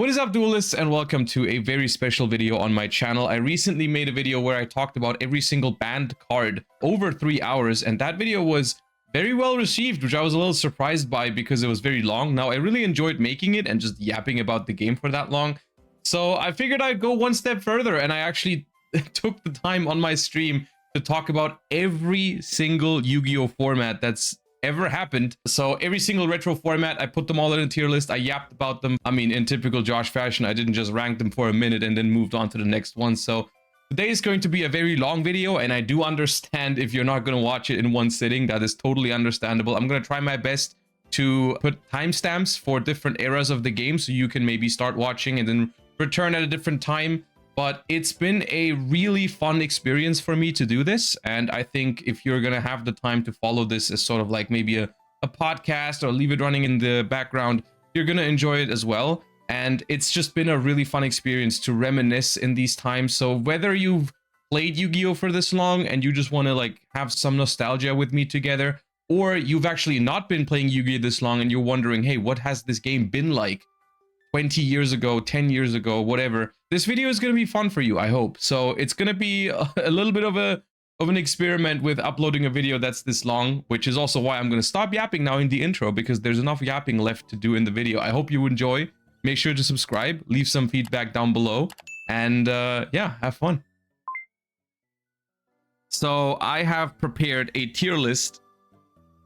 What is up, duelists, and welcome to a very special video on my channel. I recently made a video where I talked about every single banned card over 3 hours, and that video was very well received, which I was a little surprised by because it was very long. Now, I really enjoyed making it and just yapping about the game for that long, so I figured I'd go one step further, and I actually took the time on my stream to talk about every single Yu-Gi-Oh format that's ever happened. So every single retro format, I put them all in a tier list. I yapped about them. I mean, in typical Josh fashion, I didn't just rank them for a minute and then moved on to the next one. So today is going to be a very long video, and I do understand if you're not going to watch it in one sitting. That is totally understandable. I'm going to try my best to put timestamps for different eras of the game so you can maybe start watching and then return at a different time. But it's been a really fun experience for me to do this, and I think if you're gonna have the time to follow this as sort of like maybe a podcast or leave it running in the background, you're gonna enjoy it as well. And it's just been a really fun experience to reminisce in these times. So whether you've played Yu-Gi-Oh for this long and you just want to like have some nostalgia with me together, or you've actually not been playing Yu-Gi-Oh this long and you're wondering, hey, what has this game been like 20 years ago, 10 years ago, whatever, this video is going to be fun for you, I hope. So it's going to be a little bit of an experiment with uploading a video that's this long, which is also why I'm going to stop yapping now in the intro, because there's enough yapping left to do in the video. I hope you enjoy. Make sure to subscribe, leave some feedback down below, and yeah, have fun. So I have prepared a tier list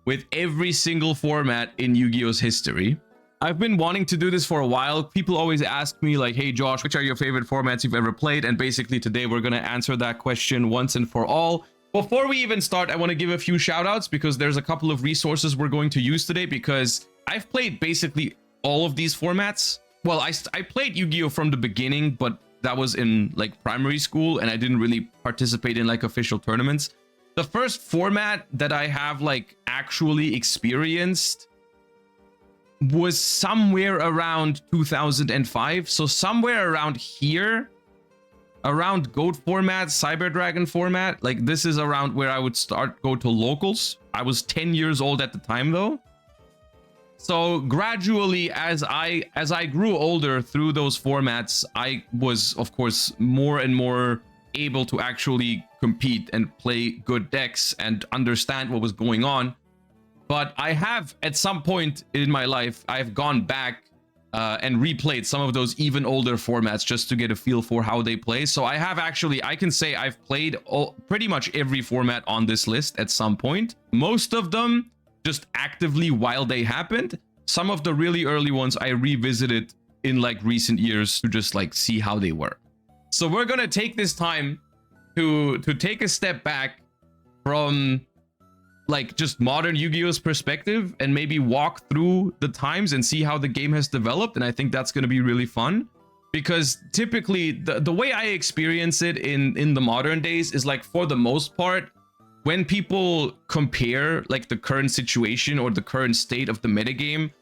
with every single format in Yu-Gi-Oh's history. I've been wanting to do this for a while. People always ask me like, hey Josh, which are your favorite formats you've ever played? And basically today we're going to answer that question once and for all. Before we even start, I want to give a few shout outs because there's a couple of resources we're going to use today, because I've played basically all of these formats. Well, I played Yu-Gi-Oh from the beginning, but that was in like primary school and I didn't really participate in like official tournaments. The first format that I have like actually experienced was somewhere around 2005, so somewhere around here, around GOAT format, Cyber Dragon format. Like this is around where I would go to locals. I was 10 years old at the time though, so gradually as I grew older through those formats, I was of course more and more able to actually compete and play good decks and understand what was going on. But I have, at some point in my life, I've gone back and replayed some of those even older formats just to get a feel for how they play. So I have actually, I can say I've played pretty much every format on this list at some point. Most of them just actively while they happened. Some of the really early ones I revisited in like recent years to just like see how they were. So we're gonna take this time to take a step back from like just modern Yu-Gi-Oh's perspective and maybe walk through the times and see how the game has developed. And I think that's going to be really fun, because typically the way I experience it in the modern days is like, for the most part, when people compare like the current situation or the current state of the metagame,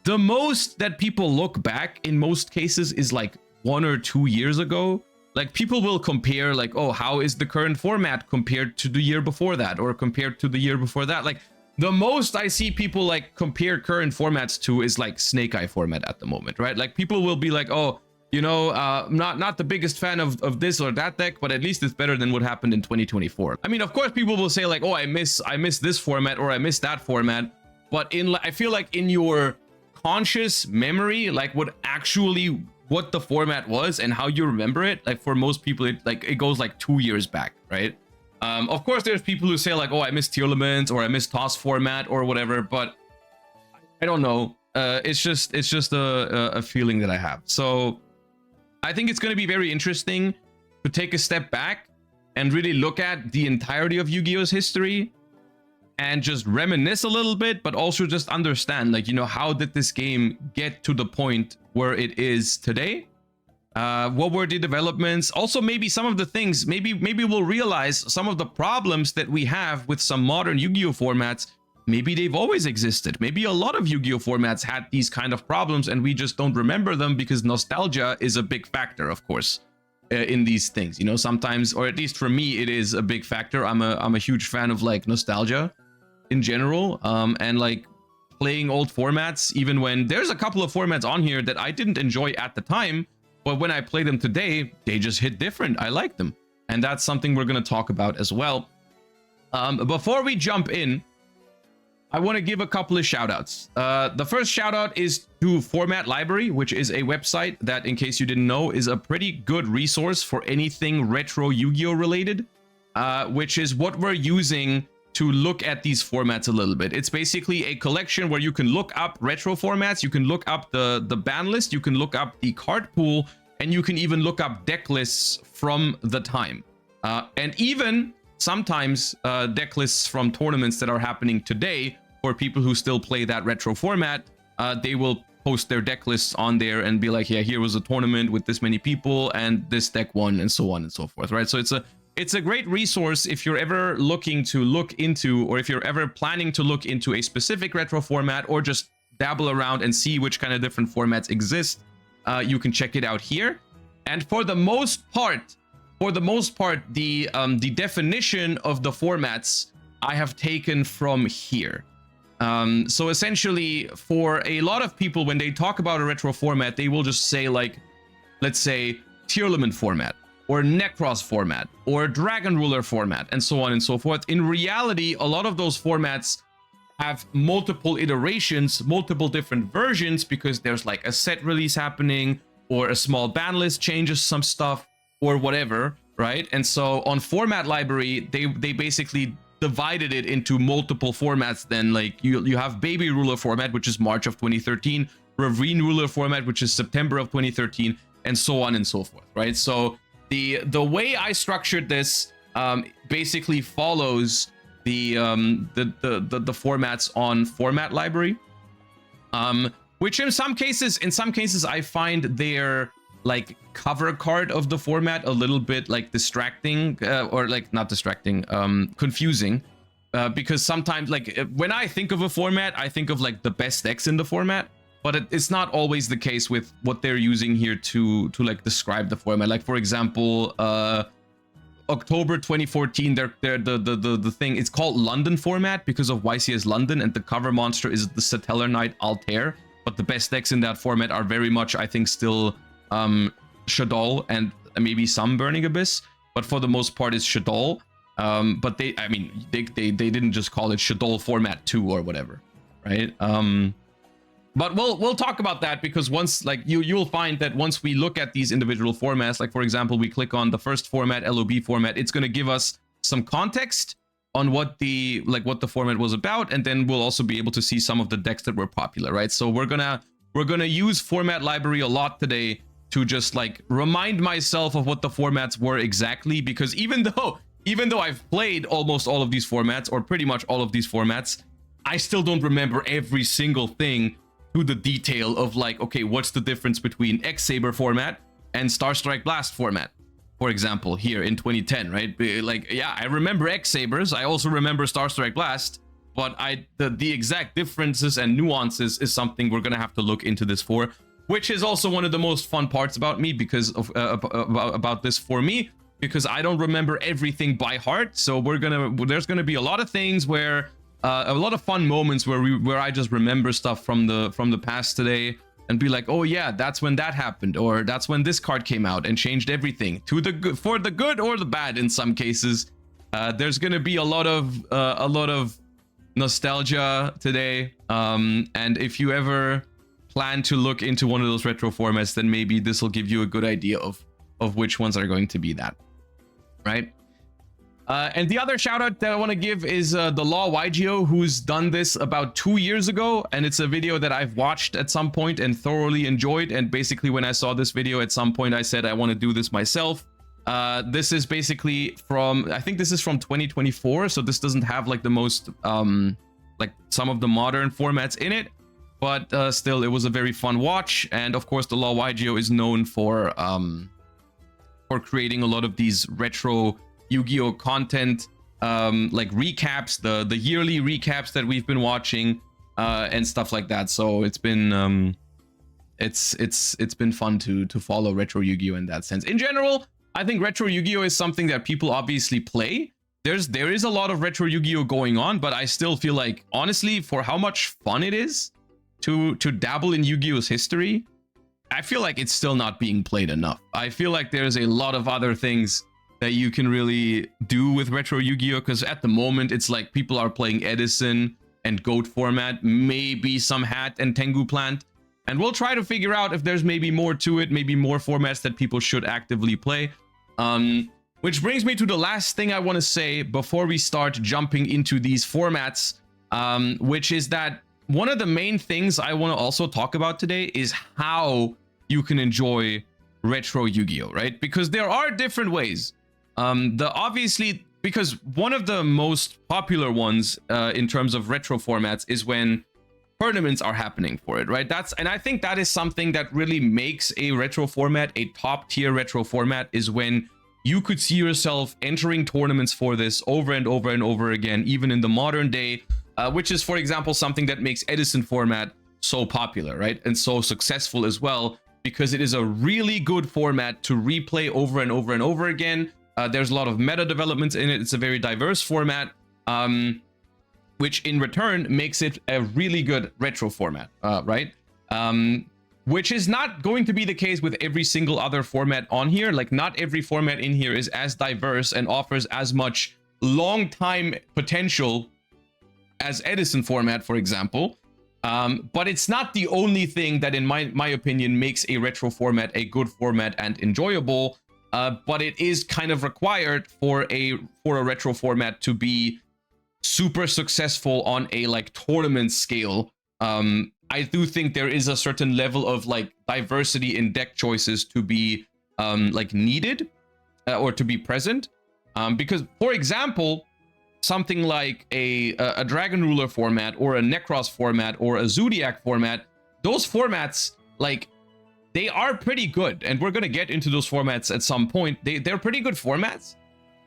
the most that people look back in most cases is like 1 or 2 years ago. Like people will compare like, oh, how is the current format compared to the year before that, or compared to the year before that? Like the most I see people like compare current formats to is like Snake Eye format at the moment, right? Like people will be like, oh, you know, not the biggest fan of this or that deck, but at least it's better than what happened in 2024. I mean, of course, people will say like, oh, I miss this format or I miss that format. But I feel like in your conscious memory, like what the format was and how you remember it, like for most people it goes like 2 years back, right? Of course there's people who say like, oh, I miss Tearlaments or I miss Toss format or whatever, but I don't know. It's just a feeling that I have. So I think it's going to be very interesting to take a step back and really look at the entirety of Yu-Gi-Oh's history and just reminisce a little bit, but also just understand, like, you know, how did this game get to the point where it is today? What were the developments? Also, maybe some of the things, maybe we'll realize some of the problems that we have with some modern Yu-Gi-Oh formats. Maybe they've always existed. Maybe a lot of Yu-Gi-Oh formats had these kind of problems and we just don't remember them because nostalgia is a big factor, of course, in these things. You know, sometimes, or at least for me, it is a big factor. I'm a huge fan of like nostalgia in general, and like playing old formats, even when there's a couple of formats on here that I didn't enjoy at the time, but when I play them today, they just hit different. I like them. And that's something we're going to talk about as well. Before we jump in, I want to give a couple of shout outs. The first shout out is to Format Library, which is a website that, in case you didn't know, is a pretty good resource for anything retro Yu-Gi-Oh related, which is what we're using to look at these formats a little bit. It's basically a collection where you can look up retro formats, you can look up the ban list, you can look up the card pool, and you can even look up deck lists from the time. And even sometimes deck lists from tournaments that are happening today for people who still play that retro format. They will post their deck lists on there and be like, yeah, here was a tournament with this many people and this deck won, and so on and so forth, right? So it's a great resource if you're ever looking to look into, or if you're ever planning to look into a specific retro format, or just dabble around and see which kind of different formats exist. You can check it out here. And for the most part, the definition of the formats I have taken from here. So essentially, for a lot of people, when they talk about a retro format, they will just say, like, let's say Tearlament format, or Necros format, or Dragon Ruler format, and so on and so forth. In reality, a lot of those formats have multiple iterations, multiple different versions, because there's like a set release happening, or a small ban list changes some stuff, or whatever, right? And so on Format Library, they basically divided it into multiple formats. Then, like, you have Baby Ruler format, which is March of 2013, Ravine Ruler format, which is September of 2013, and so on and so forth, right? So the way I structured this basically follows the formats on Format Library, which in some cases I find their like cover card of the format a little bit like distracting, or like not distracting, confusing, because sometimes, like, when I think of a format, I think of like the best decks in the format, but it's not always the case with what they're using here to like describe the format. Like, for example, October 2014, the thing, it's called London format because of YCS London, and the cover monster is the Satellar Knight Altair. But the best decks in that format are very much, I think, still Shaddoll and maybe some Burning Abyss, but for the most part it's Shaddoll. But they didn't just call it Shaddoll format 2 or whatever, right? But we'll talk about that, because once, like, you'll find that once we look at these individual formats, like, for example, we click on the first format, LOB format, it's going to give us some context on what the format was about, and then we'll also be able to see some of the decks that were popular, right? So we're gonna use Format Library a lot today to just like remind myself of what the formats were exactly, because even though I've played almost all of these formats, or pretty much all of these formats, I still don't remember every single thing to the detail of, like, okay, what's the difference between X-Saber format and Star Strike Blast format, for example, here in 2010, right? Like, yeah, I remember X-Sabers, I also remember Star Strike Blast, but the exact differences and nuances is something we're gonna have to look into this for, which is also one of the most fun parts about me, because of about this for me, because I don't remember everything by heart. So there's gonna be a lot of things where a lot of fun moments where I just remember stuff from the past today and be like, oh yeah, that's when that happened, or that's when this card came out and changed everything for the good or the bad. In some cases, there's gonna be a lot of nostalgia today, and if you ever plan to look into one of those retro formats, then maybe this will give you a good idea of which ones are going to be that, right? And the other shout out that I want to give is the Law Yugioh, who's done this about 2 years ago, and it's a video that I've watched at some point and thoroughly enjoyed. And basically, when I saw this video at some point, I said I want to do this myself. This is basically I think this is from 2024, so this doesn't have like the most like some of the modern formats in it, but still, it was a very fun watch. And of course, the Law Yugioh is known for creating a lot of these retro Yu-Gi-Oh content, like recaps, the yearly recaps that we've been watching, and stuff like that. So it's been it's been fun to follow retro Yu-Gi-Oh in that sense. In general, I think retro Yu-Gi-Oh is something that people obviously play. there is a lot of retro Yu-Gi-Oh going on, but I still feel like, honestly, for how much fun it is to dabble in Yu-Gi-Oh's history, I feel like it's still not being played enough. I feel like there's a lot of other things that you can really do with retro Yu-Gi-Oh, because at the moment it's like people are playing Edison and Goat format, maybe some Hat and Tengu Plant, and we'll try to figure out if there's maybe more to it, maybe more formats that people should actively play. Which brings me to the last thing I want to say before we start jumping into these formats, which is that one of the main things I want to also talk about today is how you can enjoy retro Yu-Gi-Oh, right? Because there are different ways. Obviously, because one of the most popular ones in terms of retro formats is when tournaments are happening for it, right? And I think that is something that really makes a retro format a top tier retro format, is when you could see yourself entering tournaments for this over and over and over again, even in the modern day, which is, for example, something that makes Edison format so popular, right? And so successful as well, because it is a really good format to replay over and over and over again. There's a lot of meta developments in it. It's a very diverse format, which in return makes it a really good retro format, right? Which is not going to be the case with every single other format on here. Like, not every format in here is as diverse and offers as much long time potential as Edison format, for example. But it's not the only thing that, in my opinion, makes a retro format a good format and enjoyable. But it is kind of required for a retro format to be super successful on a like tournament scale. I do think there is a certain level of like diversity in deck choices to be like needed or to be present, because, for example, something like a Dragon Ruler format or a Necros format or a Zodiac format, those formats, like, they are pretty good, and we're gonna get into those formats at some point. They're pretty good formats,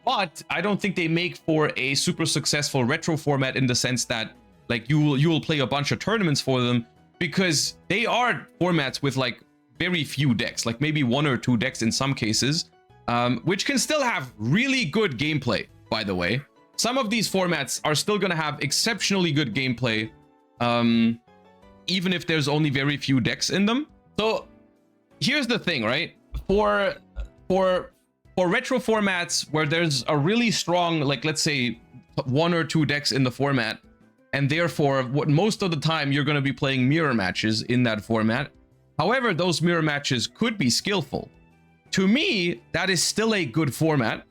but I don't think they make for a super successful retro format in the sense that, like, you will play a bunch of tournaments for them, because they are formats with like very few decks, like maybe 1 or 2 decks in some cases, which can still have really good gameplay, by the way. Some of these formats are still going to have exceptionally good gameplay, even if there's only very few decks in them. So here's the thing, right? For retro formats where there's a really strong, like, let's say 1 or 2 decks in the format, and therefore most of the time you're going to be playing mirror matches in that format. However, those mirror matches could be skillful. To me, that is still a good format.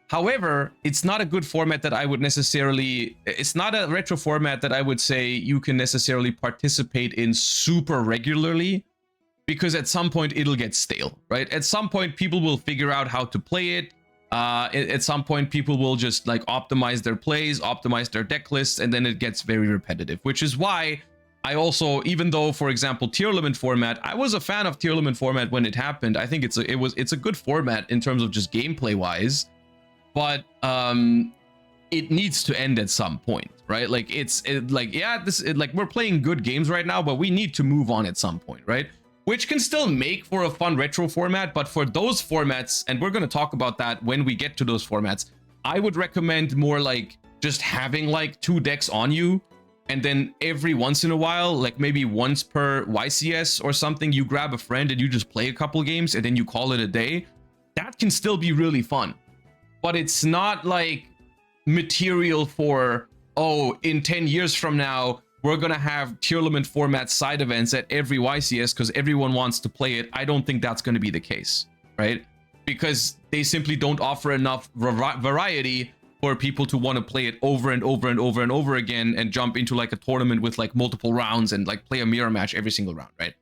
However, it's not a good format that I would necessarily, it's not a retro format that I would say you can necessarily participate in super regularly, because at some point it'll get stale, right? At some point people will figure out how to play it. At some point people will just like optimize their plays, optimize their deck lists, and then it gets very repetitive, which is why I also, even though, for example, tier limit format, I was a fan of tier limit format when it happened. I think it's a good format in terms of just gameplay wise, but it needs to end at some point, right? Like, like we're playing good games right now, but we need to move on at some point, right? Which can still make for a fun retro format, but for those formats, and we're going to talk about that when we get to those formats, I would recommend more like just having like 2 decks on you, and then every once in a while, like maybe once per YCS or something, you grab a friend and you just play a couple games and then you call it a day. That can still be really fun, but it's not like material for, oh, in 10 years from now, we're going to have tier limit format side events at every YCS because everyone wants to play it. I don't think that's going to be the case, right? Because they simply don't offer enough variety for people to want to play it over and over and over and over again and jump into like a tournament with like multiple rounds and like play a mirror match every single round, right?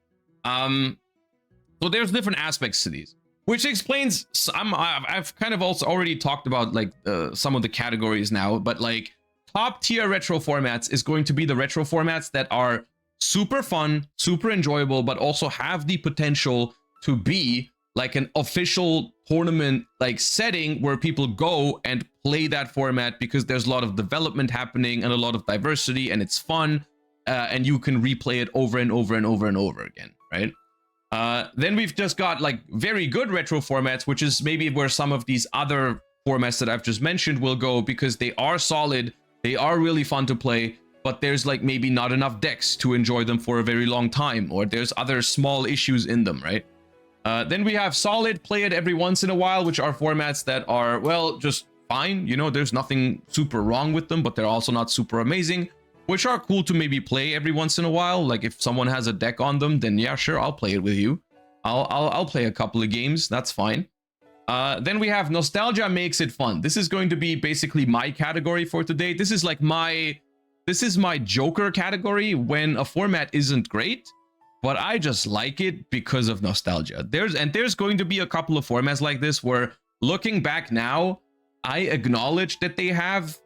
So there's different aspects to these, which explains I've kind of also already talked about like some of the categories now, but like top tier retro formats is going to be the retro formats that are super fun, super enjoyable, but also have the potential to be like an official tournament like setting where people go and play that format because there's a lot of development happening and a lot of diversity and it's fun, and you can replay it over and over and over and over again, right? Then we've just got like very good retro formats, which is maybe where some of these other formats that I've just mentioned will go, because they are solid, they are really fun to play, but there's like maybe not enough decks to enjoy them for a very long time, or there's other small issues in them, right? Then we have solid, play it every once in a while, which are formats that are, well, just fine. You know, there's nothing super wrong with them, but they're also not super amazing, which are cool to maybe play every once in a while. Like if someone has a deck on them, then yeah, sure, I'll play it with you. I'll play a couple of games. That's fine. Then we have nostalgia makes it fun. This is going to be basically my category for today. This is like this is my Joker category when a format isn't great, but I just like it because of nostalgia. There's going to be a couple of formats like this where, looking back now, I acknowledge that they have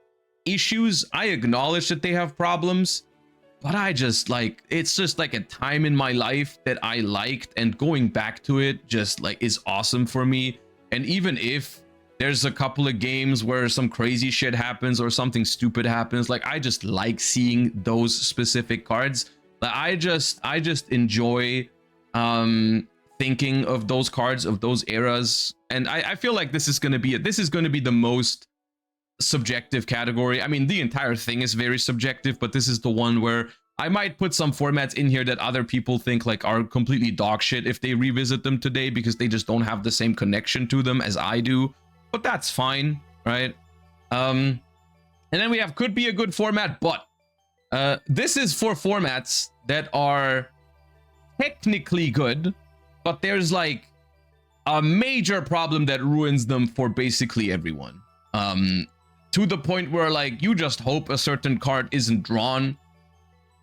issues. I acknowledge that they have problems, but I just like, it's just like a time in my life that I liked, and going back to it just like is awesome for me. And even if there's a couple of games where some crazy shit happens or something stupid happens, like I just like seeing those specific cards. Like I just enjoy thinking of those cards, of those eras. And I feel like this is going to be the most subjective category. I mean, the entire thing is very subjective, but this is the one where I might put some formats in here that other people think like are completely dog shit if they revisit them today, because they just don't have the same connection to them as I do. But that's fine, right? And then we have could be a good format, but this is for formats that are technically good, but there's like a major problem that ruins them for basically everyone. To the point where like you just hope a certain card isn't drawn,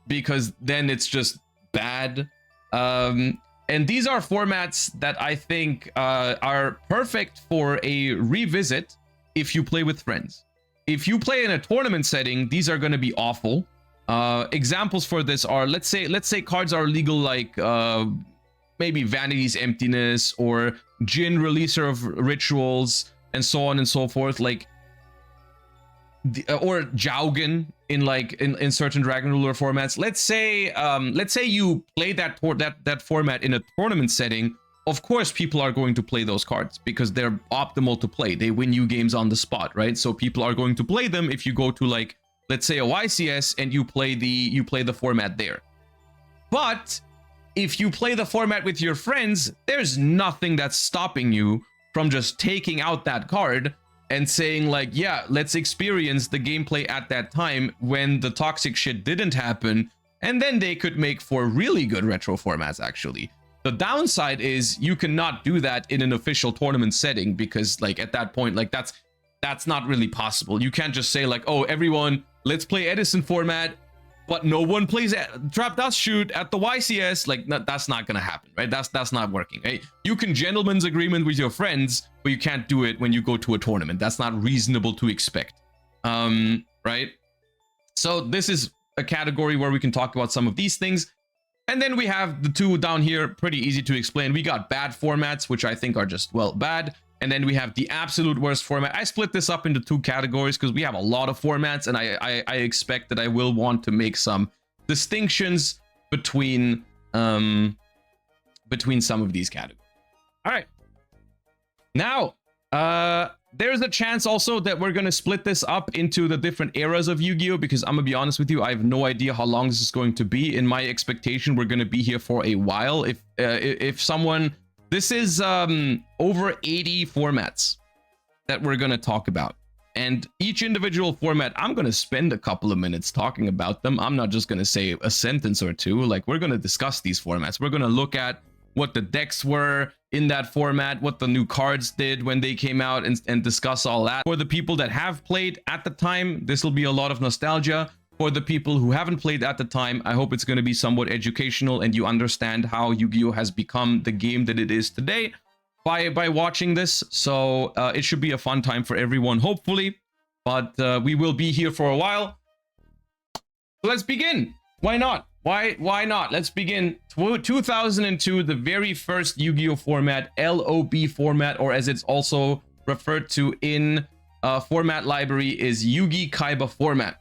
because then it's just bad. And these are formats that I think are perfect for a revisit if you play with friends. If you play in a tournament setting, these are going to be awful. Examples for this are, let's say cards are legal, like maybe Vanity's Emptiness or Jin, Releaser of Rituals, and so on and so forth. Like, or Jaugen in certain Dragon Ruler formats. Let's say you play that format in a tournament setting. Of course, people are going to play those cards because they're optimal to play. They win you games on the spot, right? So people are going to play them if you go to, like, let's say a YCS and you play the format there. But if you play the format with your friends, there's nothing that's stopping you from just taking out that card and saying like, yeah, let's experience the gameplay at that time when the toxic shit didn't happen. And then they could make for really good retro formats, actually. The downside is you cannot do that in an official tournament setting, because like at that point, like that's not really possible. You can't just say like, oh, everyone, let's play Edison format, but no one plays Trap Dust Shoot at the YCS. Like, that's not gonna happen, right? That's not working, right? You can gentleman's agreement with your friends, but you can't do it when you go to a tournament. That's not reasonable to expect, right? So this is a category where we can talk about some of these things. And then we have the two down here, pretty easy to explain. We got bad formats, which I think are just, well, bad. And then we have the absolute worst format. I split this up into two categories because we have a lot of formats, and I expect that I will want to make some distinctions between some of these categories. All right. Now, there's a chance also that we're going to split this up into the different eras of Yu-Gi-Oh! Because I'm going to be honest with you, I have no idea how long this is going to be. In my expectation, we're going to be here for a while. If someone... This is over 80 formats that we're going to talk about. And each individual format, I'm going to spend a couple of minutes talking about them. I'm not just going to say a sentence or two. Like, we're going to discuss these formats. We're going to look at what the decks were in that format, what the new cards did when they came out, and discuss all that. For the people that have played at the time, this will be a lot of nostalgia. For the people who haven't played at the time, I hope it's going to be somewhat educational and you understand how Yu-Gi-Oh! Has become the game that it is today by watching this. So it should be a fun time for everyone, hopefully. But we will be here for a while. So let's begin. Why not? Why not? Let's begin. 2002, the very first Yu-Gi-Oh! Format, LOB format, or as it's also referred to in format library, is Yugi Kaiba format.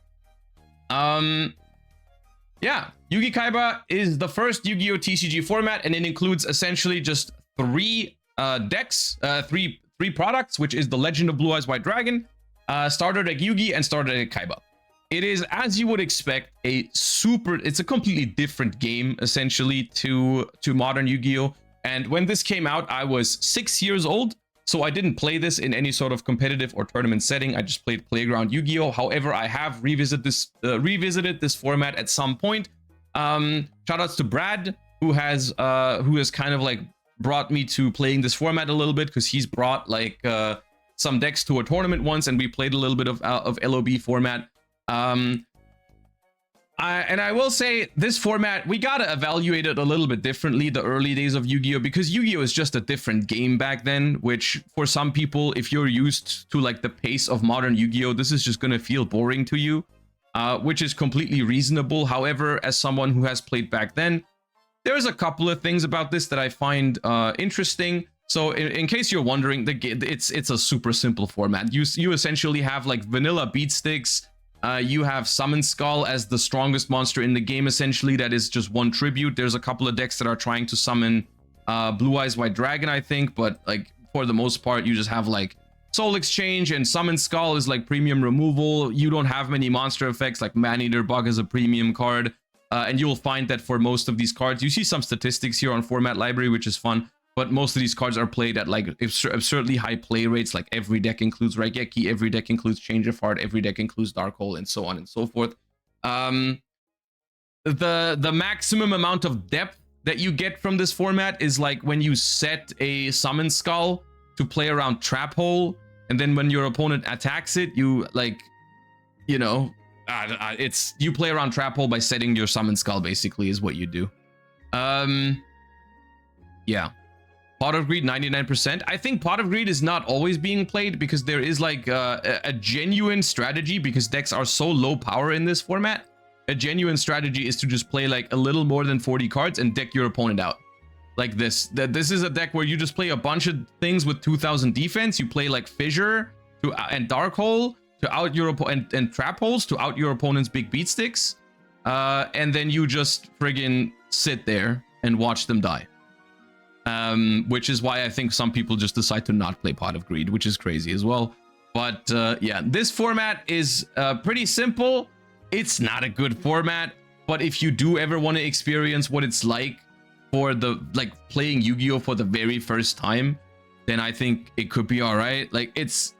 Yeah, Yugi Kaiba is the first Yu-Gi-Oh! TCG format, and it includes essentially just three decks, three three products, which is the Legend of Blue Eyes White Dragon, starter deck Yugi, and starter deck Kaiba. It is, as you would expect, it's a completely different game, essentially, to modern Yu-Gi-Oh! And when this came out, I was 6 years old, so I didn't play this in any sort of competitive or tournament setting. I just played Playground Yu-Gi-Oh! However, I have revisited this format at some point. Shoutouts to Brad, who has kind of like brought me to playing this format a little bit, because he's brought like some decks to a tournament once, and we played a little bit of LOB format. I will say, this format, we gotta evaluate it a little bit differently, the early days of Yu-Gi-Oh! Because Yu-Gi-Oh! is just a different game back then, which for some people, if you're used to like the pace of modern Yu-Gi-Oh!, this is just gonna feel boring to you, which is completely reasonable. However, as someone who has played back then, there's a couple of things about this that I find interesting. So in case you're wondering, it's a super simple format. You essentially have like vanilla beat sticks. You have Summon Skull as the strongest monster in the game, essentially. That is just one tribute. There's a couple of decks that are trying to summon Blue Eyes White Dragon, I think, but like for the most part, you just have like Soul Exchange, and Summon Skull is like premium removal. You don't have many monster effects, like Man-Eater Bug is a premium card, and you'll find that for most of these cards, you see some statistics here on Format Library, which is fun. But most of these cards are played at like absurdly high play rates. Like every deck includes Raigeki, every deck includes Change of Heart, every deck includes Dark Hole, and so on and so forth. The maximum amount of depth that you get from this format is like when you set a Summon Skull to play around Trap Hole, and then when your opponent attacks it, you like, you know, you play around Trap Hole by setting your Summon Skull, basically, is what you do. Yeah. Pot of Greed, 99%. I think Pot of Greed is not always being played, because there is like a genuine strategy, because decks are so low power in this format. A genuine strategy is to just play like a little more than 40 cards and deck your opponent out. Like this. This is a deck where you just play a bunch of things with 2000 defense. You play like Fissure and Dark Hole to out your opponent, and Trap Holes to out your opponent's big beat sticks. And then you just friggin' sit there and watch them die. Which is why I think some people just decide to not play Pot of Greed, which is crazy as well. But yeah, this format is pretty simple. It's not a good format, but if you do ever want to experience what it's like for playing Yu-Gi-Oh! For the very first time, then I think it could be all right. Like it's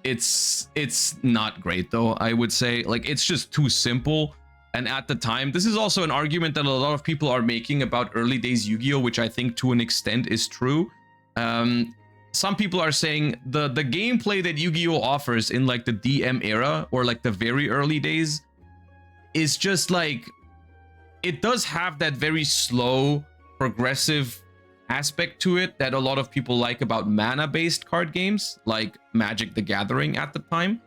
not great though, I would say. Like it's just too simple. And at the time, this is also an argument that a lot of people are making about early days Yu-Gi-Oh!, which I think to an extent is true. Some people are saying the gameplay that Yu-Gi-Oh! Offers in like the DM era, or like the very early days, is just like, it does have that very slow, progressive aspect to it that a lot of people like about mana-based card games, like Magic the Gathering at the time.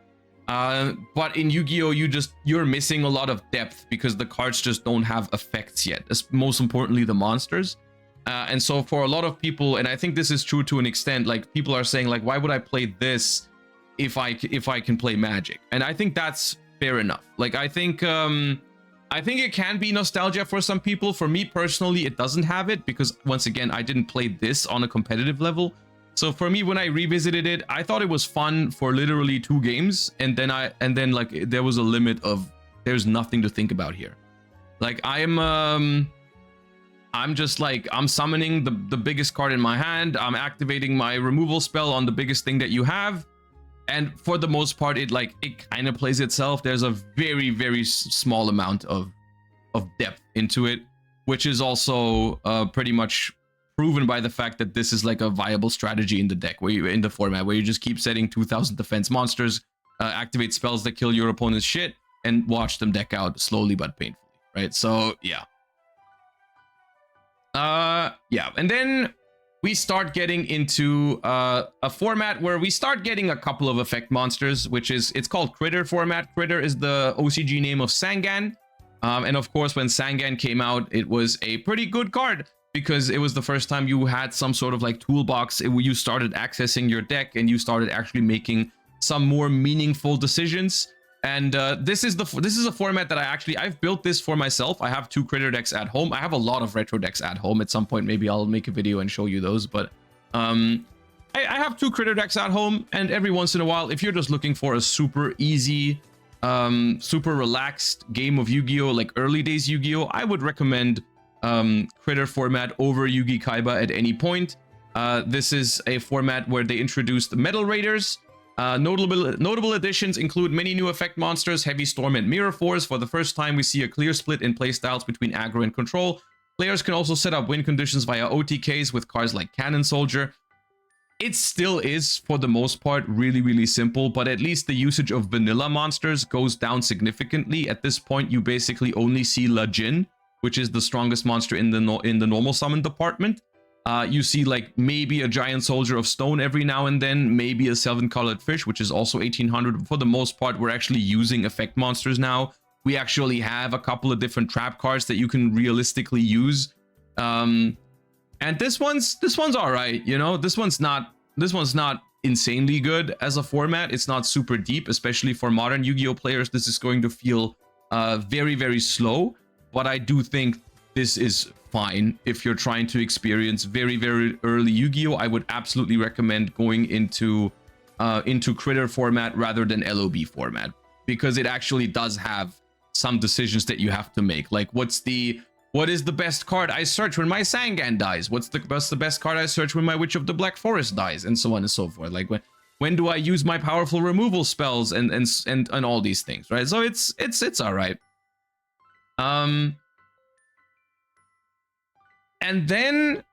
But in Yu-Gi-Oh! You're missing a lot of depth, because the cards just don't have effects yet, most importantly the monsters. And so for a lot of people, and I think this is true to an extent, like people are saying like, why would I play this if I can play Magic? And I think that's fair enough. Like I think it can be nostalgia for some people. For me personally, it doesn't have it, because once again, I didn't play this on a competitive level. So for me, when I revisited it, I thought it was fun for literally 2 games, and then like there was a limit of there's nothing to think about here. Like I'm just like, I'm summoning the biggest card in my hand, I'm activating my removal spell on the biggest thing that you have, and for the most part it kind of plays itself. There's a very, very small amount of depth into it, which is also pretty much proven by the fact that this is like a viable strategy in the deck, in the format where you just keep setting 2000 defense monsters, activate spells that kill your opponent's shit, and watch them deck out slowly but painfully, right? So yeah. Yeah, and then we start getting into a format where we start getting a couple of effect monsters, it's called Critter format. Critter is the OCG name of Sangan. And of course, when Sangan came out, it was a pretty good card, because it was the first time you had some sort of like toolbox. You started accessing your deck, and you started actually making some more meaningful decisions. And this is a format that I've built this for myself. I have 2 Critter decks at home. I have a lot of retro decks at home. At some point, maybe I'll make a video and show you those. But I have 2 critter decks at home, and every once in a while, if you're just looking for a super easy, super relaxed game of Yu-Gi-Oh, like early days Yu-Gi-Oh, I would recommend critter format over Yugi Kaiba at any point. This is a format where they introduced Metal Raiders. Notable additions include many new effect monsters, Heavy Storm and Mirror Force. For the first time, we see a clear split in playstyles between aggro and control. Players can also set up win conditions via OTKs with cards like Cannon Soldier. It still is, for the most part, really simple, but at least the usage of vanilla monsters goes down significantly. At this point, you basically only see La Jin, which is the strongest monster in the normal summon department. You see like maybe a giant soldier of stone every now and then, maybe a 7-colored fish, which is also 1800. For the most part, we're actually using effect monsters now. We actually have a couple of different trap cards that you can realistically use. And this one's all right, you know. This one's not insanely good as a format. It's not super deep, especially for modern Yu-Gi-Oh players. This is going to feel very slow, but I do think this is fine if you're trying to experience very early Yu-Gi-Oh. I would absolutely recommend going into critter format rather than LOB format, because it actually does have some decisions that you have to make, like what is the best card I search when my Sangan dies? What's the best card I search when my Witch of the Black Forest dies? And so on and so forth. Like when do I use my powerful removal spells and all these things, right? So it's all right. And then,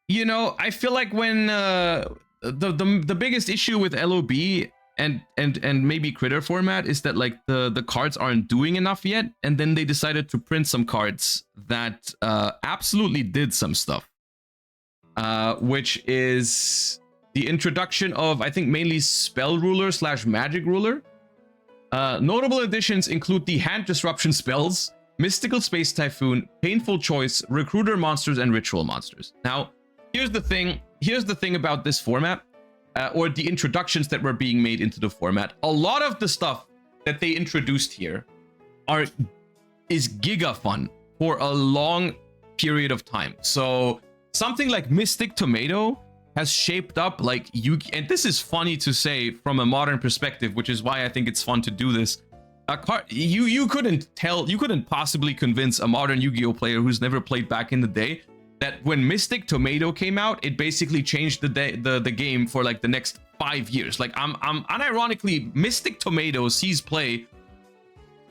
you know, I feel like when the biggest issue with LOB and maybe critter format is that like the cards aren't doing enough yet, and then they decided to print some cards that absolutely did some stuff, which is the introduction of, I think, mainly Spell Ruler / Magic Ruler. Notable additions include the Hand Disruption spells, Mystical Space Typhoon, Painful Choice, Recruiter monsters, and Ritual monsters. Now, here's the thing about this format. Or the introductions that were being made into the format. A lot of the stuff that they introduced here is giga fun for a long period of time. So something like Mystic Tomato has shaped up like Yugi, and this is funny to say from a modern perspective, which is why I think it's fun to do this. A card you couldn't possibly convince a modern Yu-Gi-Oh player who's never played back in the day that when Mystic Tomato came out, it basically changed the game for like the next 5 years. Like I'm unironically, Mystic Tomato sees play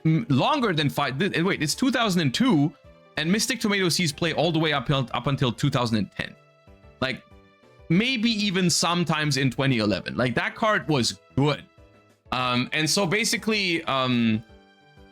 longer than 5. Wait, it's 2002, and Mystic Tomato sees play all the way up until 2010. Like maybe even sometimes in 2011. Like that card was good. And so basically,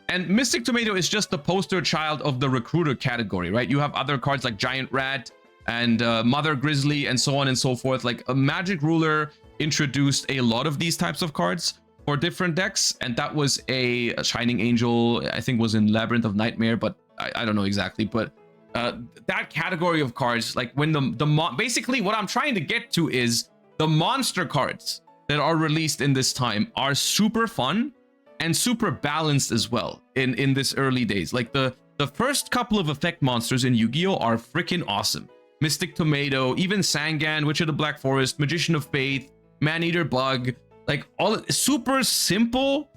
and Mystic Tomato is just the poster child of the recruiter category, right? You have other cards like Giant Rat and Mother Grizzly and so on and so forth. Like a Magic Ruler introduced a lot of these types of cards for different decks, and that was a Shining Angel, I think was in Labyrinth of Nightmare, but I don't know exactly. But that category of cards, like when basically what I'm trying to get to is the monster cards that are released in this time are super fun and super balanced as well in this early days. Like the first couple of effect monsters in Yu-Gi-Oh are freaking awesome. Mystic Tomato, even Sangan, Witch of the Black Forest, Magician of Faith, Man-Eater Bug, like all super simple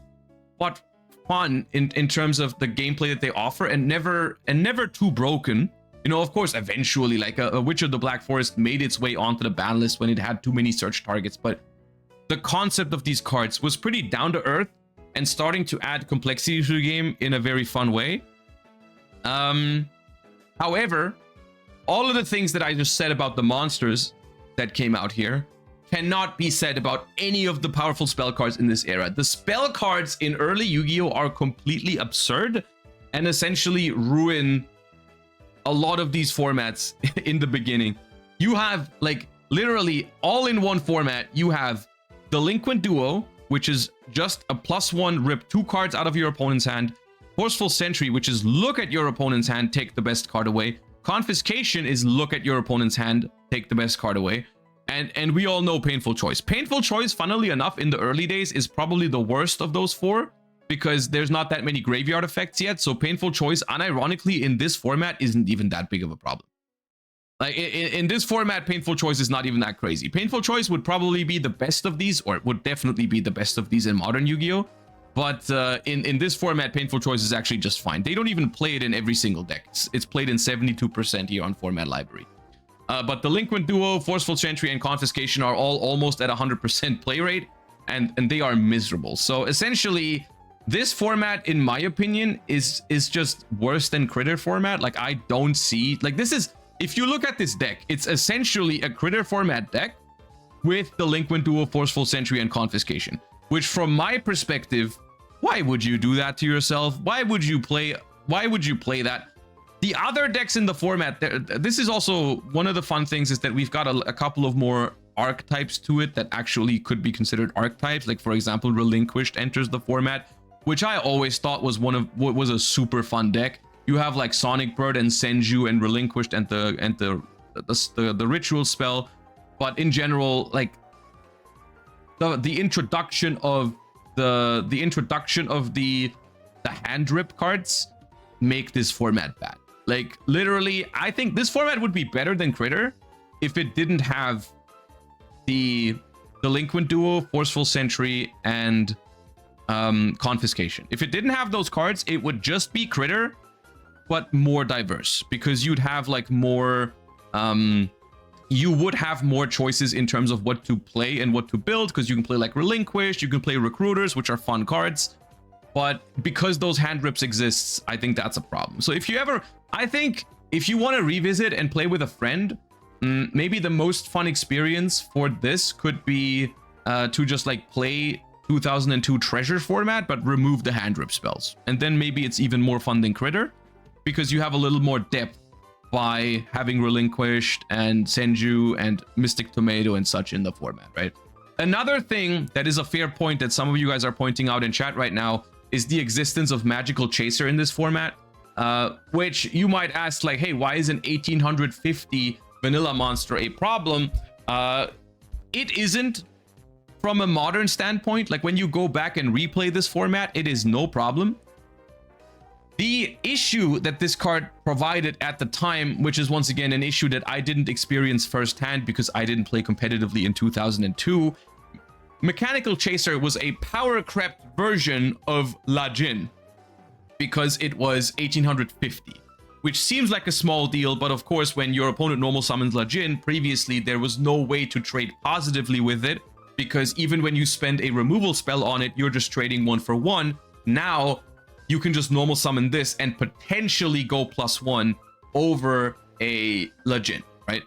but fun in terms of the gameplay that they offer, and never too broken. You know, of course, eventually like a Witch of the Black Forest made its way onto the ban list when it had too many search targets, but the concept of these cards was pretty down to earth and starting to add complexity to the game in a very fun way. However, all of the things that I just said about the monsters that came out here cannot be said about any of the powerful spell cards in this era. The spell cards in early Yu-Gi-Oh are completely absurd and essentially ruin a lot of these formats in the beginning. You have like literally all in one format. You have Delinquent Duo, which is just a +1 rip 2 cards out of your opponent's hand. Forceful Sentry, which is look at your opponent's hand, take the best card away. Confiscation is look at your opponent's hand, take the best card away. And we all know Painful Choice. Painful Choice, funnily enough, in the early days is probably the worst of those 4 because there's not that many graveyard effects yet. So Painful Choice, unironically, in this format isn't even that big of a problem. Like in this format, Painful Choice is not even that crazy. Painful Choice would probably be the best of these, or would definitely be the best of these in modern Yu-Gi-Oh! But in this format, Painful Choice is actually just fine. They don't even play it in every single deck. It's played in 72% here on Format Library. But Delinquent Duo, Forceful Sentry, and Confiscation are all almost at 100% play rate, and they are miserable. So essentially, this format, in my opinion, is just worse than Critter format. Like, I don't see... Like, this is... If you look at this deck, it's essentially a Critter format deck with Delinquent Duo, Forceful Sentry, and Confiscation. Which, from my perspective, why would you do that to yourself? Why would you play that? The other decks in the format, this is also one of the fun things, is that we've got a couple of more archetypes to it that actually could be considered archetypes. Like, for example, Relinquished enters the format, which I always thought was was a super fun deck. You have like Sonic Bird and Senju and Relinquished and the ritual spell, but in general, like the introduction of the hand rip cards make this format bad. Like, literally, I think this format would be better than Critter if it didn't have the Delinquent Duo, Forceful Sentry, and Confiscation. If it didn't have those cards, it would just be Critter, but more diverse, because you'd have like more you would have more choices in terms of what to play and what to build, because you can play like Relinquished, you can play Recruiters, which are fun cards. But because those hand rips exists, I think that's a problem. So if you ever, I think if you want to revisit and play with a friend, maybe the most fun experience for this could be to just like play 2002 Treasure format, but remove the hand rip spells. And then maybe it's even more fun than Critter, because you have a little more depth by having Relinquished and Senju and Mystic Tomato and such in the format, right? Another thing that is a fair point that some of you guys are pointing out in chat right now is the existence of Magical Chaser in this format, which you might ask, like, hey, why is an 1850 vanilla monster a problem? It isn't from a modern standpoint. Like, when you go back and replay this format, it is no problem. The issue that this card provided at the time, which is once again an issue that I didn't experience firsthand because I didn't play competitively in 2002, Mechanical Chaser was a power crept version of La Jin, because it was 1850, which seems like a small deal, but of course when your opponent normal summons La Jin, previously there was no way to trade positively with it, because even when you spend a removal spell on it, you're just trading 1 for 1. Now you can just normal summon this and potentially go +1 over a La Jin, right?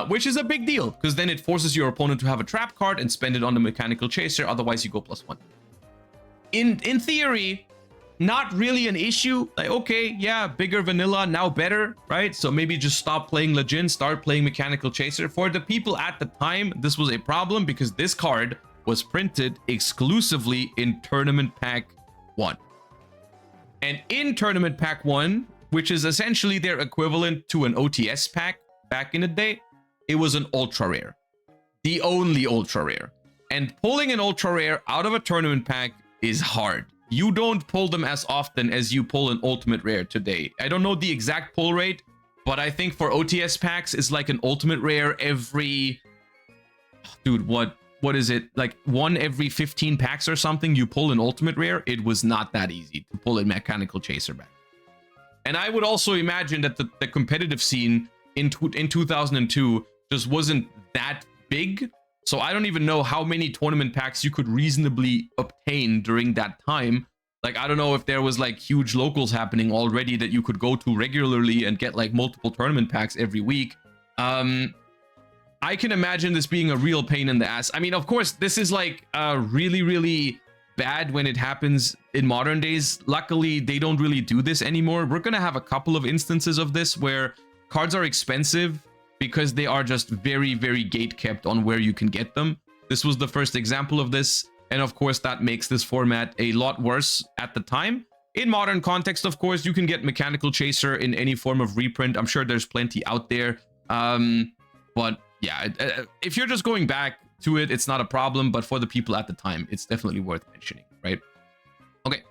Which is a big deal, because then it forces your opponent to have a trap card and spend it on the Mechanical Chaser, otherwise you go +1. In theory, not really an issue. Like, okay, yeah, bigger vanilla, now better, right? So maybe just stop playing La Jin, start playing Mechanical Chaser. For the people at the time, this was a problem because this card was printed exclusively in Tournament Pack 1. And in Tournament Pack 1, which is essentially their equivalent to an OTS pack back in the day, it was an ultra rare. The only ultra rare. And pulling an ultra rare out of a tournament pack is hard. You don't pull them as often as you pull an ultimate rare today. I don't know the exact pull rate, but I think for OTS packs, it's like an ultimate rare every... Dude, what is it? Like 1 every 15 packs or something, you pull an ultimate rare. It was not that easy to pull a Mechanical Chaser back. And I would also imagine that the competitive scene in 2002 just wasn't that big. So I don't even know how many tournament packs you could reasonably obtain during that time. Like, I don't know if there was like huge locals happening already that you could go to regularly and get like multiple tournament packs every week. I can imagine this being a real pain in the ass. I mean, of course, this is like really, really bad when it happens in modern days. Luckily, they don't really do this anymore. We're going to have a couple of instances of this where cards are expensive because they are just very, very gate kept on where you can get them. This was the first example of this. And of course, that makes this format a lot worse at the time. In modern context, of course, you can get Mechanical Chaser in any form of reprint. I'm sure there's plenty out there. But yeah, if you're just going back to it, it's not a problem. But for the people at the time, it's definitely worth mentioning, right? Okay.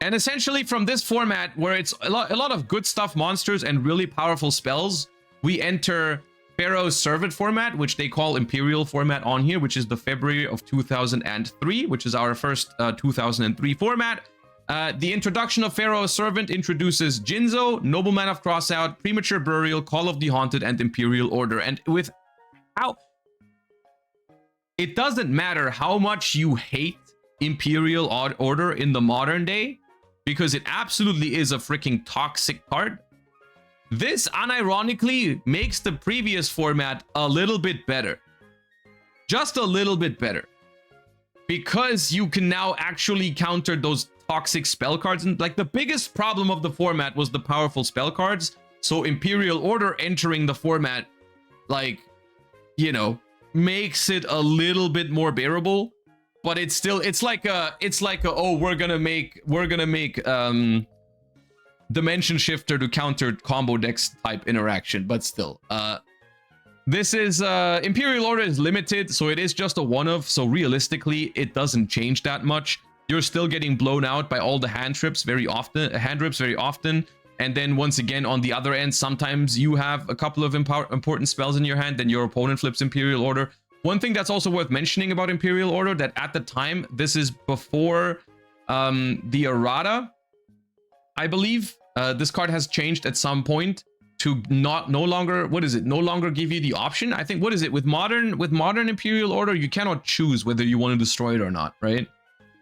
And essentially from this format, where it's a lot of good stuff, monsters, and really powerful spells, we enter Pharaoh's Servant format, which they call Imperial format on here, which is the February of 2003, which is our first 2003 format. The introduction of Pharaoh's Servant introduces Jinzo, Nobleman of Crossout, Premature Burial, Call of the Haunted, and Imperial Order. And without... It doesn't matter how much you hate Imperial Order in the modern day, because it absolutely is a freaking toxic card. This, unironically, makes the previous format a little bit better. Just a little bit better. Because you can now actually counter those toxic spell cards. And like, the biggest problem of the format was the powerful spell cards. So Imperial Order entering the format, like, you know, makes it a little bit more bearable. But it's still, it's like a oh, we're gonna make Dimension Shifter to counter combo decks type interaction. But still, this is Imperial Order is limited, so it is just a one-of. So realistically, it doesn't change that much. You're still getting blown out by all the hand rips very often. And then once again, on the other end, sometimes you have a couple of important spells in your hand, then your opponent flips Imperial Order. One thing that's also worth mentioning about Imperial Order, that at the time, this is before the errata, I believe. This card has changed at some point to no longer, what is it? No longer give you the option. I think, what is it? With modern Imperial Order, you cannot choose whether you want to destroy it or not, right?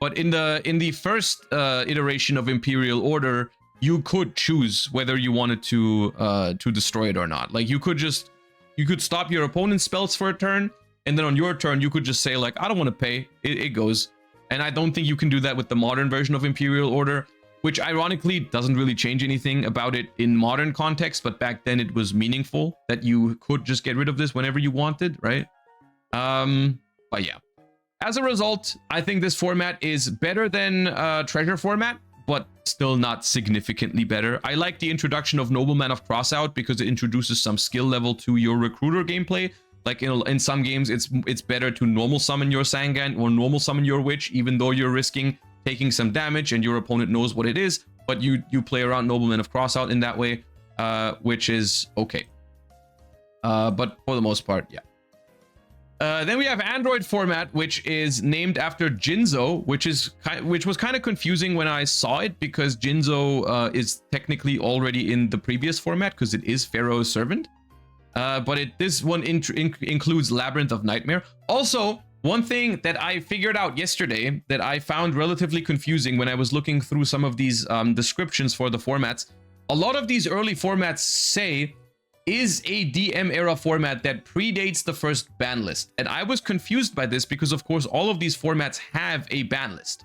But in the first iteration of Imperial Order, you could choose whether you wanted to destroy it or not. Like, you could stop your opponent's spells for a turn, and then on your turn, you could just say, like, I don't want to pay. It goes. And I don't think you can do that with the modern version of Imperial Order, which ironically doesn't really change anything about it in modern context, but back then it was meaningful that you could just get rid of this whenever you wanted, right? But yeah. As a result, I think this format is better than Treasure format, but still not significantly better. I like the introduction of Nobleman of Crossout because it introduces some skill level to your Recruiter gameplay. Like in some games, it's better to normal summon your Sangan or normal summon your Witch, even though you're risking taking some damage and your opponent knows what it is. But you play around Nobleman of Crossout in that way, which is okay. But for the most part, yeah. Then we have Android format, which is named after Jinzo, which was kind of confusing when I saw it, because Jinzo is technically already in the previous format because it is Pharaoh's Servant. But this one includes Labyrinth of Nightmare. Also, one thing that I figured out yesterday that I found relatively confusing when I was looking through some of these descriptions for the formats, a lot of these early formats say is a DM era format that predates the first ban list. And I was confused by this because, of course, all of these formats have a ban list.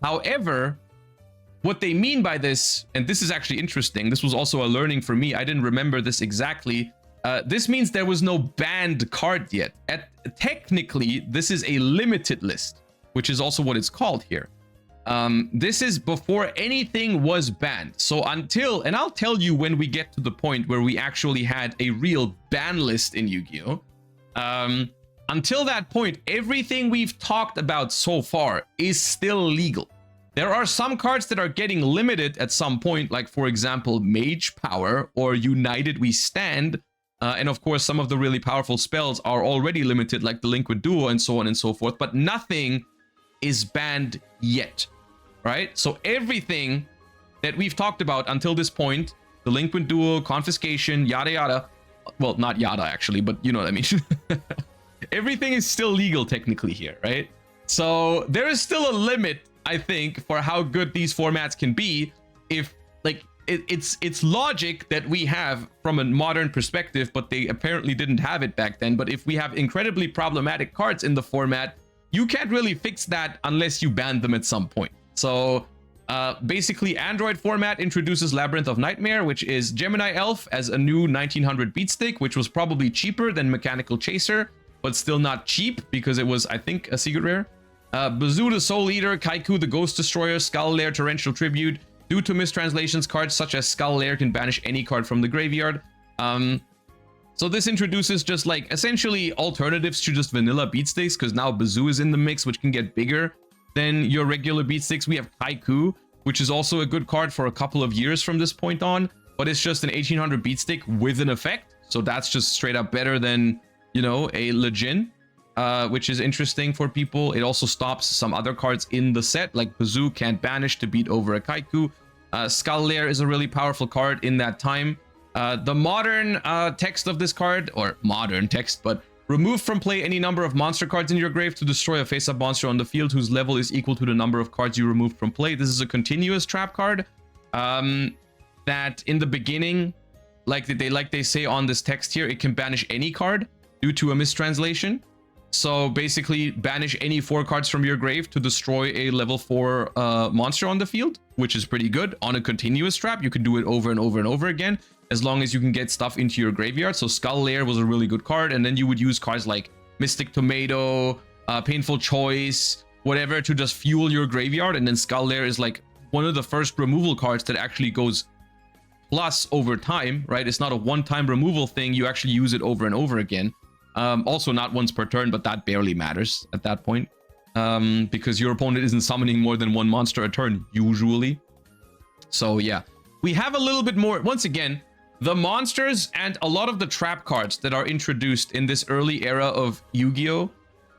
However, what they mean by this, and this is actually interesting, this was also a learning for me, I didn't remember this exactly. This means there was no banned card yet. Technically, this is a limited list, which is also what it's called here. This is before anything was banned. So until, and I'll tell you when we get to the point where we actually had a real ban list in Yu-Gi-Oh! Until that point, everything we've talked about so far is still legal. There are some cards that are getting limited at some point, like, for example, Mage Power or United We Stand. And of course, some of the really powerful spells are already limited, like the Liquid Duo and so on and so forth. But nothing is banned yet, right? So everything that we've talked about until this point, the Liquid Duo, Confiscation, yada yada. Well, not yada actually, but you know what I mean. Everything is still legal technically here, right? So there is still a limit, I think, for how good these formats can be. If, like, it's logic that we have from a modern perspective, but they apparently didn't have it back then. But if we have incredibly problematic cards in the format, you can't really fix that unless you ban them at some point. So basically, Android format introduces Labyrinth of Nightmare, which is Gemini Elf as a new 1900 beatstick, which was probably cheaper than Mechanical Chaser, but still not cheap because it was, I think, a secret rare. Bazoo the Soul Eater, Kaiku the Ghost Destroyer, Skull Lair Torrential Tribute. Due to mistranslations, cards such as Skull Lair can banish any card from the graveyard. So this introduces just like essentially alternatives to just vanilla beatsticks, because now Bazoo is in the mix, which can get bigger than your regular beatsticks. We have Kaiku, which is also a good card for a couple of years from this point on, but it's just an 1800 beatstick with an effect. So that's just straight up better than, you know, a Legend, which is interesting for people. It also stops some other cards in the set, like Bazoo can't banish to beat over a Kaiku. Skull Lair is a really powerful card in that time. The modern text of this card, or modern text, but remove from play any number of monster cards in your grave to destroy a face-up monster on the field whose level is equal to the number of cards you removed from play. This is a continuous trap card that in the beginning, like they say on this text here, it can banish any card due to a mistranslation. So basically banish any 4 cards from your grave to destroy a level 4 monster on the field, which is pretty good. On a continuous trap, you can do it over and over and over again, as long as you can get stuff into your graveyard. So Skull Lair was a really good card, and then you would use cards like Mystic Tomato, Painful Choice, whatever, to just fuel your graveyard. And then Skull Lair is like one of the first removal cards that actually goes plus over time, right? It's not a one-time removal thing. You actually use it over and over again. Also not once per turn, but that barely matters at that point, because your opponent isn't summoning more than 1 monster a turn usually. So yeah, we have a little bit more. Once again, the monsters and a lot of the trap cards that are introduced in this early era of Yu-Gi-Oh,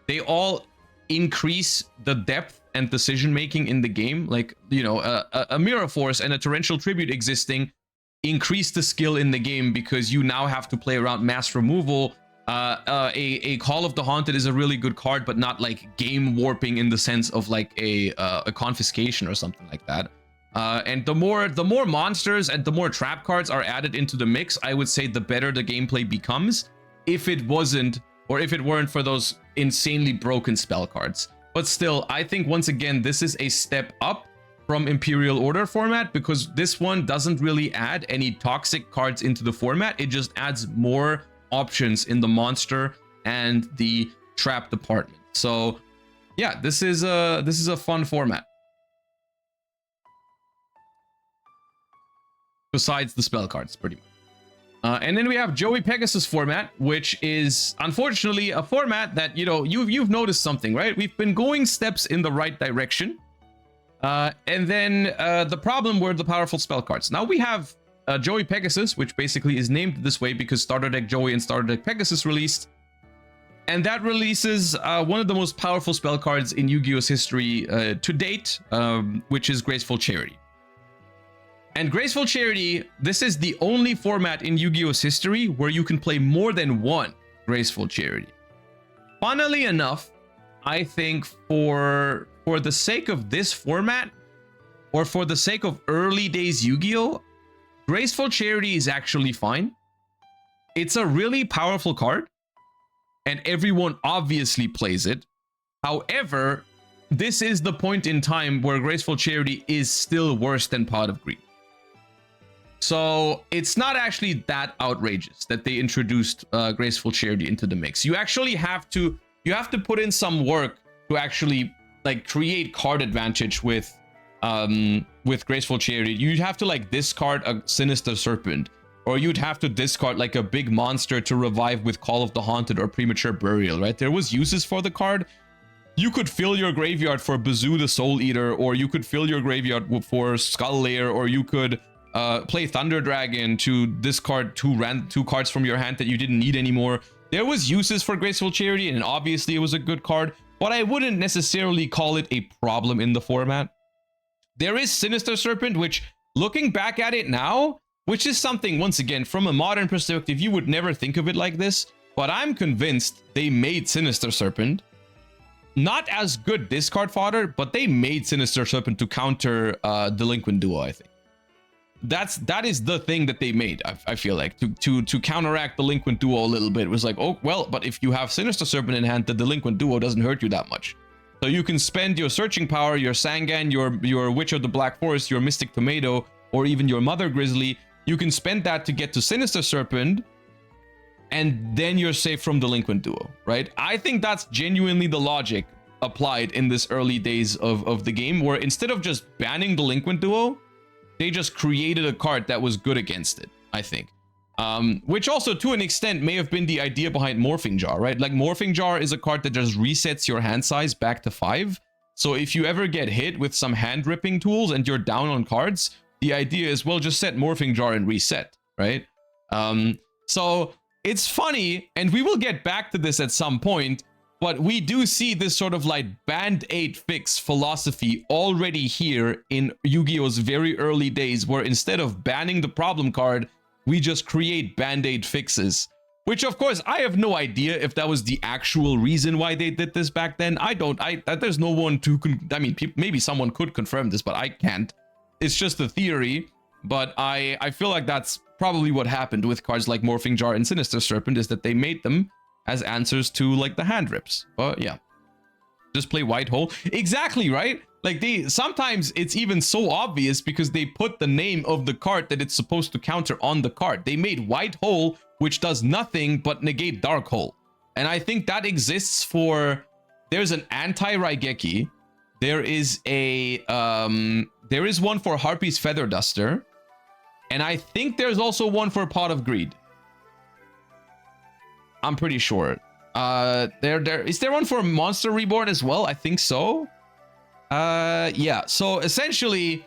they all increase the depth and decision making in the game. Like, you know, a Mirror Force and a Torrential Tribute existing increase the skill in the game, because you now have to play around mass removal. A Call of the Haunted is a really good card, but not like game warping in the sense of like a confiscation or something like that. And the more monsters and the more trap cards are added into the mix, I would say the better the gameplay becomes, if it wasn't, or if it weren't for those insanely broken spell cards. But still, I think once again, this is a step up from Imperial Order format, because this one doesn't really add any toxic cards into the format. It just adds more options in the monster and the trap department. So yeah, this is a fun format. Besides the spell cards, pretty much. And then we have Joey Pegasus format, which is unfortunately a format that, you know, you've noticed something, right? We've been going steps in the right direction. And then the problem were the powerful spell cards. Now we have Joey Pegasus, which basically is named this way because Starter Deck Joey and Starter Deck Pegasus released. And that releases one of the most powerful spell cards in Yu-Gi-Oh's history to date, which is Graceful Charity. And Graceful Charity, this is the only format in Yu-Gi-Oh's history where you can play more than 1 Graceful Charity. Funnily enough, I think for the sake of this format, or for the sake of early days Yu-Gi-Oh, Graceful Charity is actually fine. It's a really powerful card, and everyone obviously plays it. However, this is the point in time where Graceful Charity is still worse than Pot of Greed. So it's not actually that outrageous that they introduced Graceful Charity into the mix. You actually have to put in some work to actually like create card advantage with Graceful Charity. You'd have to like discard a Sinister Serpent, or you'd have to discard like a big monster to revive with Call of the Haunted or Premature Burial, right? There was uses for the card. You could fill your graveyard for Bazoo the Soul Eater, or you could fill your graveyard for Skull Lair, or you could play Thunder Dragon to discard 2 cards from your hand that you didn't need anymore. There was uses for Graceful Charity, and obviously it was a good card, but I wouldn't necessarily call it a problem in the format. There is Sinister Serpent, which, looking back at it now, which is something, once again, from a modern perspective, you would never think of it like this, but I'm convinced they made Sinister Serpent not as good discard fodder, but they made Sinister Serpent to counter Delinquent Duo, I think. That is the thing that they made, I feel like, to counteract Delinquent Duo a little bit. It was like, oh, well, but if you have Sinister Serpent in hand, the Delinquent Duo doesn't hurt you that much. So you can spend your Searching Power, your Sangan, your Witch of the Black Forest, your Mystic Tomato, or even your Mother Grizzly. You can spend that to get to Sinister Serpent, and then you're safe from Delinquent Duo, right? I think that's genuinely the logic applied in this early days of the game, where instead of just banning Delinquent Duo, they just created a card that was good against it, I think. Which also, to an extent, may have been the idea behind Morphing Jar, right? Like, Morphing Jar is a card that just resets your hand size back to 5. So if you ever get hit with some hand-ripping tools and you're down on cards, the idea is, well, just set Morphing Jar and reset, right? So it's funny, and we will get back to this at some point, but we do see this sort of like band-aid fix philosophy already here in Yu-Gi-Oh's very early days, where instead of banning the problem card, we just create band-aid fixes. Which, of course, I have no idea if that was the actual reason why they did this back then. There's no one to, maybe someone could confirm this, but I can't. It's just a theory, but I feel like that's probably what happened with cards like Morphing Jar and Sinister Serpent, is that they made them as answers to like the hand rips. But yeah, just play White Hole. Exactly, right? Like sometimes it's even so obvious because they put the name of the card that it's supposed to counter on the card. They made White Hole, which does nothing but negate Dark Hole. And I think that exists for, there's an anti-Raigeki. There is one for Harpy's Feather Duster. And I think there's also one for Pot of Greed. I'm pretty sure. Is there one for Monster Reborn as well? I think so. Yeah. So essentially,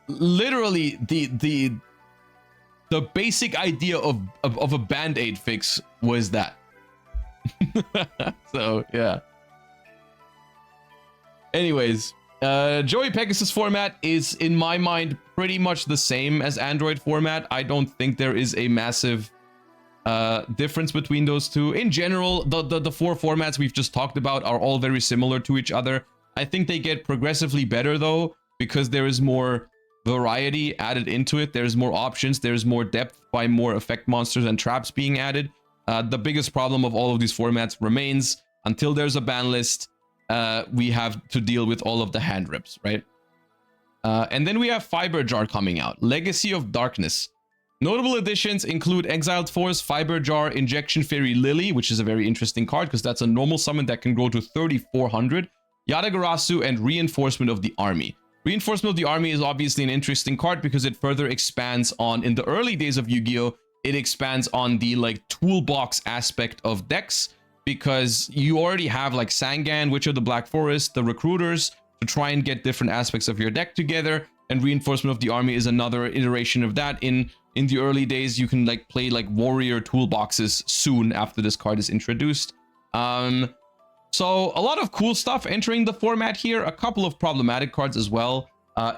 literally the basic idea of a band-aid fix was that. So yeah. Anyways, Joey Pegasus format is, in my mind, pretty much the same as Android format. I don't think there is a massive difference between those two. In general, the four formats we've just talked about are all very similar to each other. I think they get progressively better though, because there is more variety added into it. There's more options. There's more depth by more effect monsters and traps being added. The biggest problem of all of these formats remains, until there's a ban list, we have to deal with all of the hand rips, right? And then we have Fiber Jar coming out. Legacy of Darkness. Notable additions include Exiled Force, Fiber Jar, Injection Fairy Lily, which is a very interesting card because that's a normal summon that can grow to 3,400. Yadagarasu, and Reinforcement of the Army. Reinforcement of the Army is obviously an interesting card because it further expands on, in the early days of Yu-Gi-Oh, it expands on the like toolbox aspect of decks, because you already have like Sangan, Witch of the Black Forest, the Recruiters, to try and get different aspects of your deck together, and Reinforcement of the Army is another iteration of that. In the early days, you can like play like warrior toolboxes soon after this card is introduced. So a lot of cool stuff entering the format here, a couple of problematic cards as well.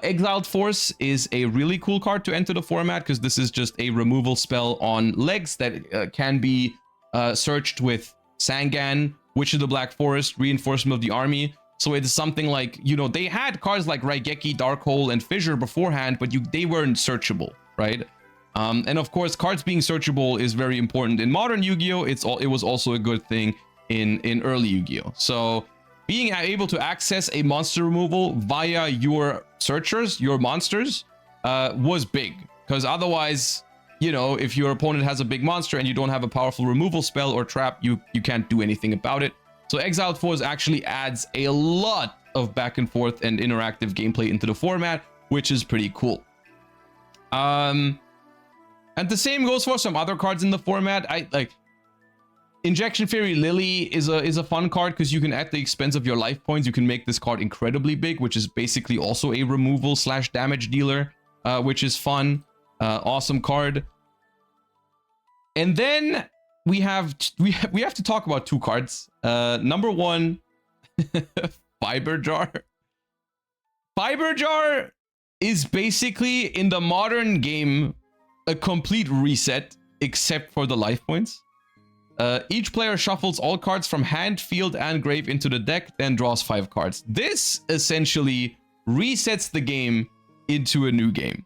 Exiled Force is a really cool card to enter the format because this is just a removal spell on legs that can be searched with Sangan, Witch of the Black Forest, Reinforcement of the Army. So it's something like, you know, they had cards like Raigeki, Dark Hole, and Fissure beforehand, but they weren't searchable, right? And of course, cards being searchable is very important in modern Yu-Gi-Oh! It was also a good thing in early Yu-Gi-Oh! So being able to access a monster removal via your searchers, your monsters, was big. Because otherwise, you know, if your opponent has a big monster and you don't have a powerful removal spell or trap, you can't do anything about it. So Exiled Force actually adds a lot of back and forth and interactive gameplay into the format, which is pretty cool. And the same goes for some other cards in the format. Injection Fairy Lily is a fun card because you can, at the expense of your life points, you can make this card incredibly big, which is basically also a removal / damage dealer, which is fun. Awesome card. And then we have to talk about two cards. Number one, Fiber Jar. Fiber Jar is basically, in the modern game, a complete reset except for the life points. Each player shuffles all cards from hand, field, and grave into the deck, then draws 5 cards. This essentially resets the game into a new game.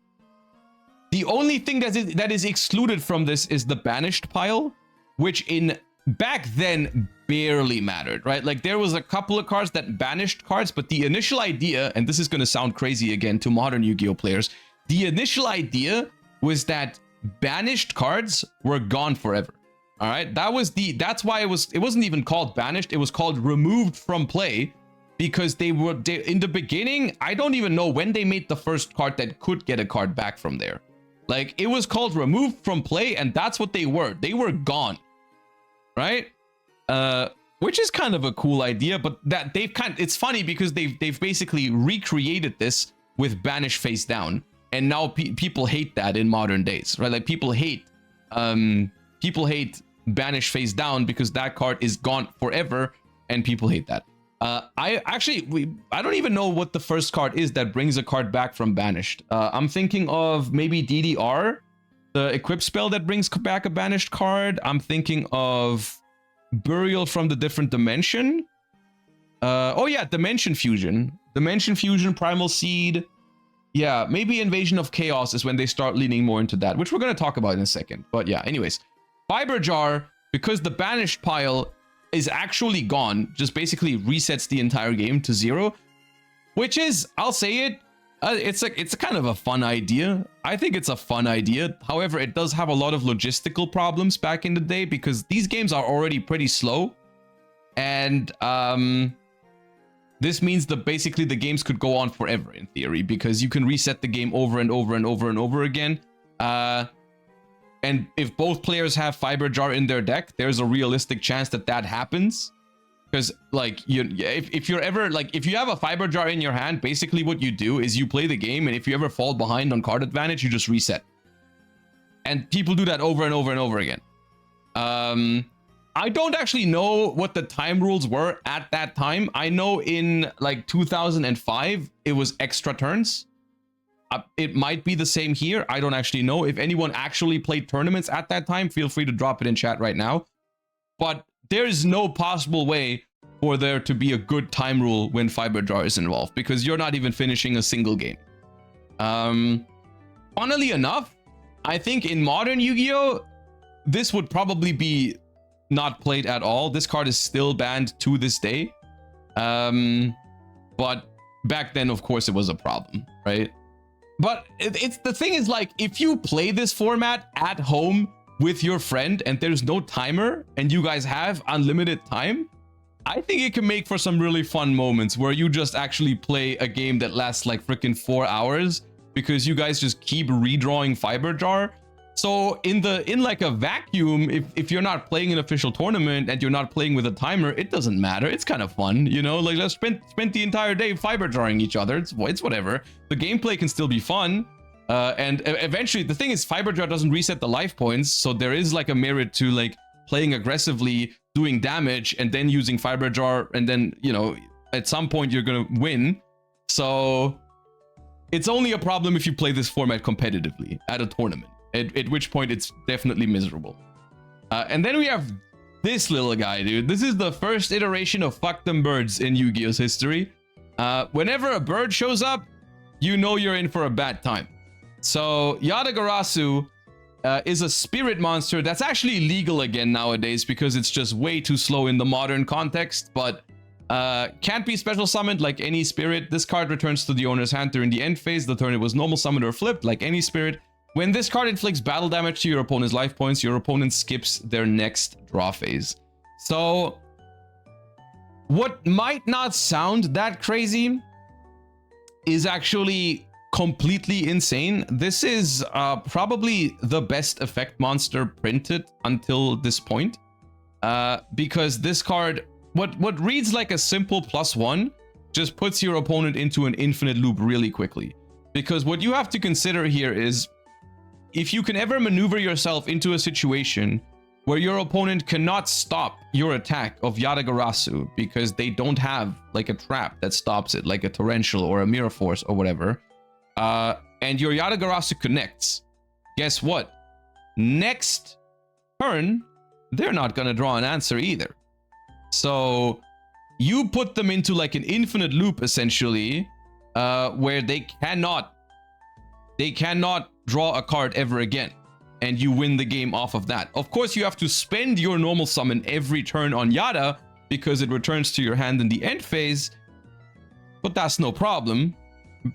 The only thing that is excluded from this is the banished pile, which back then barely mattered, right? Like there was a couple of cards that banished cards, but the initial idea, and this is going to sound crazy again to modern Yu-Gi-Oh players, the initial idea was that banished cards were gone forever. All right, that's why it wasn't even called banished, it was called removed from play, because they in the beginning, I don't even know when they made the first card that could get a card back from there. Like it was called removed from play, and that's what they were gone, right? Which is kind of a cool idea, but that it's funny because they've basically recreated this with banish face down, and now people hate that in modern days, right? Like people hate people hate banish face down because that card is gone forever, and people hate that. I don't even know what the first card is that brings a card back from banished. I'm thinking of maybe DDR, the equip spell that brings back a banished card. I'm thinking of Burial from the Different Dimension. Oh yeah, Dimension Fusion. Dimension Fusion, Primal Seed. Yeah, maybe Invasion of Chaos is when they start leaning more into that, which we're going to talk about in a second. But yeah, anyways. Fiber Jar, because the banished pile is actually gone, just basically resets the entire game to 0, which is, I'll say it, it's a kind of a fun idea. I think it's a fun idea. However, it does have a lot of logistical problems back in the day because these games are already pretty slow. And this means that basically the games could go on forever in theory because you can reset the game over and over and over and over again. And if both players have Fiber Jar in their deck, there's a realistic chance that that happens. Because like if you're ever like, if you have a Fiber Jar in your hand, basically what you do is you play the game, and if you ever fall behind on card advantage, you just reset. And people do that over and over and over again. I don't actually know what the time rules were at that time. I know in like 2005, it was extra turns. It might be the same here. I don't actually know. If anyone actually played tournaments at that time, feel free to drop it in chat right now. But there is no possible way for there to be a good time rule when Fiber Jar is involved, because you're not even finishing a single game. Funnily enough, I think in modern Yu-Gi-Oh, this would probably be not played at all. This card is still banned to this day. But back then, of course, it was a problem, right? But it's the thing is, like, if you play this format at home with your friend and there's no timer and you guys have unlimited time, I think it can make for some really fun moments where you just actually play a game that lasts like freaking 4 hours because you guys just keep redrawing Fiber Jar. So in like a vacuum, if you're not playing an official tournament and you're not playing with a timer, it doesn't matter. It's kind of fun, you know, like let's spend the entire day Fiber Jarring each other. It's whatever. The gameplay can still be fun. And eventually the thing is, Fiber Jar doesn't reset the life points. So there is like a merit to like playing aggressively, doing damage, and then using Fiber Jar. And then, you know, at some point you're going to win. So it's only a problem if you play this format competitively at a tournament. At which point it's definitely miserable. And then we have this little guy, dude. This is the first iteration of Fuck Them Birds in Yu-Gi-Oh's history. Whenever a bird shows up, you know you're in for a bad time. So Yadagarasu is a spirit monster that's actually legal again nowadays because it's just way too slow in the modern context, but can't be special summoned like any spirit. This card returns to the owner's hand during the end phase. The turn it was normal summoned or flipped like any spirit. When this card inflicts battle damage to your opponent's life points, your opponent skips their next draw phase. So, what might not sound that crazy is actually completely insane. This is probably the best effect monster printed until this point. Because this card, what reads like a simple +1, just puts your opponent into an infinite loop really quickly. Because what you have to consider here is, if you can ever maneuver yourself into a situation where your opponent cannot stop your attack of Yadagarasu because they don't have like a trap that stops it, like a Torrential or a Mirror Force or whatever, and your Yadagarasu connects, guess what? Next turn, they're not gonna draw an answer either. So you put them into like an infinite loop essentially, where they cannot draw a card ever again, and you win the game off of that. Of course, you have to spend your normal summon every turn on Yada because it returns to your hand in the end phase, but that's no problem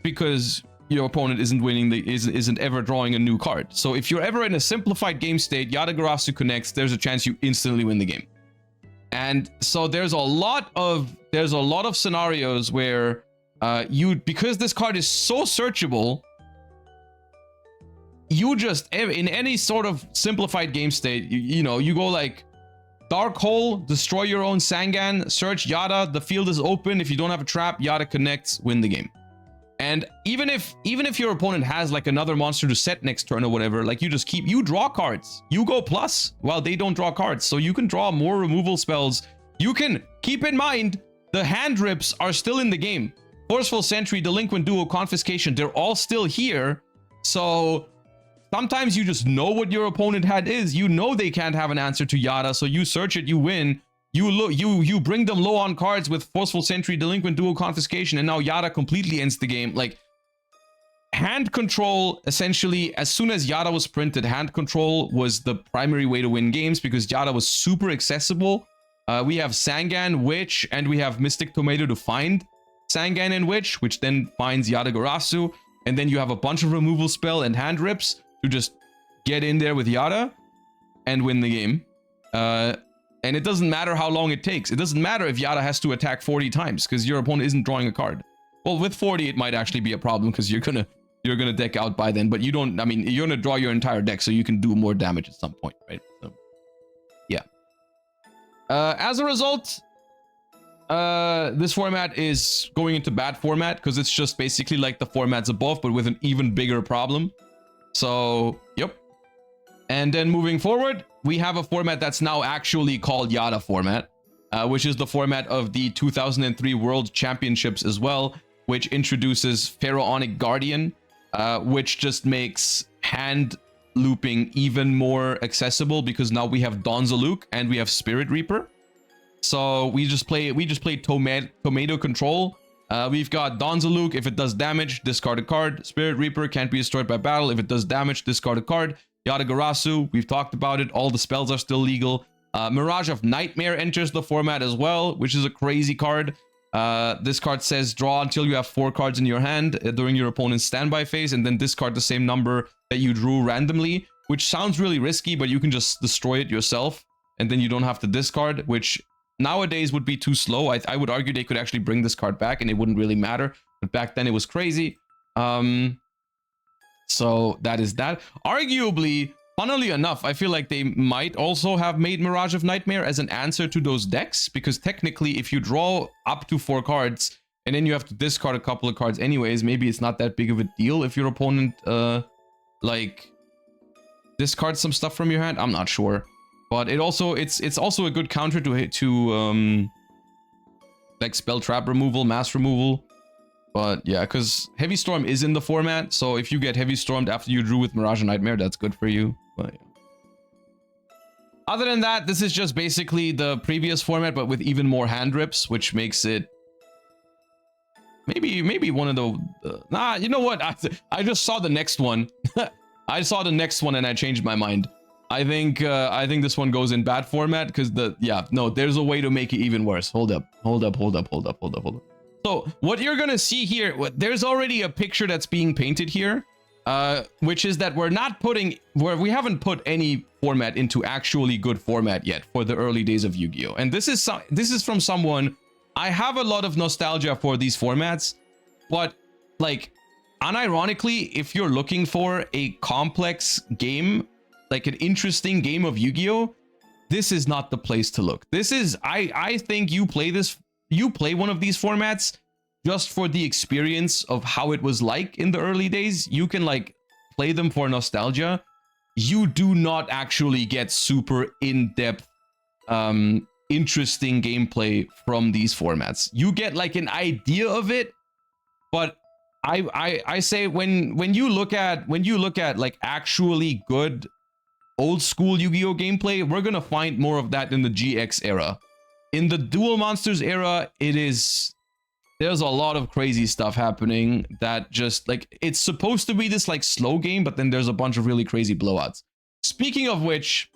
because your opponent isn't ever drawing a new card. So if you're ever in a simplified game state, Yadagarasu connects, there's a chance you instantly win the game. And so there's a lot of scenarios where because this card is so searchable, you just, in any sort of simplified game state, you know, you go like Dark Hole, destroy your own Sangan, search Yada, the field is open. If you don't have a trap, Yada connects, win the game. And even if your opponent has like another monster to set next turn or whatever, like you draw cards. You go plus while they don't draw cards. So you can draw more removal spells. You can keep in mind the hand rips are still in the game. Forceful Sentry, Delinquent Duo, Confiscation, they're all still here. So sometimes you just know what your opponent had is. You know they can't have an answer to Yada, so you search it, you win. You bring them low on cards with Forceful Sentry, Delinquent Duo, Confiscation, and now Yada completely ends the game. Like, hand control, essentially, as soon as Yada was printed, hand control was the primary way to win games because Yada was super accessible. We have Sangan, Witch, and we have Mystic Tomato to find Sangan and Witch, which then finds Yata-Garasu, and then you have a bunch of removal spell and hand rips to just get in there with Yada and win the game. And it doesn't matter how long it takes. It doesn't matter if Yada has to attack 40 times because your opponent isn't drawing a card. Well, with 40, it might actually be a problem because you're gonna deck out by then. But you don't. I mean, you're gonna draw your entire deck, so you can do more damage at some point, right? So, yeah. As a result, this format is going into bad format because it's just basically like the formats above, but with an even bigger problem. So, yep. And then moving forward, we have a format that's now actually called Yada format, which is the format of the 2003 World Championships as well, which introduces Pharaonic Guardian, which just makes hand looping even more accessible because now we have Donzaluk and we have Spirit Reaper. So we just play tomato control. We've got Donzaluk. If it does damage, discard a card. Spirit Reaper can't be destroyed by battle. If it does damage, discard a card. Yata-Garasu, we've talked about it. All the spells are still legal. Mirage of Nightmare enters the format as well, which is a crazy card. This card says draw until you have 4 cards in your hand during your opponent's standby phase, and then discard the same number that you drew randomly, which sounds really risky, but you can just destroy it yourself, and then you don't have to discard, which nowadays would be too slow. I would argue they could actually bring this card back, and it wouldn't really matter. But back then, it was crazy. So that is that. Arguably, funnily enough, I feel like they might also have made Mirage of Nightmare as an answer to those decks, because technically, if you draw up to 4 cards, and then you have to discard a couple of cards anyways, maybe it's not that big of a deal if your opponent, like, discards some stuff from your hand. I'm not sure. But it's also a good counter to like spell trap removal, mass removal. But yeah, because Heavy Storm is in the format, so if you get Heavy Stormed after you drew with Mirage of Nightmare, that's good for you. But yeah. Other than that, this is just basically the previous format, but with even more hand rips, which makes it maybe one of the nah. You know what? I just saw the next one. I saw the next one and I changed my mind. I think this one goes in bad format because there's a way to make it even worse. Hold up. So what you're gonna see here, there's already a picture that's being painted here, which is that we haven't put any format into actually good format yet for the early days of Yu-Gi-Oh! And this is from someone. I have a lot of nostalgia for these formats, but like, unironically, if you're looking for a complex game, like an interesting game of Yu-Gi-Oh!, this is not the place to look. This is, I think you play one of these formats just for the experience of how it was like in the early days. You can like play them for nostalgia. You do not actually get super in-depth, interesting gameplay from these formats. You get like an idea of it, but I say when you look at like actually good old school Yu-Gi-Oh gameplay, we're gonna find more of that in the GX era. In the Duel Monsters era, there's a lot of crazy stuff happening that just like, it's supposed to be this like slow game, but then there's a bunch of really crazy blowouts. Speaking of which,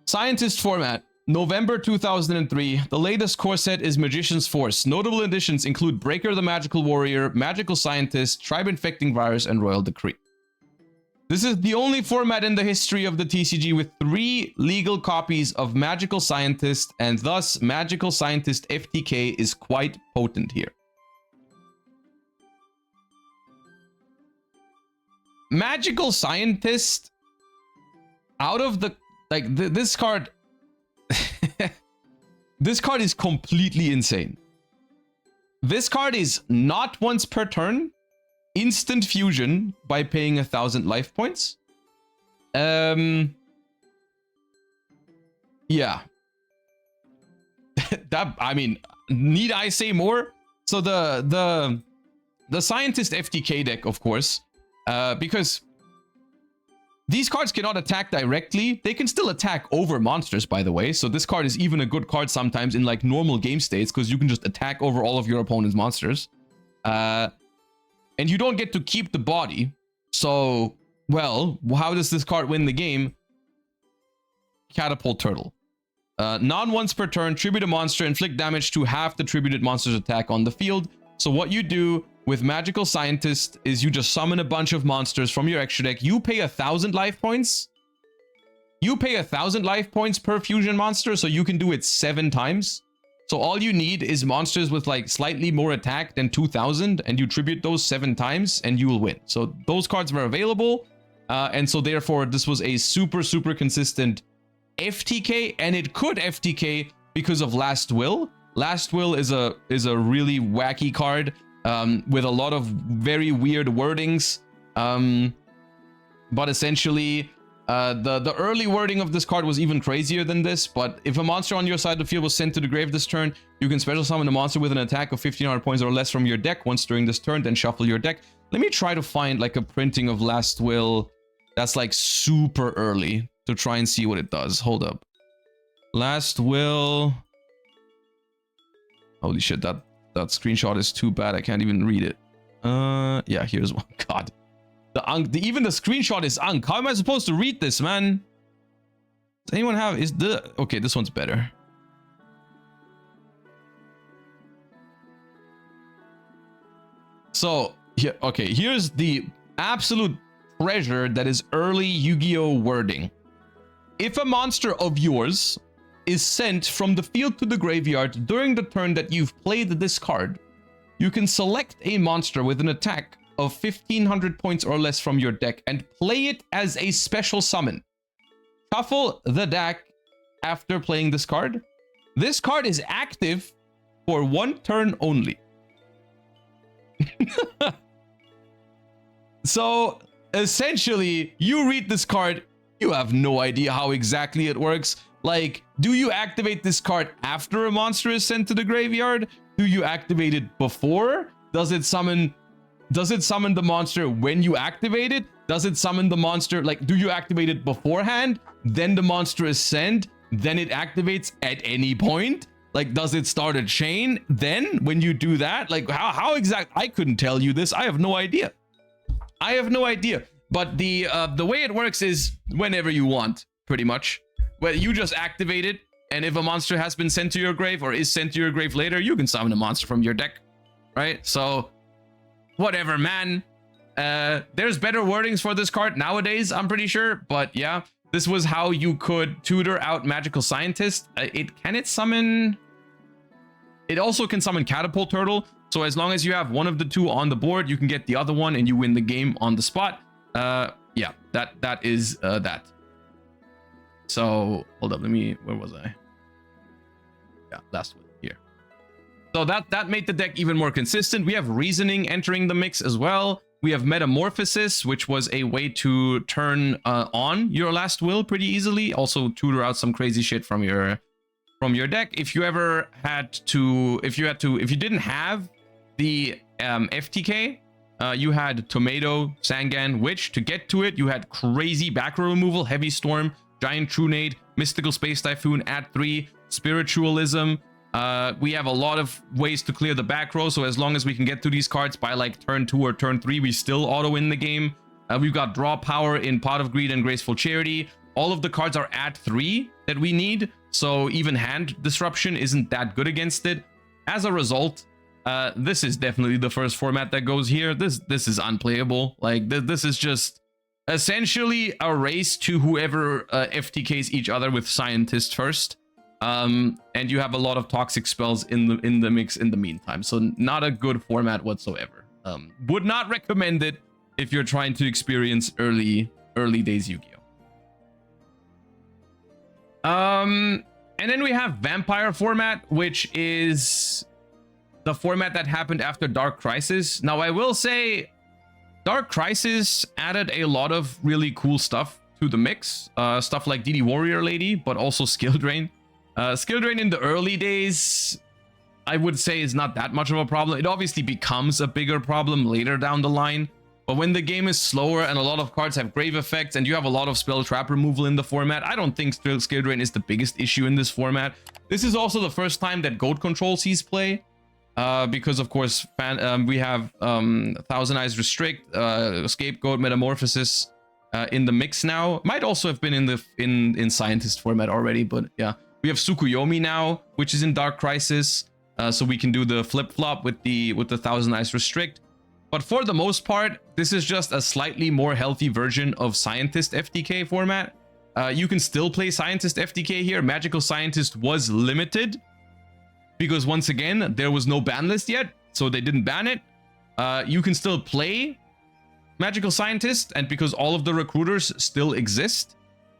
Scientist format, November 2003. The latest core set is Magician's Force. Notable additions include Breaker the Magical Warrior, Magical Scientist, Tribe Infecting Virus, and Royal Decree. This is the only format in the history of the TCG with 3 legal copies of Magical Scientist, and thus Magical Scientist FTK is quite potent here. Magical Scientist, out of the, like, this card, this card is completely insane. This card is not once per turn. Instant fusion by paying 1,000 life points. Yeah. That, I mean, need I say more? So the scientist FTK deck, of course, because these cards cannot attack directly. They can still attack over monsters, by the way. So this card is even a good card sometimes in like normal game states, because you can just attack over all of your opponent's monsters. And you don't get to keep the body. So, well, how does this card win the game? Catapult Turtle. Non-once per turn, tribute a monster, inflict damage to half the tributed monster's attack on the field. So what you do with Magical Scientist is you just summon a bunch of monsters from your extra deck. You pay 1,000 life points. You pay 1,000 life points per fusion monster, so you can do it 7 times. So all you need is monsters with like slightly more attack than 2,000, and you tribute those 7 times and you will win. So those cards were available, and so therefore this was a super consistent FTK, and it could FTK because of Last Will. Last Will is a really wacky card with a lot of very weird wordings, but essentially the early wording of this card was even crazier than this. But if a monster on your side of the field was sent to the grave this turn, you can special summon a monster with an attack of 1,500 points or less from your deck once during this turn, then shuffle your deck. Let me try to find like a printing of Last Will that's like super early to try and see what it does. Hold up. Last Will. Holy shit, that screenshot is too bad. I can't even read it. Yeah, here's one. God. Even the screenshot is unk. How am I supposed to read this, man? Does anyone have... Okay, this one's better. So, here, okay, here's the absolute treasure that is early Yu-Gi-Oh! Wording. If a monster of yours is sent from the field to the graveyard during the turn that you've played this card, you can select a monster with an attack of 1,500 points or less from your deck and play it as a special summon. Shuffle the deck after playing this card. This card is active for 1 turn only. So essentially, you read this card, you have no idea how exactly it works. Like, do you activate this card after a monster is sent to the graveyard? Do you activate it before? Does it summon the monster when you activate it? Does it summon the monster, like, do you activate it beforehand? Then the monster is sent, then it activates at any point? Like, does it start a chain then when you do that? Like, how exact? I couldn't tell you this. I have no idea. I have no idea. But the way it works is whenever you want, pretty much. Well, you just activate it, and if a monster has been sent to your grave or is sent to your grave later, you can summon a monster from your deck, right? So, whatever, man. There's better wordings for this card nowadays, I'm pretty sure. But yeah, this was how you could tutor out Magical Scientist. It also can summon Catapult Turtle. So as long as you have one of the two on the board, you can get the other one and you win the game on the spot. Yeah, that is that. So hold up, where was I? Yeah, last one here. So that made the deck even more consistent. We have Reasoning entering the mix as well. We have Metamorphosis, which was a way to turn on your Last Will pretty easily. Also tutor out some crazy shit from your deck. If you didn't have the FTK, you had Tomato, Sangan, Witch. To get to it, you had crazy back row removal, Heavy Storm, Giant Trunade, Mystical Space Typhoon at 3, Spiritualism. We have a lot of ways to clear the back row, so as long as we can get to these cards by like turn 2 or turn 3, we still auto win the game. We've got Draw Power in Pot of Greed and Graceful Charity. All of the cards are at 3 that we need, so even Hand Disruption isn't that good against it. As a result, this is definitely the first format that goes here. This is unplayable. Like, this is just essentially a race to whoever FTKs each other with Scientist first. And you have a lot of toxic spells in the mix in the meantime. So not a good format whatsoever. Would not recommend it if you're trying to experience early days Yu-Gi-Oh! And then we have Vampire format, which is the format that happened after Dark Crisis. Now, I will say Dark Crisis added a lot of really cool stuff to the mix. Stuff like DD Warrior Lady, but also Skill Drain. Skill Drain in the early days, I would say, is not that much of a problem. It obviously becomes a bigger problem later down the line. But when the game is slower and a lot of cards have grave effects and you have a lot of spell trap removal in the format, I don't think Skill Drain is the biggest issue in this format. This is also the first time that Goat Control sees play. Because of course we have Thousand Eyes Restrict, Scapegoat, Metamorphosis in the mix now. Might also have been in Scientist format already, but yeah. We have Tsukuyomi now, which is in Dark Crisis. So we can do the flip-flop with the Thousand Eyes Restrict. But for the most part, this is just a slightly more healthy version of Scientist FTK format. You can still play Scientist FTK here. Magical Scientist was limited because, once again, there was no ban list yet, so they didn't ban it. You can still play Magical Scientist, and because all of the recruiters still exist,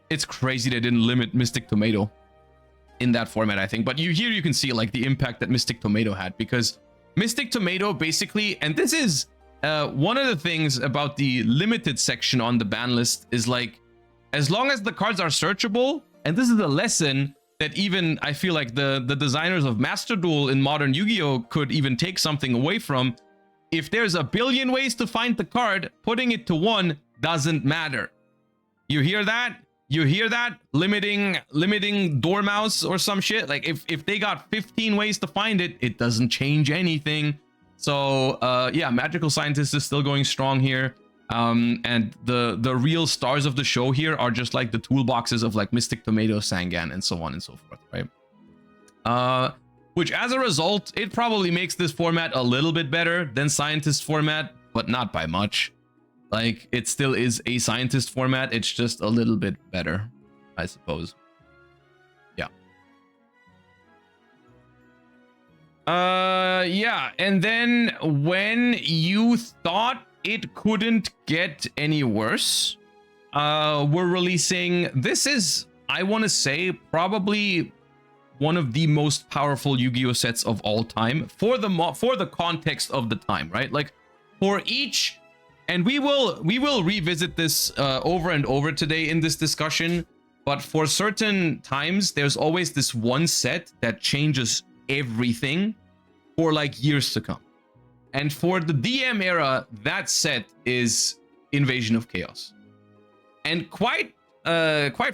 it's crazy they didn't limit Mystic Tomato in that format, I think. But here you can see like the impact that Mystic Tomato had, because Mystic Tomato basically, and this is one of the things about the limited section on the ban list, is like, as long as the cards are searchable, and this is a lesson that even I feel like the designers of Master Duel in modern Yu-Gi-Oh could even take something away from. If there's a billion ways to find the card, putting it to one doesn't matter. You hear that? You hear that? Limiting Dormouse or some shit. Like if they got 15 ways to find it, it doesn't change anything. So yeah, Magical Scientist is still going strong here. And the real stars of the show here are just like the toolboxes of like Mystic Tomato, Sangan, and so on and so forth, right? Which as a result, it probably makes this format a little bit better than Scientist format, but not by much. Like, it still is a Scientist format, it's just a little bit better, I suppose. Yeah. Yeah, and then when you thought it couldn't get any worse, we're releasing, this is, I want to say, probably one of the most powerful Yu-Gi-Oh sets of all time for the context of the time, right? Like, for each, and we will revisit this over and over today in this discussion, but for certain times there's always this one set that changes everything for like years to come. And for the DM era, that set is Invasion of Chaos. And quite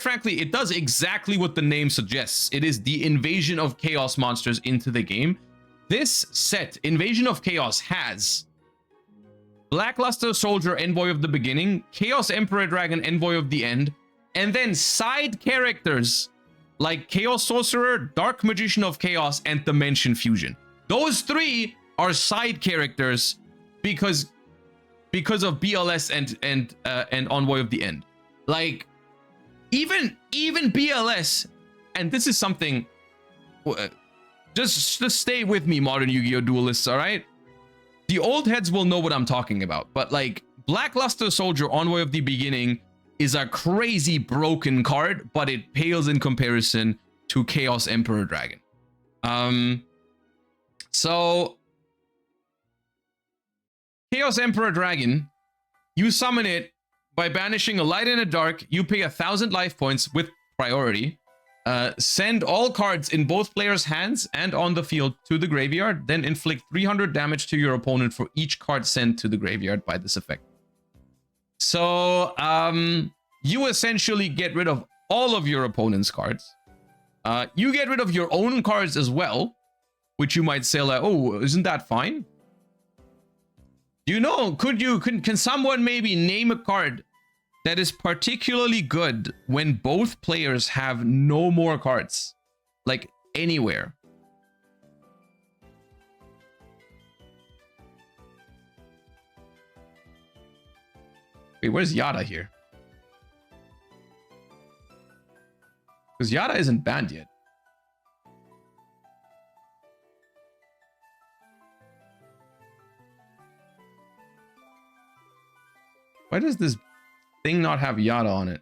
frankly, it does exactly what the name suggests. It is the invasion of chaos monsters into the game. This set, Invasion of Chaos, has Blackluster Soldier, Envoy of the Beginning, Chaos Emperor Dragon, Envoy of the End, and then side characters like Chaos Sorcerer, Dark Magician of Chaos, and Dimension Fusion. Those three are side characters because of BLS and Envoy of the End. Like, even BLS, and this is something, just stay with me, modern Yu-Gi-Oh duelists, all right? The old heads will know what I'm talking about, but like, Blackluster Soldier, Envoy of the Beginning is a crazy broken card, but it pales in comparison to Chaos Emperor Dragon. So Chaos Emperor Dragon, you summon it by banishing a light and a dark. You pay 1,000 life points with priority. Send all cards in both players' hands and on the field to the graveyard. Then inflict 300 damage to your opponent for each card sent to the graveyard by this effect. So you essentially get rid of all of your opponent's cards. You get rid of your own cards as well, which you might say like, oh, isn't that fine? You know, can someone maybe name a card that is particularly good when both players have no more cards, like anywhere? Wait, where's Yada here? Because Yada isn't banned yet. Why does this thing not have Yada on it?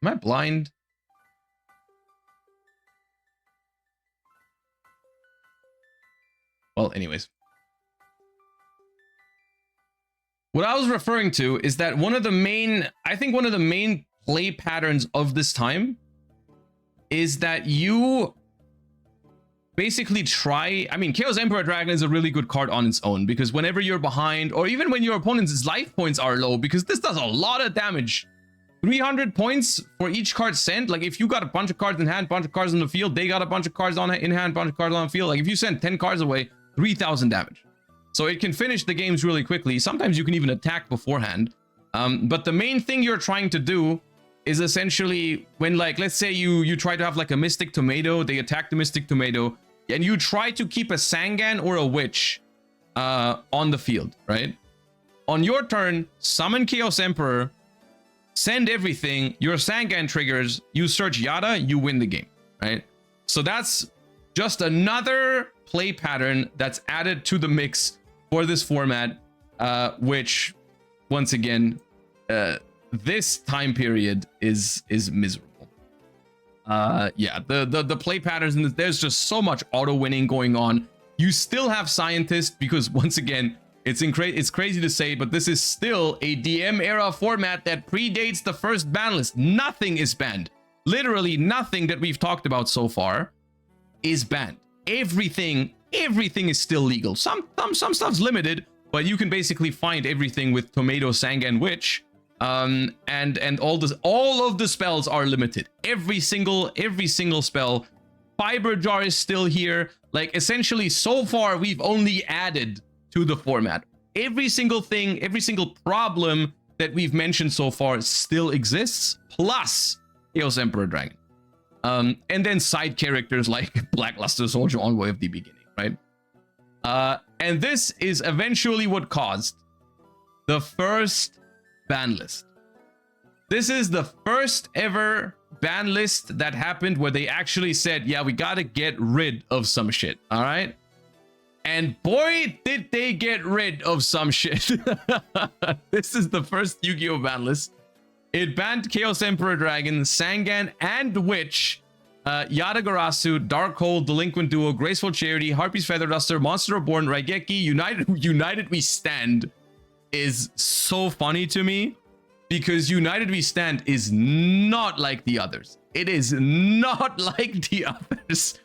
Am I blind? Well, anyways. What I was referring to is that one of the main play patterns of this time is that you basically try, I mean, Chaos Emperor Dragon is a really good card on its own, because whenever you're behind, or even when your opponent's life points are low, because this does a lot of damage. 300 points for each card sent. Like, if you got a bunch of cards in hand, bunch of cards on the field, they got a bunch of cards in hand, bunch of cards on the field. Like, if you send 10 cards away, 3,000 damage. So it can finish the games really quickly. Sometimes you can even attack beforehand. But the main thing you're trying to do is essentially when, like, let's say you try to have like a Mystic Tomato, they attack the Mystic Tomato, and you try to keep a Sangan or a Witch on the field, right? On your turn, summon Chaos Emperor, send everything, your Sangan triggers, you search Yada, you win the game, right? So that's just another play pattern that's added to the mix for this format, which, once again, this time period is miserable. Yeah, the play patterns, and there's just so much auto winning going on. You still have Scientist, because once again, it's crazy to say, but this is still a DM era format that predates the first ban list. Nothing is banned. Literally nothing that we've talked about so far is banned. Everything is still legal. Some stuff's limited, but you can basically find everything with Tomato, Sangan, Witch. And all of the spells are limited. Every single spell. Fiber Jar is still here. Like, essentially, so far we've only added to the format. Every single thing, every single problem that we've mentioned so far still exists, plus Chaos Emperor Dragon. And then side characters like Blackluster Soldier Envoy of the beginning, right? And this is eventually what caused the first ban list. This is the first ever ban list that happened where they actually said, yeah, we gotta get rid of some shit, all right? And boy, did they get rid of some shit. This is the first Yu-Gi-Oh! Ban list. It banned Chaos Emperor Dragon, Sangan, and Witch, Yadagarasu, Darkhold, Delinquent Duo, Graceful Charity, Harpy's Feather Duster, Monster Reborn, Raigeki, United We Stand is so funny to me, because United We Stand is not like the others. It is not like the others.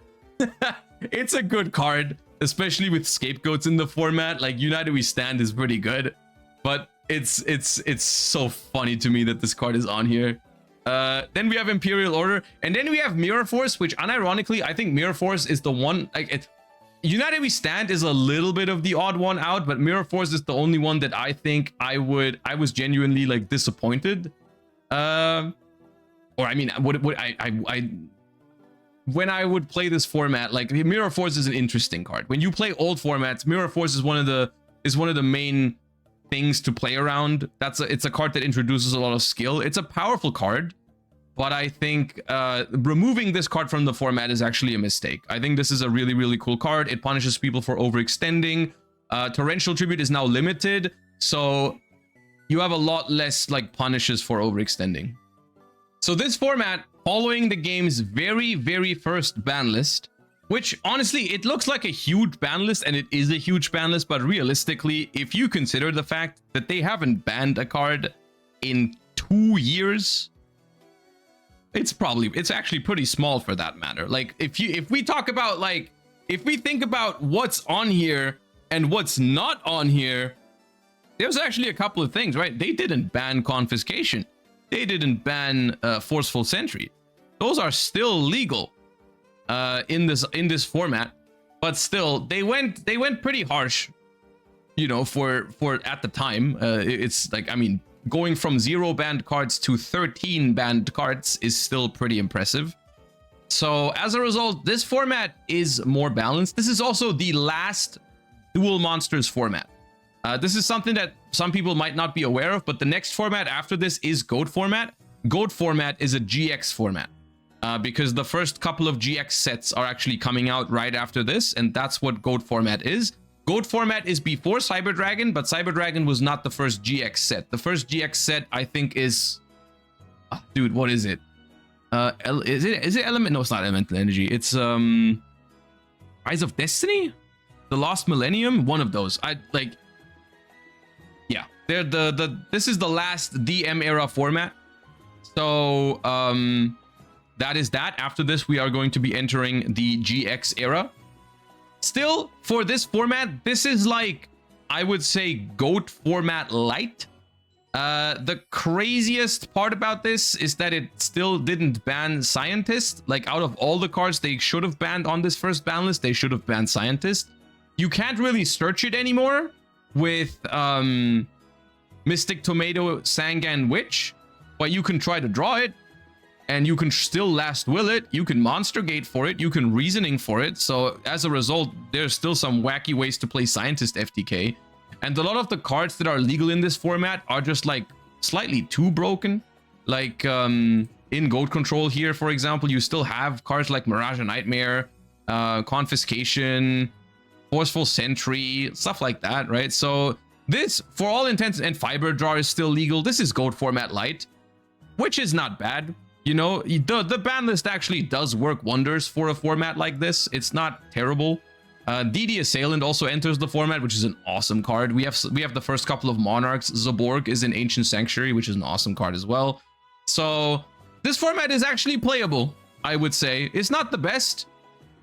It's a good card, especially with scapegoats in the format. Like, United We Stand is pretty good, but it's so funny to me that this card is on here. Then we have Imperial Order, and then we have Mirror Force, which unironically, I think Mirror Force is the one, like, United We Stand is a little bit of the odd one out, but Mirror Force is the only one that I think I was genuinely, like, disappointed. Or I mean, when I would play this format, like, Mirror Force is an interesting card. When you play old formats, Mirror Force is one of the main things to play around. It's a card that introduces a lot of skill. It's a powerful card, but I think removing this card from the format is actually a mistake. I think this is a really, really cool card. It punishes people for overextending. Torrential Tribute is now limited, so you have a lot less, like, punishes for overextending. So this format, following the game's very, very first ban list, which honestly, it looks like a huge ban list, and it is a huge ban list, but realistically, if you consider the fact that they haven't banned a card in 2 years, it's actually pretty small for that matter. Like, if we think about what's on here and what's not on here, there's actually a couple of things, right? They didn't ban Confiscation. They didn't ban Forceful Sentry. Those are still legal in this format, but still they went pretty harsh, you know, for at the time. It's like, I mean, going from 0 banned cards to 13 banned cards is still pretty impressive. So as a result, this format is more balanced. This is also the last Duel Monsters format. This is something that some people might not be aware of, but the next format after this is Goat format. Goat format is a GX format, because the first couple of GX sets are actually coming out right after this, and that's what Goat format is. Goat format is before Cyber Dragon, but Cyber Dragon was not the first GX set. The first GX set, I think, is... dude, what is it? Is it Element? No, it's not Elemental Energy. It's Eyes of Destiny? the Lost Millennium, one of those. I like, yeah, they're this is the last DM era format. So that is that. After this, we are going to be entering the GX era. Still, for this format, this is like, I would say, GOAT format light. The craziest part about this is that it still didn't ban Scientist. Like, out of all the cards they should have banned on this first ban list, they should have banned Scientist. You can't really search it anymore with Mystic Tomato Sangan Witch, but you can try to draw it, and you can still Last Will it, you can Monster Gate for it, you can Reasoning for it. So as a result, there's still some wacky ways to play Scientist FTK. And a lot of the cards that are legal in this format are just like slightly too broken. Like in GOAT Control here, for example, you still have cards like Mirage and Nightmare, Confiscation, Forceful Sentry, stuff like that, right? So this, for all intents, and Fiber Draw is still legal. This is GOAT format light, which is not bad. You know, the ban list actually does work wonders for a format like this. It's not terrible. DD Assailant also enters the format, which is an awesome card. We have the first couple of Monarchs. Zaborg is an Ancient Sanctuary, which is an awesome card as well. So this format is actually playable, I would say. It's not the best.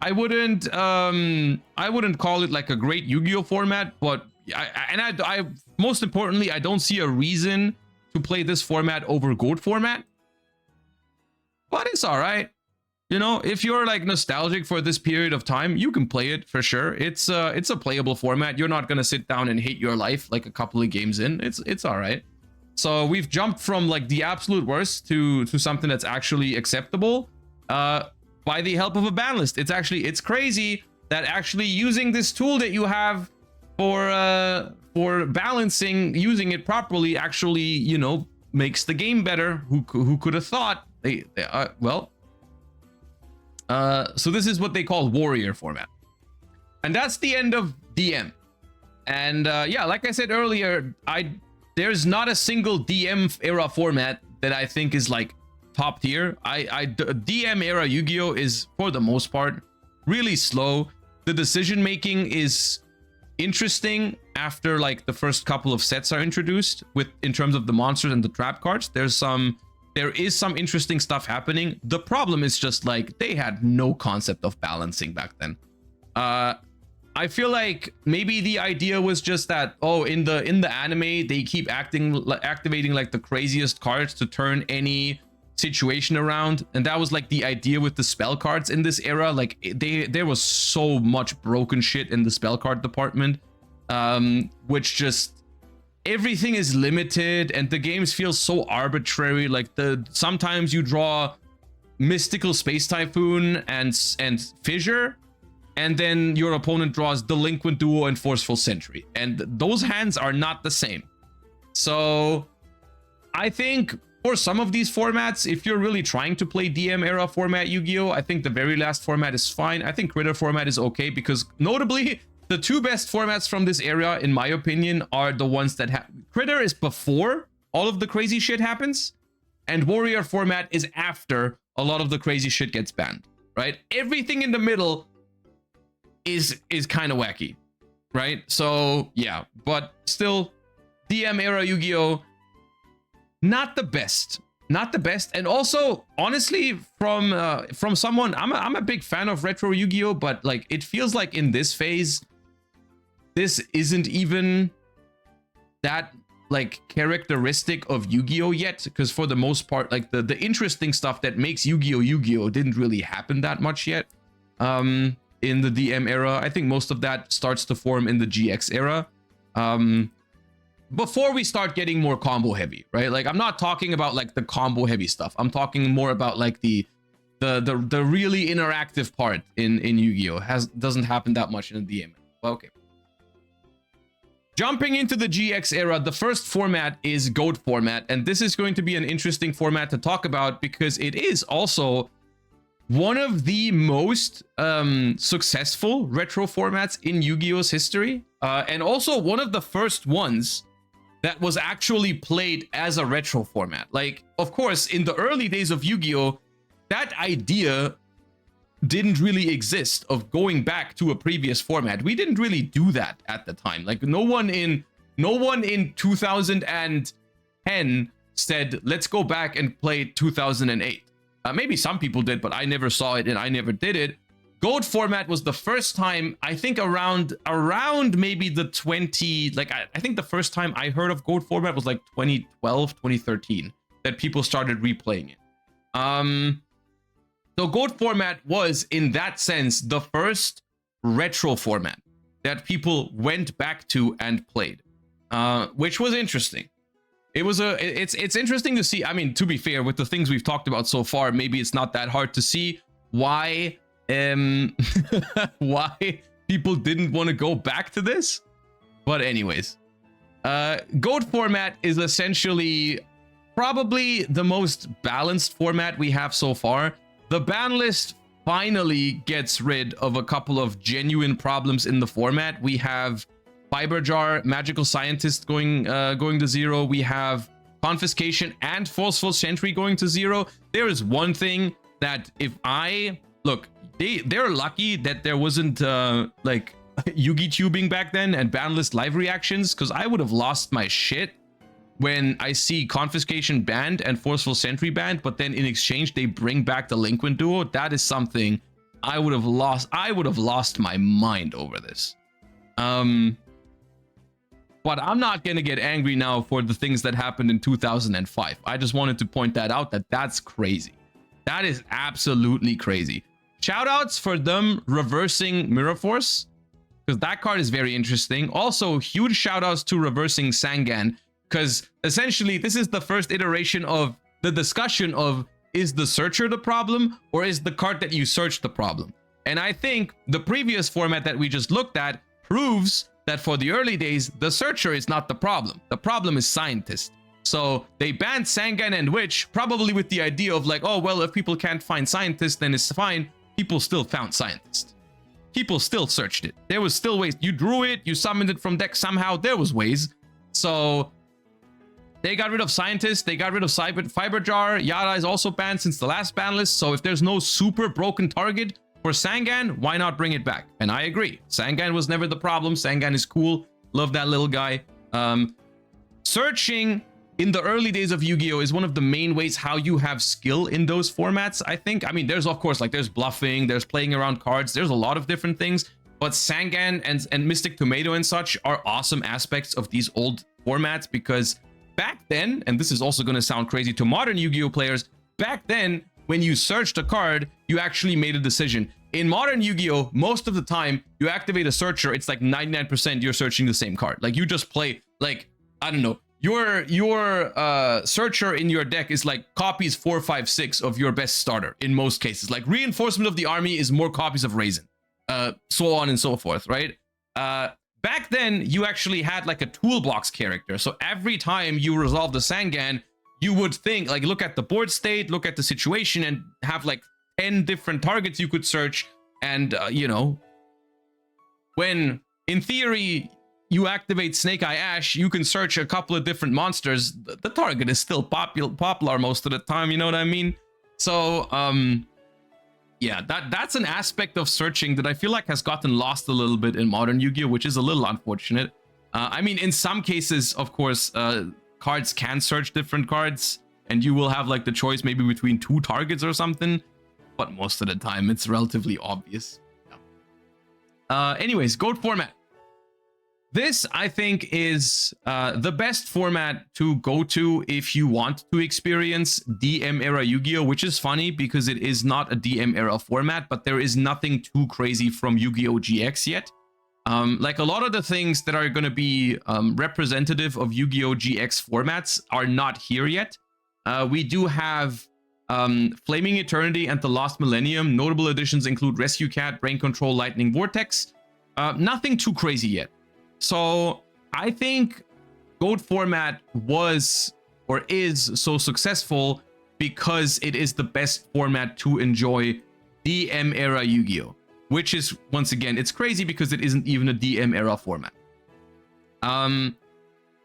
I wouldn't call it like a great Yu-Gi-Oh format, but I most importantly, I don't see a reason to play this format over GOAT format. But it's all right. You know, if you're like nostalgic for this period of time, you can play it for sure. It's a playable format. You're not gonna sit down and hate your life like a couple of games in. It's all right. So we've jumped from like the absolute worst to something that's actually acceptable by the help of a ban list. It's crazy that actually using this tool that you have for balancing, using it properly, actually, you know, makes the game better. Who could have thought? So this is what they call warrior format, and that's the end of DM. And yeah, like I said earlier, there's not a single DM era format that I think is like top tier. DM era Yu-Gi-Oh is, for the most part, really slow. The decision making is interesting after like the first couple of sets are introduced, in terms of the monsters and the trap cards. There is some interesting stuff happening. The problem is just like they had no concept of balancing back then. I feel like maybe the idea was just that, oh, in the anime they keep activating like the craziest cards to turn any situation around, and that was like the idea with the spell cards in this era. Like there was so much broken shit in the spell card department, which just, everything is limited and the games feel so arbitrary. Like sometimes you draw Mystical Space Typhoon and Fissure, and then your opponent draws Delinquent Duo and Forceful Sentry, and those hands are not the same. So I think for some of these formats, if you're really trying to play DM era format Yu-Gi-Oh, I think the very last format is fine. I think Critter format is okay, because notably the two best formats from this era, in my opinion, are the ones that have... Critter is before all of the crazy shit happens, and Warrior format is after a lot of the crazy shit gets banned, right? Everything in the middle is kind of wacky, right? So yeah, but still, DM era Yu-Gi-Oh, not the best. Not the best. And also, honestly, from someone, I'm a big fan of retro Yu-Gi-Oh, but like it feels like in this phase, this isn't even that like characteristic of Yu-Gi-Oh yet, because for the most part, like the interesting stuff that makes Yu-Gi-Oh Yu-Gi-Oh didn't really happen that much yet in the DM era. I think most of that starts to form in the GX era, before we start getting more combo heavy, right? Like I'm not talking about like the combo heavy stuff. I'm talking more about like the really interactive part in Yu-Gi-Oh doesn't happen that much in the DM. Okay. Jumping into the GX era, the first format is GOAT format, and this is going to be an interesting format to talk about because it is also one of the most successful retro formats in Yu-Gi-Oh's history, and also one of the first ones that was actually played as a retro format. Like, of course, in the early days of Yu-Gi-Oh, that idea didn't really exist of going back to a previous format. We didn't really do that at the time. Like no one in 2010 said, let's go back and play 2008. Maybe some people did, but I never saw it and I never did it. Goat format was the first time, I think around maybe the 20, like I think the first time I heard of Goat format was like 2012, 2013, that people started replaying it. So Goat format was, in that sense, the first retro format that people went back to and played, which was interesting. It's interesting to see. I mean, to be fair, with the things we've talked about so far, maybe it's not that hard to see why why people didn't want to go back to this. But anyways, Goat format is essentially probably the most balanced format we have so far. The ban list finally gets rid of a couple of genuine problems in the format. We have Fiber Jar, Magical Scientist going to 0. We have Confiscation and Forceful Sentry going to 0. There is one thing that if I look, they're lucky that there wasn't like Yugi tubing back then and ban list live reactions, because I would have lost my shit when I see Confiscation banned and Forceful Sentry banned, but then in exchange they bring back Delinquent Duo. That is something I would have lost. I would have lost my mind over this. But I'm not going to get angry now for the things that happened in 2005. I just wanted to point that out, that's crazy. That is absolutely crazy. Shoutouts for them reversing Mirror Force, because that card is very interesting. Also, huge shoutouts to reversing Sangan, because essentially this is the first iteration of the discussion of, is the searcher the problem or is the card that you search the problem? And I think the previous format that we just looked at proves that for the early days, the searcher is not the problem. The problem is Scientist. So they banned Sangan and Witch, probably with the idea of like, oh, well, if people can't find Scientist, then it's fine. People still found Scientist. People still searched it. There was still ways. You drew it, you summoned it from deck somehow. There was ways. So they got rid of Scientist. They got rid of Fiber Jar. Yara is also banned since the last ban list. So if there's no super broken target for Sangan, why not bring it back? And I agree. Sangan was never the problem. Sangan is cool. Love that little guy. Searching in the early days of Yu-Gi-Oh! Is one of the main ways how you have skill in those formats, I think. I mean, there's of course, like there's bluffing, there's playing around cards, there's a lot of different things, but Sangan and Mystic Tomato and such are awesome aspects of these old formats, because back then, and this is also going to sound crazy to modern Yu-Gi-Oh! Players, back then, when you searched a card, you actually made a decision. In modern Yu-Gi-Oh!, most of the time, you activate a searcher, it's like 99% you're searching the same card. Like, you just play, like, I don't know, your searcher in your deck is like copies 4, 5, 6 of your best starter in most cases. Like, Reinforcement of the Army is more copies of Raisin. So on and so forth, right? Back then, you actually had like a toolbox character. So every time you resolve the Sangan, you would think, like, look at the board state, look at the situation, and have like 10 different targets you could search. And, you know, when in theory you activate Snake Eye Ash, you can search a couple of different monsters. The target is still popular most of the time, you know what I mean? So, yeah, that's an aspect of searching that I feel like has gotten lost a little bit in modern Yu-Gi-Oh!, which is a little unfortunate. I mean, in some cases, of course, cards can search different cards, and you will have like the choice maybe between 2 targets or something, but most of the time it's relatively obvious. Yeah. Anyways, GOAT format. This, I think, is the best format to go to if you want to experience DM era Yu-Gi-Oh!, which is funny because it is not a DM era format, but there is nothing too crazy from Yu-Gi-Oh! GX yet. Like, a lot of the things that are going to be representative of Yu-Gi-Oh! GX formats are not here yet. We do have Flaming Eternity and the Lost Millennium. Notable additions include Rescue Cat, Brain Control, Lightning Vortex. Nothing too crazy yet. So I think GOAT format was or is so successful because it is the best format to enjoy DM era Yu-Gi-Oh! Which is, once again, it's crazy because it isn't even a DM era format.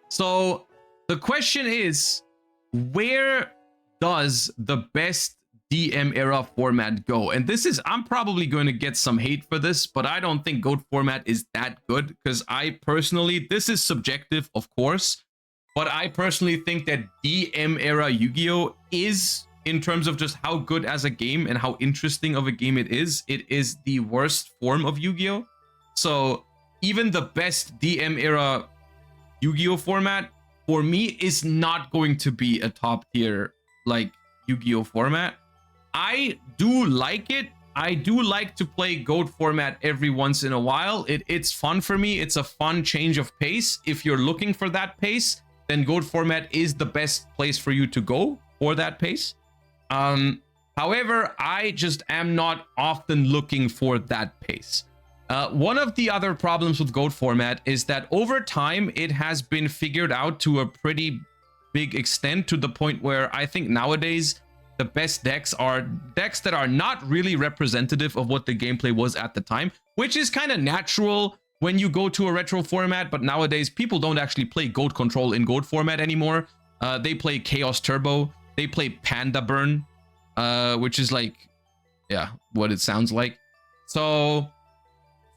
So the question is, where does the best DM era format go? And this is, I'm probably going to get some hate for this, but I don't think GOAT format is that good, because I personally, this is subjective, of course, but I personally think that DM era Yu-Gi-Oh is, in terms of just how good as a game and how interesting of a game it is the worst form of Yu-Gi-Oh. So even the best DM era Yu-Gi-Oh format for me is not going to be a top tier like Yu-Gi-Oh format. I do like it. I do like to play GOAT format every once in a while. It's fun for me. It's a fun change of pace. If you're looking for that pace, then GOAT format is the best place for you to go for that pace. However, I just am not often looking for that pace. One of the other problems with GOAT format is that over time, it has been figured out to a pretty big extent, to the point where I think nowadays the best decks are decks that are not really representative of what the gameplay was at the time, which is kind of natural when you go to a retro format. But nowadays, people don't actually play GOAT control in GOAT format anymore. They play Chaos Turbo. They play Panda Burn, which is like, yeah, what it sounds like. So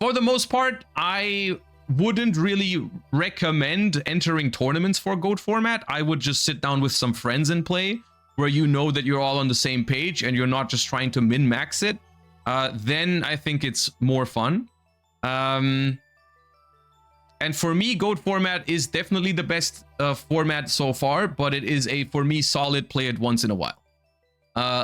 for the most part, I wouldn't really recommend entering tournaments for GOAT format. I would just sit down with some friends and play, where you know that you're all on the same page and you're not just trying to min-max it. Then I think it's more fun. And for me, GOAT format is definitely the best format so far, but it is a, for me, solid play it once in a while.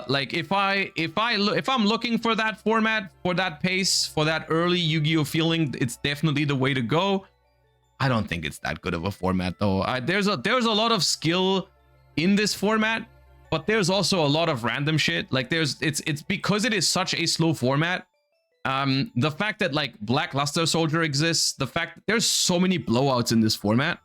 Like if I'm looking for that format, for that pace, for that early Yu-Gi-Oh feeling, it's definitely the way to go. I don't think it's that good of a format though. There's a lot of skill in this format, but there's also a lot of random shit. Like it's because it is such a slow format. The fact that like Black Luster Soldier exists, the fact that there's so many blowouts in this format.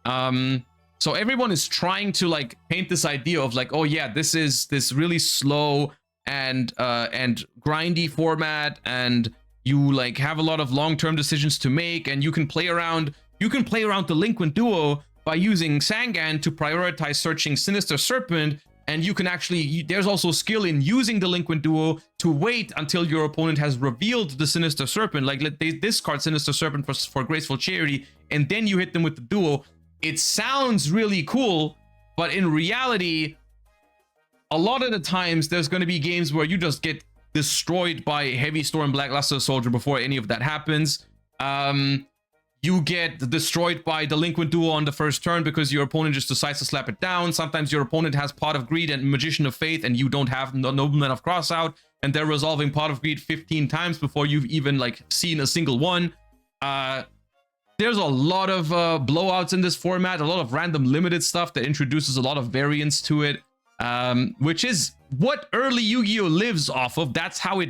So everyone is trying to like paint this idea of like, oh yeah, this is this really slow and grindy format, and you like have a lot of long-term decisions to make, and you can play around Delinquent Duo by using Sangan to prioritize searching Sinister Serpent. And you can actually, there's also skill in using Delinquent Duo to wait until your opponent has revealed the Sinister Serpent. Like they discard Sinister Serpent for Graceful Charity, and then you hit them with the Duo. It sounds really cool, but in reality, a lot of the times there's going to be games where you just get destroyed by Heavy Storm Black Luster Soldier before any of that happens. You get destroyed by Delinquent Duo on the first turn because your opponent just decides to slap it down. Sometimes your opponent has Pot of Greed and Magician of Faith, and you don't have Nobleman of Crossout, and they're resolving Pot of Greed 15 times before you've even like seen a single one. There's a lot of blowouts in this format, a lot of random limited stuff that introduces a lot of variance to it, which is what early Yu-Gi-Oh lives off of. That's how it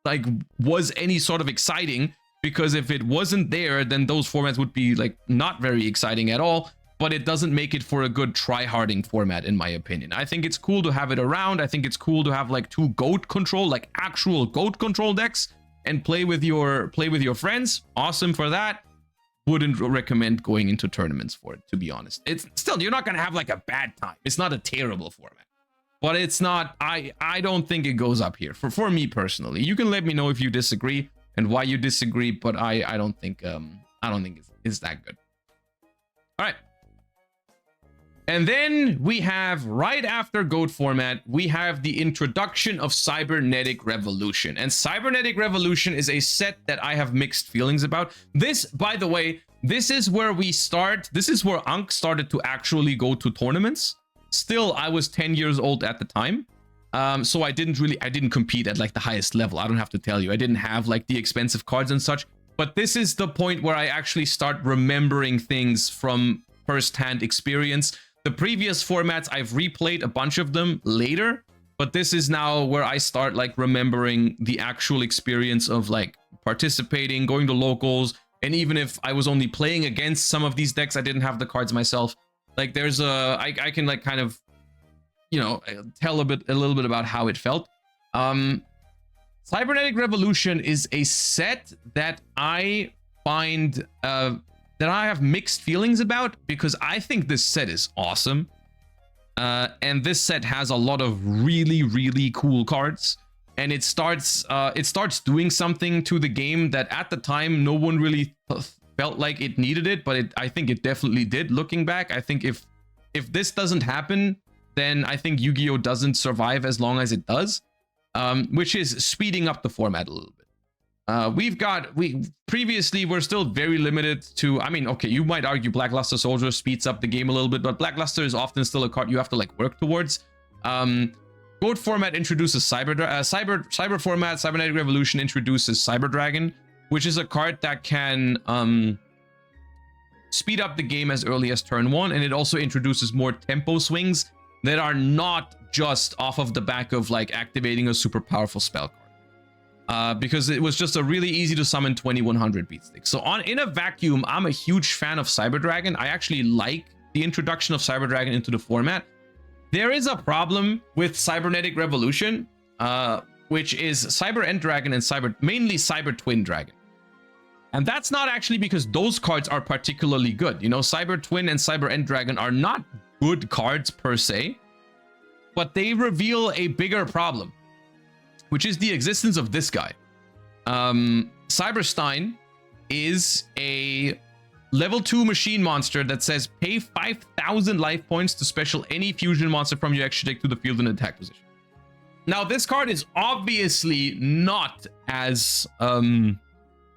like was any sort of exciting. Because if it wasn't there, then those formats would be like not very exciting at all. But it doesn't make it for a good try-harding format, in my opinion. I think it's cool to have it around. I think it's cool to have like two GOAT control, like actual GOAT control decks, and play with your friends. Awesome for that. Wouldn't recommend going into tournaments for it, to be honest. It's still, you're not gonna have like a bad time. It's not a terrible format, but it's not. I don't think it goes up here for me personally. You can let me know if you disagree and why you disagree, but I don't think it's that good. All right. And then we have, right after GOAT format, we have the introduction of Cybernetic Revolution. And Cybernetic Revolution is a set that I have mixed feelings about. This, by the way, this is where we start. This is where Ankh started to actually go to tournaments. Still, I was 10 years old at the time. So I didn't compete at like the highest level. I don't have to tell you. I didn't have like the expensive cards and such. But this is the point where I actually start remembering things from first-hand experience. The previous formats, I've replayed a bunch of them later, but this is now where I start like remembering the actual experience of like participating, going to locals, and even if I was only playing against some of these decks, I didn't have the cards myself. Like there's I can like kind of, you know, tell a little bit about how it felt. Cybernetic Revolution is a set that I find that I have mixed feelings about, because I think this set is awesome. And this set has a lot of really cool cards, and it starts doing something to the game that at the time no one really felt like it needed it, but I think it definitely did. Looking back, I think if this doesn't happen, then I think Yu-Gi-Oh doesn't survive as long as it does, which is speeding up the format a little bit. We're still very limited to, I mean, okay, you might argue Blackluster Soldier speeds up the game a little bit, but Blackluster is often still a card you have to like work towards. Goat format introduces Cyber format. Cybernetic Revolution introduces Cyber Dragon, which is a card that can speed up the game as early as turn 1, and it also introduces more tempo swings that are not just off of the back of like activating a super powerful spell card. Because it was just a really easy to summon 2100 beat stick. So in a vacuum, I'm a huge fan of Cyber Dragon. I actually like the introduction of Cyber Dragon into the format. There is a problem with Cybernetic Revolution, which is Cyber End Dragon and mainly Cyber Twin Dragon. And that's not actually because those cards are particularly good. You know, Cyber Twin and Cyber End Dragon are not good cards per se, but they reveal a bigger problem, which is the existence of this guy. Cyberstein is a level 2 machine monster that says pay 5,000 life points to special any fusion monster from your extra deck to the field in attack position. Now, this card is obviously not as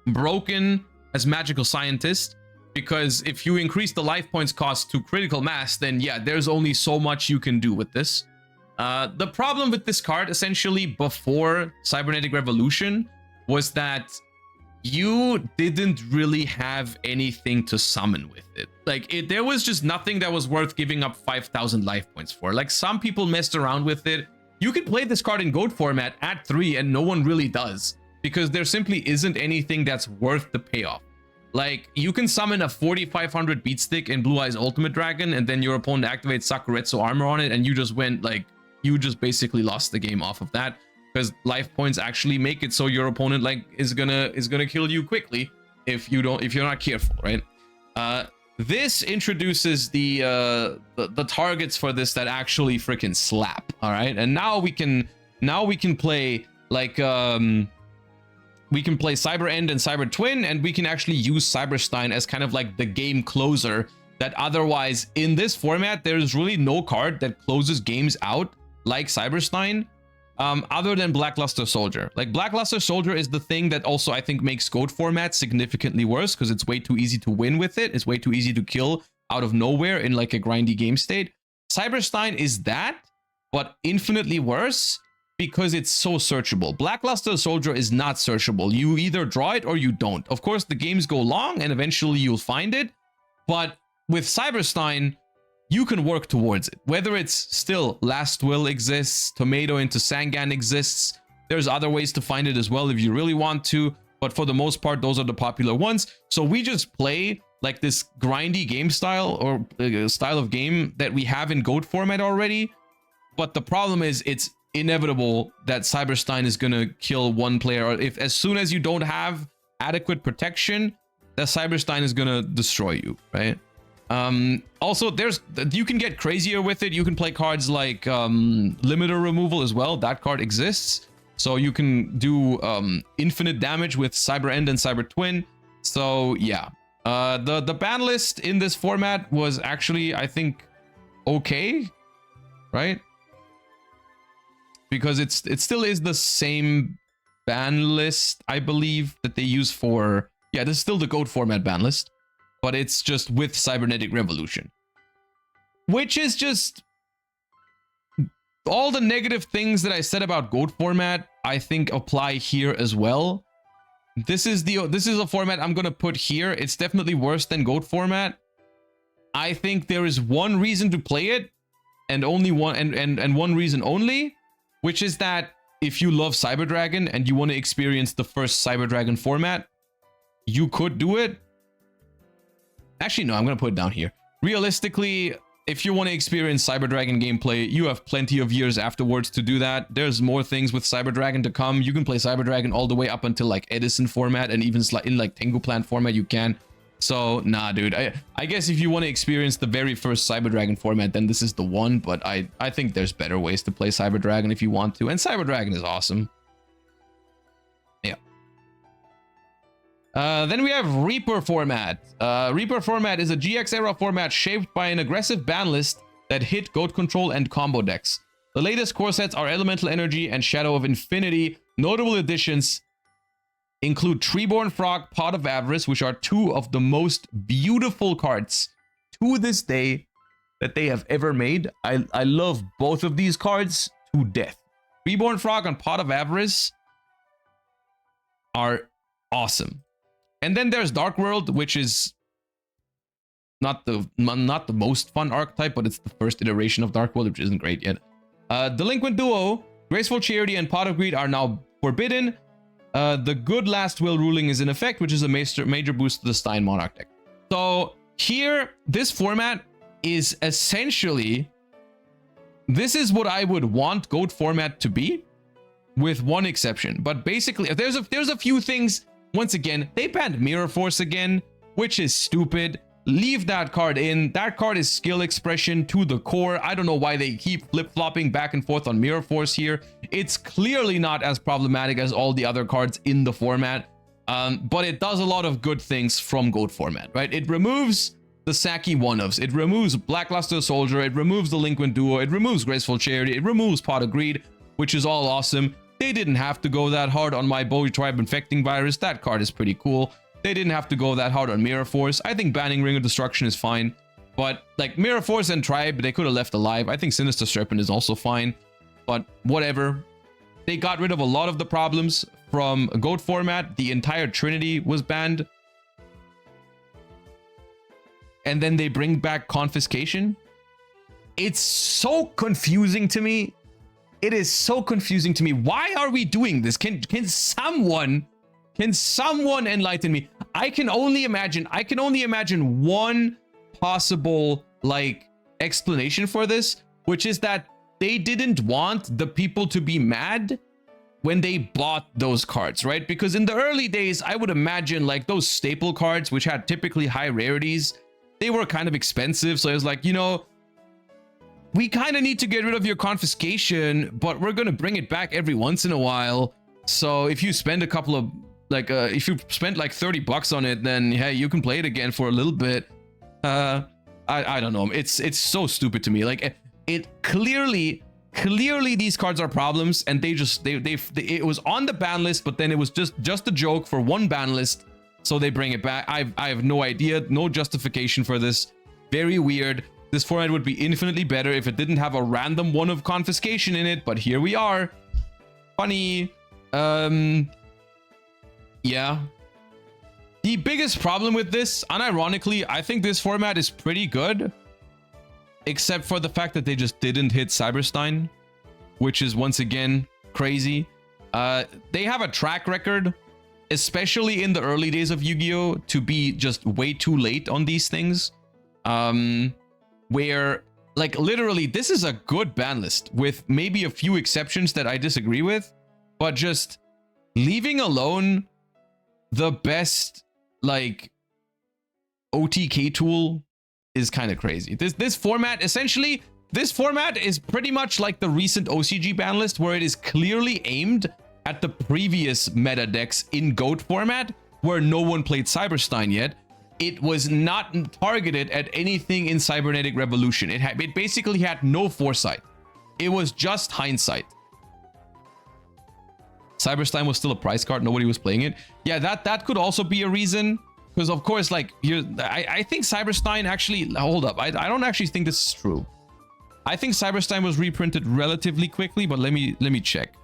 broken as Magical Scientist, because if you increase the life points cost to critical mass, then yeah, there's only so much you can do with this. The problem with this card, essentially, before Cybernetic Revolution, was that you didn't really have anything to summon with it. Like, there was just nothing that was worth giving up 5,000 life points for. Like, some people messed around with it. You could play this card in GOAT format at 3, and no one really does, because there simply isn't anything that's worth the payoff. Like, you can summon a 4,500 beat stick in Blue Eyes Ultimate Dragon, and then your opponent activates Sakuretsu armor on it, and you just went, like, you just basically lost the game off of that, because life points actually make it so your opponent like is gonna kill you quickly if you're not careful, right? This introduces the targets for this that actually freaking slap. All right, and now we can play like we can play Cyber End and Cyber Twin, and we can actually use Cyberstein as kind of like the game closer that otherwise in this format there's really no card that closes games out like Cyberstein, other than Blackluster Soldier. Like, Blackluster Soldier is the thing that also I think makes GOAT format significantly worse, because it's way too easy to win with it. It's way too easy to kill out of nowhere in like a grindy game state. Cyberstein is that, but infinitely worse because it's so searchable. Blackluster Soldier is not searchable. You either draw it or you don't. Of course, the games go long and eventually you'll find it, but with Cyberstein, you can work towards it. Whether it's still Last Will exists, Tomato into Sangan exists, there's other ways to find it as well if you really want to, but for the most part, those are the popular ones. So we just play like this grindy game style, or style of game that we have in GOAT format already, but the problem is it's inevitable that Cyberstein is gonna kill one player, or if as soon as you don't have adequate protection, that Cyberstein is gonna destroy you, right? Also, you can get crazier with it. You can play cards like limiter removal as well. That card exists, so you can do infinite damage with Cyber End and Cyber Twin. So yeah, the ban list in this format was actually, I think, okay, right? Because it still is the same ban list, I believe, that they use for, yeah, this is still the GOAT format ban list, but it's just with Cybernetic Revolution, which is just all the negative things that I said about GOAT format, I think apply here as well. This is a format I'm gonna put here. It's definitely worse than GOAT format. I think there is one reason to play it, and only one, and one reason only, which is that if you love Cyber Dragon and you want to experience the first Cyber Dragon format, you could do it. Actually, no, I'm going to put it down here. Realistically, if you want to experience Cyber Dragon gameplay, you have plenty of years afterwards to do that. There's more things with Cyber Dragon to come. You can play Cyber Dragon all the way up until like Edison format, and even in like Tengu Plant format you can. So nah, dude. I guess if you want to experience the very first Cyber Dragon format, then this is the one. But I think there's better ways to play Cyber Dragon if you want to, and Cyber Dragon is awesome. Yeah. Then we have Reaper format. Reaper format is a GX era format shaped by an aggressive ban list that hit goat control and combo decks. The latest core sets are Elemental Energy and Shadow of Infinity. Notable additions include Treeborn Frog, Pot of Avarice, which are two of the most beautiful cards to this day that they have ever made. I love both of these cards to death. Treeborn Frog and Pot of Avarice are awesome. And then there's Dark World, which is not the most fun archetype, but it's the first iteration of Dark World, which isn't great yet. Delinquent Duo, Graceful Charity, and Pot of Greed are now forbidden. The Good Last Will ruling is in effect, which is a major boost to the Stein Monarch deck. So here, this format is essentially, this is what I would want GOAT format to be, with one exception. But basically, there's a few things. Once again, they banned Mirror Force again, which is stupid. Leave that card in. That card is skill expression to the core. I don't know why they keep flip-flopping back and forth on Mirror Force here. It's clearly not as problematic as all the other cards in the format, but it does a lot of good things from GOAT format, right? It removes the Saki one-ofs. It removes Blackluster Soldier. It removes Delinquent Duo. It removes Graceful Charity. It removes Pot of Greed, which is all awesome. They didn't have to go that hard on my Bowie Tribe Infecting Virus. That card is pretty cool. They didn't have to go that hard on Mirror Force. I think banning Ring of Destruction is fine. But like Mirror Force and Tribe, they could have left alive. I think Sinister Serpent is also fine. But whatever. They got rid of a lot of the problems from GOAT format. The entire Trinity was banned. And then they bring back Confiscation. It's so confusing to me. It is so confusing to me. Why are we doing this? Can someone enlighten me? I can only imagine one possible like explanation for this, which is that they didn't want the people to be mad when they bought those cards, right? Because in the early days, I would imagine like those staple cards, which had typically high rarities, they were kind of expensive. So it was like, you know, we kind of need to get rid of your confiscation, but we're going to bring it back every once in a while. So if you spend a couple of like if you spent like $30 on it, then hey, you can play it again for a little bit. I don't know. It's so stupid to me. Like it clearly these cards are problems, and it was on the ban list, but then it was just a joke for one ban list, so they bring it back. I have no idea, no justification for this. Very weird. This format would be infinitely better if it didn't have a random one of confiscation in it, but here we are. Funny. Yeah. The biggest problem with this, unironically, I think this format is pretty good, except for the fact that they just didn't hit Cyberstein, which is once again crazy. They have a track record, especially in the early days of Yu-Gi-Oh, to be just way too late on these things. Where like literally this is a good ban list with maybe a few exceptions that I disagree with, but just leaving alone the best like OTK tool is kind of crazy. This format, essentially, this format is pretty much like the recent OCG ban list, where it is clearly aimed at the previous meta decks in GOAT format, where no one played Cyberstein yet. It was not targeted at anything in Cybernetic Revolution. It basically had no foresight. It was just hindsight. Cyberstein was still a prize card. Nobody was playing it. Yeah, that could also be a reason. Because of course, like I think Cyberstein actually, hold up. I don't actually think this is true. I think Cyberstein was reprinted relatively quickly, but let me check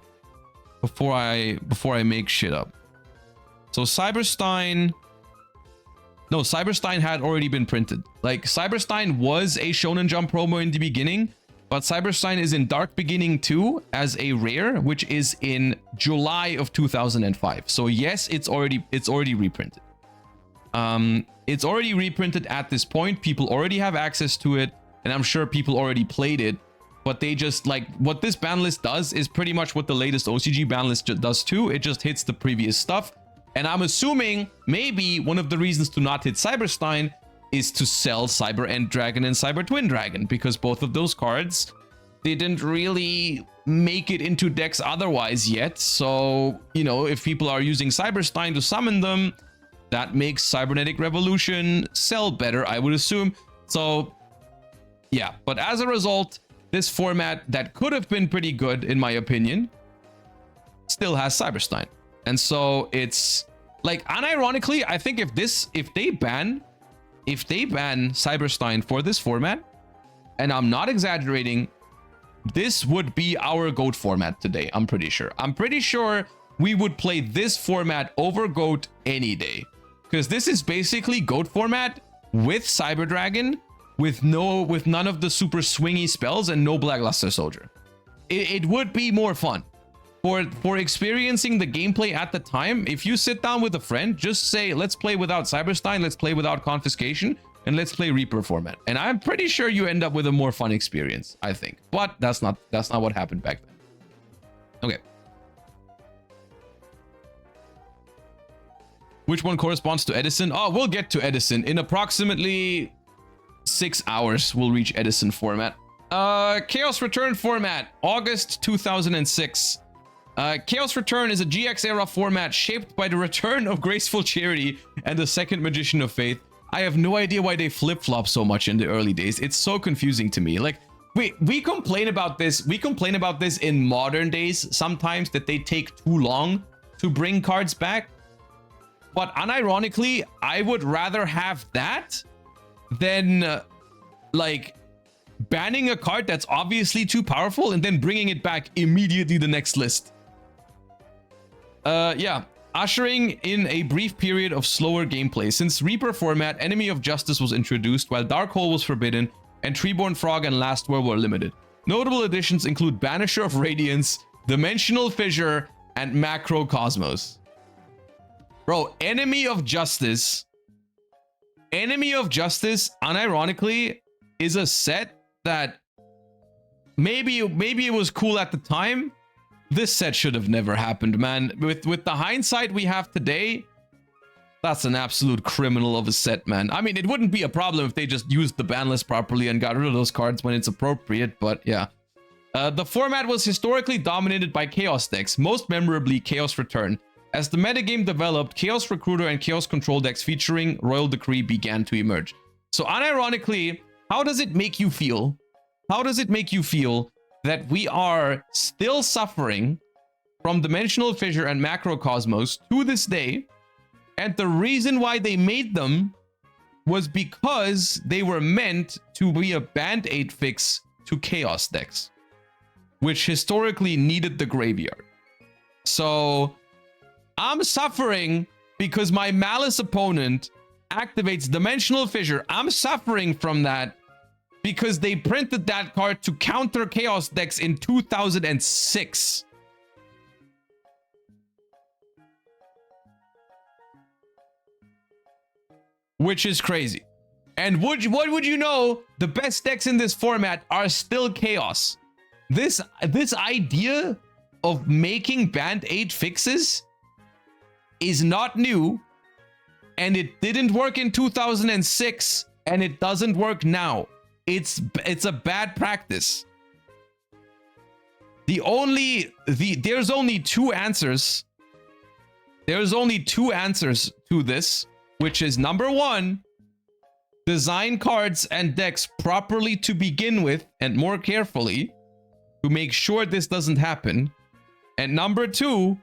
before I make shit up. So Cyberstein had already been printed. Like Cyberstein was a Shonen Jump promo in the beginning, but Cyberstein is in Dark Beginning 2 as a rare, which is in July of 2005. So yes, it's already reprinted. It's already reprinted at this point. People already have access to it, and I'm sure people already played it. But they just like what this ban list does is pretty much what the latest OCG ban list does too. It just hits the previous stuff. And I'm assuming maybe one of the reasons to not hit Cyberstein is to sell Cyber End Dragon and Cyber Twin Dragon, because both of those cards didn't really make it into decks otherwise yet. So, you know, if people are using Cyberstein to summon them, that makes Cybernetic Revolution sell better, I would assume. So, yeah. But as a result, this format that could have been pretty good, in my opinion, still has Cyberstein. And so it's like, unironically, I think if they ban Cyberstein for this format, and I'm not exaggerating, this would be our GOAT format today. I'm pretty sure we would play this format over GOAT any day, because this is basically GOAT format with Cyber Dragon, with none of the super swingy spells and no Black Luster Soldier. It would be more fun for experiencing the gameplay at the time. If you sit down with a friend, just say, let's play without Cyberstein, let's play without Confiscation, and let's play Reaper format. And I'm pretty sure you end up with a more fun experience, I think. But that's not what happened back then. Okay. Which one corresponds to Edison? Oh, we'll get to Edison. In approximately 6 hours, we'll reach Edison format. Chaos Return format, August 2006. Chaos Return is a GX era format shaped by the return of Graceful Charity and the second Magician of Faith. I have no idea why they flip-flop so much in the early days. It's so confusing to me. Like, we complain about this. We complain about this in modern days sometimes, that they take too long to bring cards back. But unironically, I would rather have that than like banning a card that's obviously too powerful and then bringing it back immediately the next list. Yeah, ushering in a brief period of slower gameplay. Since Reaper format, Enemy of Justice was introduced, while Dark Hole was forbidden, and Treeborn Frog and Last War were limited. Notable additions include Banisher of Radiance, Dimensional Fissure, and Macrocosmos. Bro, Enemy of Justice, unironically, is a set that maybe it was cool at the time. This set should have never happened, man. With the hindsight we have today, that's an absolute criminal of a set, man. I mean, it wouldn't be a problem if they just used the ban list properly and got rid of those cards when it's appropriate, but yeah. The format was historically dominated by Chaos decks, most memorably Chaos Return. As the metagame developed, Chaos Recruiter and Chaos Control decks featuring Royal Decree began to emerge. So unironically, how does it make you feel? How does it make you feel that we are still suffering from Dimensional Fissure and Macrocosmos to this day? And the reason why they made them was because they were meant to be a band-aid fix to Chaos decks, which historically needed the graveyard. So I'm suffering because my Malice opponent activates Dimensional Fissure. I'm suffering from that because they printed that card to counter Chaos decks in 2006. Which is crazy. And what would you know, the best decks in this format are still Chaos. This idea of making band-aid fixes is not new, and it didn't work in 2006, and it doesn't work now. It's a bad practice. There's only two answers. There's only two answers to this, which is number one, design cards and decks properly to begin with and more carefully to make sure this doesn't happen. And number two,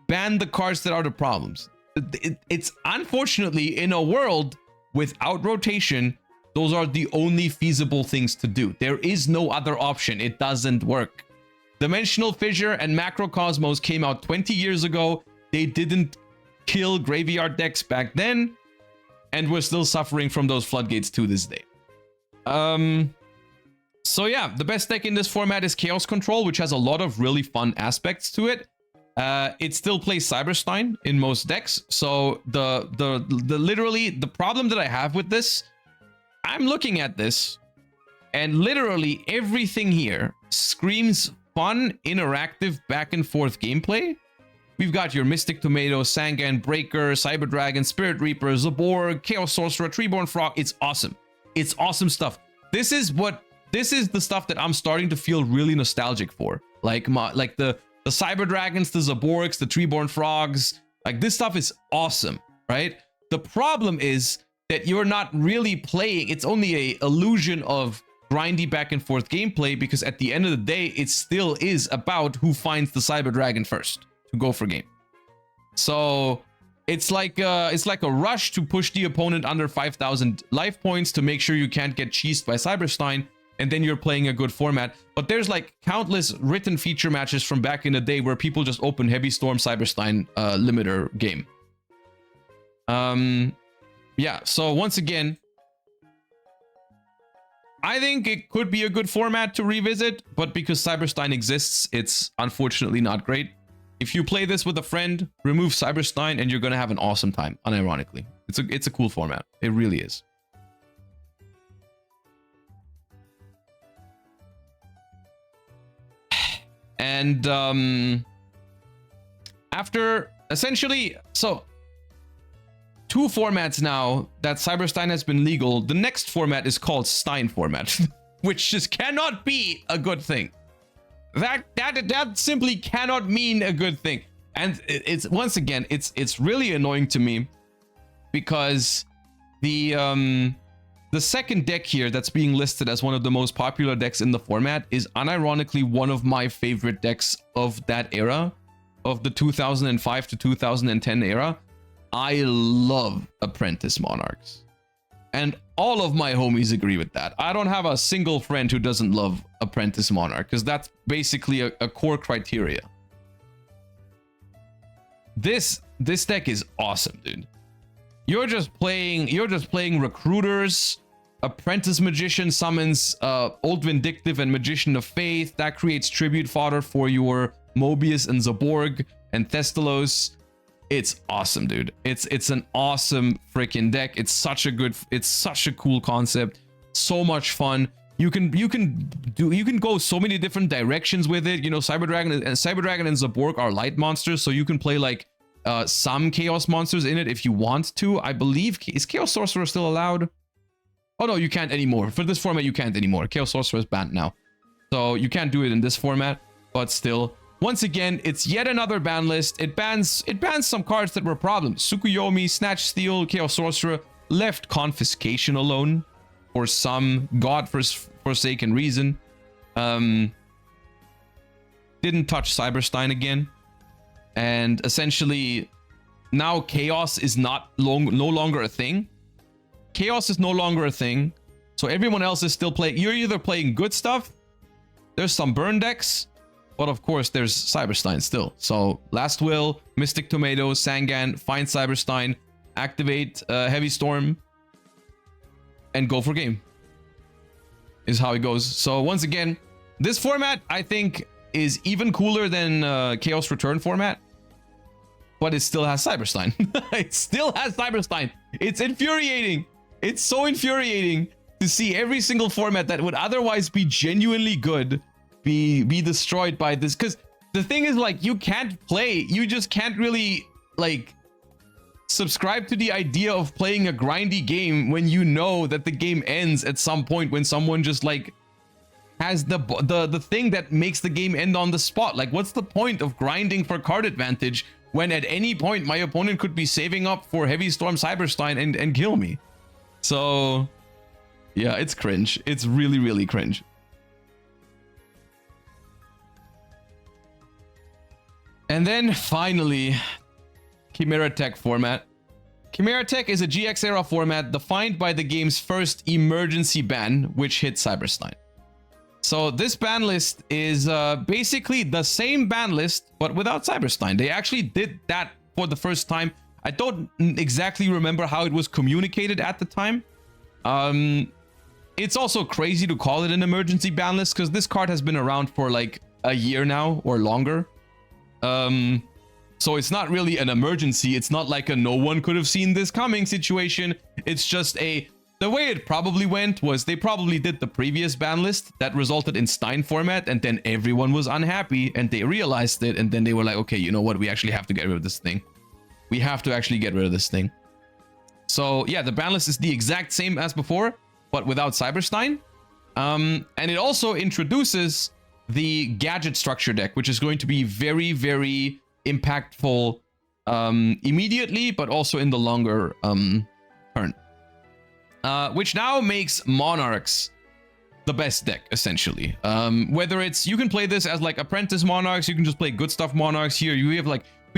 ban the cards that are the problems. It's unfortunately, in a world without rotation, those are the only feasible things to do. There is no other option. It doesn't work. Dimensional Fissure and Macrocosmos came out 20 years ago. They didn't kill graveyard decks back then, and we're still suffering from those floodgates to this day. So yeah, the best deck in this format is Chaos Control, which has a lot of really fun aspects to it. It still plays Cyberstein in most decks. So literally the problem that I have with this, I'm looking at this, and literally everything here screams fun, interactive, back and forth gameplay We've got your Mystic Tomato, Sangan, Breaker, Cyber Dragon, Spirit Reaper, Zaborg, Chaos Sorcerer, Treeborn Frog. It's awesome. It's awesome stuff. This is the stuff that I'm starting to feel really nostalgic for. Like the Cyber Dragons, the Zaborgs, the Treeborn Frogs. Like, this stuff is awesome, right? The problem is that you're not really playing. It's only a illusion of grindy back and forth gameplay, because at the end of the day, it still is about who finds the Cyber Dragon first to go for game. So it's like a rush to push the opponent under 5,000 life points to make sure you can't get cheesed by Cyberstein, and then you're playing a good format. But there's like countless written feature matches from back in the day where people just open Heavy Storm Cyberstein limiter game. Yeah, so once again, I think it could be a good format to revisit, but because Cyberstein exists, it's unfortunately not great. If you play this with a friend, remove Cyberstein and you're gonna have an awesome time, unironically. It's a cool format. It really is. And after essentially, so 2 formats now that Cyberstein has been legal. The next format is called Stein format, which just cannot be a good thing. That simply cannot mean a good thing. And it's once again, it's really annoying to me, because the second deck here that's being listed as one of the most popular decks in the format is unironically one of my favorite decks of that era, of the 2005 to 2010 era. I love Apprentice Monarchs. And all of my homies agree with that. I don't have a single friend who doesn't love Apprentice Monarch, because that's basically a core criteria. This deck is awesome, dude. You're just playing Recruiters. Apprentice Magician summons Old Vindictive and Magician of Faith. That creates tribute fodder for your Mobius and Zaborg and Thestalos. It's awesome, dude. It's an awesome freaking deck. It's such a cool concept. So much fun. You can go so many different directions with it. You know, Cyber Dragon and Zaborg are light monsters, so you can play like some Chaos monsters in it if you want to. I believe, is Chaos Sorcerer still allowed? Oh no, you can't anymore. For this format, you can't anymore. Chaos Sorcerer is banned now, so you can't do it in this format. But still. Once again, it's yet another ban list. It bans some cards that were problems. Tsukuyomi, Snatch Steal, Chaos Sorcerer left Confiscation alone for some godforsaken reason. Didn't touch Cyberstein again. And essentially, now Chaos is no longer a thing. Chaos is no longer a thing. So everyone else is still playing. You're either playing good stuff. There's some burn decks. But of course, there's Cyberstein still. So Last Will, Mystic Tomato, Sangan, find Cyberstein, activate Heavy Storm, and go for game. Is how it goes. So once again, this format, I think, is even cooler than Chaos Return format. But it still has Cyberstein. It still has Cyberstein. It's infuriating. It's so infuriating to see every single format that would otherwise be genuinely good be destroyed by this, because the thing is, like, you just can't really like subscribe to the idea of playing a grindy game when you know that the game ends at some point, when someone just like has the thing that makes the game end on the spot. Like, what's the point of grinding for card advantage when at any point my opponent could be saving up for Heavy Storm Cyberstein and kill me? So yeah, it's cringe. It's really, really cringe. And then finally, Chimera Tech format. Chimera Tech is a GX era format defined by the game's first emergency ban, which hit Cyberstein. So this ban list is basically the same ban list, but without Cyberstein. They actually did that for the first time. I don't exactly remember how it was communicated at the time. It's also crazy to call it an emergency ban list, because this card has been around for like a year now or longer. So it's not really an emergency. It's not like a no one could have seen this coming situation. It's just a The way it probably went was they probably did the previous ban list that resulted in Stein format, and then everyone was unhappy and they realized it, and then they were like, okay, you know what, we actually have to get rid of this thing. We have to actually get rid of this thing. So yeah, the ban list is the exact same as before, but without Cyberstein. And it also introduces the gadget structure deck, which is going to be very, very impactful immediately, but also in the longer turn. Which now makes Monarchs the best deck, essentially. Whether it's, you can play this as like Apprentice Monarchs, you can just play good stuff Monarchs here. We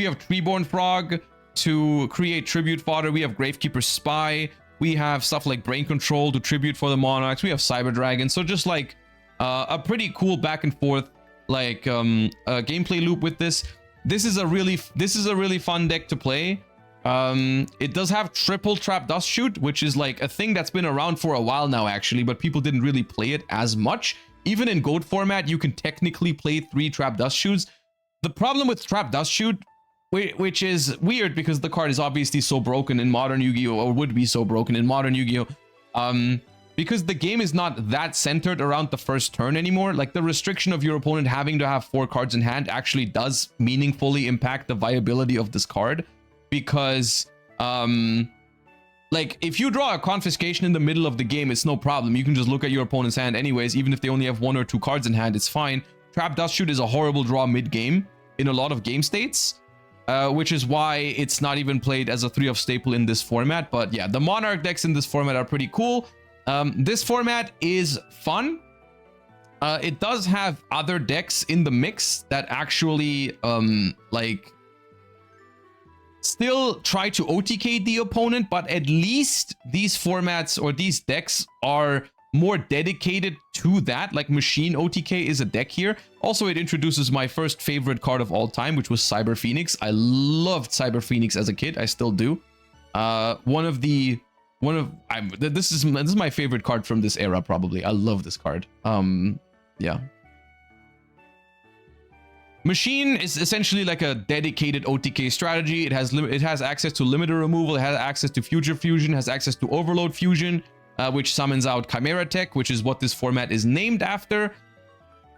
have Treeborn Frog to create tribute fodder. We have Gravekeeper Spy. We have stuff like Brain Control to tribute for the Monarchs. We have Cyber Dragon. So just like a pretty cool back and forth like gameplay loop with this. This is a really fun deck to play. It does have triple trap dust shoot, which is like a thing that's been around for a while now actually, but people didn't really play it as much. Even in gold format, you can technically play 3 trap dust shoots. The problem with trap dust shoot, which is weird because the card is obviously so broken in modern Yu-Gi-Oh, or would be so broken in modern Yu-Gi-Oh, because the game is not that centered around the first turn anymore. Like the restriction of your opponent having to have 4 cards in hand actually does meaningfully impact the viability of this card. Because like if you draw a confiscation in the middle of the game, it's no problem. You can just look at your opponent's hand anyways. Even if they only have 1 or 2 cards in hand, it's fine. Trap Dust Shoot is a horrible draw mid-game in a lot of game states, which is why it's not even played as a 3-of staple in this format. But yeah, the Monarch decks in this format are pretty cool. This format is fun. It does have other decks in the mix that actually like still try to OTK the opponent, but at least these formats or these decks are more dedicated to that. Like Machine OTK is a deck here. Also, it introduces my first favorite card of all time, which was Cyber Phoenix. I loved Cyber Phoenix as a kid. I still do. This is my favorite card from this era, probably. I love this card. Yeah. Machine is essentially like a dedicated OTK strategy. It has access to limiter removal, it has access to future fusion, has access to overload fusion, which summons out Chimera Tech, which is what this format is named after.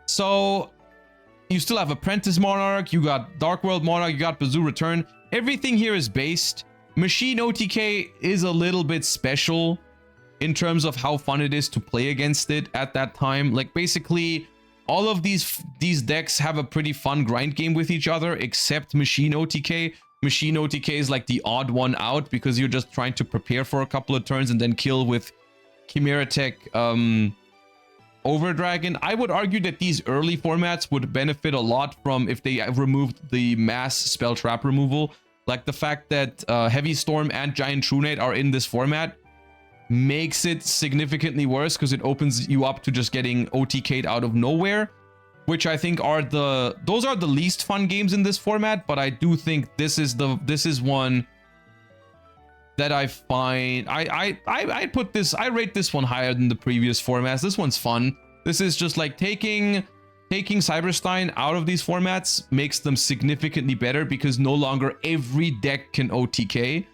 So you still have Apprentice Monarch, you got Dark World Monarch, you got Bazoo Return. Everything here is based. Machine OTK is a little bit special in terms of how fun it is to play against it at that time. Like basically all of these decks have a pretty fun grind game with each other, except Machine OTK. Machine OTK is like the odd one out because you're just trying to prepare for a couple of turns and then kill with Chimera Tech Overdragon. I would argue that these early formats would benefit a lot from if they removed the mass spell trap removal. Like the fact that Heavy Storm and Giant Trunade are in this format makes it significantly worse because it opens you up to just getting OTK'd out of nowhere, which I think are those are the least fun games in this format. But I do think this is one that I find I rate this one higher than the previous formats. This one's fun. This is just like taking Cyberstein out of these formats makes them significantly better because no longer every deck can OTK.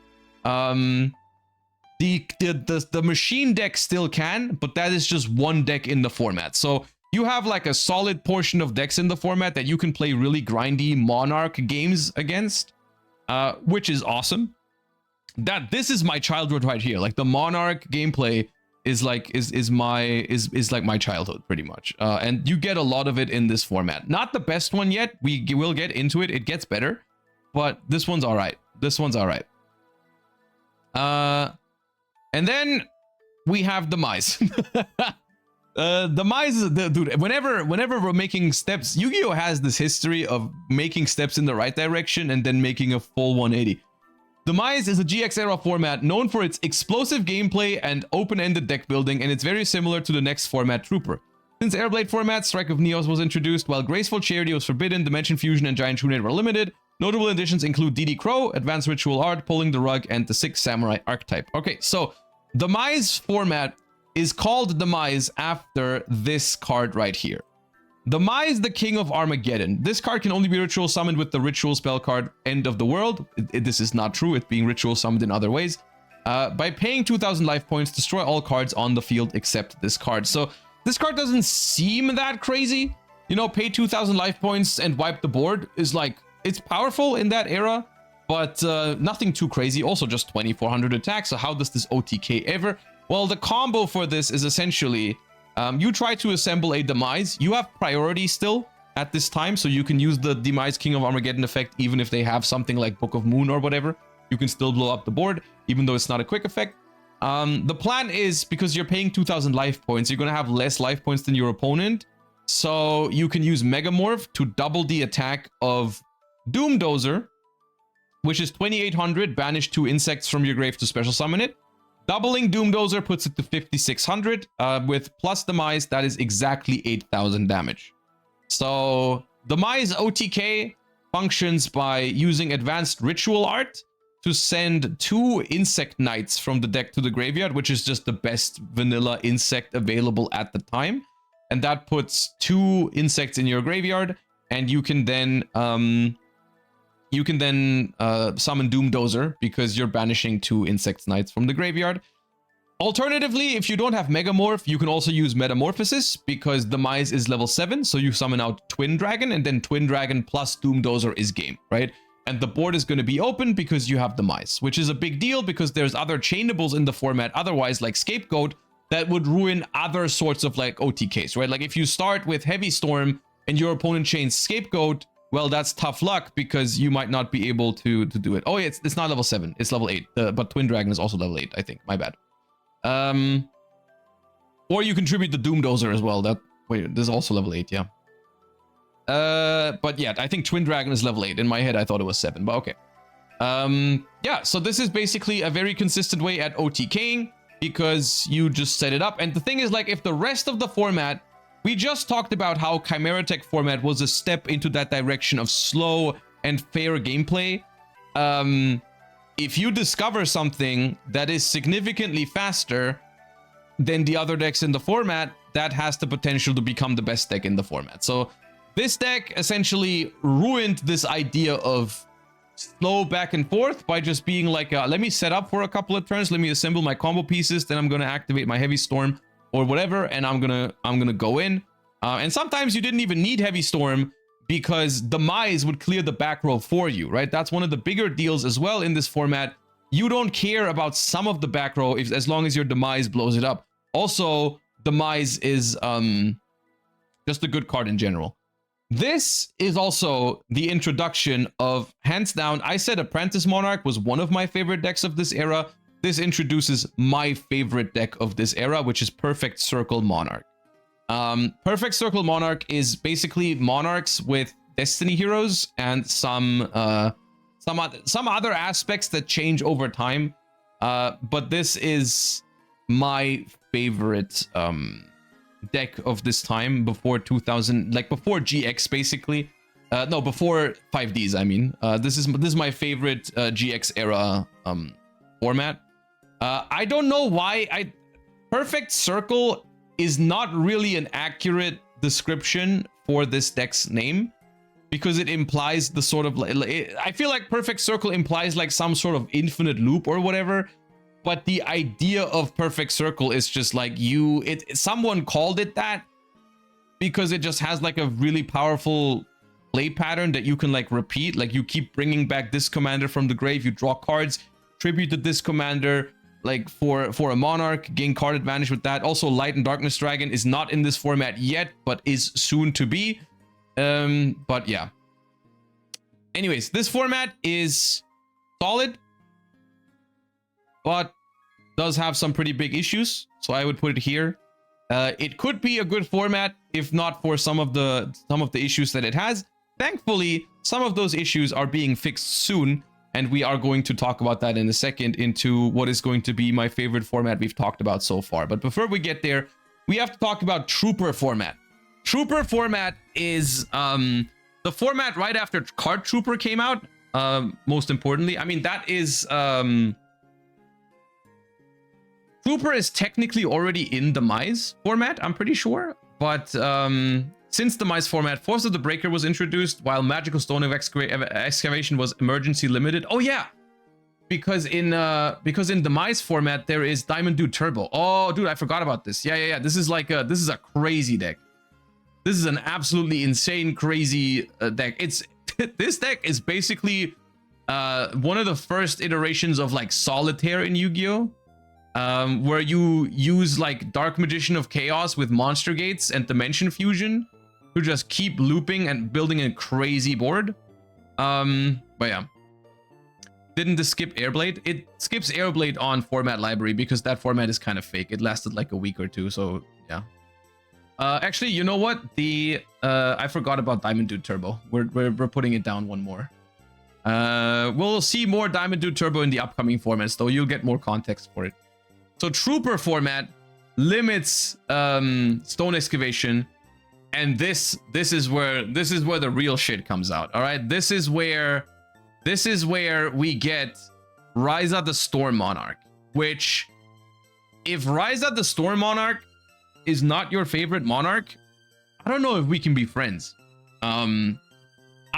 The machine deck still can, but that is just one deck in the format. So you have like a solid portion of decks in the format that you can play really grindy Monarch games against, which is awesome. This is my childhood right here. Like the Monarch gameplay is like my childhood pretty much, and you get a lot of it in this format. Not the best one yet. We will get into it. It gets better, but this one's all right. This one's all right. And then we have Demise. Demise is dude. Whenever we're making steps, Yu-Gi-Oh has this history of making steps in the right direction and then making a full 180. Demise is a GX era format known for its explosive gameplay and open-ended deck building, and it's very similar to the next format, Trooper. Since Airblade format, Strike of Neos was introduced, while Graceful Charity was forbidden, Dimension Fusion and Giant Trunade were limited. Notable additions include DD Crow, Advanced Ritual Art, Pulling the Rug, and the 6 Samurai archetype. Okay, so Demise format is called Demise after this card right here. Demise, the King of Armageddon. This card can only be ritual summoned with the ritual spell card End of the World. This is not true. It's being ritual summoned in other ways. By paying 2,000 life points, destroy all cards on the field except this card. So this card doesn't seem that crazy. You know, pay 2,000 life points and wipe the board is like, it's powerful in that era, but nothing too crazy. Also just 2,400 attack. So how does this OTK ever? Well, the combo for this is essentially, you try to assemble a Demise. You have priority still at this time, so you can use the Demise King of Armageddon effect, even if they have something like Book of Moon or whatever. You can still blow up the board, even though it's not a quick effect. The plan is, because you're paying 2,000 life points, you're going to have less life points than your opponent. So you can use Megamorph to double the attack of Doomdozer, which is 2,800, banish 2 insects from your grave to special summon it. Doubling Doomdozer puts it to 5,600. With plus Demise, that is exactly 8,000 damage. So Demise OTK functions by using advanced ritual art to send 2 insect knights from the deck to the graveyard, which is just the best vanilla insect available at the time. And that puts 2 insects in your graveyard, and you can then summon Doomdozer because you're banishing 2 insect knights from the graveyard. Alternatively, if you don't have Megamorph, you can also use Metamorphosis because Demise is level 7, so you summon out Twin Dragon, and then Twin Dragon plus Doomdozer is game, right? And the board is going to be open because you have Demise, which is a big deal because there's other chainables in the format otherwise, like Scapegoat, that would ruin other sorts of like OTKs, right? Like if you start with Heavy Storm and your opponent chains Scapegoat, well, that's tough luck because you might not be able to do it. Oh, yeah, it's not level 7, it's level 8, but Twin Dragon is also level 8, I think, my bad. Or you contribute the Doomdozer as well. Wait, this is also level 8, yeah. But yeah, I think Twin Dragon is level 8. In my head, I thought it was 7, but okay. Yeah, so this is basically a very consistent way at OTKing because you just set it up. And the thing is, like, if the rest of the format, we just talked about how Chimera Tech format was a step into that direction of slow and fair gameplay. If you discover something that is significantly faster than the other decks in the format, that has the potential to become the best deck in the format. So this deck essentially ruined this idea of slow back and forth by just being like, let me set up for a couple of turns, let me assemble my combo pieces, then I'm going to activate my Heavy Storm or whatever, and I'm gonna go in. And sometimes you didn't even need Heavy Storm because Demise would clear the back row for you, right? That's one of the bigger deals as well in this format. You don't care about some of the back row as long as your Demise blows it up. Also, Demise is just a good card in general. This is also the introduction of, hands down, I said Apprentice Monarch was one of my favorite decks of this era. This introduces my favorite deck of this era, which is Perfect Circle Monarch. Perfect Circle Monarch is basically Monarchs with Destiny Heroes and some other aspects that change over time. But this is my favorite deck of this time before 2000, like before GX basically. No, before 5Ds, I mean. This is my favorite GX era format. I don't know why Perfect Circle is not really an accurate description for this deck's name because it implies the sort of, I feel like Perfect Circle implies like some sort of infinite loop or whatever, but the idea of Perfect Circle is just like someone called it that because it just has like a really powerful play pattern that you can like repeat. Like you keep bringing back this commander from the grave, you draw cards, tribute to this commander, like for a Monarch, gain card advantage with that. Also, Light and Darkness Dragon is not in this format yet, but is soon to be. But yeah. Anyways, this format is solid, but does have some pretty big issues. So I would put it here. It could be a good format if not for some of the issues that it has. Thankfully, some of those issues are being fixed soon. And we are going to talk about that in a second into what is going to be my favorite format we've talked about so far. But before we get there, we have to talk about Trooper format. Trooper format is the format right after Card Trooper came out, most importantly. I mean, that is... Trooper is technically already in Demise format, I'm pretty sure. But since Demise format, Force of the Breaker was introduced while Magical Stone of Excavation was emergency limited. Oh yeah, because in Demise format there is Diamond Dude Turbo. Oh, dude, I forgot about this. Yeah. This is like this is a crazy deck. This is an absolutely insane, crazy deck. It's this deck is basically one of the first iterations of like Solitaire in Yu-Gi-Oh, where you use like Dark Magician of Chaos with Monster Gates and Dimension Fusion to just keep looping and building a crazy board. But yeah. Didn't this skip Airblade? It skips Airblade on Format Library because that format is kind of fake. It lasted like a week or two, so yeah. Actually, you know what? I forgot about Diamond Dude Turbo. We're putting it down one more. We'll see more Diamond Dude Turbo in the upcoming formats, though. You'll get more context for it. So Trooper format limits Stone Excavation, and this is where the real shit comes out. All right, this is where we get Ryza the Storm Monarch, which, if Ryza the Storm Monarch is not your favorite monarch, I don't know if we can be friends. I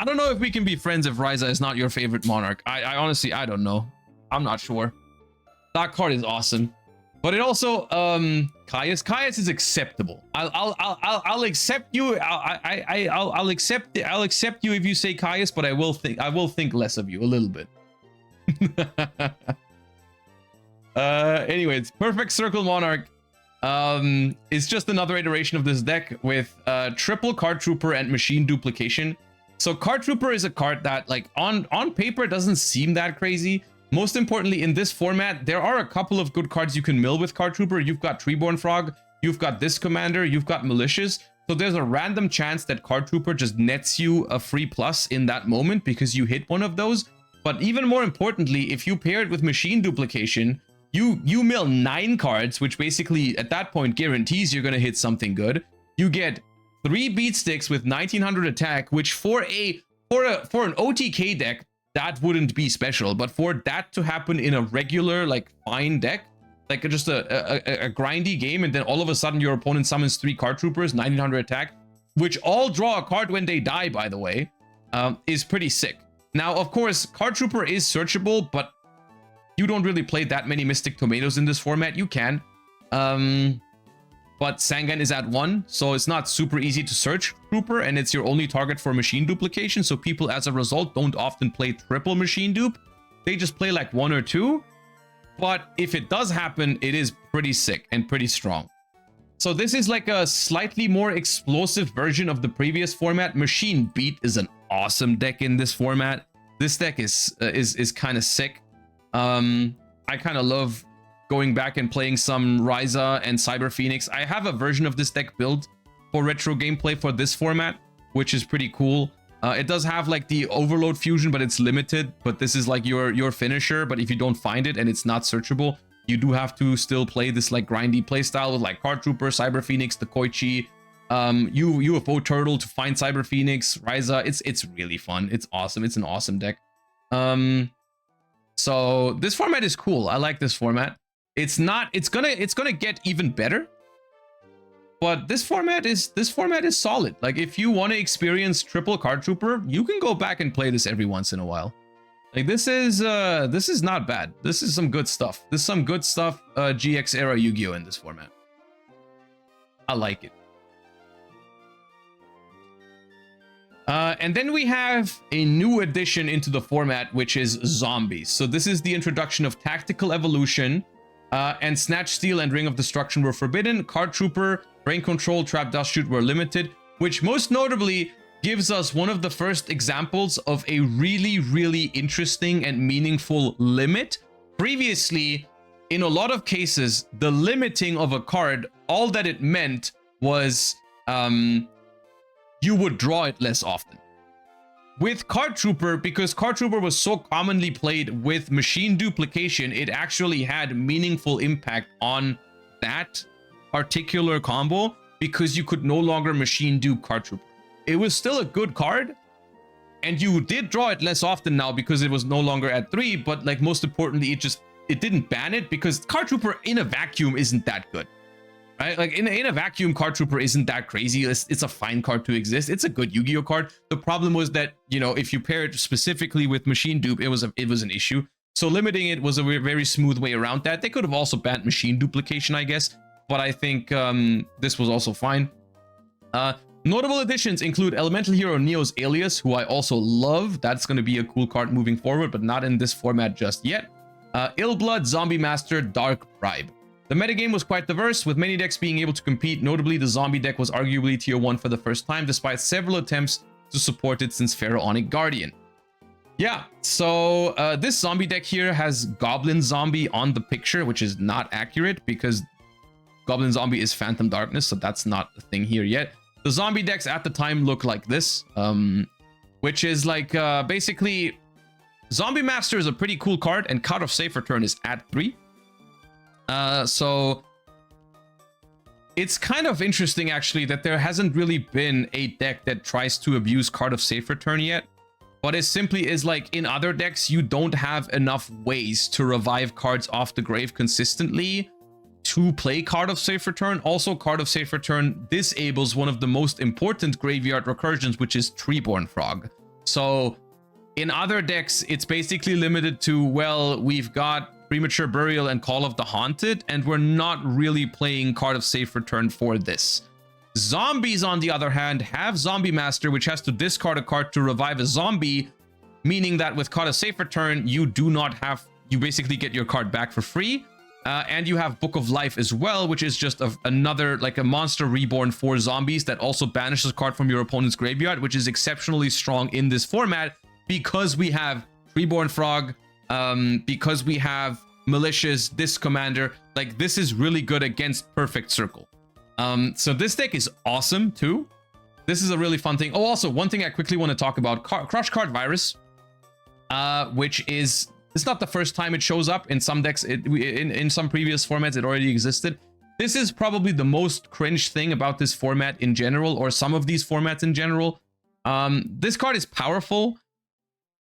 don't know if we can be friends if Ryza is not your favorite monarch. I honestly, I don't know. I'm not sure. That card is awesome, but it also Caius is acceptable. I'll accept you. I'll accept you if you say Caius, but I will think less of you a little bit. Anyways, Perfect Circle Monarch is just another iteration of this deck with triple Card Trooper and Machine Duplication. So Card Trooper is a card that, like, on paper doesn't seem that crazy. Most importantly, in this format, there are a couple of good cards you can mill with Card Trooper. You've got Treeborn Frog, you've got this commander, you've got Malicious. So there's a random chance that Card Trooper just nets you a free plus in that moment because you hit one of those. But even more importantly, if you pair it with Machine Duplication, you mill 9 cards, which basically at that point guarantees you're going to hit something good. You get 3 beat sticks with 1900 attack, which for an OTK deck, that wouldn't be special, but for that to happen in a regular, like, fine deck, like just a grindy game, and then all of a sudden your opponent summons 3 Card Troopers, 1900 attack, which all draw a card when they die, by the way, is pretty sick. Now, of course, Card Trooper is searchable, but you don't really play that many Mystic Tomatoes in this format. You can. But Sangan is at 1, so it's not super easy to search Trooper, and it's your only target for Machine Duplication, so people, as a result, don't often play triple Machine Dupe. They just play like 1 or 2. But if it does happen, it is pretty sick and pretty strong. So this is like a slightly more explosive version of the previous format. Machine Beat is an awesome deck in this format. This deck is kind of sick. I kind of love going back and playing some Ryza and Cyber Phoenix. I have a version of this deck built for retro gameplay for this format, which is pretty cool. It does have like the Overload Fusion, but it's limited. But this is like your finisher. But if you don't find it and it's not searchable, you do have to still play this like grindy playstyle with like Card Trooper, Cyber Phoenix, the Koichi, UFO Turtle to find Cyber Phoenix, Ryza. It's really fun. It's awesome. It's an awesome deck. So this format is cool. I like this format. It's gonna get even better, but this format is solid. Like, if you want to experience triple Card Trooper, you can go back and play this every once in a while. Like, this is not bad. This is some good stuff. This is some good stuff. GX era Yu-Gi-Oh in this format. I like it. And then we have a new addition into the format, which is Zombies. So this is the introduction of Tactical Evolution, and Snatch Steal and Ring of Destruction were forbidden. Card Trooper, Brain Control, Trap Dust Shoot were limited, which most notably gives us one of the first examples of a really, really interesting and meaningful limit. Previously, in a lot of cases, the limiting of a card, all that it meant was you would draw it less often. With Card Trooper, because Card Trooper was so commonly played with Machine Duplication, it actually had meaningful impact on that particular combo because you could no longer Machine Dupe Card Trooper. It was still a good card, and you did draw it less often now because it was no longer at 3, but like most importantly, it didn't ban it because Card Trooper in a vacuum isn't that good. Right? Like in a vacuum, Card Trooper isn't that crazy. It's a fine card to exist. It's a good Yu-Gi-Oh card. The problem was that, you know, if you pair it specifically with Machine Dupe, it was an issue. So limiting it was a very smooth way around that. They could have also banned machine duplication, I guess, but I think this was also fine. Notable additions include Elemental Hero Neo's Alias, who I also love. That's going to be a cool card moving forward, but not in this format just yet. Illblood, Zombie Master, Dark Bribe. The metagame was quite diverse, with many decks being able to compete. Notably, the zombie deck was arguably tier 1 for the first time, despite several attempts to support it since Pharaonic Guardian. Yeah, so this zombie deck here has Goblin Zombie on the picture, which is not accurate because Goblin Zombie is Phantom Darkness, so that's not a thing here yet. The zombie decks at the time look like this, which is like basically Zombie Master is a pretty cool card, and Cut of Safe Return is at 3. So it's kind of interesting actually that there hasn't really been a deck that tries to abuse Card of Safe Return yet. But it simply is like in other decks, you don't have enough ways to revive cards off the grave consistently to play Card of Safe Return. Also, Card of Safe Return disables one of the most important graveyard recursions, which is Treeborn Frog. So in other decks, it's basically limited to, well, we've got Premature Burial and Call of the Haunted, and we're not really playing Card of Safe Return for this. Zombies, on the other hand, have Zombie Master, which has to discard a card to revive a zombie, meaning that with Card of Safe Return, you basically get your card back for free. And you have Book of Life as well, which is just another, like a monster reborn for zombies that also banishes a card from your opponent's graveyard, which is exceptionally strong in this format because we have Treeborn Frog, because we have Malicious, this commander. Like, this is really good against Perfect Circle. So this deck is awesome too. This is a really fun thing. Oh, also, one thing I quickly want to talk about, Crush Card Virus, which is... It's not the first time it shows up in some decks. In some previous formats, it already existed. This is probably the most cringe thing about this format in general, or some of these formats in general. This card is powerful,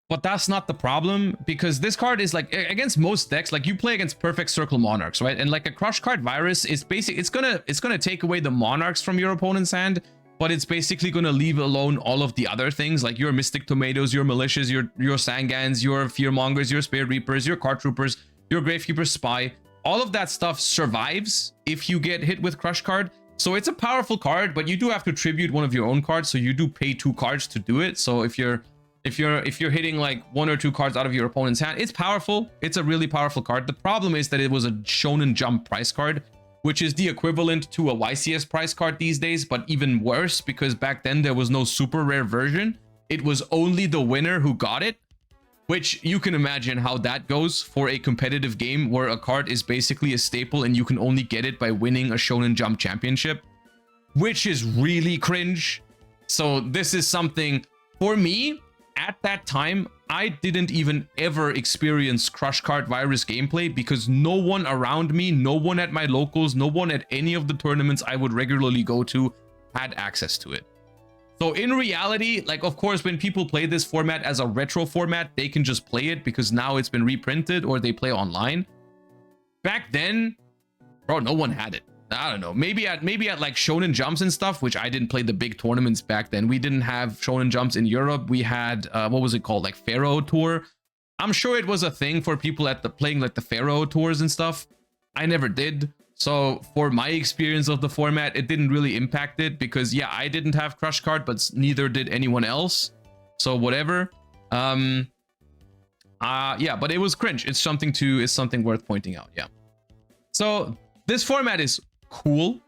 but that's not the problem, because this card is like against most decks. Like, you play against Perfect Circle Monarchs, right? And like a Crush Card Virus is basically it's gonna take away the Monarchs from your opponent's hand, but it's basically going to leave alone all of the other things, like your Mystic Tomatoes, your Militias, your Sangans, your Fearmongers, your Spirit Reapers, your Card Troopers, your Gravekeeper Spy. All of that stuff survives if you get hit with Crush Card. So it's a powerful card, but you do have to tribute one of your own cards, so you do pay 2 cards to do it. So if you're hitting like 1 or 2 cards out of your opponent's hand, it's powerful. It's a really powerful card. The problem is that it was a Shonen Jump price card, which is the equivalent to a YCS price card these days, but even worse, because back then there was no super rare version. It was only the winner who got it, which you can imagine how that goes for a competitive game where a card is basically a staple and you can only get it by winning a Shonen Jump championship, which is really cringe. So this is something, for me, at that time, I didn't even ever experience Crush Card Virus gameplay because no one around me, no one at my locals, no one at any of the tournaments I would regularly go to had access to it. So in reality, like, of course, when people play this format as a retro format, they can just play it because now it's been reprinted or they play online. Back then, bro, no one had it. I don't know, maybe at like Shonen Jumps and stuff, which I didn't play the big tournaments back then. We didn't have Shonen Jumps in Europe. We had what was it called, like Pharaoh Tour. I'm sure it was a thing for people at the playing like the Pharaoh tours and stuff. I never did. So for my experience of the format, it didn't really impact it because yeah, I didn't have Crush Card, but neither did anyone else. So whatever. Yeah, but it was cringe. It's something worth pointing out. Yeah. So this format is cool.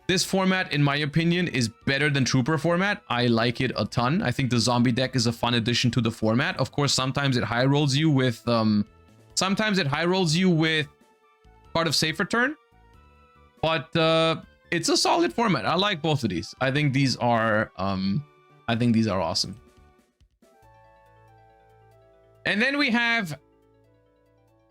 This format, in my opinion, is better than Trooper format. I like it a ton. I think the zombie deck is a fun addition to the format. Of course, sometimes it high rolls you with Card of Safe Return, but it's a solid format. I like both of these. I think these are awesome. And then we have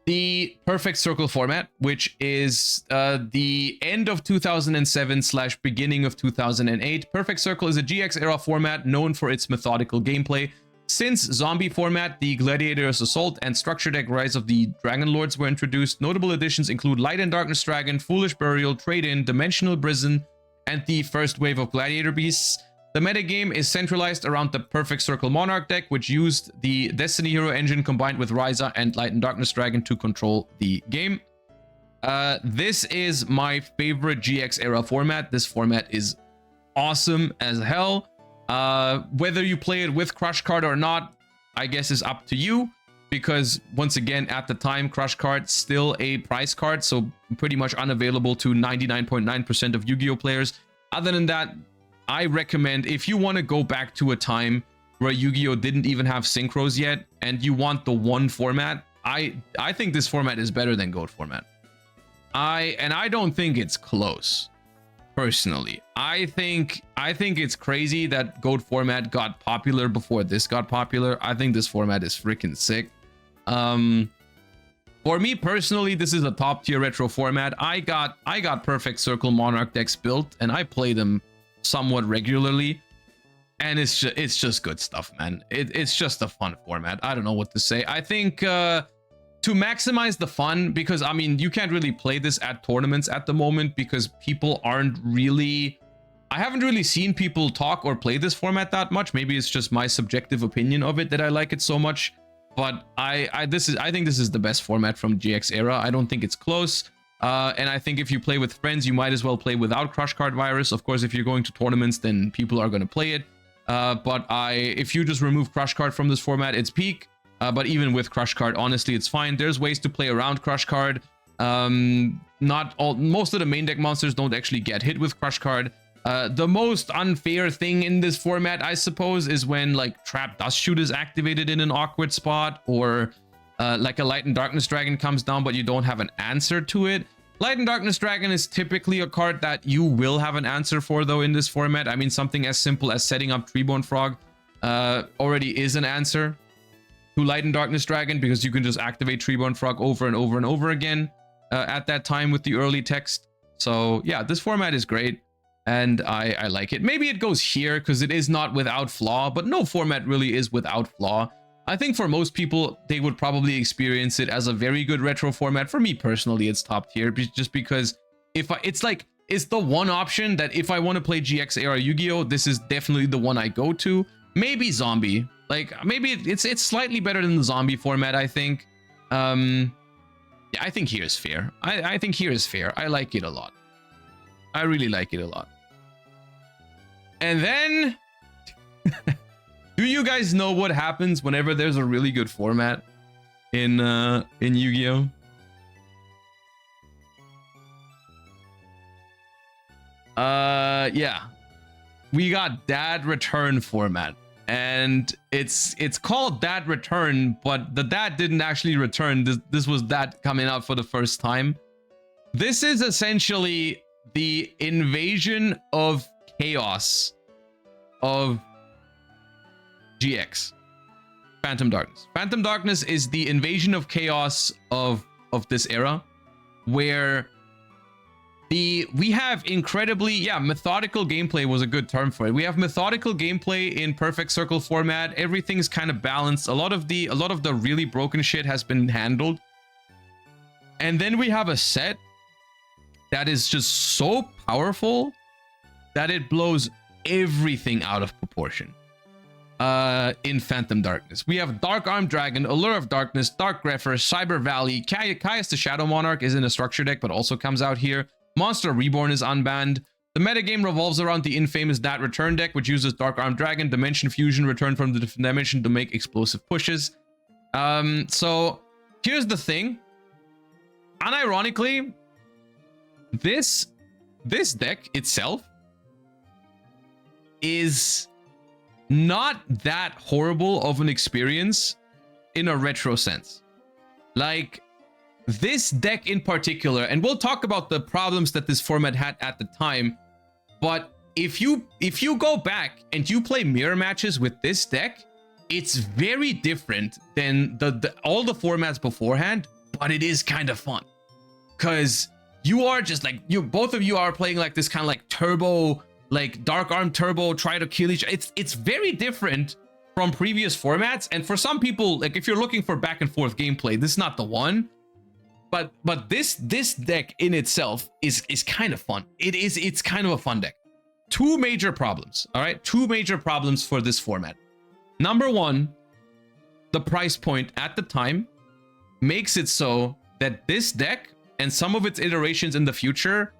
the Perfect Circle format, which is the end of 2007 / beginning of 2008. Perfect Circle is a GX era format known for its methodical gameplay. Since zombie format, the Gladiator's Assault and structure deck Rise of the Dragon Lords were introduced. Notable additions include Light and Darkness Dragon, Foolish Burial, Trade-In, Dimensional Prison, and the first wave of Gladiator Beasts. The metagame is centralized around the Perfect Circle Monarch deck, which used the Destiny Hero engine combined with Ryza and Light and Darkness Dragon to control the game. This is my favorite GX era format. This format is awesome as hell. Whether you play it with Crush Card or not, I guess is up to you. Because once again, at the time, Crush Card still a price card, so pretty much unavailable to 99.9% of Yu-Gi-Oh players. Other than that, I recommend if you want to go back to a time where Yu-Gi-Oh didn't even have synchros yet, and you want the one format, I think this format is better than GOAT format. I don't think it's close. Personally, I think it's crazy that GOAT format got popular before this got popular. I think this format is freaking sick. For me personally, this is a top tier retro format. I got Perfect Circle Monarch decks built, and I play them somewhat regularly, and it's just good stuff, man. It's just a fun format. I don't know what to say. I think to maximize the fun, because I mean, you can't really play this at tournaments at the moment because people aren't really, I haven't really seen people talk or play this format that much. Maybe it's just my subjective opinion of it that I like it so much, but I think this is the best format from GX era. I don't think it's close. And I think if you play with friends, you might as well play without Crush Card Virus. Of course, if you're going to tournaments, then people are going to play it. But if you just remove Crush Card from this format, it's peak. But even with Crush Card, honestly, it's fine. There's ways to play around Crush Card. Most of the main deck monsters don't actually get hit with Crush Card. The most unfair thing in this format, I suppose, is when like Trap Dust Shoot is activated in an awkward spot, or like a Light and Darkness Dragon comes down, but you don't have an answer to it. Light and Darkness Dragon is typically a card that you will have an answer for, though, in this format. I mean, something as simple as setting up Treeborn Frog already is an answer to Light and Darkness Dragon, because you can just activate Treeborn Frog over and over and over again at that time with the early text. So yeah, this format is great, and I like it. Maybe it goes here because it is not without flaw, but no format really is without flaw. I think for most people, they would probably experience it as a very good retro format. For me personally, it's top tier, just because it's the one option that if I want to play GX era Yu-Gi-Oh, this is definitely the one I go to. Maybe Zombie, like maybe it's slightly better than the Zombie format, I think. Yeah, I think here is fair. I think here is fair. I like it a lot. I really like it a lot. And then do you guys know what happens whenever there's a really good format in Yu-Gi-Oh? Yeah. We got Dad Return format. And it's called Dad Return, but the Dad didn't actually return. This was Dad coming out for the first time. This is essentially the invasion of chaos of GX. Phantom Darkness. Phantom Darkness is the invasion of chaos of this era, where we have incredibly, methodical gameplay was a good term for it. We have methodical gameplay in Perfect Circle format. Everything's kind of balanced. A lot of the really broken shit has been handled. And then we have a set that is just so powerful that it blows everything out of proportion. In Phantom Darkness, we have Dark Arm Dragon, Allure of Darkness, Dark Grepher, Cyber Valley, Caius the Shadow Monarch is in a structure deck, but also comes out here. Monster Reborn is unbanned. The metagame revolves around the infamous Dad Return deck, which uses Dark Arm Dragon, Dimension Fusion, return from the different dimension to make explosive pushes. So here's the thing. Unironically, this deck itself is not that horrible of an experience in a retro sense. Like, this deck in particular, and we'll talk about the problems that this format had at the time, but if you go back and you play mirror matches with this deck, it's very different than all the formats beforehand, but it is kind of fun because you are just like, both of you are playing like this kind of like turbo, like Dark Arm Turbo, try to kill each. It's very different from previous formats, and for some people, like if you're looking for back and forth gameplay, this is not the one. But this deck in itself is kind of fun. It's kind of a fun deck. two major problems. All right, two major problems for this format. Number one, the price point at the time makes it so that this deck and some of its iterations in the future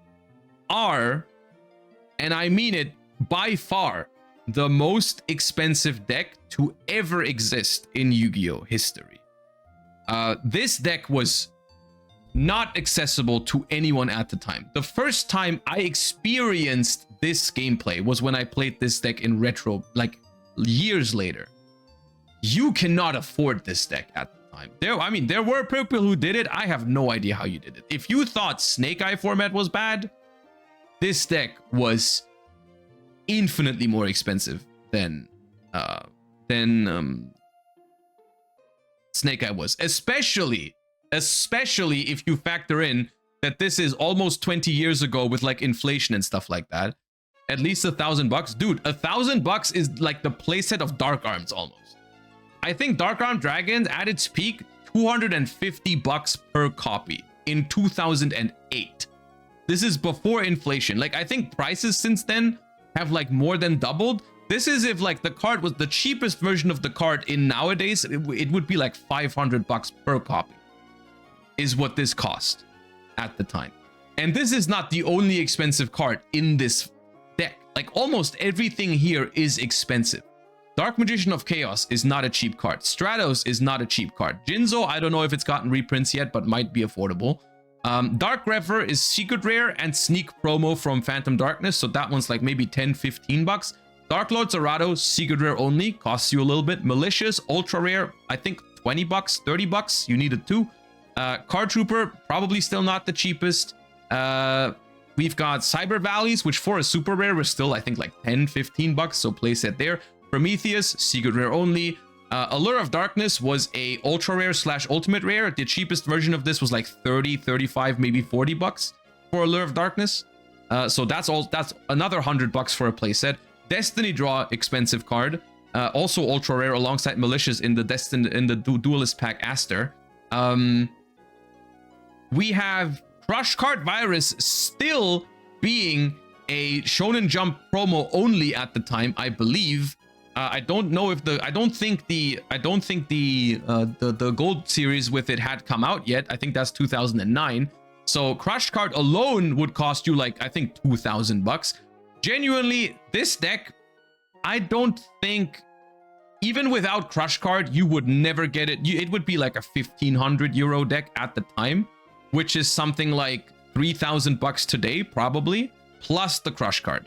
are, and I mean it, by far the most expensive deck to ever exist in Yu-Gi-Oh history. This deck was not accessible to anyone at the time. The first time I experienced this gameplay was when I played this deck in retro, like years later. You cannot afford this deck at the time. There were people who did it. I have no idea how you did it. If you thought Snake Eye format was bad, this deck was infinitely more expensive than Snake Eye was, especially if you factor in that this is almost 20 years ago with like inflation and stuff like that. At least $1,000, dude. $1,000 is like the playset of Dark Arms almost. I think Dark Arm Dragons at its peak, $250 per copy in 2008. This is before inflation. Like, I think prices since then have like more than doubled. This is if like the card was the cheapest version of the card in nowadays, it would be like $500 per copy is what this cost at the time. And this is not the only expensive card in this deck. Like almost everything here is expensive. Dark Magician of Chaos is not a cheap card. Stratos is not a cheap card. Jinzo, I don't know if it's gotten reprints yet, but might be affordable. Dark Rever is secret rare and sneak promo from Phantom Darkness, so that one's like maybe $10-15. Dark Lord Zerato, secret rare only, costs you a little bit. Malicious, ultra rare, I think $20, $30. You need it too. Card Trooper, probably still not the cheapest. We've got Cyber Valleys, which for a super rare was still I think like $10-15, so place it there. Prometheus, secret rare only. Allure of Darkness was a ultra rare / ultimate rare. The cheapest version of this was like 30, 35, maybe $40 for Allure of Darkness. So that's another $100 for a playset. Destiny Draw, expensive card. Also ultra rare alongside Malicious in the Duelist pack Aster. We have Crush Card Virus still being a Shonen Jump promo only at the time, I believe. I don't know if I don't think the gold series with it had come out yet. I think that's 2009. So Crush Card alone would cost you like I think $2,000. Genuinely, this deck, I don't think even without Crush Card you would never get it. It would be like a 1,500 euro deck at the time, which is something like $3,000 today probably, plus the Crush Card.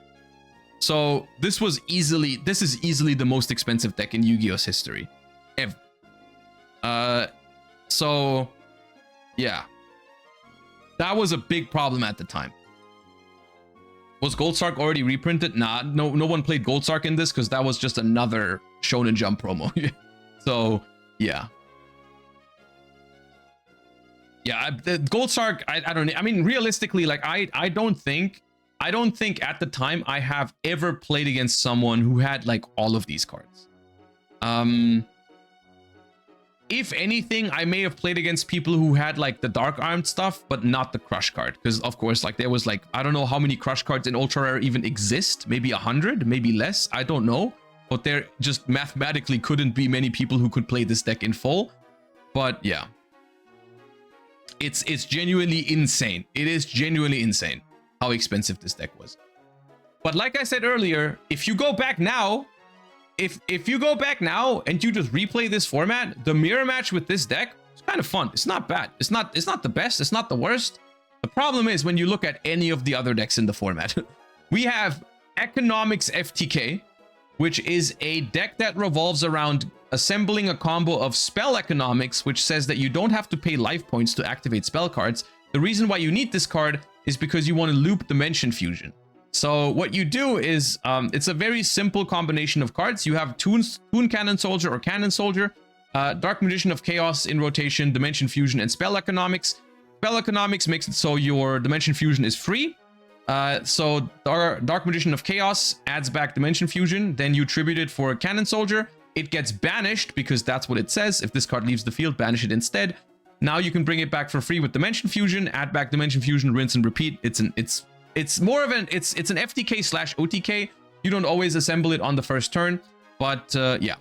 So this is easily the most expensive deck in Yu-Gi-Oh's history ever. So yeah, that was a big problem at the time. Was Goldsark already reprinted? Nah, no one played Goldsark in this because that was just another Shonen Jump promo. So yeah. Yeah, Goldsark, I don't, I mean, realistically, like, I don't think at the time I have ever played against someone who had like all of these cards. If anything, I may have played against people who had like the Dark Armed stuff, but not the Crush Card. Because of course, like there was like, I don't know how many Crush Cards in Ultra Rare even exist. Maybe 100, maybe less. I don't know. But there just mathematically couldn't be many people who could play this deck in full. But yeah. It's genuinely insane. It is genuinely insane how expensive this deck was. But like I said earlier, if you go back now, if you go back now and you just replay this format, the mirror match with this deck is kind of fun. It's not bad. It's not the best. It's not the worst. The problem is when you look at any of the other decks in the format. We have Economics FTK, which is a deck that revolves around assembling a combo of Spell Economics, which says that you don't have to pay life points to activate spell cards. The reason why you need this card is because you want to loop Dimension Fusion. So what you do is, it's a very simple combination of cards. You have Toon Cannon Soldier or Cannon Soldier, Dark Magician of Chaos in rotation, Dimension Fusion, and Spell Economics. Spell Economics makes it so your Dimension Fusion is free. So Dark Magician of Chaos adds back Dimension Fusion, then you tribute it for Cannon Soldier. It gets banished because that's what it says. If this card leaves the field, banish it instead. Now you can bring it back for free with Dimension Fusion, add back Dimension Fusion, rinse and repeat. It's it's more of an it's an FTK slash OTK. You don't always assemble it on the first turn, but yeah.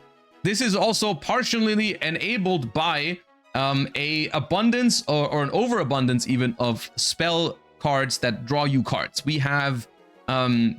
This is also partially enabled by a abundance or an overabundance even of spell cards that draw you cards. We have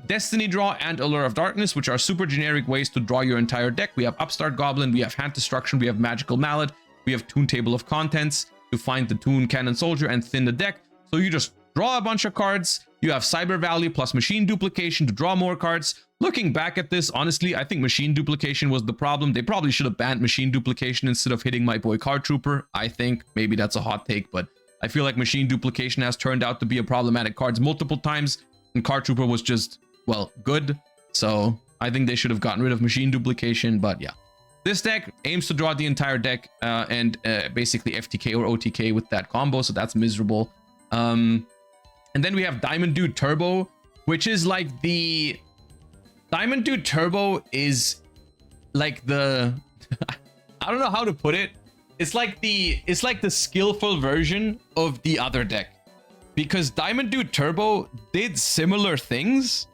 Destiny Draw and Allure of Darkness, which are super generic ways to draw your entire deck. We have Upstart Goblin, we have Hand Destruction, we have Magical Mallet, we have Toon Table of Contents to find the Toon Cannon Soldier and thin the deck. So you just draw a bunch of cards. You have Cyber Value plus Machine Duplication to draw more cards. Looking back at this, honestly, I think Machine Duplication was the problem. They probably should have banned Machine Duplication instead of hitting my boy Card Trooper. I think maybe that's a hot take, but I feel like Machine Duplication has turned out to be a problematic card multiple times, and Card Trooper was just, well, good. So I think they should have gotten rid of Machine Duplication, but yeah. This deck aims to draw the entire deck and basically FTK or OTK with that combo, so that's miserable. And then we have Diamond Dude Turbo, which is like the... Diamond Dude Turbo is like the... I don't know how to put it. It's like the skillful version of the other deck. Because Diamond Dude Turbo did similar things.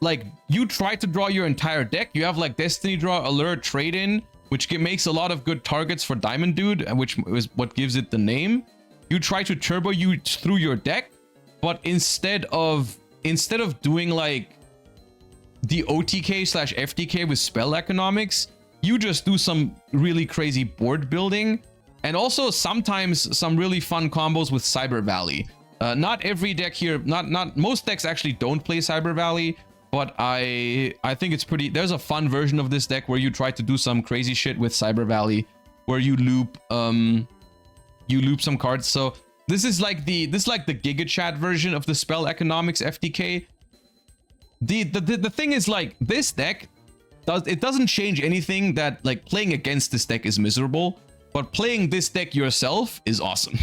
Like, you try to draw your entire deck. You have like Destiny Draw, Allure, Trade-In, which makes a lot of good targets for Diamond Dude, which is what gives it the name. You try to turbo you through your deck, but instead of doing like the OTK slash FTK with spell economics, you just do some really crazy board building, and also sometimes some really fun combos with Cyber Valley. Not every deck here, not most decks actually don't play Cyber Valley, but I think it's pretty. There's a fun version of this deck where you try to do some crazy shit with Cyber Valley, where you loop some cards. So this is like the Giga Chat version of the spell economics FTK. The thing is, like, this deck doesn't change anything. That like playing against this deck is miserable, but playing this deck yourself is awesome.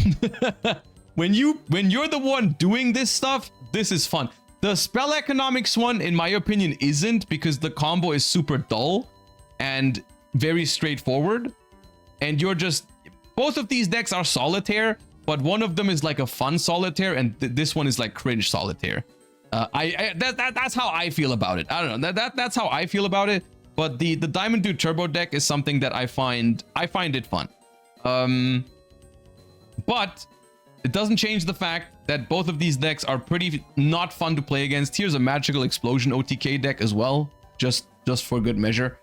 when you're the one doing this stuff, this is fun. The spell economics one, in my opinion, isn't, because the combo is super dull and very straightforward, and you're just... Both of these decks are solitaire, but one of them is like a fun solitaire, and this one is like cringe solitaire. That's how I feel about it. I don't know. That's how I feel about it. But the Diamond Dude Turbo deck is something that I find it fun. But it doesn't change the fact that both of these decks are pretty not fun to play against. Here's a Magical Explosion OTK deck as well, just for good measure.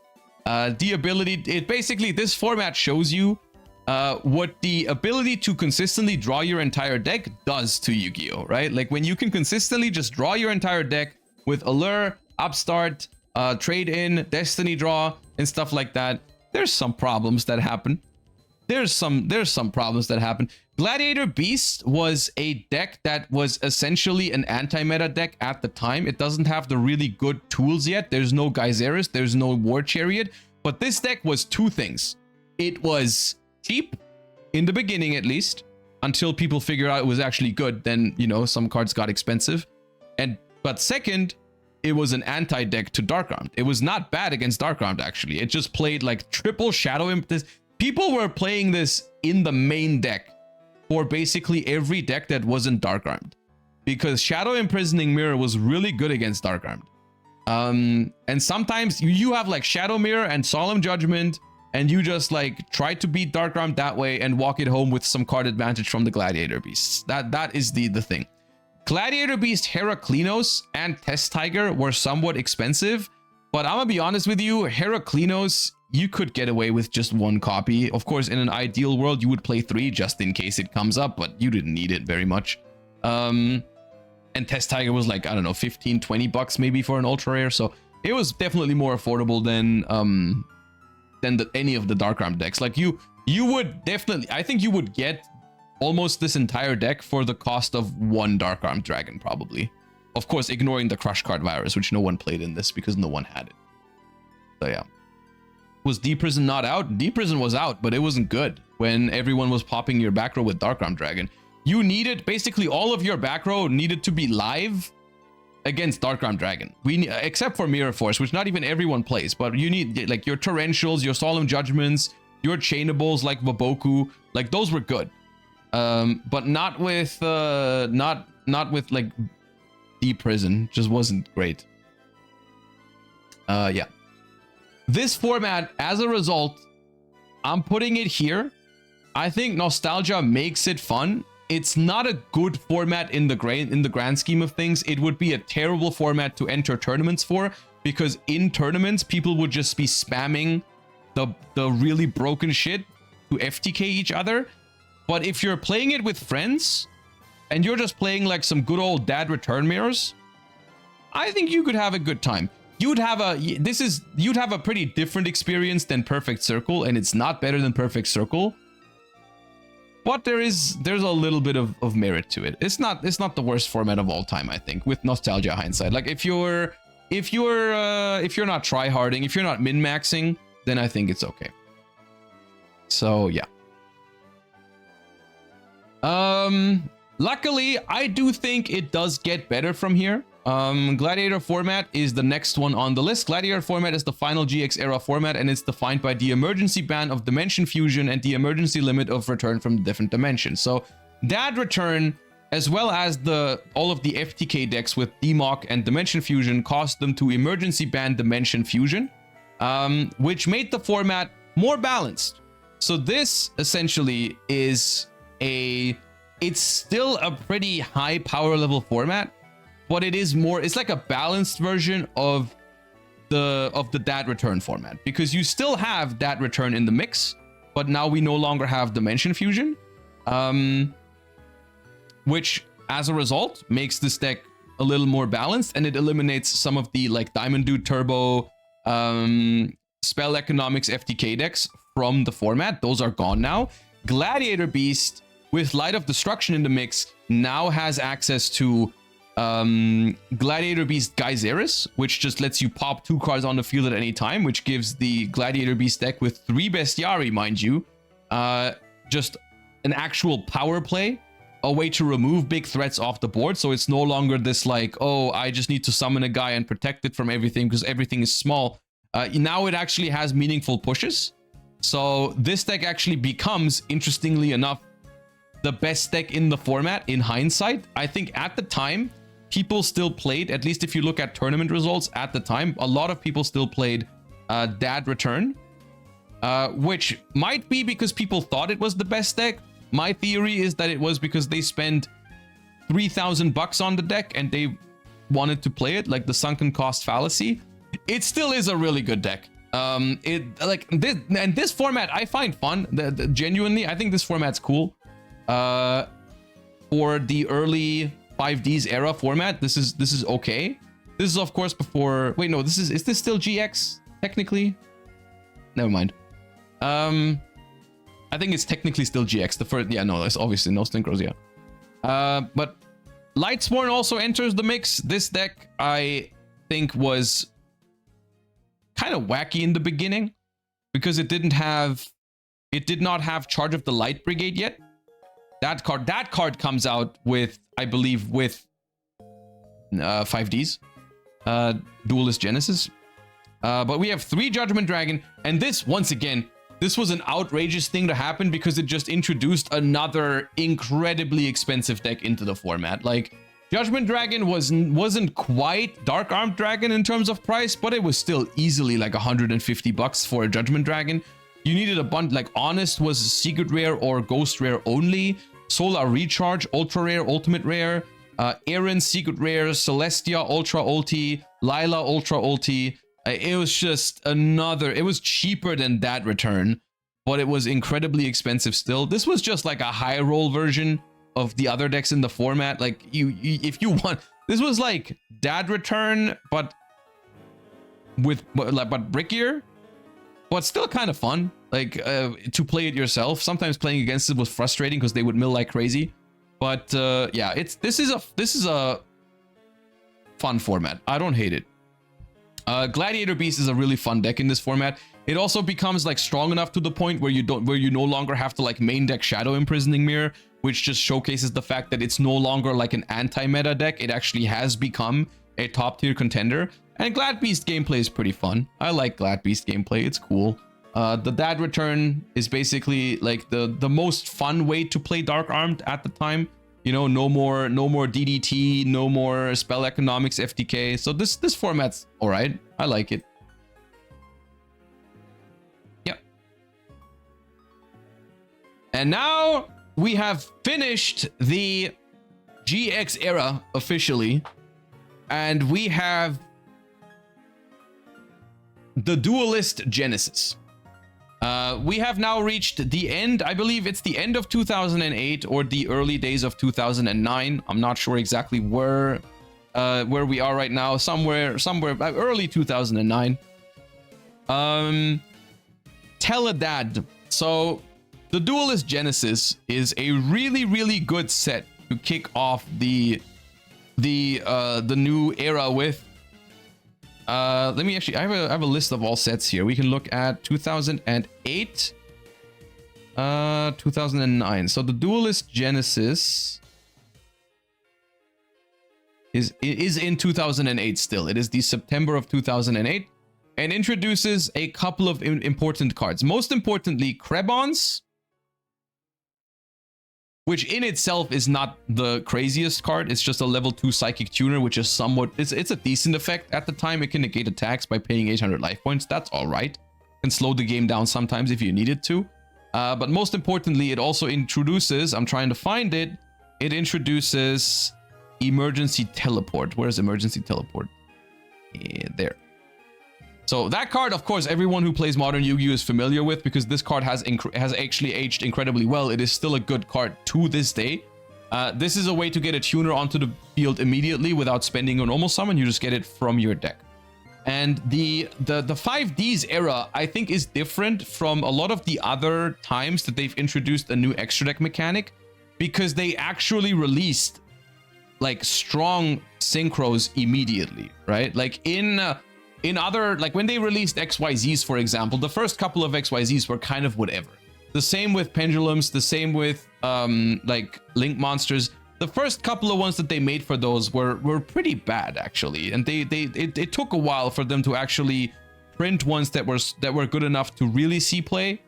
The ability, basically this format shows you what the ability to consistently draw your entire deck does to Yu-Gi-Oh, right? Like when you can consistently just draw your entire deck with Allure, Upstart, Trade-In, Destiny Draw, and stuff like that, there's some problems that happen. There's some problems that happen. Gladiator Beast was a deck that was essentially an anti-meta deck at the time. It doesn't have the really good tools yet. There's no Geyseris, there's no War Chariot, but this deck was two things. It was cheap in the beginning, at least, until people figured out it was actually good. Then, you know, some cards got expensive. But second, it was an anti-deck to Dark-Armed. It was not bad against Dark-Armed, actually. It just played like triple Shadow Imp. People were playing this in the main deck for basically every deck that wasn't Dark-Armed, because Shadow Imprisoning Mirror was really good against Dark-Armed. And sometimes you have like Shadow Mirror and Solemn Judgment, and you just like try to beat Dark-Armed that way and walk it home with some card advantage from the Gladiator Beasts. That is the thing. Gladiator Beast, Heraklinos, and Test Tiger were somewhat expensive, but I'm gonna be honest with you, Heraklinos, you could get away with just one copy. Of course, in an ideal world, you would play 3 just in case it comes up, but you didn't need it very much. And Test Tiger was like, I don't know, 15, 20 bucks maybe for an ultra rare, so it was definitely more affordable than any of the Dark-Armed decks. Like you would definitely, I think you would get almost this entire deck for the cost of one Dark-Armed Dragon, probably. Of course, ignoring the Crush Card Virus, which no one played in this because no one had it. So yeah. Was D-Prison not out? D-Prison was out, but it wasn't good when everyone was popping your back row with Dark-Armed Dragon. You needed, basically all of your back row needed to be live against Dark-Armed Dragon. Except for Mirror Force, which not even everyone plays, but you need like your Torrentials, your Solemn Judgments, your Chainables like Waboku, like those were good. But not with like Deep Prison. Just wasn't great. Yeah. This format, as a result, I'm putting it here. I think nostalgia makes it fun. It's not a good format in the grand scheme of things. It would be a terrible format to enter tournaments for, because in tournaments people would just be spamming the really broken shit to FTK each other. But if you're playing it with friends and you're just playing like some good old dad return mirrors, I think you could have a good time. You'd have a pretty different experience than Perfect Circle, and it's not better than Perfect Circle. But there's a little bit of merit to it. It's not the worst format of all time, I think, with nostalgia hindsight. Like if you're not tryharding, if you're not min-maxing, then I think it's okay. So yeah. Luckily, I do think it does get better from here. Gladiator format is the next one on the list. Gladiator format is the final GX era format, and it's defined by the emergency ban of dimension fusion and the emergency limit of return from different dimensions. So that return, as well as all of the FTK decks with DMOC and dimension fusion, caused them to emergency ban dimension fusion, which made the format more balanced. So this essentially is it's still a pretty high power level format, but it's like a balanced version of the dat return format, because you still have dat return in the mix, but now we no longer have dimension fusion, which as a result makes this deck a little more balanced, and it eliminates some of the like Diamond Dude Turbo, Spell Economics FTK decks from the format. Those are gone now. Gladiator Beast, with Light of Destruction in the mix, now has access to Gladiator Beast Geyseris, which just lets you pop 2 cards on the field at any time, which gives the Gladiator Beast deck with 3 Bestiari, mind you, just an actual power play, a way to remove big threats off the board. So it's no longer this like, oh, I just need to summon a guy and protect it from everything because everything is small. Now it actually has meaningful pushes. So this deck actually becomes, interestingly enough, the best deck in the format in hindsight. I think at the time, people still played, at least if you look at tournament results at the time, a lot of people still played Dad Return, which might be because people thought it was the best deck. My theory is that it was because they spent $3,000 on the deck and they wanted to play it, like the sunken cost fallacy. It still is a really good deck. This format I find fun. Genuinely, I think this format's cool. For the early 5Ds era format, this is okay. This is of course before. Wait, no, is this still GX technically? Never mind. I think it's technically still GX. The first, yeah, no, that's obviously no synchros, yeah. But Lightsworn also enters the mix. This deck I think was kind of wacky in the beginning because it did not have Charge of the Light Brigade yet. That card comes out with, I believe, with 5Ds, Duelist Genesis. But we have 3 Judgment Dragon, and this, once again, this was an outrageous thing to happen because it just introduced another incredibly expensive deck into the format. Like, Judgment Dragon wasn't quite Dark Armed Dragon in terms of price, but it was still easily like $150 for a Judgment Dragon. You needed a bunch, like Honest was Secret Rare or Ghost Rare only. Solar Recharge, Ultra Rare, Ultimate Rare. Aaron, Secret Rare. Celestia, Ultra Ulti. Lila, Ultra Ulti. It was just it was cheaper than that return, but it was incredibly expensive still. This was just like a high roll version of the other decks in the format. Like, if you want, this was like Dad Return, but brickier. But still kind of fun, like to play it yourself. Sometimes playing against it was frustrating because they would mill like crazy. But yeah, this is a fun format. I don't hate it. Gladiator Beast is a really fun deck in this format. It also becomes like strong enough to the point where you no longer have to like main deck Shadow Imprisoning Mirror, which just showcases the fact that it's no longer like an anti-meta deck. It actually has become a top tier contender. And Glad Beast gameplay is pretty fun. I like Glad Beast gameplay. It's cool. The Dad Return is basically like the most fun way to play Dark Armed at the time. You know, no more DDT, no more spell economics FTK. So this format's all right. I like it. Yep. And now we have finished the GX era officially, and we have the Duelist Genesis. We have now reached the end. I believe it's the end of 2008 or the early days of 2009. I'm not sure exactly where we are right now. Somewhere early 2009. Teledad. So the Duelist Genesis is a really good set to kick off the new era with. Let me actually, I have a list of all sets here. We can look at 2008, 2009. So the Duelist Genesis is in 2008 still. It is the September of 2008 and introduces a couple of important cards. Most importantly, Krebons, which in itself is not the craziest card. It's just a level 2 Psychic Tuner, which is somewhat... It's a decent effect. At the time, it can negate attacks by paying 800 life points. That's all right. Can slow the game down sometimes if you need it to. But most importantly, it also introduces... I'm trying to find it. It introduces Emergency Teleport. Where's Emergency Teleport? Yeah, there. So that card, of course, everyone who plays Modern Yu-Gi-Oh! Is familiar with, because this card has actually aged incredibly well. It is still a good card to this day. This is a way to get a tuner onto the field immediately without spending a normal summon. You just get it from your deck. And the 5Ds era, I think, is different from a lot of the other times that they've introduced a new extra deck mechanic, because they actually released like strong synchros immediately, right? Like in other, like when they released XYZs, for example, the first couple of XYZs were kind of whatever. The same with Pendulums, the same with like Link Monsters. The first couple of ones that they made for those were pretty bad, actually, and it took a while for them to actually print ones that were good enough to really see play.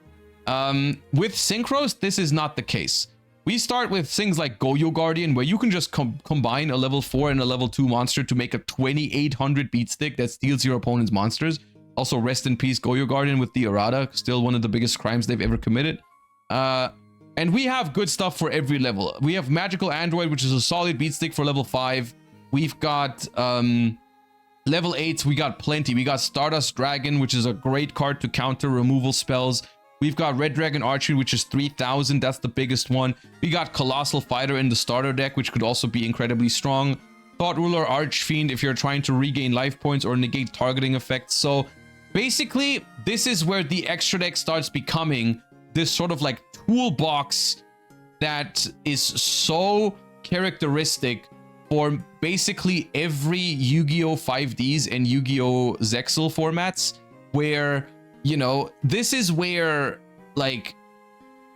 With synchros, this is not the case. We start with things like Goyo Guardian, where you can just combine a level 4 and a level 2 monster to make a 2800 beat stick that steals your opponent's monsters. Also, rest in peace, Goyo Guardian with the errata, still one of the biggest crimes they've ever committed. And we have good stuff for every level. We have Magical Android, which is a solid beat stick for level 5. We've got level 8s, we got plenty. We got Stardust Dragon, which is a great card to counter removal spells. We've got Red Dragon Archery, which is 3000. That's the biggest one. We got Colossal Fighter in the starter deck, which could also be incredibly strong. Thought Ruler Archfiend if you're trying to regain life points or negate targeting effects. So basically, this is where the extra deck starts becoming this sort of like toolbox that is so characteristic for basically every Yu-Gi-Oh! 5Ds and Yu-Gi-Oh! Zexal formats, where, you know, this is where like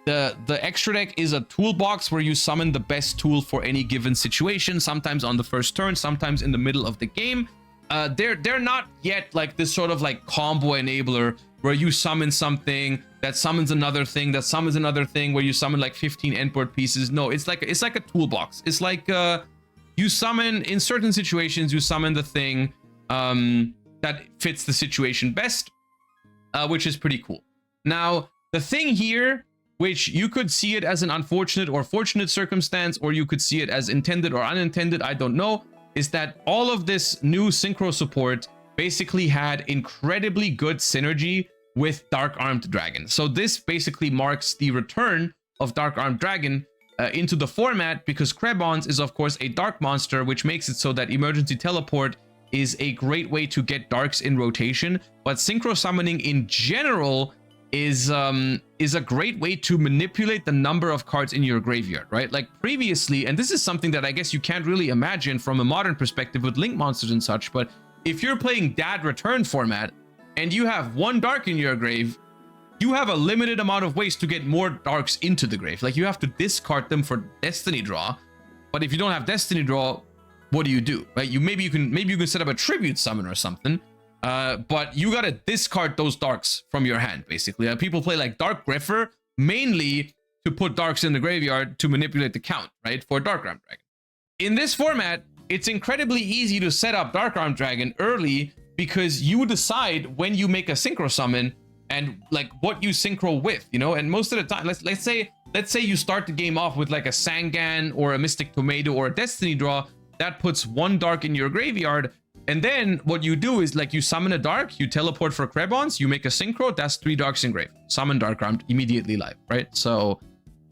the extra deck is a toolbox where you summon the best tool for any given situation, sometimes on the first turn, sometimes in the middle of the game. They're not yet like this sort of like combo enabler where you summon something that summons another thing that summons another thing, where you summon like 15 endboard pieces. No, it's like a toolbox. It's like you summon, in certain situations, you summon the thing that fits the situation best, which is pretty cool. Now, the thing here, which you could see it as an unfortunate or fortunate circumstance, or you could see it as intended or unintended, I don't know, is that all of this new synchro support basically had incredibly good synergy with Dark Armed Dragon. So this basically marks the return of Dark Armed Dragon into the format, because Krebons is of course a dark monster, which makes it so that Emergency Teleport is a great way to get darks in rotation. But synchro summoning in general is a great way to manipulate the number of cards in your graveyard, right? Like previously, and this is something that I guess you can't really imagine from a modern perspective with Link Monsters and such, but if you're playing Dad Return format and you have one dark in your grave, you have a limited amount of ways to get more darks into the grave. Like you have to discard them for Destiny Draw, but if you don't have Destiny Draw, what do? Right? Maybe you can set up a tribute summon or something, but you gotta discard those darks from your hand. Basically, people play like Dark Griffer mainly to put darks in the graveyard to manipulate the count, right, for Dark Arm Dragon. In this format, it's incredibly easy to set up Dark Arm Dragon early because you decide when you make a synchro summon and like what you synchro with, you know. And most of the time, let's say you start the game off with like a Sangan or a Mystic Tomato or a Destiny Draw that puts 1 dark in your graveyard. And then what you do is like you summon a dark, you teleport for Krebons, you make a synchro, that's 3 darks in grave. Summon Dark Arm immediately live, right? So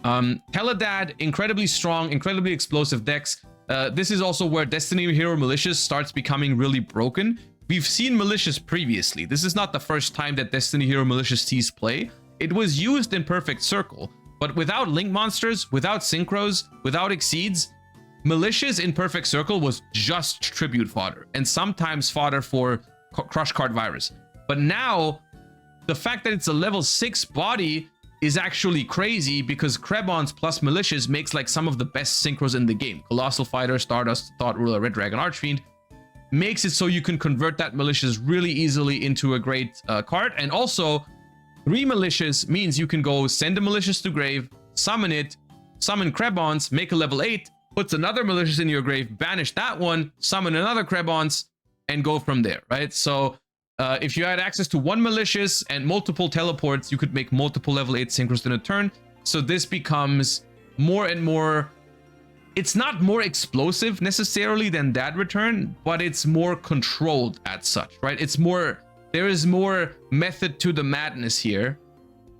Teledad, incredibly strong, incredibly explosive decks. This is also where Destiny Hero Malicious starts becoming really broken. We've seen Malicious previously. This is not the first time that Destiny Hero Malicious sees play. It was used in Perfect Circle, but without Link Monsters, without Synchros, without Exceeds, Malicious in Perfect Circle was just tribute fodder and sometimes fodder for Crush Card Virus. But now, the fact that it's a level 6 body is actually crazy because Krebons plus Malicious makes like some of the best synchros in the game. Colossal Fighter, Stardust, Thought Ruler, Red Dragon, Archfiend makes it so you can convert that Malicious really easily into a great card. And also, 3 Malicious means you can go send a Malicious to grave, summon it, summon Krebons, make a level 8, puts another Malicious in your grave, banish that one, summon another Krebons, and go from there, right? So if you had access to 1 Malicious and multiple teleports, you could make multiple level 8 synchros in a turn. So this becomes more and more, it's not more explosive necessarily than that return, but it's more controlled as such, right? It's more, there is more method to the madness here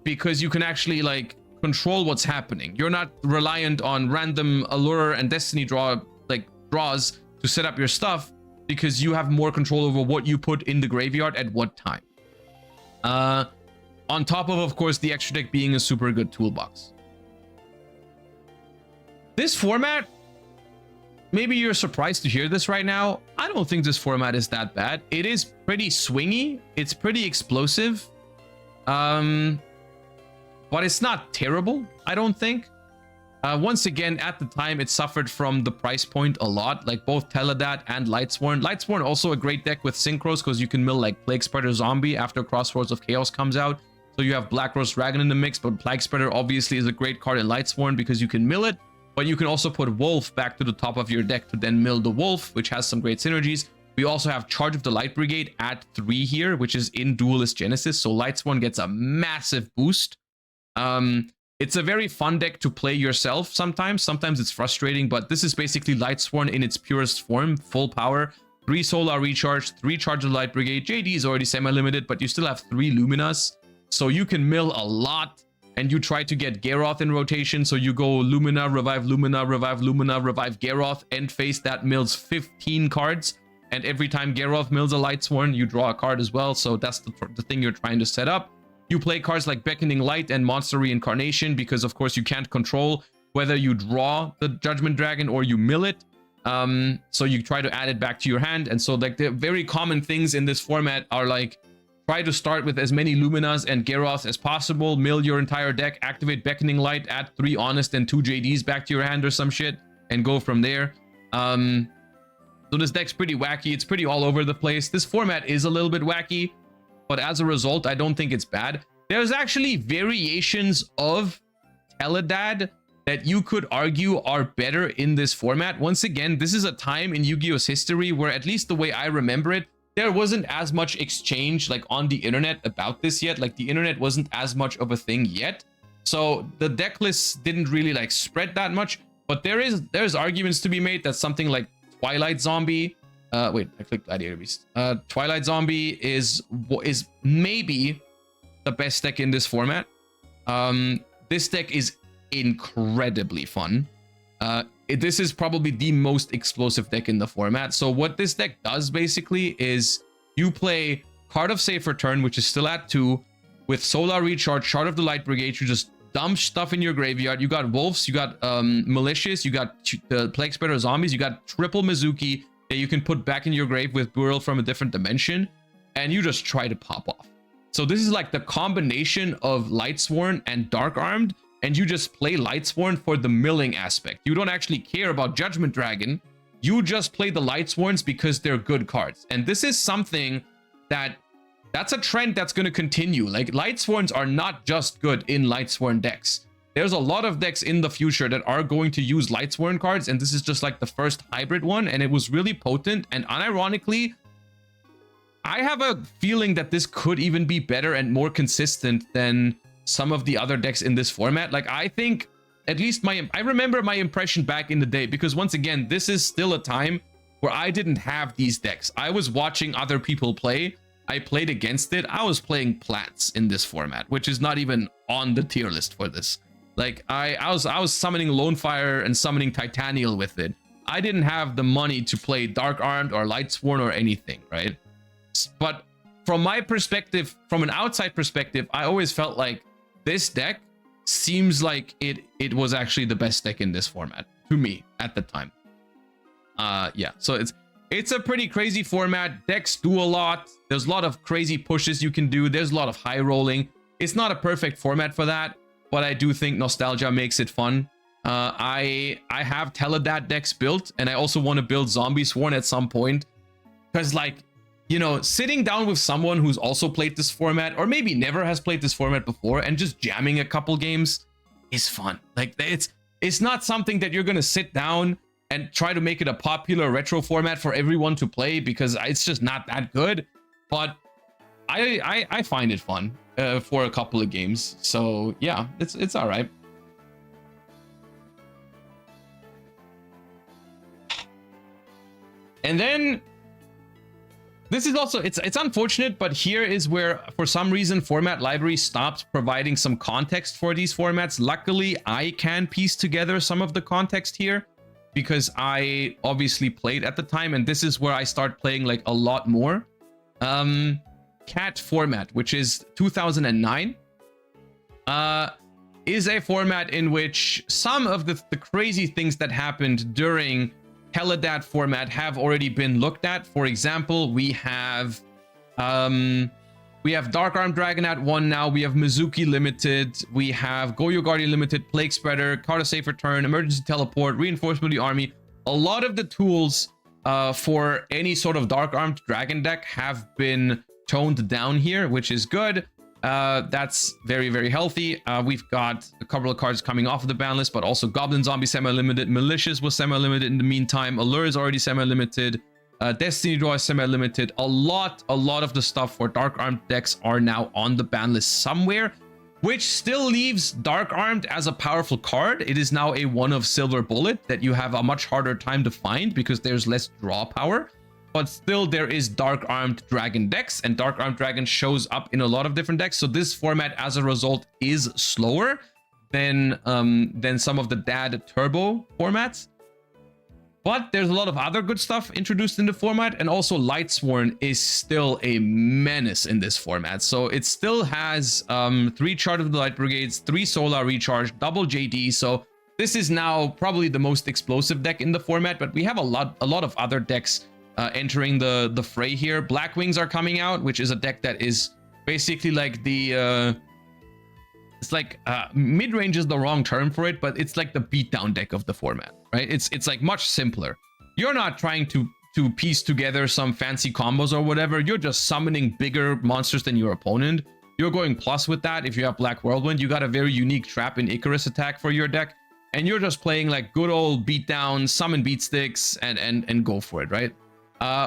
because you can actually like control what's happening. You're not reliant on random Allure and Destiny draws to set up your stuff, because you have more control over what you put in the graveyard at what time. On top of course, the extra deck being a super good toolbox. This format, maybe you're surprised to hear this right now. I don't think this format is that bad. It is pretty swingy. It's pretty explosive. But it's not terrible, I don't think. Once again, at the time, it suffered from the price point a lot, like both Teledad and Lightsworn. Lightsworn also a great deck with synchros because you can mill like Plague Spreader Zombie after Crossroads of Chaos comes out. So you have Black Rose Dragon in the mix, but Plague Spreader obviously is a great card in Lightsworn because you can mill it, but you can also put Wolf back to the top of your deck to then mill the Wolf, which has some great synergies. We also have Charge of the Light Brigade at 3 here, which is in Duelist Genesis, so Lightsworn gets a massive boost. It's a very fun deck to play yourself sometimes. Sometimes it's frustrating, but this is basically Lightsworn in its purest form, full power, 3 Solar Recharge, 3 Charge of the Light Brigade. JD is already semi-limited, but you still have 3 Luminas, so you can mill a lot, and you try to get Garroth in rotation, so you go Lumina, Revive Lumina, Revive Lumina, Revive Garroth, end phase that mills 15 cards, and every time Garroth mills a Lightsworn, you draw a card as well, so that's the thing you're trying to set up. You play cards like Beckoning Light and Monster Reincarnation because, of course, you can't control whether you draw the Judgment Dragon or you mill it. So you try to add it back to your hand. And so, like, the very common things in this format are, like, try to start with as many Luminas and Garroth as possible, mill your entire deck, activate Beckoning Light, add 3 Honest and 2 JDs back to your hand or some shit, and go from there. So this deck's pretty wacky. It's pretty all over the place. This format is a little bit wacky, but as a result, I don't think it's bad. There's actually variations of Teledad that you could argue are better in this format. Once again, this is a time in Yu-Gi-Oh's history where, at least the way I remember it, there wasn't as much exchange like on the internet about this yet. Like the internet wasn't as much of a thing yet. So the deck lists didn't really like spread that much, but there's arguments to be made that something like Twilight Zombie, wait, I clicked Gladiator Beast. Twilight Zombie is maybe the best deck in this format. This deck is incredibly fun. This is probably the most explosive deck in the format. So what this deck does basically is you play Card of Safe Return, which is still at 2, with Solar Recharge, Shard of the Light Brigade. You just dump stuff in your graveyard. You got Wolves, you got Malicious, you got the Plague Spreader Zombies, you got triple Mizuki that you can put back in your grave with Duel from a different dimension, and you just try to pop off. So this is like the combination of Lightsworn and Dark Armed, and you just play Lightsworn for the milling aspect. You don't actually care about Judgment Dragon. You just play the Lightsworns because they're good cards. And this is something that's a trend that's going to continue. Like, Lightsworns are not just good in Lightsworn decks. there's a lot of decks in the future that are going to use Lightsworn cards, and this is just like the first hybrid one, and it was really potent. And unironically, I have a feeling that this could even be better and more consistent than some of the other decks in this format. Like, I think, at least I remember my impression back in the day, because once again, this is still a time where I didn't have these decks. I was watching other people play. I played against it. I was playing plants in this format, which is not even on the tier list for this. Like, I was summoning Lonefire and summoning Titanial with it. I didn't have the money to play Dark Armed or Lightsworn or anything, right? But from my perspective, from an outside perspective, I always felt like this deck seems like it was actually the best deck in this format to me at the time. Yeah, so it's a pretty crazy format. Decks do a lot. There's a lot of crazy pushes you can do. There's a lot of high rolling. It's not a perfect format for that, but I do think nostalgia makes it fun. I have Teledad decks built, and I also want to build Zombie Sworn at some point, because, like, you know, sitting down with someone who's also played this format, or maybe never has played this format before, and just jamming a couple games is fun. Like, it's not something that you're gonna sit down and try to make it a popular retro format for everyone to play, because it's just not that good. But I find it fun for a couple of games. So yeah, it's all right. And then this is also, it's unfortunate, but here is where, for some reason, Format Library stopped providing some context for these formats. Luckily, I can piece together some of the context here, because I obviously played at the time, and this is where I start playing like a lot more. Cat format, which is 2009, is a format in which some of the crazy things that happened during Teledad format have already been looked at. For example, we have Dark Armed Dragon at 1 now. We have Mizuki Limited. We have Goyo Guardian Limited, Plague Spreader, Card a Safe Return, Emergency Teleport, Reinforcement of the Army. A lot of the tools for any sort of Dark Armed Dragon deck have been toned down here, which is good. That's very, very healthy. We've got a couple of cards coming off of the ban list, but also Goblin Zombie semi-limited, Malicious was semi-limited in the meantime, Allure is already semi-limited, Destiny Draw is semi-limited. A lot of the stuff for Dark Armed decks are now on the ban list somewhere, which still leaves Dark Armed as a powerful card. It is now a 1 of Silver Bullet that you have a much harder time to find because there's less draw power. But still, there is Dark Armed Dragon decks, and Dark Armed Dragon shows up in a lot of different decks. So this format, as a result, is slower than some of the DAD Turbo formats. But there's a lot of other good stuff introduced in the format, and also Lightsworn is still a menace in this format. So it still has 3 Chart of the Light Brigades, 3 Solar Recharge, double JD. So this is now probably the most explosive deck in the format, but we have a lot of other decks entering the fray here. Black Wings are coming out, which is a deck that is basically like the it's like mid-range is the wrong term for it, but it's like the beatdown deck of the format, right? It's like much simpler. You're not trying to piece together some fancy combos or whatever. You're just summoning bigger monsters than your opponent. You're going plus with that. If you have Black Whirlwind, you got a very unique Trap and Icarus attack for your deck, and you're just playing like good old beatdown, summon beat sticks, and go for it, right?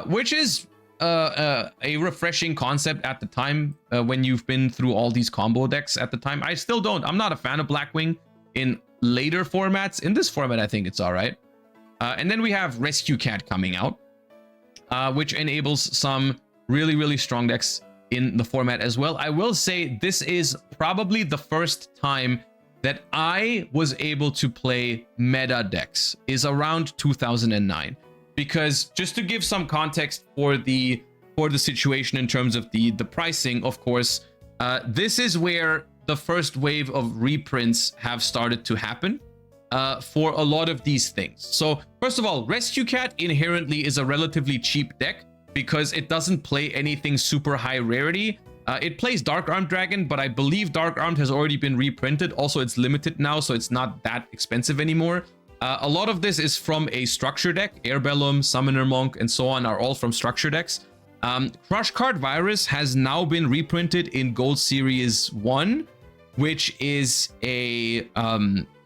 Which is a refreshing concept at the time when you've been through all these combo decks at the time. I'm not a fan of Blackwing in later formats. In this format, I think it's all right. And then we have Rescue Cat coming out, which enables some really, really strong decks in the format as well. I will say this is probably the first time that I was able to play meta decks, is around 2009. Because just to give some context for the situation in terms of the pricing, of course, this is where the first wave of reprints have started to happen for a lot of these things. So first of all, Rescue Cat inherently is a relatively cheap deck because it doesn't play anything super high rarity. It plays Dark Armed Dragon, but I believe Dark Armed has already been reprinted. Also, it's limited now, so it's not that expensive anymore. A lot of this is from a structure deck. Airbellum, Summoner Monk, and so on are all from structure decks. Crush Card Virus has now been reprinted in Gold Series 1. which is a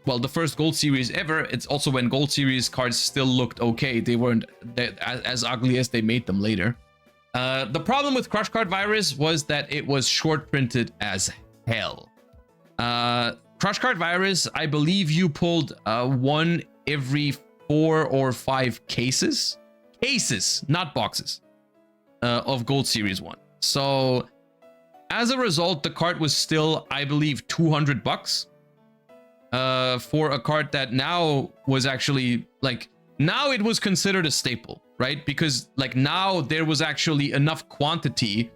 well, the first Gold Series ever. It's also when Gold Series cards still looked okay. They weren't as ugly as they made them later. The problem with Crush Card Virus was that it was short printed as hell. Crush Card Virus, I believe you pulled one every 4 or 5 cases, not boxes, of Gold Series 1. So as a result, the card was still, I believe, $200 for a card that now was actually like, now it was considered a staple, right? Because like now there was actually enough quantity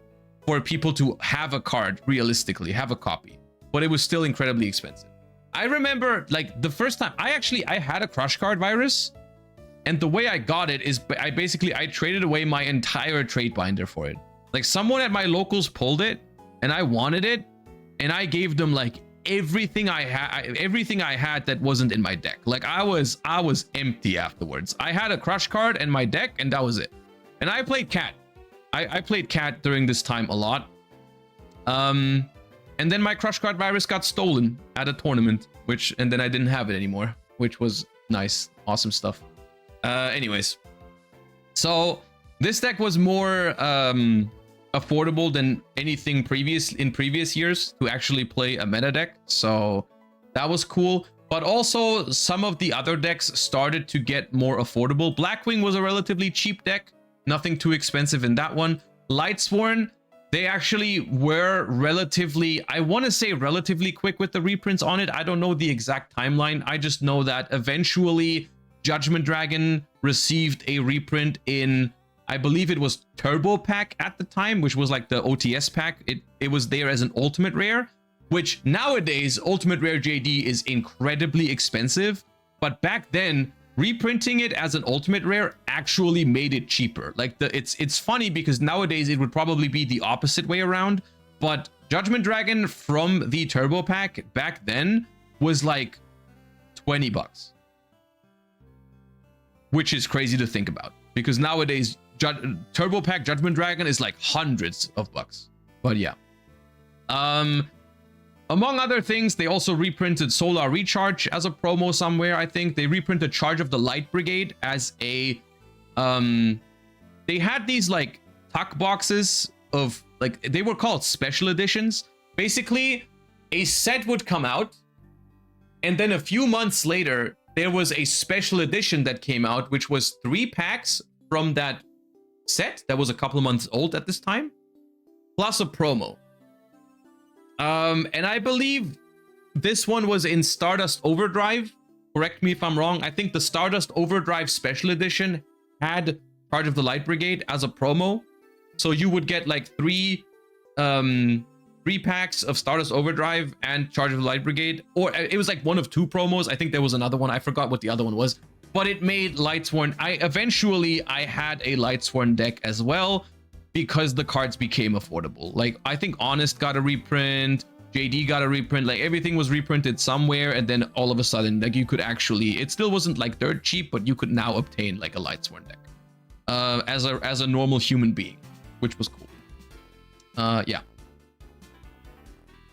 for people to have a card, realistically have a copy, but it was still incredibly expensive. I remember like the first time I had a Crush Card Virus, and the way I got it is I traded away my entire trade binder for it. Like someone at my locals pulled it and I wanted it, and I gave them like everything I had that wasn't in my deck. Like I was empty afterwards. I had a Crush card and my deck, and that was it. And I played Cat. I played Cat during this time a lot. And then my Crush Card Virus got stolen at a tournament, and then I didn't have it anymore, which was nice. Awesome stuff. Anyways, so this deck was more affordable than anything in previous years to actually play a meta deck. So that was cool. But also some of the other decks started to get more affordable. Blackwing was a relatively cheap deck. Nothing too expensive in that one. Lightsworn, they actually were relatively, I want to say relatively quick with the reprints on it. I don't know the exact timeline. I just know that eventually Judgment Dragon received a reprint in, I believe it was Turbo Pack at the time, which was like the OTS pack. It was there as an ultimate rare, which nowadays ultimate rare JD is incredibly expensive. But back then, reprinting it as an ultimate rare actually made it cheaper. Like it's funny because nowadays it would probably be the opposite way around, but Judgment Dragon from the Turbo Pack back then was like $20, which is crazy to think about because nowadays Turbo Pack Judgment Dragon is like hundreds of bucks. But yeah, among other things, they also reprinted Solar Recharge as a promo somewhere. I think they reprinted Charge of the Light Brigade as a they had these like tuck boxes of like, they were called special editions. Basically a set would come out, and then a few months later there was a special edition that came out, which was 3 packs from that set that was a couple of months old at this time, plus a promo. And I believe this one was in Stardust Overdrive. Correct me if I'm wrong. I think the Stardust Overdrive Special Edition had Charge of the Light Brigade as a promo. So you would get like 3 packs of Stardust Overdrive and Charge of the Light Brigade. Or it was like one of 2 promos. I think there was another one. I forgot what the other one was. But it made Lightsworn. Eventually I had a Lightsworn deck as well, because the cards became affordable. Like I think Honest got a reprint, JD got a reprint, like everything was reprinted somewhere, and then all of a sudden like you could actually, it still wasn't like dirt cheap, but you could now obtain like a Lightsworn deck as a normal human being, which was cool. Yeah,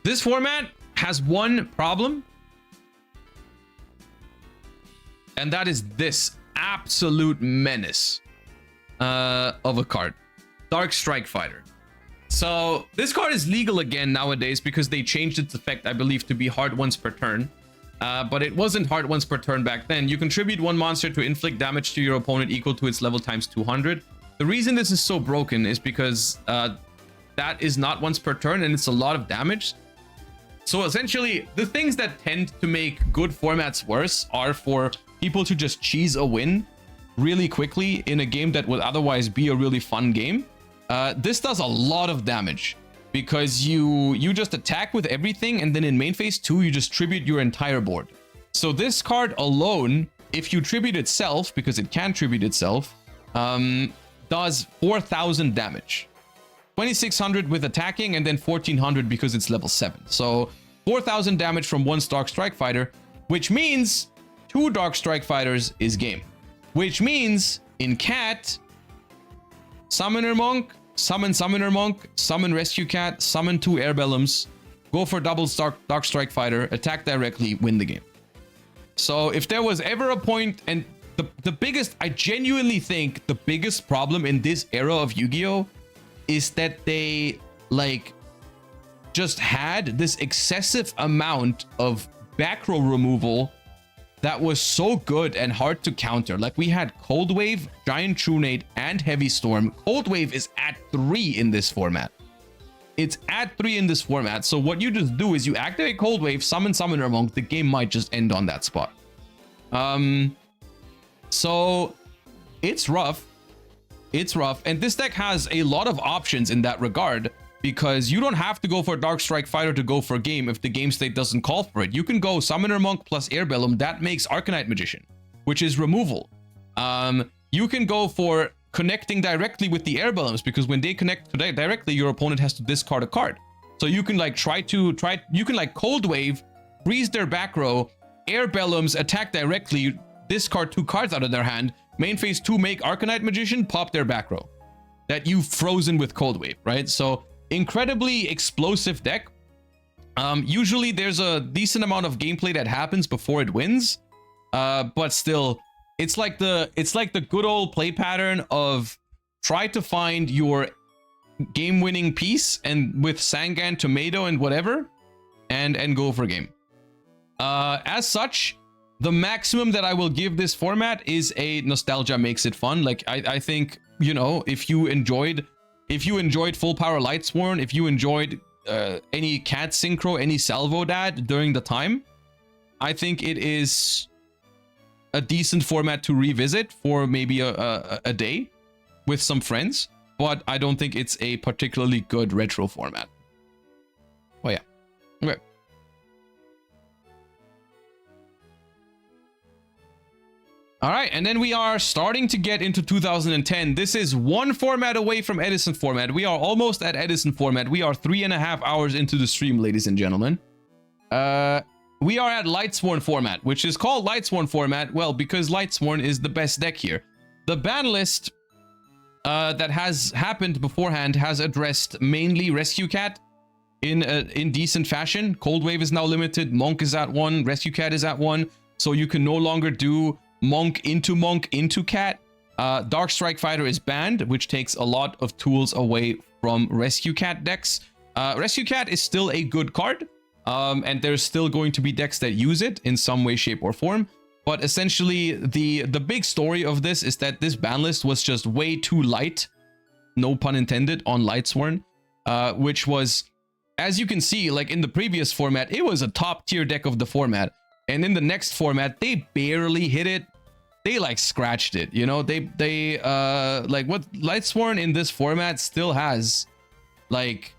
this format has one problem, and that is this absolute menace of a card, Dark Strike Fighter. So this card is legal again nowadays because they changed its effect, I believe, to be hard once per turn. But it wasn't hard once per turn back then. You contribute 1 monster to inflict damage to your opponent equal to its level times 200. The reason this is so broken is because that is not once per turn, and it's a lot of damage. So essentially, the things that tend to make good formats worse are for people to just cheese a win really quickly in a game that would otherwise be a really fun game. This does a lot of damage because you just attack with everything, and then in main phase 2 you just tribute your entire board. So this card alone, if you tribute itself, because it can tribute itself, does 4,000 damage. 2,600 with attacking, and then 1,400 because it's level 7. So 4,000 damage from 1 Dark Strike Fighter, which means 2 Dark Strike Fighters is game. Which means in Cat, Summoner Monk, summon Summoner Monk, summon Rescue Cat, summon 2 Airbellums, go for double Dark Strike Fighter, attack directly, win the game. So if there was ever a point, and the biggest, I genuinely think the biggest problem in this era of Yu-Gi-Oh is that they like just had this excessive amount of back row removal that was so good and hard to counter. Like we had Cold Wave, Giant Trunade, and Heavy Storm. Cold Wave is at 3 in this format. It's at 3 in this format. So what you just do is you activate Cold Wave, summon Summoner Monk. The game might just end on that spot. So it's rough. It's rough. And this deck has a lot of options in that regard, because you don't have to go for Dark Strike Fighter to go for a game if the game state doesn't call for it. You can go Summoner Monk plus Airbellum. That makes Arcanite Magician, which is removal. You can go for connecting directly with the Airbellums, because when they connect directly, your opponent has to discard a card. So you can like you can like Cold Wave, freeze their back row, Airbellums, attack directly, discard 2 cards out of their hand, main phase 2, make Arcanite Magician, pop their back row that you've frozen with Cold Wave, right? So incredibly explosive deck. Usually there's a decent amount of gameplay that happens before it wins, but still, it's like the good old play pattern of try to find your game-winning piece, and with Sangan, Tomato, and whatever, and go for game. As such, the maximum that I will give this format is a nostalgia makes it fun. Like I think, you know, if you enjoyed Full Power Lightsworn, if you enjoyed any Cat Synchro, any Salvo Dad during the time, I think it is a decent format to revisit for maybe a day with some friends, but I don't think it's a particularly good retro format. Oh yeah. Okay. All right, and then we are starting to get into 2010. This is one format away from Edison format. We are almost at Edison format. We are 3.5 hours into the stream, ladies and gentlemen. We are at Lightsworn format, which is called Lightsworn format, well, because Lightsworn is the best deck here. The ban list that has happened beforehand has addressed mainly Rescue Cat in decent fashion. Cold Wave is now limited. Monk is at 1. Rescue Cat is at 1. So you can no longer do Monk into Cat. Dark Strike Fighter is banned, which takes a lot of tools away from Rescue Cat decks. Rescue Cat is still a good card, and there's still going to be decks that use it in some way, shape, or form. But essentially, the big story of this is that this ban list was just way too light, no pun intended, on Lightsworn, which was, as you can see, like in the previous format, it was a top tier deck of the format. And in the next format, they barely hit it. They like scratched it, you know. They like what Lightsworn in this format still has, like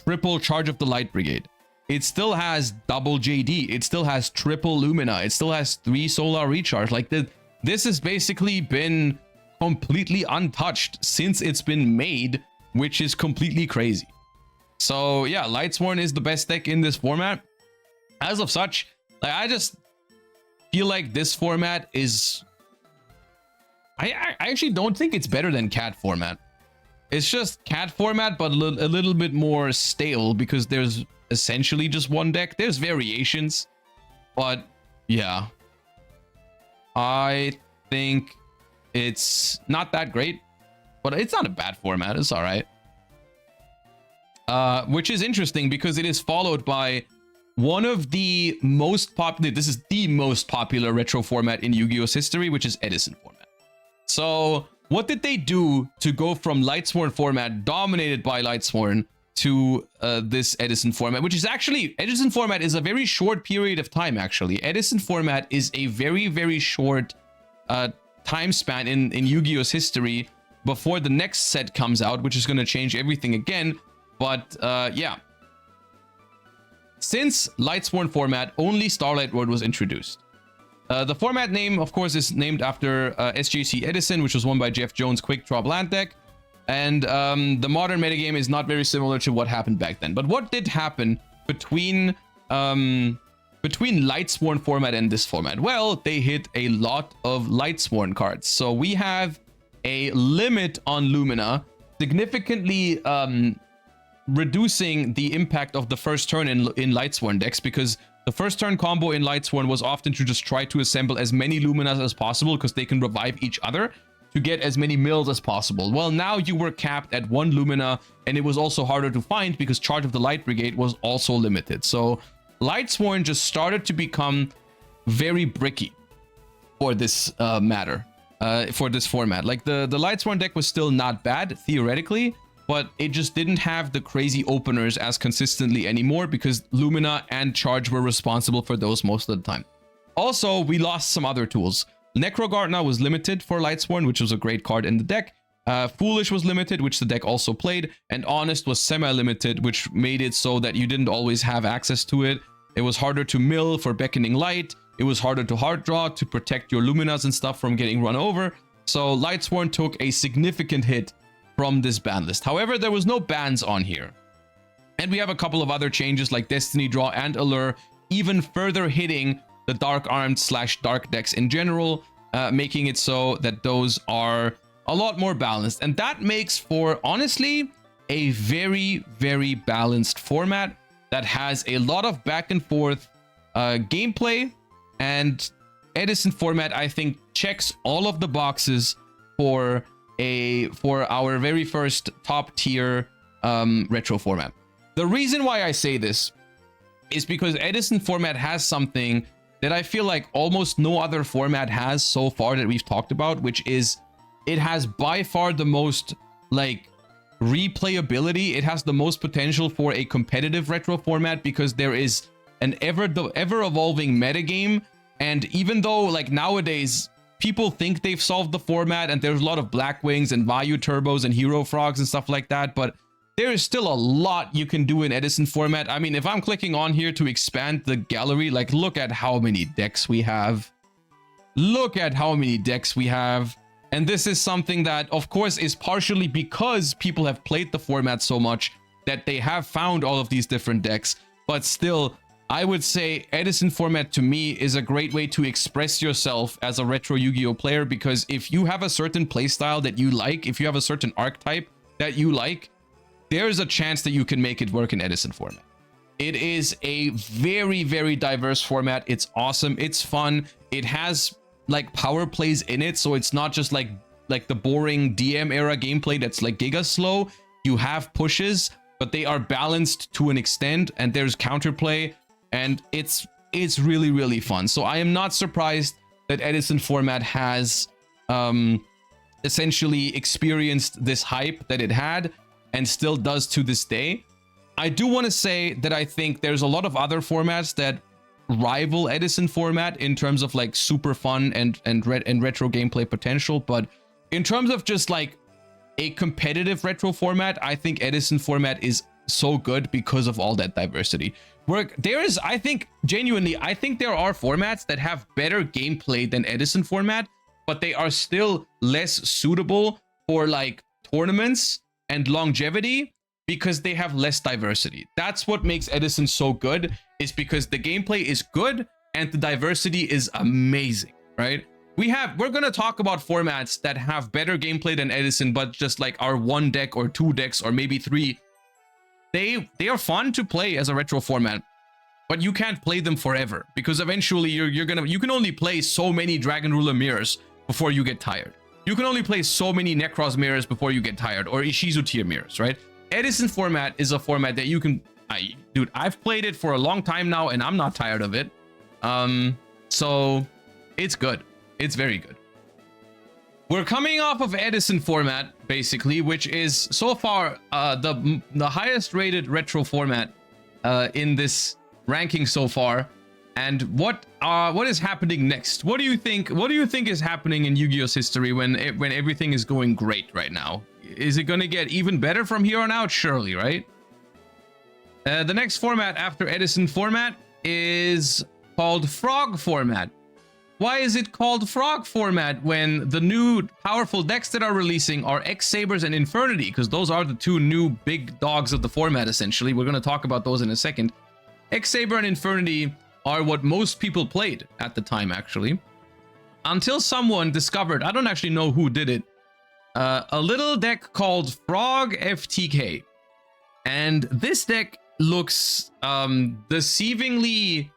triple Charge of the Light Brigade. It still has double JD. It still has triple Lumina. It still has 3 Solar Recharge. Like this has basically been completely untouched since it's been made, which is completely crazy. So yeah, Lightsworn is the best deck in this format. As of such, like, I just feel like this format is... I actually don't think it's better than Cat format. It's just Cat format, but a little bit more stale, because there's essentially just one deck. There's variations, but yeah. I think it's not that great, but it's not a bad format. It's all right. Which is interesting, because it is followed by one of the most popular, this is the most popular retro format in Yu-Gi-Oh's history, which is Edison format. So what did they do to go from Lightsworn format, dominated by Lightsworn, to this Edison format, which is actually, Edison format is a very short period of time, actually. Edison format is a very, very short time span in Yu-Gi-Oh's history before the next set comes out, which is going to change everything again. But yeah. Since Lightsworn format, only Starlight Road was introduced. The format name, of course, is named after SJC Edison, which was won by Jeff Jones' Quick Draw Land deck. And the modern metagame is not very similar to what happened back then. But what did happen between Lightsworn format and this format? Well, they hit a lot of Lightsworn cards. So we have a limit on Lumina, significantly reducing the impact of the first turn in Lightsworn decks, because the first turn combo in Lightsworn was often to just try to assemble as many Luminas as possible because they can revive each other to get as many mills as possible. Well, now you were capped at 1 Lumina, and it was also harder to find because Charge of the Light Brigade was also limited. So Lightsworn just started to become very bricky for this for this format. Like the Lightsworn deck was still not bad theoretically, but it just didn't have the crazy openers as consistently anymore because Lumina and Charge were responsible for those most of the time. Also, we lost some other tools. Necrogartner was limited for Lightsworn, which was a great card in the deck. Foolish was limited, which the deck also played, and Honest was semi-limited, which made it so that you didn't always have access to it. It was harder to mill for Beckoning Light. It was harder to hard draw to protect your Luminas and stuff from getting run over. So Lightsworn took a significant hit from this ban list. However, there was no bans on here. And we have a couple of other changes like Destiny Draw and Allure, even further hitting the Dark Armed / Dark decks in general, making it so that those are a lot more balanced. And that makes for, honestly, a very, very balanced format that has a lot of back and forth gameplay. And Edison format, I think, checks all of the boxes for our very first top tier retro format. The reason why I say this is because Edison format has something that I feel like almost no other format has so far that we've talked about, which is it has by far the most like replayability. It has the most potential for a competitive retro format because there is an ever evolving metagame. And even though like nowadays people think they've solved the format and there's a lot of Blackwings and Vayu Turbos and Hero Frogs and stuff like that, but there is still a lot you can do in Edison format. I mean, if I'm clicking on here to expand the gallery, like look at how many decks we have. Look at how many decks we have. And this is something that, of course, is partially because people have played the format so much that they have found all of these different decks. But still, I would say Edison format to me is a great way to express yourself as a retro Yu-Gi-Oh player, because if you have a certain playstyle that you like, if you have a certain archetype that you like, there's a chance that you can make it work in Edison format. It is a very, very diverse format. It's awesome. It's fun. It has like power plays in it, so it's not just like the boring DM era gameplay that's like giga slow. You have pushes, but they are balanced to an extent, and there's counterplay, and it's really, really fun. So I am not surprised that Edison format has essentially experienced this hype that it had and still does to this day. I do want to say that I think there's a lot of other formats that rival Edison format in terms of like super fun and retro gameplay potential, but in terms of just like a competitive retro format, I think Edison format is so good because of all that diversity. I think genuinely, I think there are formats that have better gameplay than Edison format, but they are still less suitable for like tournaments and longevity because they have less diversity. That's what makes Edison so good, is because the gameplay is good and the diversity is amazing, right? We're going to talk about formats that have better gameplay than Edison, but just like our 1 deck or 2 decks or maybe 3. They are fun to play as a retro format, but you can't play them forever because eventually you can only play so many Dragon Ruler mirrors before you get tired. You can only play so many Necros mirrors before you get tired, or Ishizu tier mirrors, right? Edison format is a format that you can... dude, I've played it for a long time now, and I'm not tired of it. So it's good. It's very good. We're coming off of Edison format, basically, which is so far the highest rated retro format in this ranking so far. And what is happening next? What do you think is happening in Yu-Gi-Oh's history when everything is going great right now? Is it going to get even better from here on out? Surely, right? The next format after Edison format is called Frog format. Why is it called Frog format when the new powerful decks that are releasing are X-Sabers and Infernity? Because those are the 2 new big dogs of the format, essentially. We're going to talk about those in a second. X-Saber and Infernity are what most people played at the time, actually. Until someone discovered, I don't actually know who did it, a little deck called Frog FTK. And this deck looks deceivingly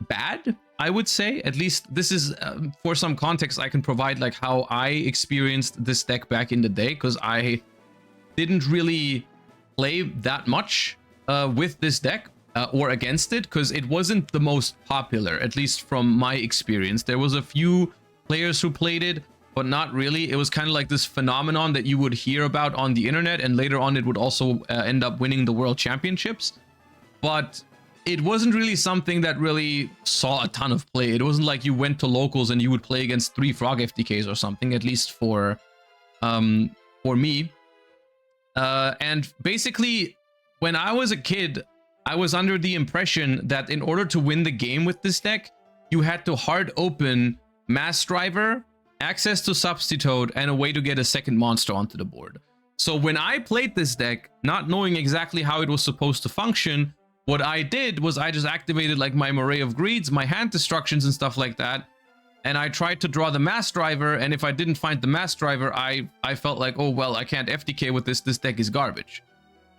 bad, I would say. At least this is, for some context, I can provide like how I experienced this deck back in the day, because I didn't really play that much with this deck or against it, because it wasn't the most popular, at least from my experience. There was a few players who played it, but not really. It was kind of like this phenomenon that you would hear about on the internet, and later on it would also end up winning the world championships. But it wasn't really something that really saw a ton of play. It wasn't like you went to locals and you would play against 3 Frog FTKs or something, at least for me. And basically, when I was a kid, I was under the impression that in order to win the game with this deck, you had to hard open Mass Driver, access to Substitute, and a way to get a second monster onto the board. So when I played this deck, not knowing exactly how it was supposed to function, what I did was I just activated like my Array of Greeds, my hand destructions and stuff like that, and I tried to draw the Mass Driver, and if I didn't find the Mass Driver, I felt like, oh well, I can't FTK with this deck is garbage.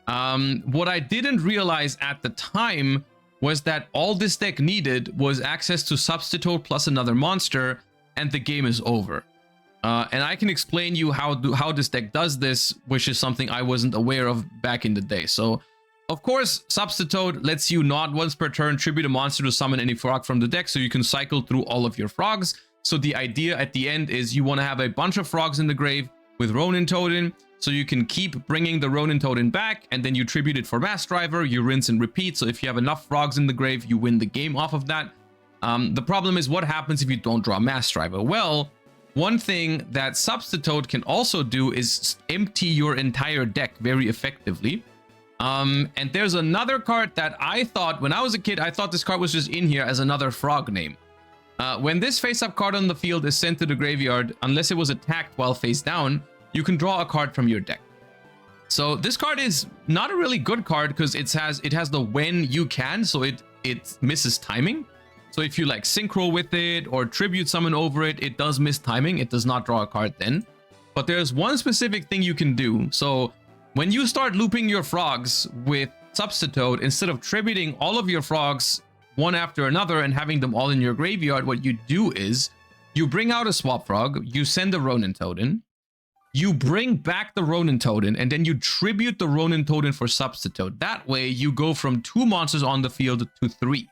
What I didn't realize at the time was that all this deck needed was access to Substitute plus another monster, and the game is over. And I can explain you how this deck does this, which is something I wasn't aware of back in the day. So, of course, Substitute lets you not once per turn tribute a monster to summon any frog from the deck, so you can cycle through all of your frogs. So the idea at the end is you want to have a bunch of frogs in the grave with Ronin Totem, so you can keep bringing the Ronin Totem back, and then you tribute it for Mass Driver, you rinse and repeat. So if you have enough frogs in the grave, you win the game off of that. The problem is, what happens if you don't draw Mass Driver? Well, one thing that Substitute can also do is empty your entire deck very effectively. And there's another card that I thought, when I was a kid, I thought this card was just in here as another frog name. When this face-up card on the field is sent to the graveyard, unless it was attacked while face down, you can draw a card from your deck. So this card is not a really good card because it has the when you can, so it misses timing. So if you like synchro with it or tribute summon over it, it does miss timing. It does not draw a card then. But there's one specific thing you can do. So when you start looping your frogs with Substitute, instead of tributing all of your frogs one after another and having them all in your graveyard, what you do is you bring out a swap frog, you send a Ronin Totem, you bring back the Ronin Totem, and then you tribute the Ronin Totem for Substitute. That way you go from 2 monsters on the field to 3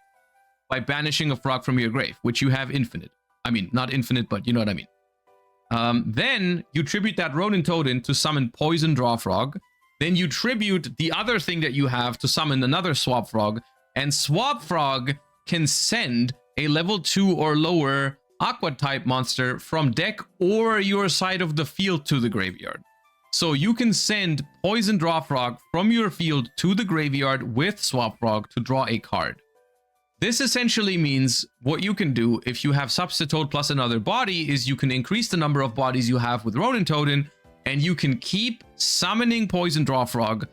by banishing a frog from your grave, which you have infinite. I mean, not infinite, but you know what I mean. Then you tribute that Ronin Totem to summon Poison Draw Frog. Then you tribute the other thing that you have to summon another Swap Frog. And Swap Frog can send a level 2 or lower Aqua type monster from deck or your side of the field to the graveyard. So you can send Poison Draw Frog from your field to the graveyard with Swap Frog to draw a card. This essentially means what you can do if you have Substitute plus another body is you can increase the number of bodies you have with Ronin Totem, and you can keep summoning Poison Draw Frog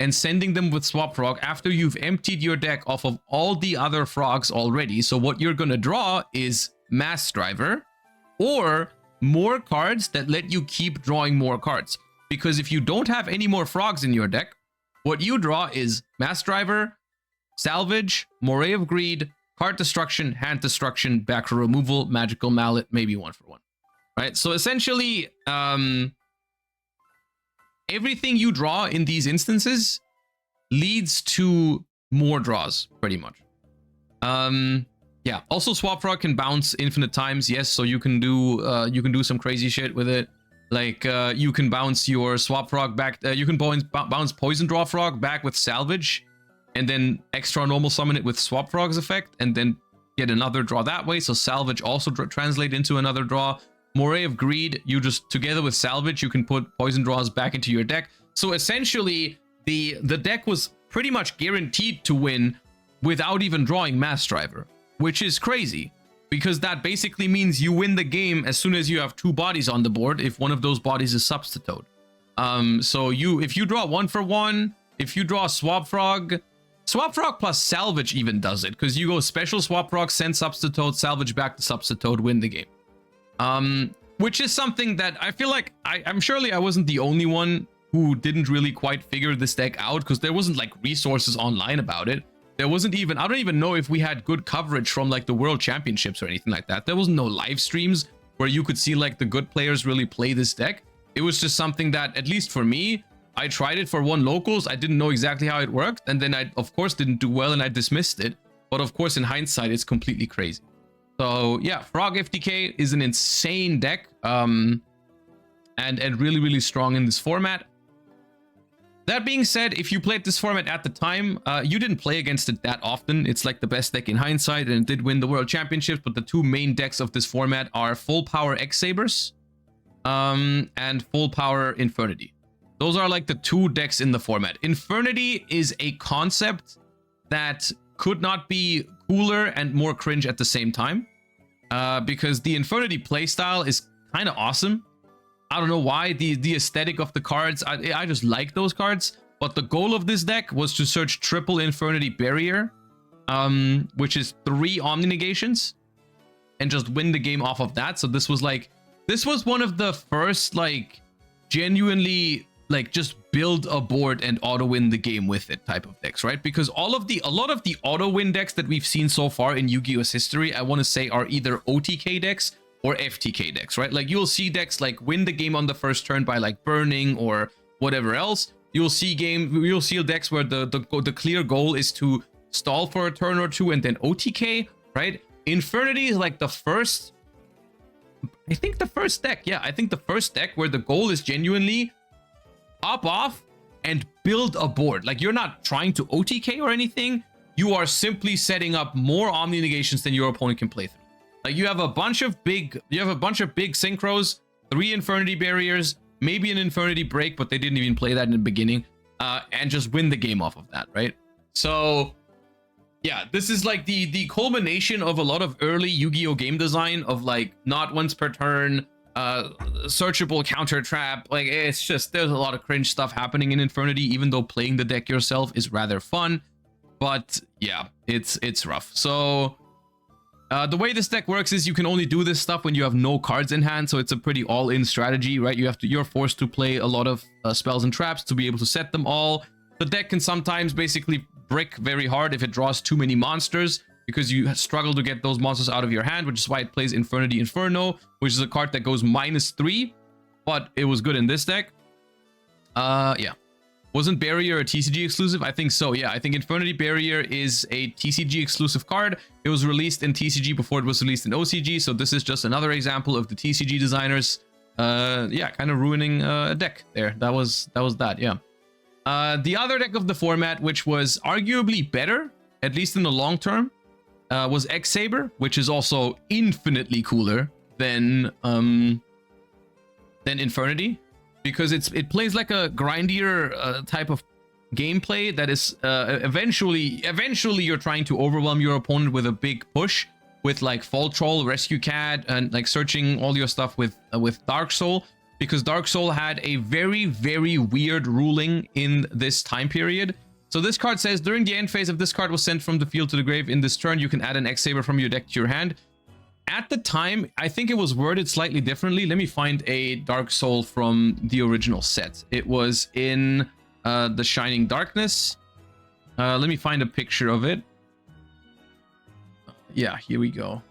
and sending them with Swap Frog after you've emptied your deck off of all the other frogs already. So what you're going to draw is Mass Driver or more cards that let you keep drawing more cards. Because if you don't have any more frogs in your deck, what you draw is Mass Driver, Salvage, Moray of Greed, Card Destruction, Hand Destruction, back row removal, Magical Mallet, maybe 1 for 1. Right? So essentially, everything you draw in these instances leads to more draws, pretty much. Yeah. Also, Swap Frog can bounce infinite times. Yes, so you can do some crazy shit with it. Like you can bounce your Swap Frog back. You can bounce Poison Draw Frog back with Salvage, and then extra normal summon it with Swap Frog's effect, and then get another draw that way. So Salvage also translate into another draw. Moray of Greed, you just, together with Salvage, you can put poison draws back into your deck. So essentially, the deck was pretty much guaranteed to win without even drawing Mass Driver, which is crazy, because that basically means you win the game as soon as you have 2 bodies on the board, if one of those bodies is Substitute. So if you draw 1 for 1, if you draw Swap Frog plus Salvage even does it, because you go special Swap Frog, send Substitute, Salvage back to Substitute, win the game. Which is something that I feel like I'm surely I wasn't the only one who didn't really quite figure this deck out because there wasn't like resources online about it. There wasn't even, I don't even know if we had good coverage from like the World Championships or anything like that. There was no live streams where you could see like the good players really play this deck. It was just something that, at least for me, I tried it for one locals. I didn't know exactly how it worked. And then I, of course, didn't do well and I dismissed it. But of course, in hindsight, it's completely crazy. So yeah, Frog FTK is an insane deck. And really, really strong in this format. That being said, if you played this format at the time, you didn't play against it that often. It's like the best deck in hindsight, and it did win the World Championships. But the two main decks of this format are Full Power X-Sabers and Full Power Infernity. Those are like the two decks in the format. Infernity is a concept that could not be cooler and more cringe at the same time, because the Infernity playstyle is kind of awesome. I don't know why. The aesthetic of the cards, I just like those cards. But the goal of this deck was to search triple Infernity Barrier, which is 3 Omni Negations, and just win the game off of that. So this was one of the first like genuinely like just build a board and auto win the game with it type of decks, right? Because a lot of the auto win decks that we've seen so far in Yu-Gi-Oh's history, I want to say, are either OTK decks or FTK decks, right? Like you'll see decks like win the game on the first turn by like burning or whatever else. You'll see decks where the clear goal is to stall for a turn or two and then OTK, right? Infernity is like the first, I think the first deck. Yeah, I think the first deck where the goal is genuinely pop off and build a board. Like you're not trying to OTK or anything. You are simply setting up more Omni Negations than your opponent can play through. Like you have a bunch of big synchros, 3 Infernity Barriers, maybe an Infernity Break, but they didn't even play that in the beginning, and just win the game off of that, right? So yeah, this is like the culmination of a lot of early Yu-Gi-Oh game design of like not once per turn, searchable counter trap. Like it's just, there's a lot of cringe stuff happening in Infernity, even though playing the deck yourself is rather fun. But yeah, it's rough. So the way this deck works is you can only do this stuff when you have no cards in hand, so it's a pretty all-in strategy, right? You're forced to play a lot of spells and traps to be able to set them all. The deck can sometimes basically brick very hard if it draws too many monsters, because you struggle to get those monsters out of your hand, which is why it plays Infernity Inferno, which is a card that goes -3, but it was good in this deck. Yeah. Wasn't Barrier a TCG exclusive? I think so, yeah. I think Infernity Barrier is a TCG exclusive card. It was released in TCG before it was released in OCG, so this is just another example of the TCG designers, yeah, kind of ruining a deck there. That was that, yeah. The other deck of the format, which was arguably better, at least in the long term, was X-Saber, which is also infinitely cooler than Infernity. Because it plays like a grindier type of gameplay that is eventually you're trying to overwhelm your opponent with a big push with like Fall Troll, Rescue Cat, and like searching all your stuff with Dark Soul, because Dark Soul had a very, very weird ruling in this time period. So this card says, during the end phase, if this card was sent from the field to the grave in this turn, you can add an X-Saber from your deck to your hand. At the time, I think it was worded slightly differently. Let me find a Dark Soul from the original set. It was in the Shining Darkness. Let me find a picture of it. Yeah, here we go.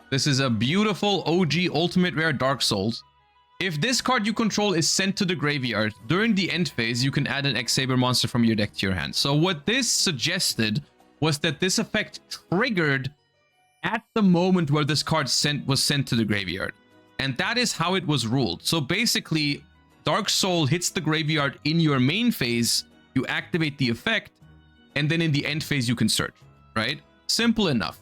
This is a beautiful OG Ultimate Rare Dark Souls. If this card you control is sent to the graveyard, during the end phase, you can add an X-Saber monster from your deck to your hand. So what this suggested was that this effect triggered at the moment where this card was sent to the graveyard. And that is how it was ruled. So basically, Dark Soul hits the graveyard in your main phase, you activate the effect, and then in the end phase, you can search, right? Simple enough.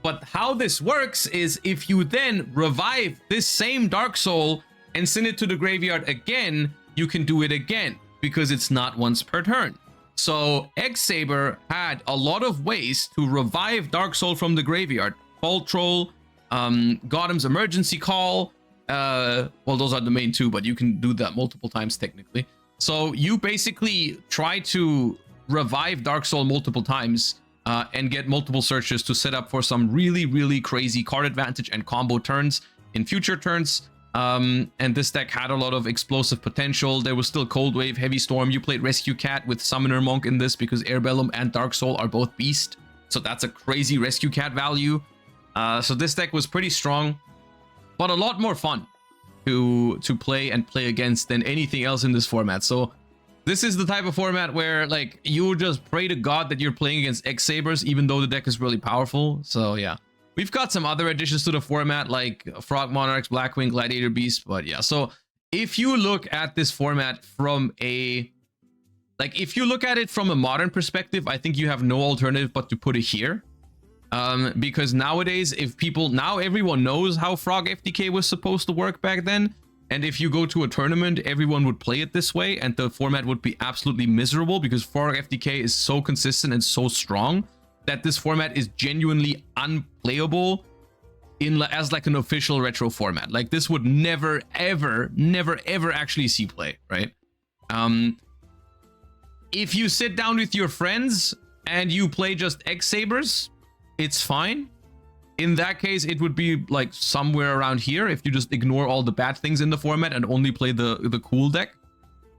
But how this works is if you then revive this same Dark Soul and send it to the graveyard again, you can do it again, because it's not once per turn. So X-Saber had a lot of ways to revive Dark Soul from the graveyard. Fall Troll, Gotham's Emergency Call, well, those are the main two, but you can do that multiple times technically. So you basically try to revive Dark Soul multiple times, and get multiple searches to set up for some really, really crazy card advantage and combo turns in future turns. And this deck had a lot of explosive potential. There was still Cold Wave, Heavy Storm. You played Rescue Cat with Summoner Monk in this because Airbellum and Dark Soul are both Beast. So that's a crazy Rescue Cat value. So this deck was pretty strong, but a lot more fun to play and play against than anything else in this format. So this is the type of format where like you just pray to God that you're playing against X-Sabers, even though the deck is really powerful. So yeah, we've got some other additions to the format like Frog Monarchs, Blackwing, Gladiator Beast. But yeah, so if you look at this format from a if you look at it from a modern perspective, I think you have no alternative but to put it here. Because nowadays, now everyone knows how Frog FTK was supposed to work back then. And if you go to a tournament, everyone would play it this way and the format would be absolutely miserable because Frog FTK is so consistent and so strong that this format is genuinely unplayable as like an official retro format. Like this would never, ever actually see play, right? If you sit down with your friends and you play just X-Sabers, it's fine. In that case, it would be like somewhere around here if you just ignore all the bad things in the format and only play the cool deck.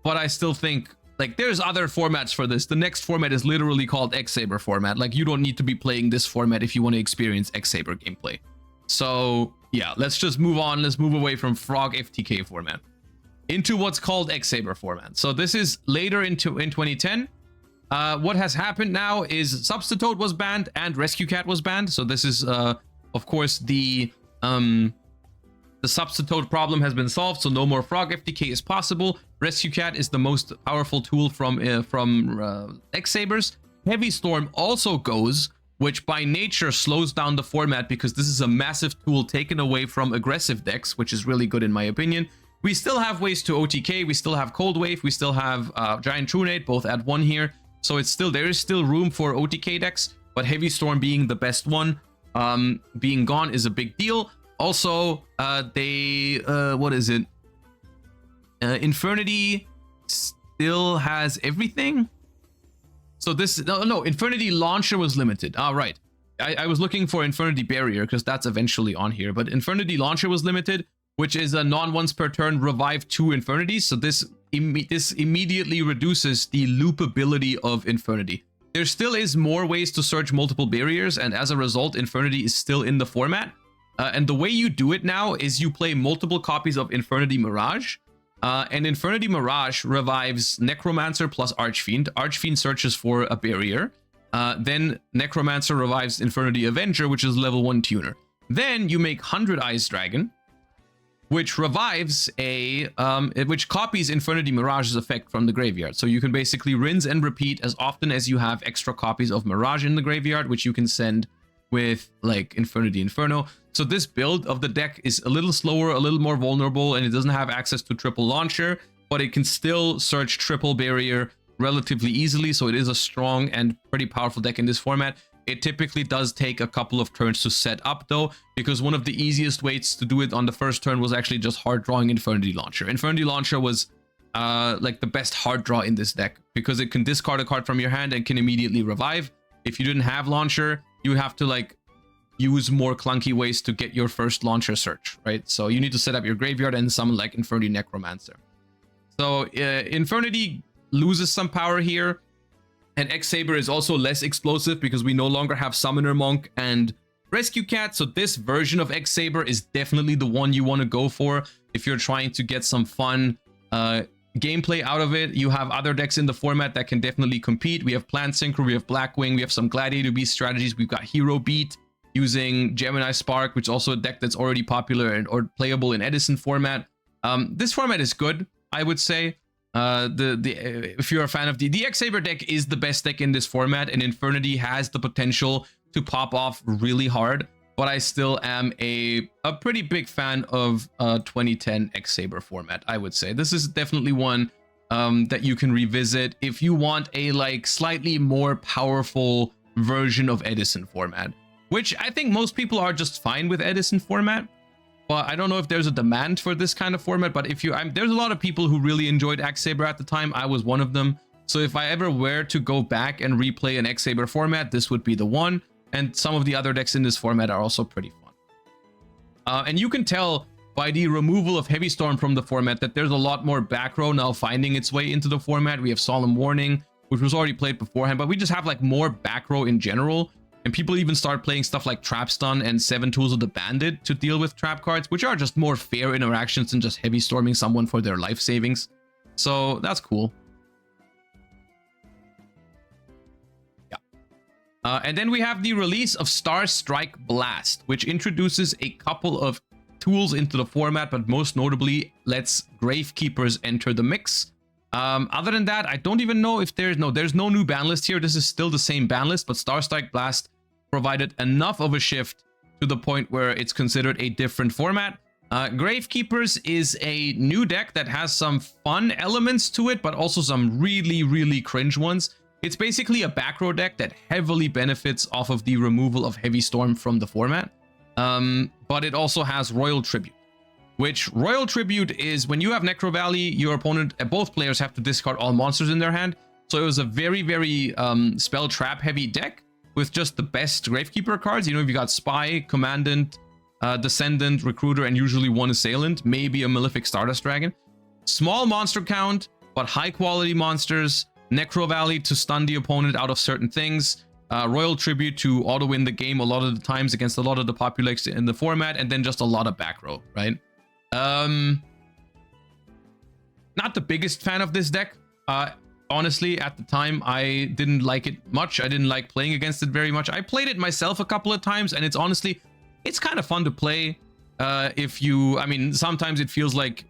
But I still think like there's other formats for this. The next format is literally called X-Saber format. Like you don't need to be playing this format if you want to experience X-Saber gameplay. So yeah, let's just move on. Let's move away from Frog FTK format into what's called X-Saber format. So this is later in 2010. What has happened now is Substitute was banned and Rescue Cat was banned. So this is, of course, the Substitute problem has been solved. So no more Frog FTK is possible. Rescue Cat is the most powerful tool from X-Sabers. Heavy Storm also goes, which by nature slows down the format because this is a massive tool taken away from aggressive decks, which is really good in my opinion. We still have ways to OTK. We still have Cold Wave. We still have Giant Trunade, both at 1 here. So there is still room for OTK decks, but Heavy Storm being the best one, being gone is a big deal. Also, what is it? Infernity still has everything. So this, no, Infernity Launcher was limited. Ah, right. I was looking for Infernity Barrier because that's eventually on here, but Infernity Launcher was limited, which is a non-once per turn revive 2 Infinities. So this immediately reduces the loopability of Infernity. There still is more ways to search multiple barriers, and as a result, Infernity is still in the format. And the way you do it now is you play multiple copies of Infernity Mirage, and Infernity Mirage revives Necromancer plus Archfiend. Archfiend searches for a barrier. Then Necromancer revives Infernity Avenger, which is level 1 tuner. Then you make 100 Eyes Dragon, which revives which copies Infernity Mirage's effect from the graveyard. So you can basically rinse and repeat as often as you have extra copies of Mirage in the graveyard, which you can send with like Infernity Inferno. So this build of the deck is a little slower, a little more vulnerable, and it doesn't have access to triple launcher, but it can still search triple barrier relatively easily. So it is a strong and pretty powerful deck in this format. It typically does take a couple of turns to set up though, because one of the easiest ways to do it on the first turn was actually just hard drawing Infernity Launcher. Infernity Launcher was like the best hard draw in this deck because it can discard a card from your hand and can immediately revive. If you didn't have Launcher, you would have to like use more clunky ways to get your first Launcher search, right? So you need to set up your graveyard and summon like Infernity Necromancer. So Infernity loses some power here. And X-Saber is also less explosive because we no longer have Summoner Monk and Rescue Cat. So this version of X-Saber is definitely the one you want to go for if you're trying to get some fun gameplay out of it. You have other decks in the format that can definitely compete. We have Plant Synchro, we have Blackwing, we have some Gladiator Beast strategies. We've got Hero Beat using Gemini Spark, which is also a deck that's already popular or playable in Edison format. This format is good, I would say. If you're a fan of the X-Saber deck is the best deck in this format, and Infernity has the potential to pop off really hard, but I still am a pretty big fan of 2010 X-Saber format, I would say. This is definitely one that you can revisit if you want a like slightly more powerful version of Edison format, which I think most people are just fine with Edison format. But I don't know if there's a demand for this kind of format, but if you, there's a lot of people who really enjoyed X-Saber at the time. I was one of them. So if I ever were to go back and replay an X-Saber format, this would be the one. And some of the other decks in this format are also pretty fun. And you can tell by the removal of Heavy Storm from the format that there's a lot more back row now finding its way into the format. We have Solemn Warning, which was already played beforehand, but we just have like more back row in general. And people even start playing stuff like Trap Stun and 7 Tools of the Bandit to deal with trap cards, which are just more fair interactions than just Heavy Storming someone for their life savings. So that's cool. And then we have the release of Star Strike Blast, which introduces a couple of tools into the format, but most notably lets Gravekeepers enter the mix. Other than that, I don't even know if there's no new ban list here. This is still the same ban list, but Star Strike Blast provided enough of a shift to the point where it's considered a different format. Gravekeepers is a new deck that has some fun elements to it, but also some really, really cringe ones. It's basically a back row deck that heavily benefits off of the removal of Heavy Storm from the format. But it also has Royal Tribute, which Royal Tribute is when you have Necro Valley, your opponent, both players have to discard all monsters in their hand. So it was a very, very spell trap heavy deck with just the best Gravekeeper cards. You know, if you got Spy, Commandant, Descendant, Recruiter, and usually one Assailant, maybe a Malefic Stardust Dragon. Small monster count, but high quality monsters. Necro Valley to stun the opponent out of certain things. Royal Tribute to auto-win the game a lot of the times against a lot of the populace in the format. And then just a lot of back row, right? Not the biggest fan of this deck. Honestly, at the time, I didn't like it much. I didn't like playing against it very much. I played it myself a couple of times, and it's honestly, it's kind of fun to play. I mean, sometimes it feels like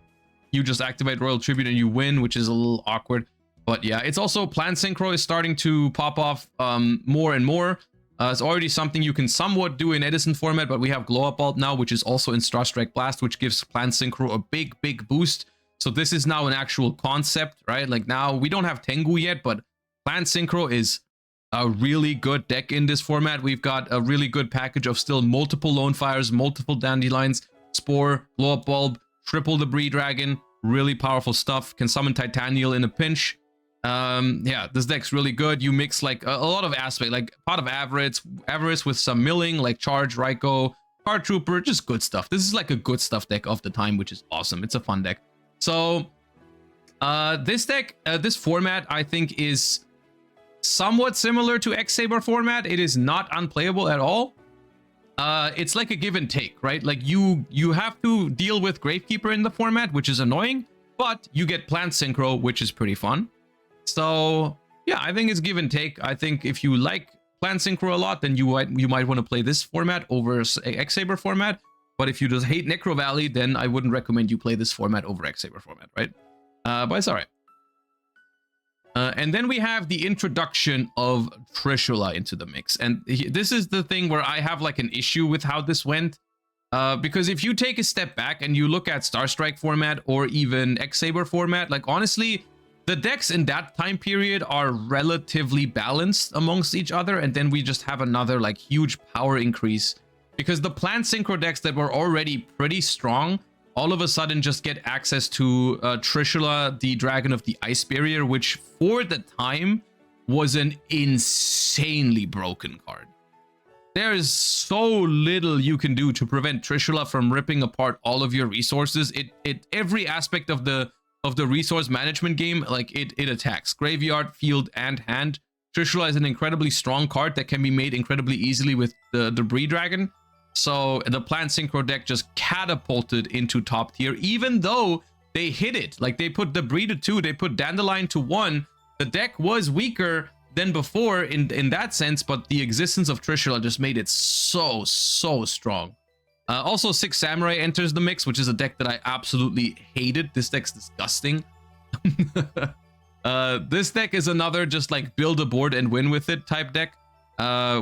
you just activate Royal Tribute and you win, which is a little awkward. But yeah, it's also Plan Synchro is starting to pop off more and more. It's already something you can somewhat do in Edison format, but we have Glow Up Bulb now, which is also in Star Strike Blast, which gives Plan Synchro a big, big boost. So this is now an actual concept, right? Like now we don't have Tengu yet, but Plan Synchro is a really good deck in this format. We've got a really good package of still multiple Lone Fires, multiple Dandelions, Spore, Glow Up Bulb, triple the Bree Dragon, really powerful stuff. Can summon Titaniel in a pinch. Yeah, this deck's really good. You mix like a lot of aspect, like Pot of Avarice with some milling, like Charge, Raiko, Card Trooper, just good stuff. This is like a good stuff deck of the time, which is awesome. It's a fun deck. So, this deck, this format, I think is somewhat similar to X-Saber format. It is not unplayable at all. It's like a give and take, right? Like you have to deal with Gravekeeper in the format, which is annoying, but you get Plant Synchro, which is pretty fun. So yeah, I think it's give and take. I think if you like Plan Synchro a lot, then you might want to play this format over X-Saber format. But if you just hate Necro Valley, then I wouldn't recommend you play this format over X-Saber format, right? But it's all right. And then we have the introduction of Trishula into the mix. And this is the thing where I have like an issue with how this went. Because if you take a step back and you look at Star Strike format or even X-Saber format, like honestly, the decks in that time period are relatively balanced amongst each other, and then we just have another like huge power increase because the Plant Synchro decks that were already pretty strong all of a sudden just get access to Trishula, the Dragon of the Ice Barrier, which for the time was an insanely broken card. There is so little you can do to prevent Trishula from ripping apart all of your resources. Every aspect of the resource management game, like it attacks graveyard, field, and hand. Trishula is an incredibly strong card that can be made incredibly easily with the Bree Dragon. So the Plant Synchro deck just catapulted into top tier, even though they hit it. Like they put the Bree to 2, they put Dandelion to 1. The deck was weaker than before in that sense, but the existence of Trishula just made it so strong. Also, Six Samurai enters the mix, which is a deck that I absolutely hated. This deck's disgusting. This deck is another just like build a board and win with it type deck,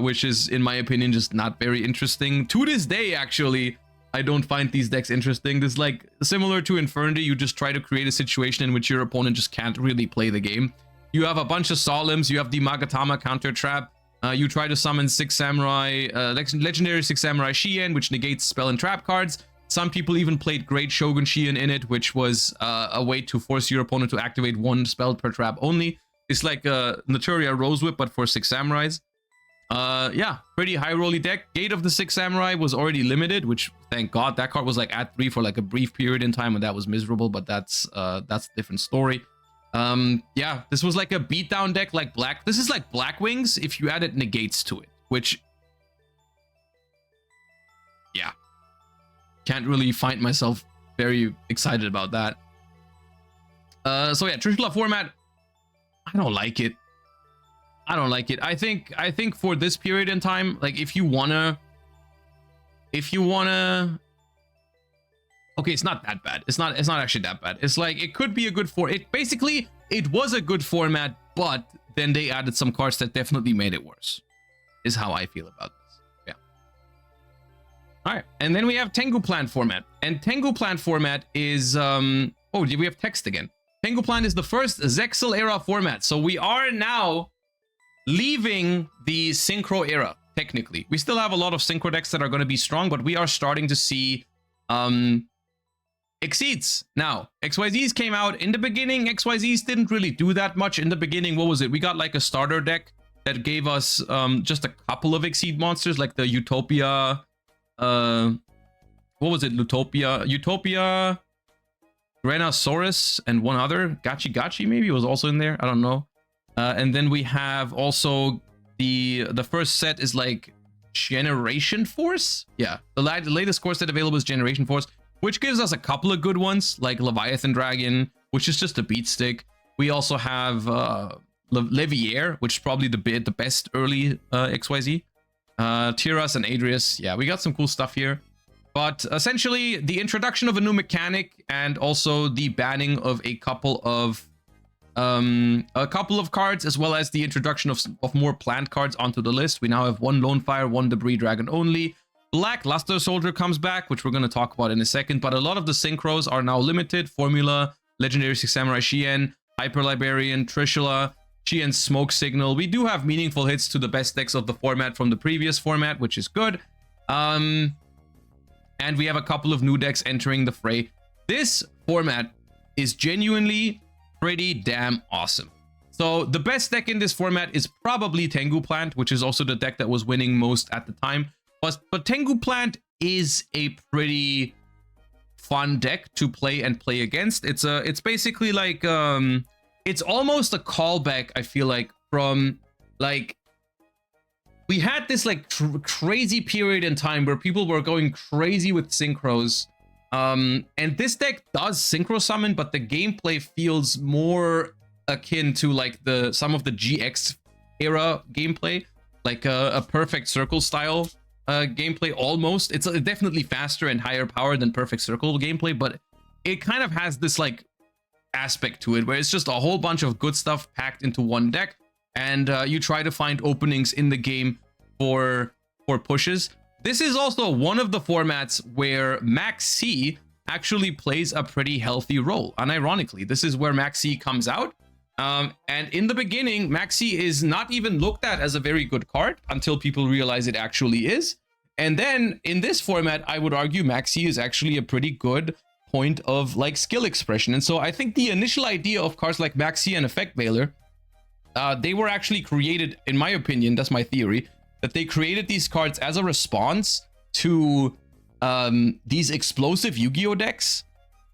which is, in my opinion, just not very interesting. To this day, actually, I don't find these decks interesting. This is like similar to Infernity. You just try to create a situation in which your opponent just can't really play the game. You have a bunch of Solemns. You have the Magatama counter trap. You try to summon Six Samurai, legendary Six Samurai Shien, which negates spell and trap cards. Some people even played Great Shogun Shien in it, which was a way to force your opponent to activate one spell per trap only. It's like a Naturia Rose Whip, but for 6 samurais. Yeah, pretty high rolly deck. Gate of the 6 samurai was already limited, which thank God. That card was like at 3 for like a brief period in time, and that was miserable, but that's a different story. Yeah, this was like a beatdown deck like black. This is like Black Wings if you added negates to it, which, yeah, can't really find myself very excited about that. So yeah, Trishula format, I don't like it. I don't like it. I think for this period in time, like if you wanna, okay, it's not that bad. It's not actually that bad. It's like it could be a good basically it was a good format, but then they added some cards that definitely made it worse. Is how I feel about this. Yeah. All right, and then we have Tengu Plant format, and Tengu Plant format is oh, did we have text again? Tengu Plant is the first Zexal Era format, so we are now leaving the Synchro era. Technically, we still have a lot of Synchro decks that are going to be strong, but we are starting to see Exceeds. Now, XYZs came out in the beginning. XYZs didn't really do that much in the beginning. What was it? We got like a starter deck that gave us just a couple of Exceed monsters, like the Utopia. What was it? Utopia, Rhinosaurus, and one other. Gachi maybe was also in there. I don't know. And then we have also the first set is like Generation Force. Yeah, the latest core set available is Generation Force, which gives us a couple of good ones like Leviathan Dragon, which is just a beat stick. We also have Levier, which is probably the best early XYZ. Tiras and Adrius. Yeah, we got some cool stuff here. But essentially, the introduction of a new mechanic and also the banning of a couple of cards, as well as the introduction of more plant cards onto the list. We now have 1 Lone Fire, 1 Debris Dragon only. Black Luster Soldier comes back, which we're going to talk about in a second, but a lot of the synchros are now limited. Formula, Legendary 6 Samurai Shien, Hyper Librarian, Trishula, Shien's Smoke Signal. We do have meaningful hits to the best decks of the format from the previous format, which is good. And we have a couple of new decks entering the fray. This format is genuinely pretty damn awesome. So the best deck in this format is probably Tengu Plant, which is also the deck that was winning most at the time. But Tengu Plant is a pretty fun deck to play and play against. It's basically like it's almost a callback, I feel like, from like we had this like crazy period in time where people were going crazy with synchros. And this deck does synchro summon, but the gameplay feels more akin to like some of the GX era gameplay, like a Perfect Circle style gameplay almost. It's definitely faster and higher power than Perfect Circle gameplay, but it kind of has this like aspect to it where it's just a whole bunch of good stuff packed into one deck, and you try to find openings in the game for pushes. This is also one of the formats where Max C actually plays a pretty healthy role. Unironically, this is where Max C comes out. And in the beginning, Max C is not even looked at as a very good card until people realize it actually is. And then in this format, I would argue Max C is actually a pretty good point of like skill expression. And so I think the initial idea of cards like Max C and Effect Veiler, they were actually created, in my opinion, that's my theory, that they created these cards as a response to these explosive Yu-Gi-Oh decks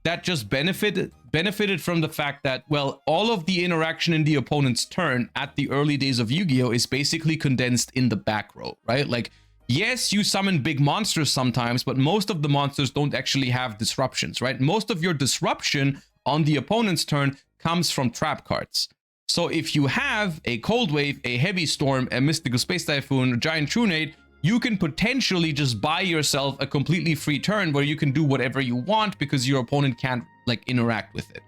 that just benefited from the fact that, well, all of the interaction in the opponent's turn at the early days of Yu-Gi-Oh is basically condensed in the back row, right? Like, yes, you summon big monsters sometimes, but most of the monsters don't actually have disruptions, right? Most of your disruption on the opponent's turn comes from trap cards. So if you have a Cold Wave, a Heavy Storm, a Mystical Space Typhoon, a Giant Trunade, you can potentially just buy yourself a completely free turn where you can do whatever you want because your opponent can't like interact with it.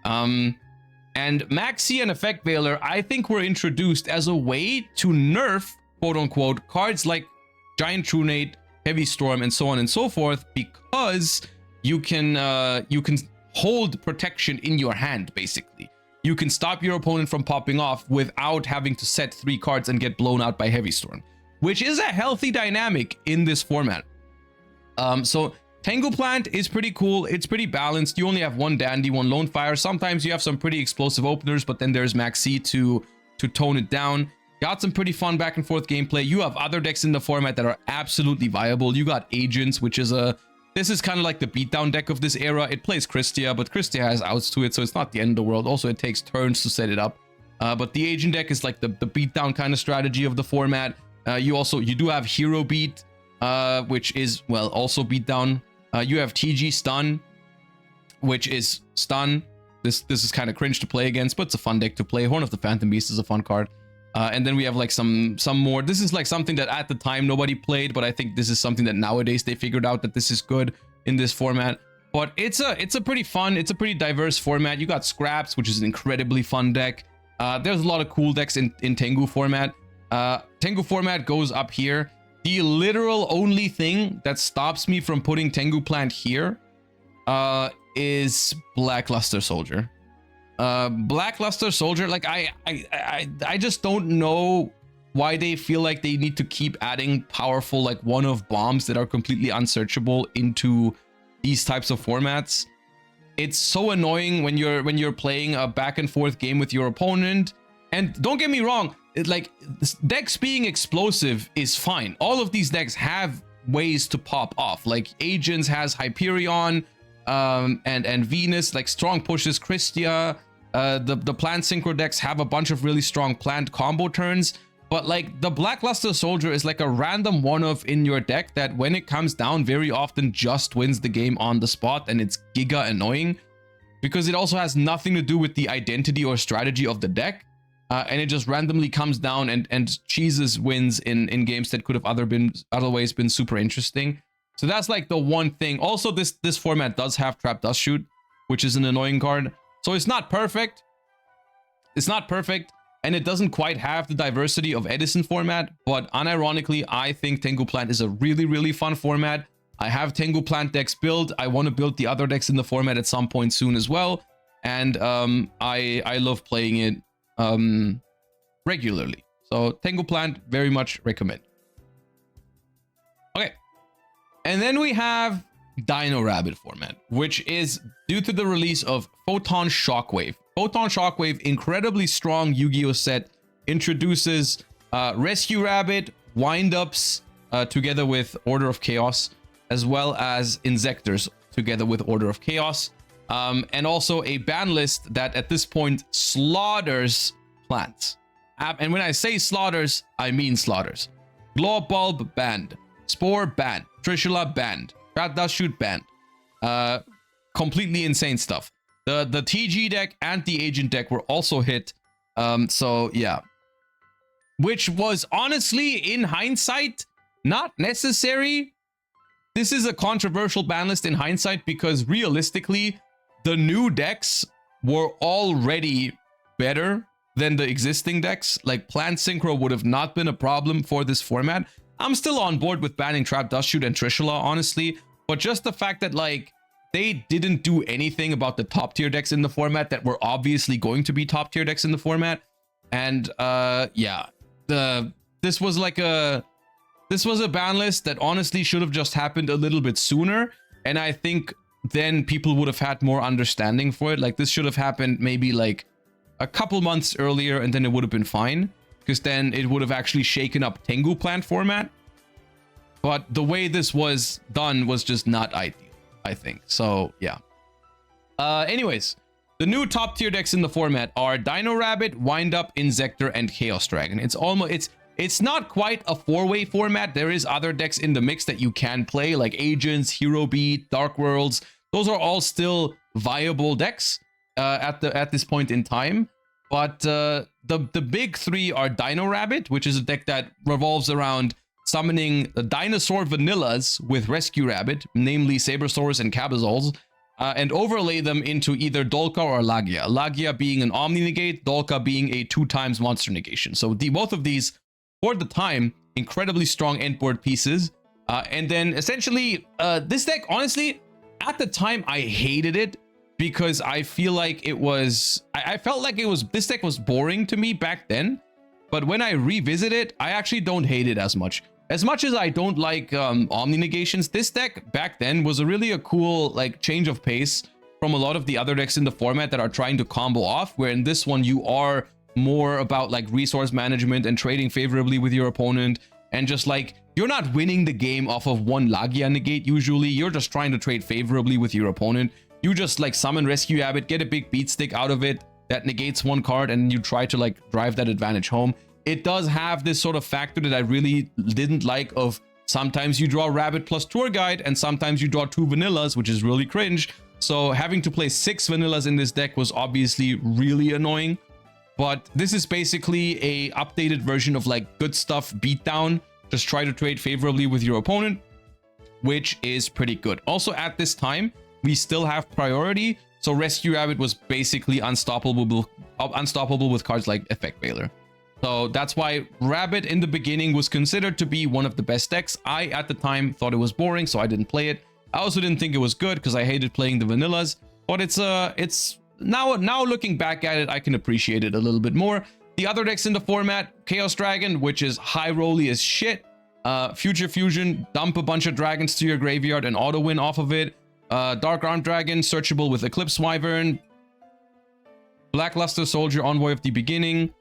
And Max C and Effect Veiler, I think, were introduced as a way to nerf, quote unquote, cards like Giant Trunade, Heavy Storm, and so on and so forth, because you can hold protection in your hand, basically. You can stop your opponent from popping off without having to set 3 cards and get blown out by Heavy Storm, which is a healthy dynamic in this format. So Tengu Plant is pretty cool. It's pretty balanced. You only have one Dandy, one Lone Fire. Sometimes you have some pretty explosive openers, but then there's Maxi to tone it down. Got some pretty fun back and forth gameplay. You have other decks in the format that are absolutely viable. You got Agents, which is this is kind of like the beatdown deck of this era. It plays Christia, but Christia has outs to it, so it's not the end of the world. Also, it takes turns to set it up. But the Agent deck is like the beatdown kind of strategy of the format. You do have Hero Beat, which is, well, also beatdown. You have TG Stun, which is stun. This is kind of cringe to play against, but it's a fun deck to play. Horn of the Phantom Beast is a fun card. And then we have like some more. This is like something that at the time nobody played, but I think this is something that nowadays they figured out that this is good in this format. But it's a pretty fun, it's a pretty diverse format. You got Scraps, which is an incredibly fun deck. There's a lot of cool decks in Tengu format. Tengu format goes up here. The literal only thing that stops me from putting Tengu Plant here is Blackluster Soldier. Blackluster Soldier, like I just don't know why they feel like they need to keep adding powerful like one-off bombs that are completely unsearchable into these types of formats. It's so annoying when you're playing a back and forth game with your opponent. And don't get me wrong, decks being explosive is fine. All of these decks have ways to pop off. Like Agents has Hyperion, and Venus, like strong pushes Christia. The plant synchro decks have a bunch of really strong plant combo turns, but like the Blackluster Soldier is like a random one-off in your deck that when it comes down very often just wins the game on the spot, and it's giga annoying because it also has nothing to do with the identity or strategy of the deck, and it just randomly comes down and cheeses wins in games that could have otherwise been super interesting. So that's like the one thing. Also, this format does have Trap Dust Shoot, which is an annoying card. So it's not perfect. It's not perfect, and it doesn't quite have the diversity of Edison format, but unironically, I think Tengu Plant is a really, really fun format. I have Tengu Plant decks built. I want to build the other decks in the format at some point soon as well. And I love playing it regularly. So Tengu Plant, very much recommend. Okay. And then we have Dino Rabbit format, which is due to the release of Photon Shockwave. Photon Shockwave, incredibly strong Yu-Gi-Oh set, introduces Rescue Rabbit, Wind-Ups together with Order of Chaos, as well as Insectors together with Order of Chaos, and also a ban list that at this point slaughters plants. And when I say slaughters, I mean slaughters. Glow Bulb banned, Spore banned, Trishula banned, Trap Dust Shoot banned. Completely insane stuff. The TG deck and the Agent deck were also hit. So yeah, which was honestly, in hindsight, not necessary. This is a controversial ban list in hindsight because realistically, the new decks were already better than the existing decks. Like Plant Synchro would have not been a problem for this format. I'm still on board with banning Trap Dust Shoot and Trishula, honestly, but just the fact that like they didn't do anything about the top tier decks in the format that were obviously going to be top tier decks in the format. And yeah, this was a ban list that honestly should have just happened a little bit sooner, and I think then people would have had more understanding for it. Like this should have happened maybe like a couple months earlier, and then it would have been fine, because then it would have actually shaken up Tengu Plant format. But the way this was done was just not ideal, I think. So yeah. Anyways, the new top tier decks in the format are Dino Rabbit, Wind Up, Insector, and Chaos Dragon. It's not quite a four-way format. There is other decks in the mix that you can play, like Agents, Hero Beat, Dark Worlds. Those are all still viable decks at this point in time. But the big three are Dino Rabbit, which is a deck that revolves around summoning the dinosaur vanillas with Rescue Rabbit, namely Sabersaurs and Cabazols, and overlay them into either Dolka or Lagia. Lagia being an Omni Negate, Dolka being a 2x monster negation. So both of these, for the time, incredibly strong endboard pieces. And then essentially, this deck, honestly, at the time, I hated it because I feel like it was, I felt like this deck was boring to me back then. But when I revisit it, I actually don't hate it as much. as much as I don't like Omni Negations, this deck back then was a cool like change of pace from a lot of the other decks in the format that are trying to combo off, where in this one you are more about like resource management and trading favorably with your opponent, and just like you're not winning the game off of one Lagia negate usually, you're just trying to trade favorably with your opponent. You just like summon Rescue Abbot, get a big beat stick out of it that negates one card, and you try to like drive that advantage home. It does have this sort of factor that I really didn't like of sometimes you draw Rabbit plus Tour Guide and sometimes you draw 2 vanillas, which is really cringe. So having to play 6 vanillas in this deck was obviously really annoying. But this is basically a updated version of like good stuff beatdown. Just try to trade favorably with your opponent, which is pretty good. Also at this time, we still have priority. So Rescue Rabbit was basically unstoppable with cards like Effect Veiler. So that's why Rabbit in the beginning was considered to be one of the best decks. I, at the time, thought it was boring, so I didn't play it. I also didn't think it was good because I hated playing the vanillas. But it's now looking back at it, I can appreciate it a little bit more. The other decks in the format, Chaos Dragon, which is high rolly as shit. Future Fusion, dump a bunch of dragons to your graveyard and auto win off of it. Dark Arm Dragon, searchable with Eclipse Wyvern. Blackluster Soldier, Envoy of the Beginning.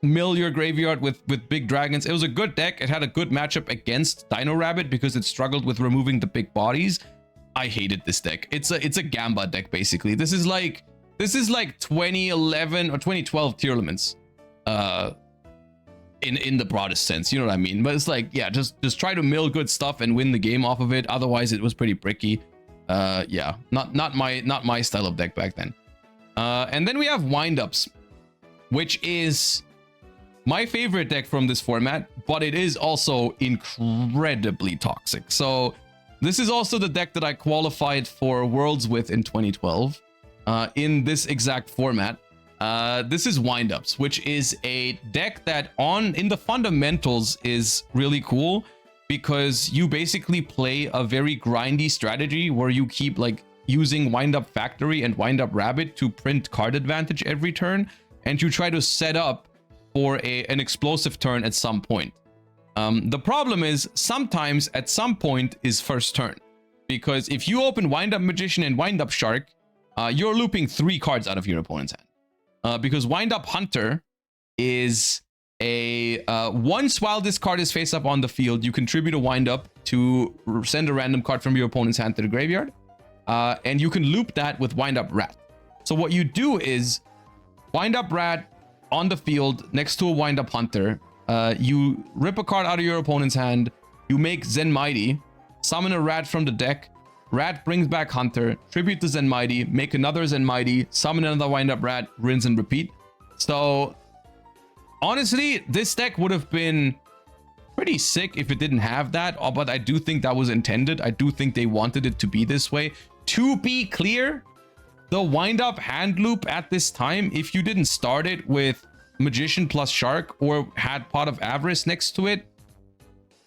Mill your graveyard with big dragons. It was a good deck. It had a good matchup against Dino Rabbit because it struggled with removing the big bodies. I hated this deck. It's a Gamba deck basically. This is like 2011 or 2012 tier elements. In the broadest sense, you know what I mean? But it's like, yeah, just try to mill good stuff and win the game off of it. Otherwise, it was pretty bricky. Yeah, not my style of deck back then. And then we have Windups, which is my favorite deck from this format, but it is also incredibly toxic. So this is also the deck that I qualified for Worlds with in 2012 in this exact format. This is Windups, which is a deck that in the fundamentals is really cool because you basically play a very grindy strategy where you keep like using Windup Factory and Windup Rabbit to print card advantage every turn, and you try to set up for an explosive turn at some point. The problem is sometimes at some point is first turn, because if you open Windup Magician and Windup Shark, you're looping 3 cards out of your opponent's hand. Because Windup Hunter is once while this card is face up on the field, you contribute a Windup to send a random card from your opponent's hand to the graveyard. And you can loop that with Windup Rat. So what you do is Windup Rat on the field next to a Windup Hunter. You rip a card out of your opponent's hand. You make Zen Mighty, summon a Rat from the deck. Rat brings back Hunter, tribute to Zen Mighty, make another Zen Mighty, summon another Windup Rat, rinse and repeat. So honestly, this deck would have been pretty sick if it didn't have that, but I do think that was intended. I do think they wanted it to be this way. To be clear, the Windup hand loop at this time, if you didn't start it with Magician plus Shark or had Pot of Avarice next to it,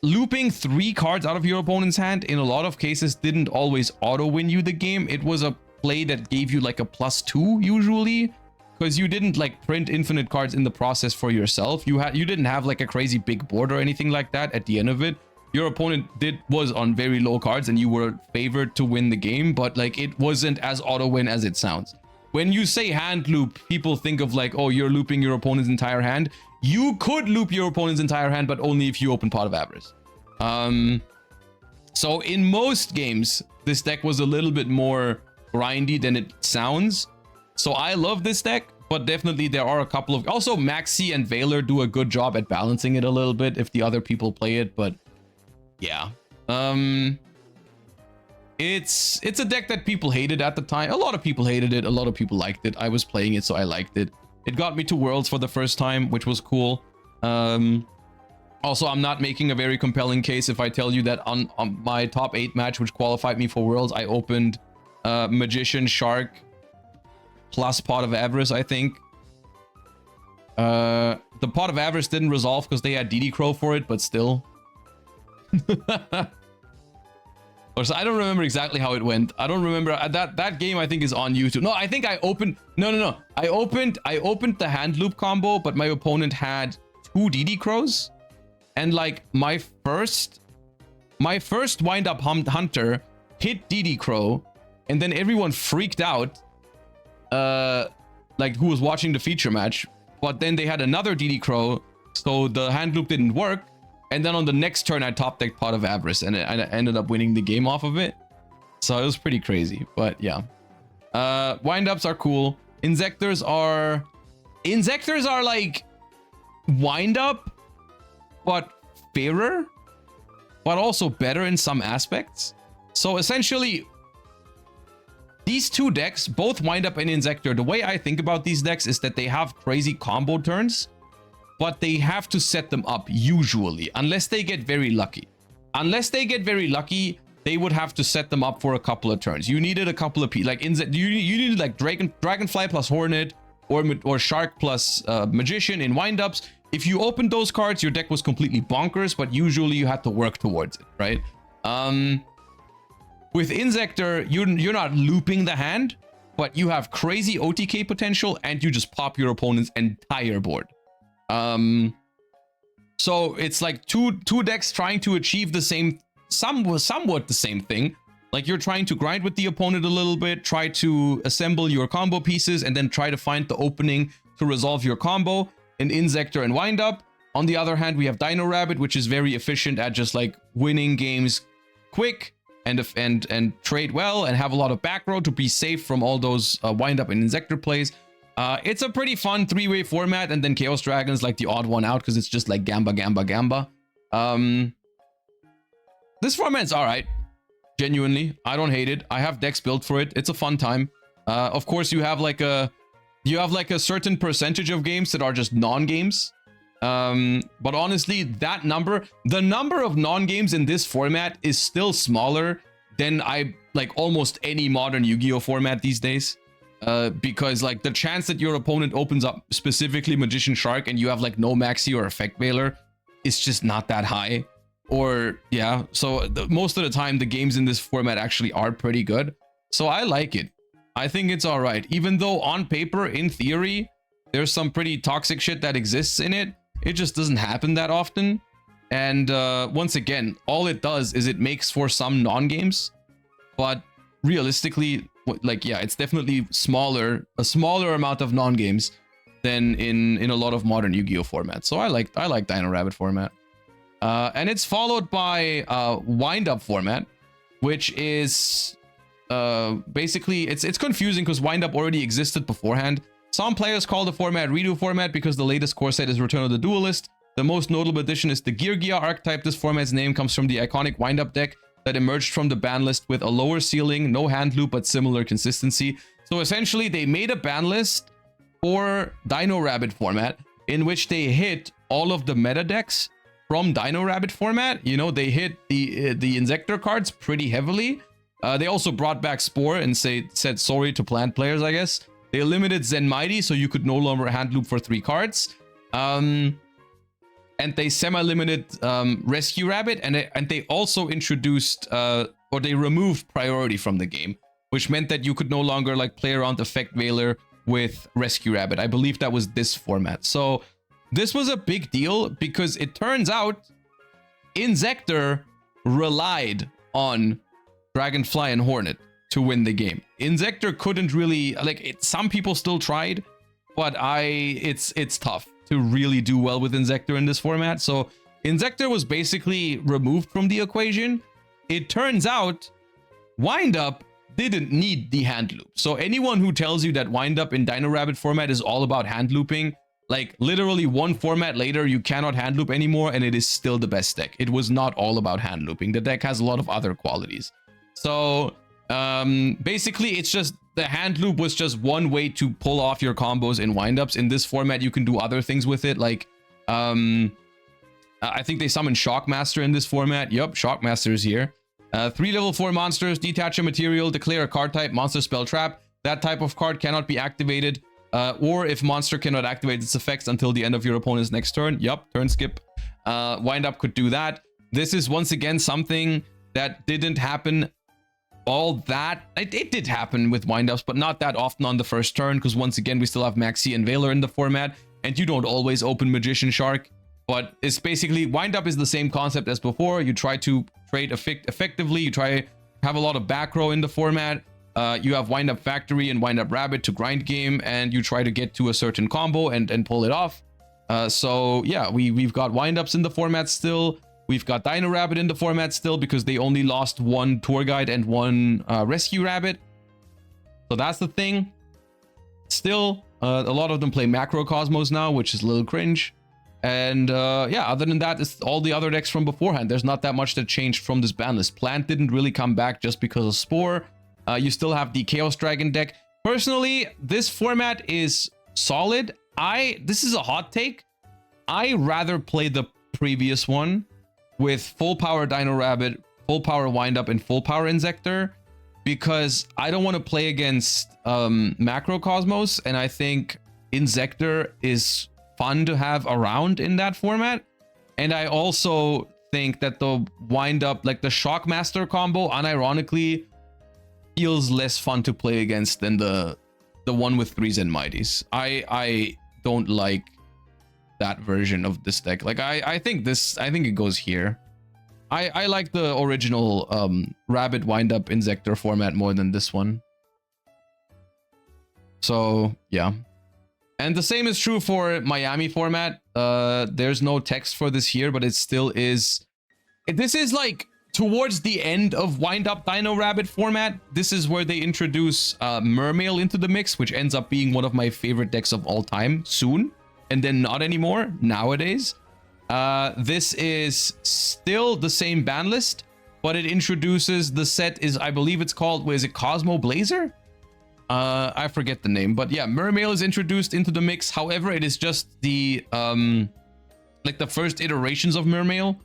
looping 3 cards out of your opponent's hand in a lot of cases didn't always auto win you the game. It was a play that gave you like a +2 usually, because you didn't like print infinite cards in the process for yourself. You didn't have like a crazy big board or anything like that at the end of it. Your opponent was on very low cards and you were favored to win the game, but like it wasn't as auto win as it sounds. When you say hand loop, people think of like, oh, you're looping your opponent's entire hand. You could loop your opponent's entire hand, but only if you open Pot of Avarice. So in most games, this deck was a little bit more grindy than it sounds. So I love this deck, but definitely there are a couple of... Also, Maxi and Veiler do a good job at balancing it a little bit if the other people play it, but yeah. It's a deck that people hated at the time. A lot of people hated it. A lot of people liked it. I was playing it, so I liked it. It got me to Worlds for the first time, which was cool. Also, I'm not making a very compelling case if I tell you that on my top 8 match, which qualified me for Worlds, I opened Magician, Shark, plus Pot of Avarice, I think. The Pot of Avarice didn't resolve because they had DD Crow for it, but still. So I don't remember exactly how it went. I don't remember that game. I think is on YouTube. No, I think I opened. No. I opened the hand loop combo, but my opponent had 2 DD Crows, And like my first wind up hunter hit DD Crow, and then everyone freaked out, like who was watching the feature match. But then they had another DD Crow, so the hand loop didn't work. And then on the next turn, I top decked Pot of Avarice, and I ended up winning the game off of it. So it was pretty crazy, but yeah. Wind ups are cool. Injectors are like wind up, but fairer, but also better in some aspects. So essentially, these two decks, both wind up and Injector, the way I think about these decks is that they have crazy combo turns, but they have to set them up usually, unless they get very lucky. Unless they get very lucky, they would have to set them up for a couple of turns. You needed a couple of like you needed like Dragonfly plus Hornet or Shark plus Magician in windups. If you opened those cards, your deck was completely bonkers, but usually you had to work towards it, right? With Injector, you're not looping the hand, but you have crazy OTK potential, and you just pop your opponent's entire board. So it's like two decks trying to achieve the same, somewhat the same thing. Like you're trying to grind with the opponent a little bit, try to assemble your combo pieces, and then try to find the opening to resolve your combo in Injector and Windup. On the other hand, we have Dino Rabbit, which is very efficient at just like winning games quick and trade well and have a lot of back row to be safe from all those Windup and Injector plays. It's a pretty fun three-way format, and then Chaos Dragon is like the odd one out because it's just like Gamba, Gamba, Gamba. This format's all right. Genuinely, I don't hate it. I have decks built for it. It's a fun time. Of course, you have like a certain percentage of games that are just non-games. But honestly, the number of non-games in this format is still smaller than almost any modern Yu-Gi-Oh format these days. Because like the chance that your opponent opens up specifically Magician Shark and you have like no Maxi or Effect Veiler is just not that high. Or yeah, so most of the time the games in this format actually are pretty good. So I like it. I think it's all right. Even though on paper, in theory, there's some pretty toxic shit that exists in it. It just doesn't happen that often. And once again, all it does is it makes for some non-games. But realistically, like, yeah, it's definitely a smaller amount of non-games than in a lot of modern Yu-Gi-Oh formats. So I like Dino Rabbit format. And it's followed by Wind-Up format, which is basically, it's confusing because Wind-Up already existed beforehand. Some players call the format Redo format because the latest core set is Return of the Duelist. The most notable addition is the Gear archetype. This format's name comes from the iconic Wind-Up deck that emerged from the ban list with a lower ceiling, no hand loop, but similar consistency. So essentially, they made a ban list for Dino Rabbit format in which they hit all of the meta decks from Dino Rabbit format. You know, they hit the Injector cards pretty heavily. They also brought back Spore and said sorry to plant players, I guess. They limited Zen Mighty, so you could no longer hand loop for 3 cards. And they semi-limited Rescue Rabbit, and they also introduced, or they removed Priority from the game, which meant that you could no longer like play around Effect Veiler with Rescue Rabbit. I believe that was this format. So this was a big deal because it turns out Injector relied on Dragonfly and Hornet to win the game. Injector couldn't really, some people still tried, but it's tough to really do well with Injector in this format. So Injector was basically removed from the equation. It turns out Wind-Up didn't need the hand loop. So anyone who tells you that Wind-Up in Dino Rabbit format is all about hand looping, like literally one format later, you cannot hand loop anymore, and it is still the best deck. It was not all about hand looping. The deck has a lot of other qualities. So basically, it's just the hand loop was just one way to pull off your combos in windups. In this format, you can do other things with it. Like, I think they summon Shockmaster in this format. Yup, Shockmaster is here. 3 level 4 monsters, detach a material, declare a card type, monster spell trap. That type of card cannot be activated, or if monster cannot activate its effects until the end of your opponent's next turn. Yup, turn skip. Windup could do that. This is once again something that didn't happen all that. It did happen with windups, but not that often on the first turn, because once again, we still have Maxi and Veiler in the format, and you don't always open Magician Shark. but it's basically wind up is the same concept as before. You try to trade effectively. You try have a lot of back row in the format. You have wind up factory and wind up rabbit to grind game, and you try to get to a certain combo and pull it off. So yeah, we've got wind ups in the format still. We've got Dino Rabbit in the format still because they only lost one tour guide and one rescue rabbit. So that's the thing. Still, a lot of them play Macro Cosmos now, which is a little cringe. And yeah, other than that, it's all the other decks from beforehand. There's not that much that changed from this ban list. Plant didn't really come back just because of Spore. You still have the Chaos Dragon deck. Personally, this format is solid. This is a hot take. I rather play the previous one with full power Dino Rabbit, full power Wind Up, and full power Inzektor, because I don't want to play against Macro Cosmos, and I think Inzektor is fun to have around in that format. And I also think that the Wind Up, like the Shockmaster combo, unironically feels less fun to play against than the one with 3 Zen Mighties. I don't like that version of this deck. Like I think it goes here. I like the original Rabbit Wind Up Inzektor format more than this one. So yeah. And the same is true for Miami format. There's no text for this here, but it still is. This is like towards the end of Wind Up Dino Rabbit format. This is where they introduce Mermail into the mix, which ends up being one of my favorite decks of all time soon. And then not anymore nowadays. This is still the same ban list, but it introduces the set is, I believe it's called, what is it, Cosmo Blazer? I forget the name, but yeah, Mermail is introduced into the mix. However, it is just the like the first iterations of Mermail.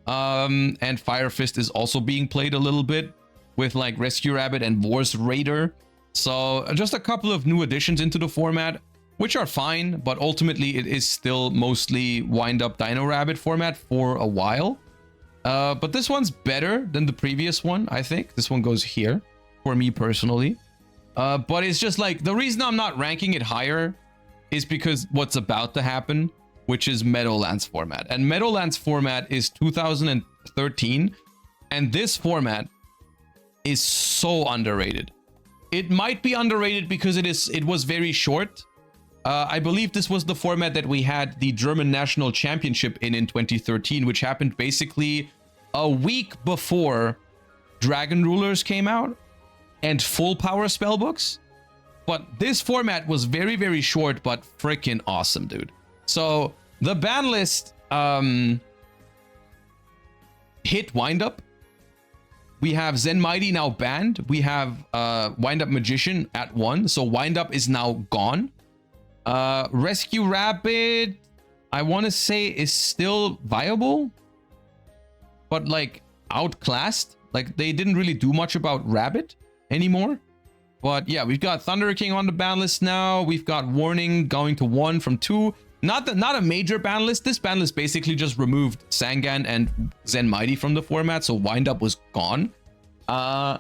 And Fire Fist is also being played a little bit with like Rescue Rabbit and Wars Raider. So just a couple of new additions into the format, which are fine, but ultimately it is still mostly Wind Up Dino Rabbit format for a while. But this one's better than the previous one, I think. This one goes here for me personally. But it's just like, the reason I'm not ranking it higher is because what's about to happen, which is Meadowlands format. And Meadowlands format is 2013, and this format is so underrated. It might be underrated because it was very short. I believe this was the format that we had the German National Championship in 2013, which happened basically a week before Dragon Rulers came out and full power spellbooks. But this format was very, very short, but freaking awesome, dude. So the ban list hit Wind Up. We have Zen Mighty now banned. We have Wind Up Magician at 1. So Wind Up is now gone. Rescue Rabbit, I want to say, is still viable, but like outclassed. Like they didn't really do much about Rabbit anymore. But yeah, we've got Thunder King on the ban list now. We've got Warning going to 1 from 2. Not a major ban list. This ban list basically just removed Sangan and Zen Mighty from the format, so Wind Up was gone. And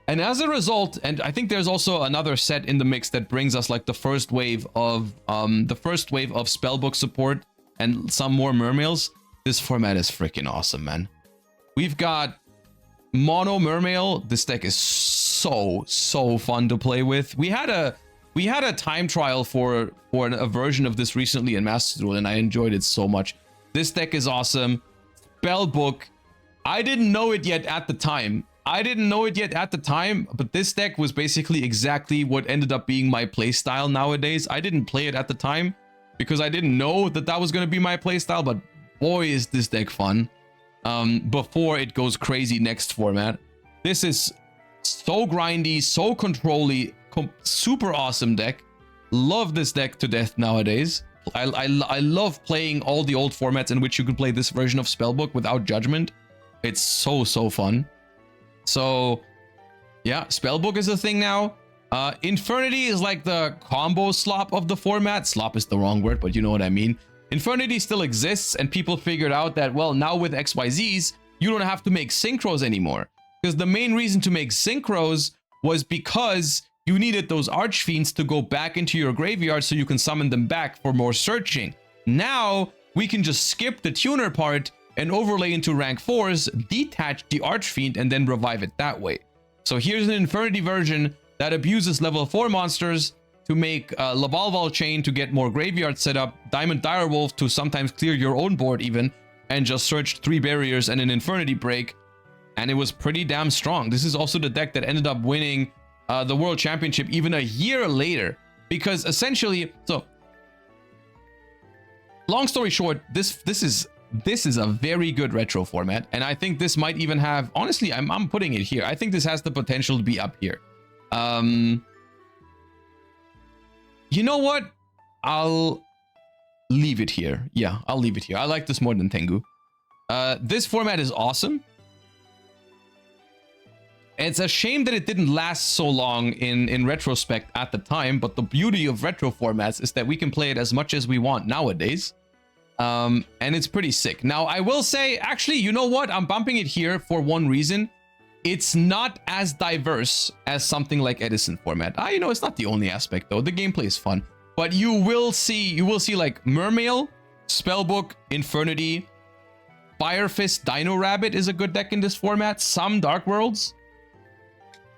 as a result, and I think there's also another set in the mix that brings us like the first wave of spellbook support and some more Mermails. This format is freaking awesome, man. We've got Mono Mermail. This deck is so fun to play with. We had a time trial for a version of this recently in Master Duel, and I enjoyed it so much. This deck is awesome. Spellbook, I didn't know it yet at the time. But this deck was basically exactly what ended up being my playstyle nowadays. I didn't play it at the time because I didn't know that was going to be my playstyle, but boy, is this deck fun. Before it goes crazy next format. This is so grindy, so control-y, super awesome deck. Love this deck to death nowadays. I love playing all the old formats in which you can play this version of Spellbook without judgment. It's so fun. So yeah, Spellbook is a thing now. Infernity is like the combo slop of the format. Slop is the wrong word, but you know what I mean. Infernity still exists, and people figured out that, well, now with XYZs, you don't have to make synchros anymore. Because the main reason to make synchros was because you needed those Archfiends to go back into your graveyard so you can summon them back for more searching. Now, we can just skip the tuner part and overlay into rank 4s, detach the Archfiend, and then revive it that way. So here's an Infernity version that abuses level 4 monsters to make Lavalval Chain to get more graveyard set up, Diamond Direwolf to sometimes clear your own board even, and just search 3 barriers and an Infernity break, and it was pretty damn strong. This is also the deck that ended up winning the World Championship even a year later, because essentially, so long story short, this is a very good retro format, and I think this might even have, honestly, I'm putting it here. I think this has the potential to be up here. You know what? I'll leave it here. Yeah, I'll leave it here. I like this more than Tengu. This format is awesome. It's a shame that it didn't last so long in retrospect at the time, but the beauty of retro formats is that we can play it as much as we want nowadays. And it's pretty sick. Now, I will say, actually, you know what? I'm bumping it here for one reason. It's not as diverse as something like Edison format. You know, it's not the only aspect though. The gameplay is fun, but you will see like Mermail, Spellbook, Infernity, Firefist, Dino Rabbit is a good deck in this format. Some Dark Worlds.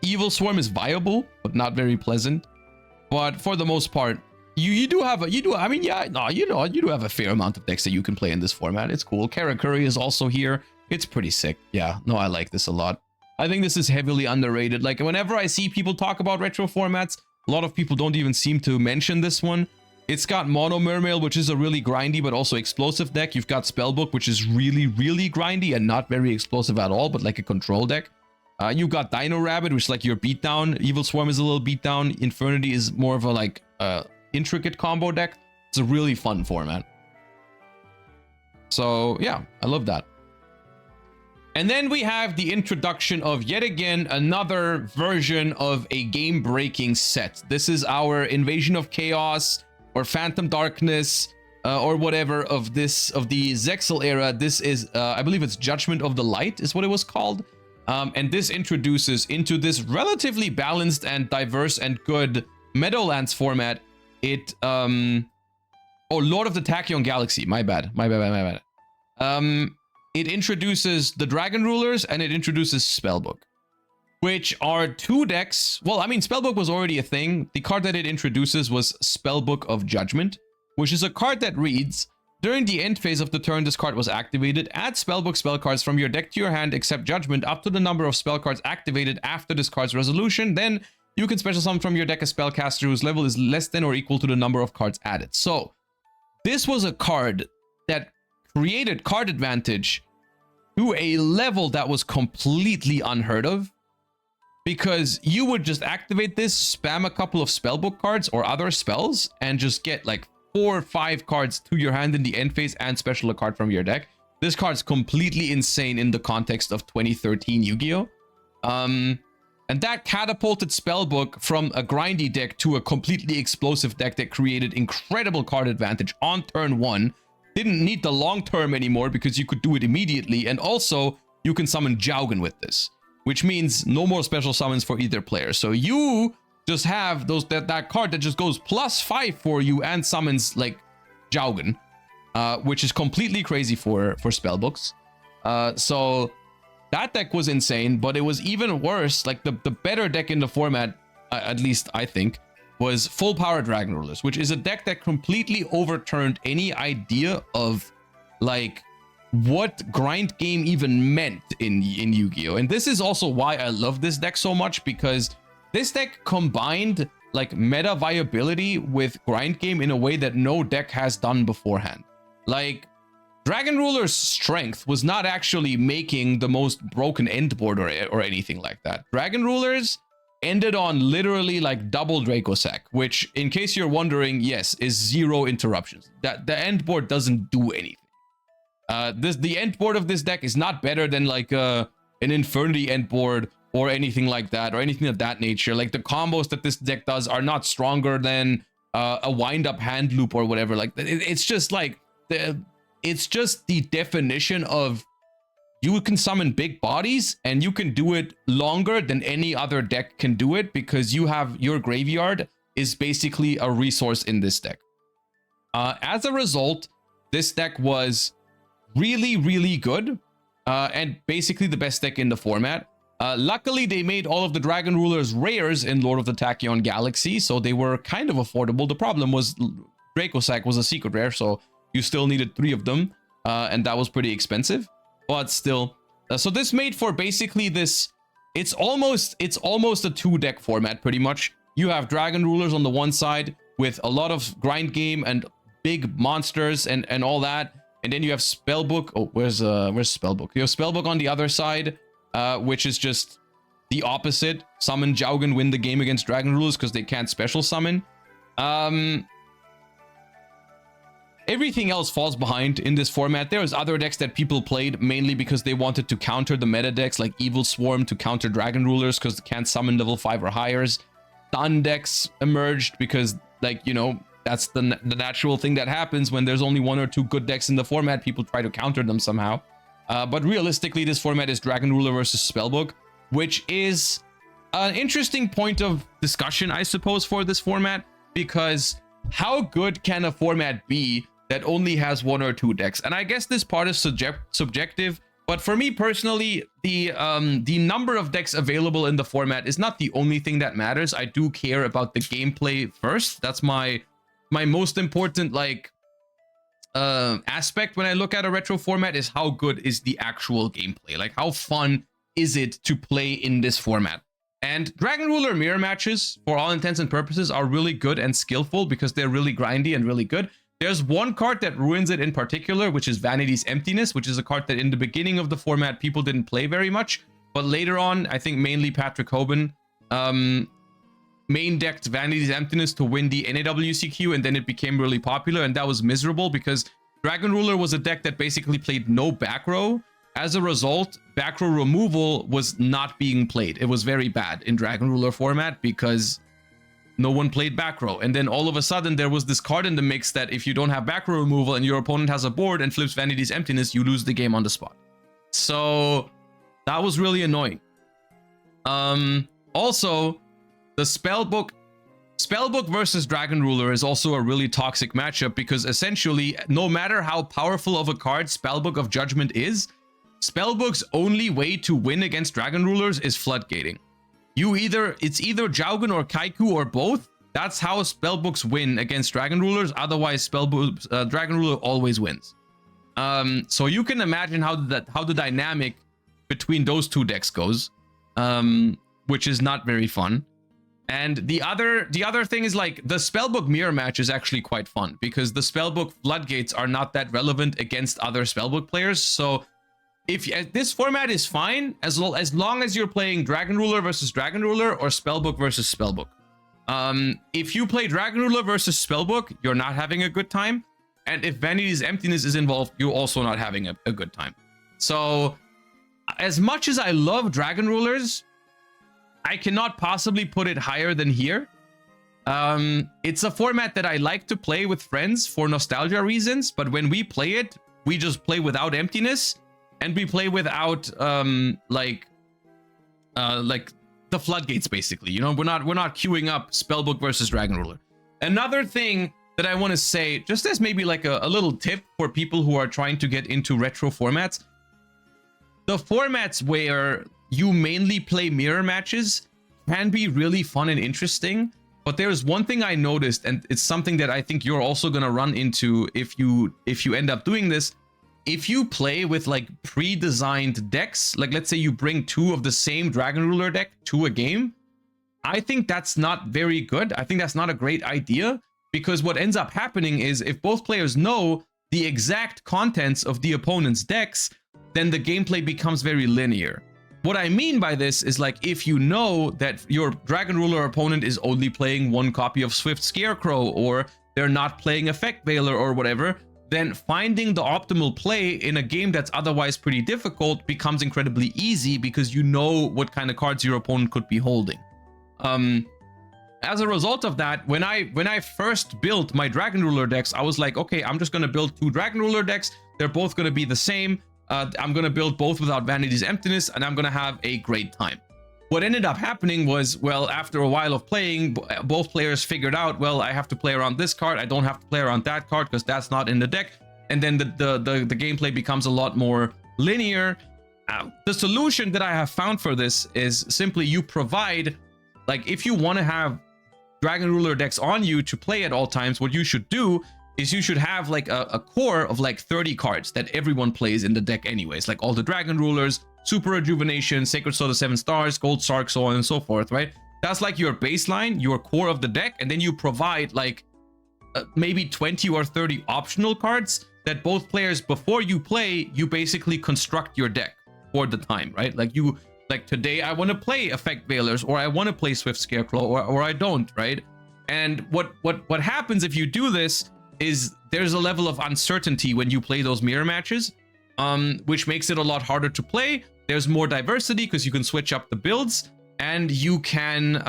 Evil Swarm is viable, but not very pleasant. But for the most part, you do have a you do have a fair amount of decks that you can play in this format. It's cool. Karakuri is also here. It's pretty sick. Yeah, no, I like this a lot. I think this is heavily underrated. Like, whenever I see people talk about retro formats, a lot of people don't even seem to mention this one. It's got Mono Mermail, which is a really grindy but also explosive deck. You've got Spellbook, which is really, really grindy and not very explosive at all, but like a control deck. You've got Dino Rabbit, which is like your beatdown. Evil Swarm is a little beatdown. Infernity is more of a like intricate combo deck. It's a really fun format. So yeah, I love that. And then we have the introduction of yet again another version of a game-breaking set. This is our Invasion of Chaos or Phantom Darkness or whatever of the Zexal era. This is I believe it's Judgment of the Light is what it was called. And this introduces into this relatively balanced and diverse and good Meadowlands format. It oh, Lord of the Tachyon Galaxy. My bad. It introduces the Dragon Rulers and it introduces Spellbook, which are 2 decks. Well, I mean, Spellbook was already a thing. The card that it introduces was Spellbook of Judgment, which is a card that reads, during the end phase of the turn this card was activated, add Spellbook spell cards from your deck to your hand except Judgment up to the number of spell cards activated after this card's resolution. Then you can special summon from your deck a spellcaster whose level is less than or equal to the number of cards added. So this was a card that created card advantage to a level that was completely unheard of, because you would just activate this, spam a couple of Spellbook cards or other spells, and just get like 4 or 5 cards to your hand in the end phase and special a card from your deck. This card's completely insane in the context of 2013 Yu-Gi-Oh! And that catapulted Spellbook from a grindy deck to a completely explosive deck that created incredible card advantage on turn 1. Didn't need the long term anymore because you could do it immediately, and also you can summon Jaugen with this, which means no more special summons for either player. So you just have that card that just goes +5 for you and summons like Jaugen, which is completely crazy for Spellbooks. So that deck was insane, but it was even worse. Like the better deck in the format, at least I think, was Full Power Dragon Rulers, which is a deck that completely overturned any idea of like what grind game even meant in Yu-Gi-Oh! And this is also why I love this deck so much, because this deck combined like meta viability with grind game in a way that no deck has done beforehand. Like, Dragon Ruler's strength was not actually making the most broken end board or anything like that. Dragon Rulers ended on literally like double Draco Sack, which, in case you're wondering, yes, is 0 interruptions. That the end board doesn't do anything. The end board of this deck is not better than like an Infernity end board or anything like that, or anything of that nature. Like, the combos that this deck does are not stronger than a wind up hand loop or whatever. Like, it's just like it's just the definition of you can summon big bodies and you can do it longer than any other deck can do it, because you have your graveyard is basically a resource in this deck. As a result, this deck was really, really good, and basically the best deck in the format. Luckily, they made all of the Dragon Rulers rares in Lord of the Tachyon Galaxy, so they were kind of affordable. The problem was Dracosac was a secret rare, so you still needed 3 of them, and that was pretty expensive, but still. So this made for basically this, it's almost a 2-deck format pretty much. You have Dragon Rulers on the one side with a lot of grind game and big monsters and all that, and then you have Spellbook. Oh, where's Spellbook? You have Spellbook on the other side, which is just the opposite. Summon Jaugen, win the game against Dragon Rulers because they can't special summon. Everything else falls behind in this format. There's other decks that people played mainly because they wanted to counter the meta decks like Evil Swarm to counter Dragon Rulers because they can't summon level 5 or higher. Stun decks emerged because, like, you know, that's the natural thing that happens when there's only 1 or 2 good decks in the format. People try to counter them somehow. But realistically, this format is Dragon Ruler versus Spellbook, which is an interesting point of discussion, I suppose, for this format, because how good can a format be that only has 1 or 2 decks? And I guess this part is subjective, but for me personally, the number of decks available in the format is not the only thing that matters. I do care about the gameplay first. That's my most important, like, aspect when I look at a retro format, is how good is the actual gameplay, like how fun is it to play in this format. And Dragon Ruler mirror matches, for all intents and purposes, are really good and skillful because they're really grindy and really good. There's one card that ruins it in particular, which is Vanity's Emptiness, which is a card that in the beginning of the format people didn't play very much, but later on, I think mainly Patrick Hoban main decked Vanity's Emptiness to win the NAWCQ, and then it became really popular, and that was miserable because Dragon Ruler was a deck that basically played no back row. As a result, back row removal was not being played. It was very bad in Dragon Ruler format because no one played back row. And then all of a sudden there was this card in the mix that if you don't have back row removal and your opponent has a board and flips Vanity's Emptiness, you lose the game on the spot. So that was really annoying. Also, the Spellbook versus Dragon Ruler is also a really toxic matchup because essentially, no matter how powerful of a card Spellbook of Judgment is, Spellbook's only way to win against Dragon Rulers is floodgating. It's either Jaugen or Kaiku or both. That's how Spellbooks win against Dragon Rulers. Otherwise, Dragon Ruler always wins. So you can imagine how the dynamic between those 2 decks goes, which is not very fun. And the other thing is, like, the Spellbook mirror match is actually quite fun because the Spellbook floodgates are not that relevant against other Spellbook players. So if this format is fine as long as you're playing Dragon Ruler versus Dragon Ruler or Spellbook versus Spellbook. If you play Dragon Ruler versus Spellbook, you're not having a good time. And if Vanity's Emptiness is involved, you're also not having a good time. So as much as I love Dragon Rulers, I cannot possibly put it higher than here. It's a format that I like to play with friends for nostalgia reasons, but when we play it, we just play without emptiness, and we play without like the floodgates, basically. You know, we're not queuing up Spellbook versus Dragon Ruler. Another thing that I want to say, just as maybe like a little tip for people who are trying to get into retro formats, the formats where you mainly play mirror matches can be really fun and interesting. But there's one thing I noticed, and it's something that I think you're also going to run into if you end up doing this. If you play with like pre-designed decks, like let's say you bring 2 of the same Dragon Ruler deck to a game, I think that's not very good. I think that's not a great idea, because what ends up happening is if both players know the exact contents of the opponent's decks, then the gameplay becomes very linear. What I mean by this is, like, if you know that your Dragon Ruler opponent is only playing 1 copy of Swift Scarecrow, or they're not playing Effect Veiler or whatever, then finding the optimal play in a game that's otherwise pretty difficult becomes incredibly easy because you know what kind of cards your opponent could be holding. As a result of that, when I first built my Dragon Ruler decks, I was like, okay, I'm just going to build 2 Dragon Ruler decks. They're both going to be the same. I'm going to build both without Vanity's Emptiness, and I'm going to have a great time. What ended up happening was, well, after a while of playing, both players figured out, well, I have to play around this card. I don't have to play around that card because that's not in the deck. and then the gameplay becomes a lot more linear. The solution that I have found for this is simply you provide, like, if you want to have Dragon Ruler decks on you to play at all times, what you should do is you should have like a core of like 30 cards that everyone plays in the deck anyways, like all the Dragon Rulers, Super Rejuvenation, Sacred Sword of 7 Stars, Gold Sark, so on and so forth, right? That's like your baseline, your core of the deck, and then you provide like maybe 20 or 30 optional cards that both players, before you play, you basically construct your deck for the time, right? Like you, like today I want to play Effect Veilers, or I want to play Swift Scarecrow, or I don't, right? And what happens if you do this is there's a level of uncertainty when you play those mirror matches, which makes it a lot harder to play. There's more diversity because you can switch up the builds, and you can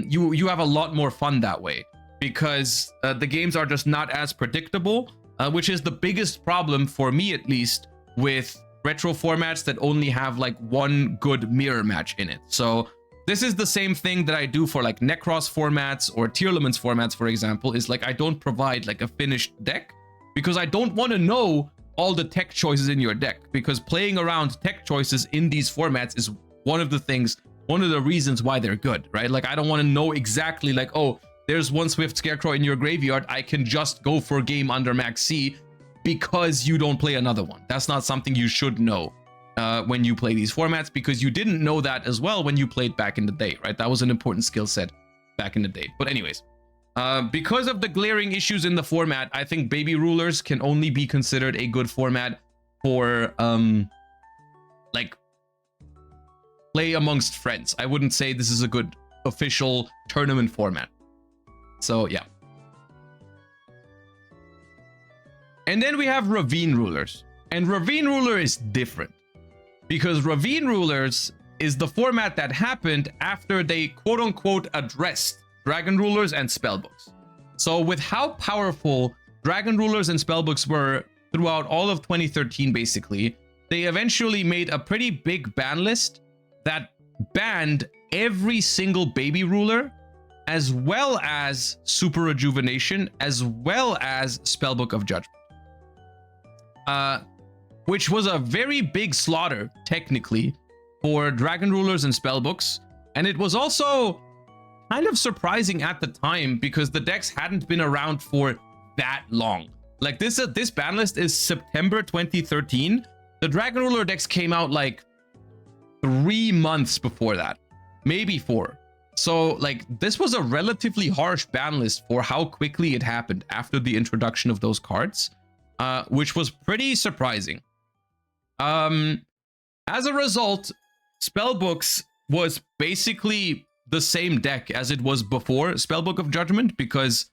you have a lot more fun that way, because the games are just not as predictable, which is the biggest problem for me, at least, with retro formats that only have like one good mirror match in it. So this is the same thing that I do for like Necros formats or Tearlaments formats, for example, is like I don't provide like a finished deck because I don't want to know all the tech choices in your deck, because playing around tech choices in these formats is one of the reasons why they're good, right? Like I don't want to know exactly like, oh, there's one Swift Scarecrow in your graveyard, I can just go for a game under Max C because you don't play another one. That's not something you should know when you play these formats, because you didn't know that as well when you played back in the day, right? That was an important skill set back in the day. But anyways, because of the glaring issues in the format, I think Baby Rulers can only be considered a good format for like play amongst friends. I wouldn't say this is a good official tournament format. So yeah. And then we have Ravine Rulers. And Ravine Ruler is different, because Ravine Rulers is the format that happened after they quote-unquote addressed Dragon Rulers and Spellbooks. So with how powerful Dragon Rulers and Spellbooks were throughout all of 2013, basically, they eventually made a pretty big ban list that banned every single Baby Ruler, as well as Super Rejuvenation, as well as Spellbook of Judgment. Which was a very big slaughter, technically, for Dragon Rulers and Spellbooks. And it was also kind of surprising at the time, because the decks hadn't been around for that long. Like this ban list is September 2013. The Dragon Ruler decks came out like 3 months before that, maybe 4. So like this was a relatively harsh ban list for how quickly it happened after the introduction of those cards, which was pretty surprising. As a result, Spellbooks was basically the same deck as it was before Spellbook of Judgment, because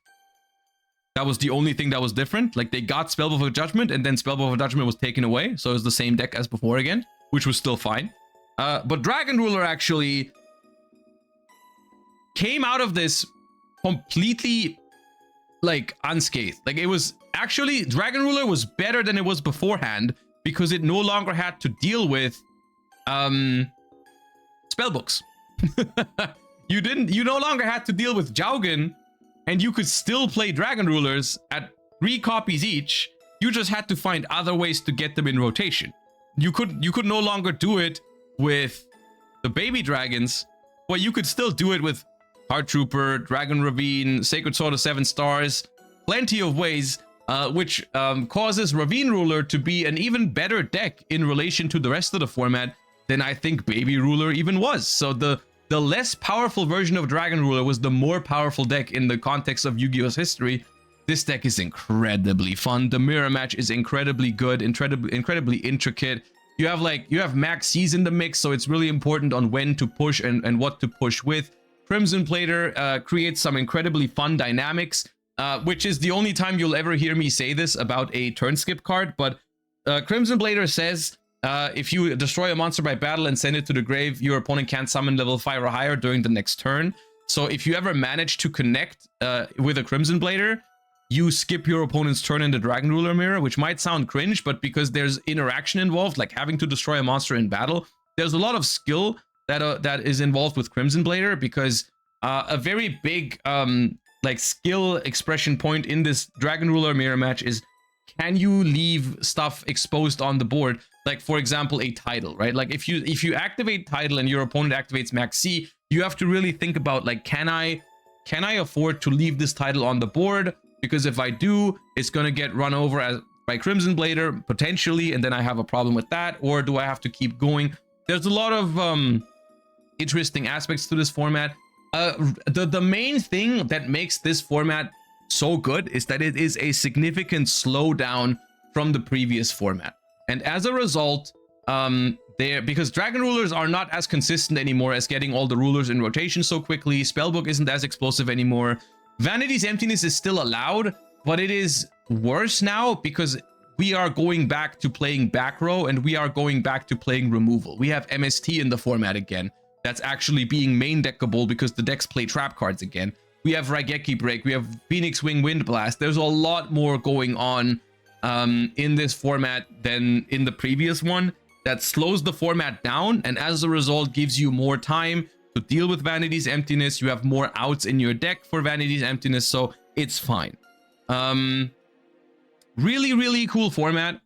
that was the only thing that was different. Like they got Spellbook of Judgment, and then Spellbook of Judgment was taken away, so it was the same deck as before again, which was still fine. But Dragon Ruler actually came out of this completely like unscathed. Like it was actually, Dragon Ruler was better than it was beforehand, because it no longer had to deal with spellbooks. You no longer had to deal with Jaugen, and you could still play Dragon Rulers at 3 copies each. You just had to find other ways to get them in rotation. You could no longer do it with the baby dragons, but you could still do it with Heart Trooper, Dragon Ravine, Sacred Sword of 7 Stars, plenty of ways, which causes Ravine Ruler to be an even better deck in relation to the rest of the format than I think Baby Ruler even was. So the less powerful version of Dragon Ruler was the more powerful deck in the context of Yu-Gi-Oh's history. This deck is incredibly fun. The mirror match is incredibly good, incredibly intricate. You have Max C's in the mix, so it's really important on when to push and what to push with. Crimson Plater creates some incredibly fun dynamics, which is the only time you'll ever hear me say this about a turn skip card. But Crimson Plater says, if you destroy a monster by battle and send it to the grave, your opponent can't summon level 5 or higher during the next turn. So if you ever manage to connect with a Crimson Blader, you skip your opponent's turn in the Dragon Ruler mirror, which might sound cringe, but because there's interaction involved, like having to destroy a monster in battle, there's a lot of skill that is involved with Crimson Blader, because a very big like skill expression point in this Dragon Ruler mirror match is can you leave stuff exposed on the board? Like, for example, a title, right? Like if you activate title and your opponent activates Max C, you have to really think about, like, can I afford to leave this title on the board? Because if I do, it's going to get run over by Crimson Blader potentially, and then I have a problem with that. Or do I have to keep going? There's a lot of interesting aspects to this format. The main thing that makes this format so good is that it is a significant slowdown from the previous format. And as a result, because Dragon Rulers are not as consistent anymore as getting all the rulers in rotation so quickly. Spellbook isn't as explosive anymore. Vanity's Emptiness is still allowed, but it is worse now because we are going back to playing back row and we are going back to playing removal. We have MST in the format again. That's actually being main deckable because the decks play trap cards again. We have Raigeki Break. We have Phoenix Wing Wind Blast. There's a lot more going on in this format than in the previous one. That slows the format down, and as a result gives you more time to deal with Vanity's Emptiness. You have more outs in your deck for Vanity's Emptiness, so it's fine. Really cool format.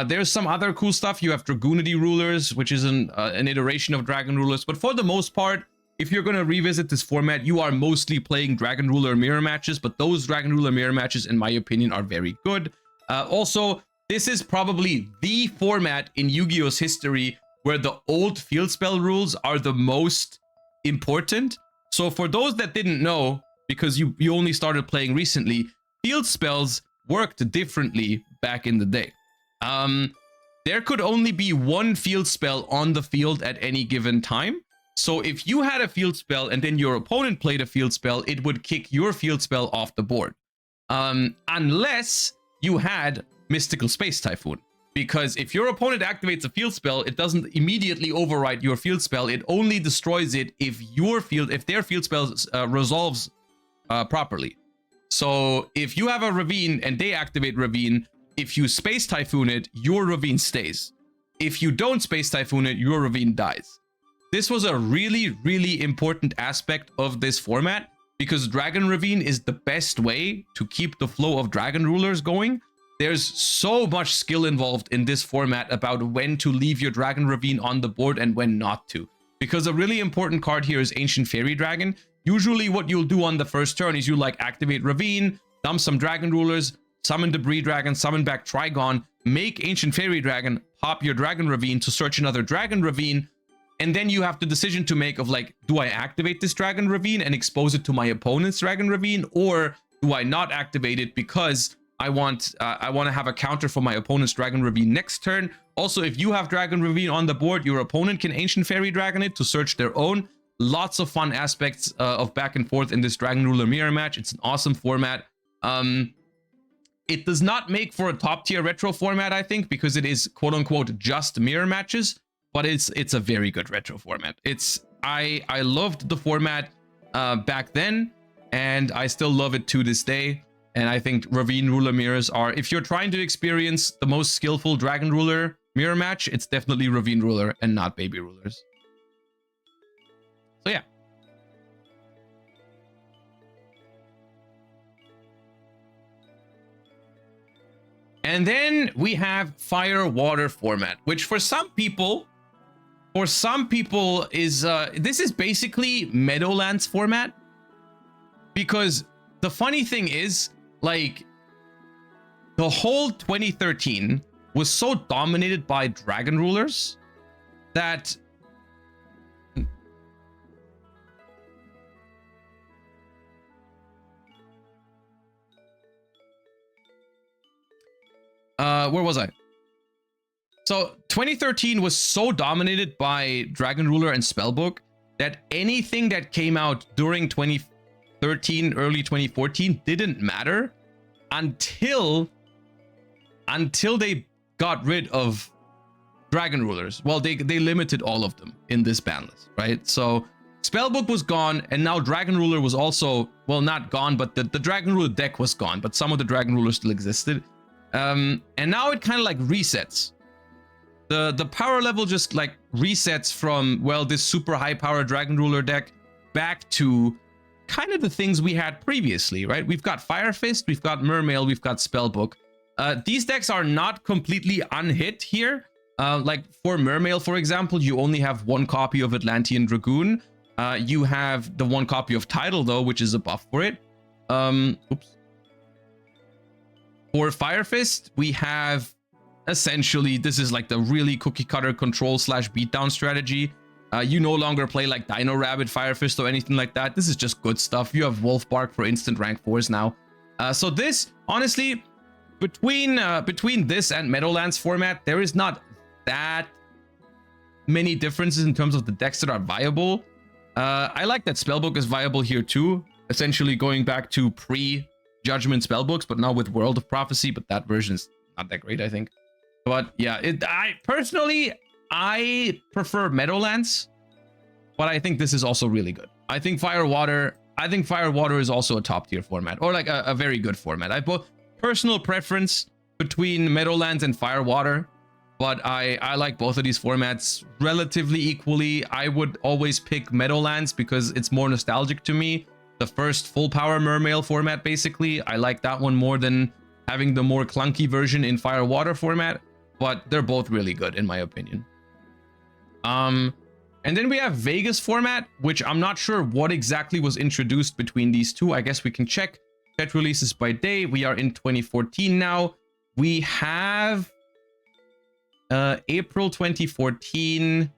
There's some other cool stuff. You have Dragoonity Rulers, which is an iteration of Dragon Rulers, but for the most part, if you're going to revisit this format, you are mostly playing Dragon Ruler mirror matches, but those Dragon Ruler mirror matches, in my opinion, are very good. Also, this is probably the format in Yu-Gi-Oh's history where the old field spell rules are the most important. So for those that didn't know, because you only started playing recently, field spells worked differently back in the day. There could only be one field spell on the field at any given time. So if you had a field spell and then your opponent played a field spell, it would kick your field spell off the board. Unless you had Mystical Space Typhoon. Because if your opponent activates a field spell, it doesn't immediately override your field spell. It only destroys it if their field spell resolves properly. So if you have a Ravine and they activate Ravine, if you Space Typhoon it, your Ravine stays. If you don't Space Typhoon it, your Ravine dies. This was a really important aspect of this format because Dragon Ravine is the best way to keep the flow of Dragon Rulers going. There's so much skill involved in this format about when to leave your Dragon Ravine on the board and when not to. Because a really important card here is Ancient Fairy Dragon. Usually what you'll do on the first turn is you like activate Ravine, dump some Dragon Rulers, summon Debris Dragon, summon back Trigon, make Ancient Fairy Dragon, pop your Dragon Ravine to search another Dragon Ravine, and then you have the decision to make of like, do I activate this Dragon Ravine and expose it to my opponent's Dragon Ravine, or do I not activate it because I want to have a counter for my opponent's Dragon Ravine next turn. Also, if you have Dragon Ravine on the board, your opponent can Ancient Fairy Dragon it to search their own. Lots of fun aspects of back and forth in this Dragon Ruler mirror match. It's an awesome format. It does not make for a top tier retro format, I think, because it is quote unquote just mirror matches, but it's a very good retro format. I loved the format back then, and I still love it to this day. And I think Ravine Ruler mirrors are, if you're trying to experience the most skillful Dragon Ruler mirror match, it's definitely Ravine Ruler and not Baby Rulers. So yeah. And then we have Fire Water format, which for some people is, this is basically Meadowlands format. Because the funny thing is, like, the whole 2013 was so dominated by Dragon Rulers that where was I? So 2013 was so dominated by Dragon Ruler and Spellbook that anything that came out during 2013, early 2014 didn't matter until they got rid of Dragon Rulers. Well, they limited all of them in this ban list, right? So Spellbook was gone, and now Dragon Ruler was also, well, not gone, but the Dragon Ruler deck was gone, but some of the Dragon Rulers still existed. And now it kind of like resets. The power level just like resets from, well, this super high power Dragon Ruler deck back to kind of the things we had previously, right? We've got Fire Fist, we've got Mermail, we've got Spellbook. These decks are not completely unhit here. Like for Mermail, for example, you only have one copy of Atlantean Dragoon. You have the one copy of Tidal, though, which is a buff for it. Oops. For Fire Fist, we have essentially, this is like the really cookie cutter control / beatdown strategy. You no longer play like Dino Rabbit, Fire Fist, or anything like that. This is just good stuff. You have Wolf Bark for instant rank 4s now. So this, honestly, between this and Meadowlands format, there is not that many differences in terms of the decks that are viable. I like that Spellbook is viable here too. Essentially going back to pre-Judgment Spellbooks, but now with World of Prophecy, but that version is not that great, I think. But yeah, I personally prefer Meadowlands, but I think this is also really good. I think Fire Water is also a top tier format, or like a very good format. I both personal preference between Meadowlands and Fire Water, but I like both of these formats relatively equally. I would always pick Meadowlands because it's more nostalgic to me. The first full power Mermail format, basically. I like that one more than having the more clunky version in Fire Water format, but they're both really good in my opinion. And then we have Vegas format, which I'm not sure what exactly was introduced between these two. I guess we can check set releases by day. We are in 2014 now. We have April 2014.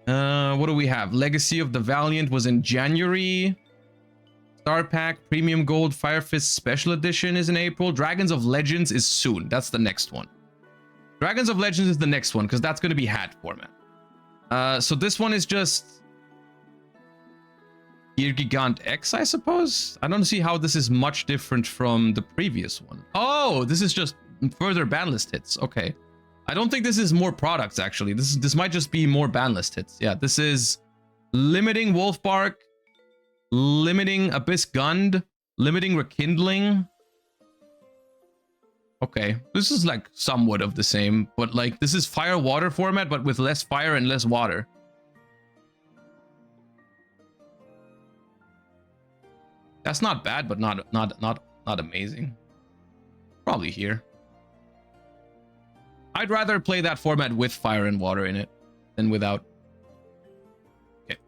What do we have? Legacy of the Valiant was in January. Star Pack, Premium Gold, Fire Fist Special Edition is in April. Dragons of Legends is soon. That's the next one. Dragons of Legends is the next one because that's going to be hat format. So this one is just Gigant X, I suppose. I don't see how this is much different from the previous one. Oh, this is just further ban list hits. Okay. I don't think this is more products, actually. This might just be more ban list hits. Yeah, this is limiting Wolfbark, limiting Abyss Gund, limiting Rekindling. Okay, this is like somewhat of the same, but like this is Fire Water format, but with less fire and less water. That's not bad, but not amazing. Probably here. I'd rather play that format with fire and water in it than without. Okay.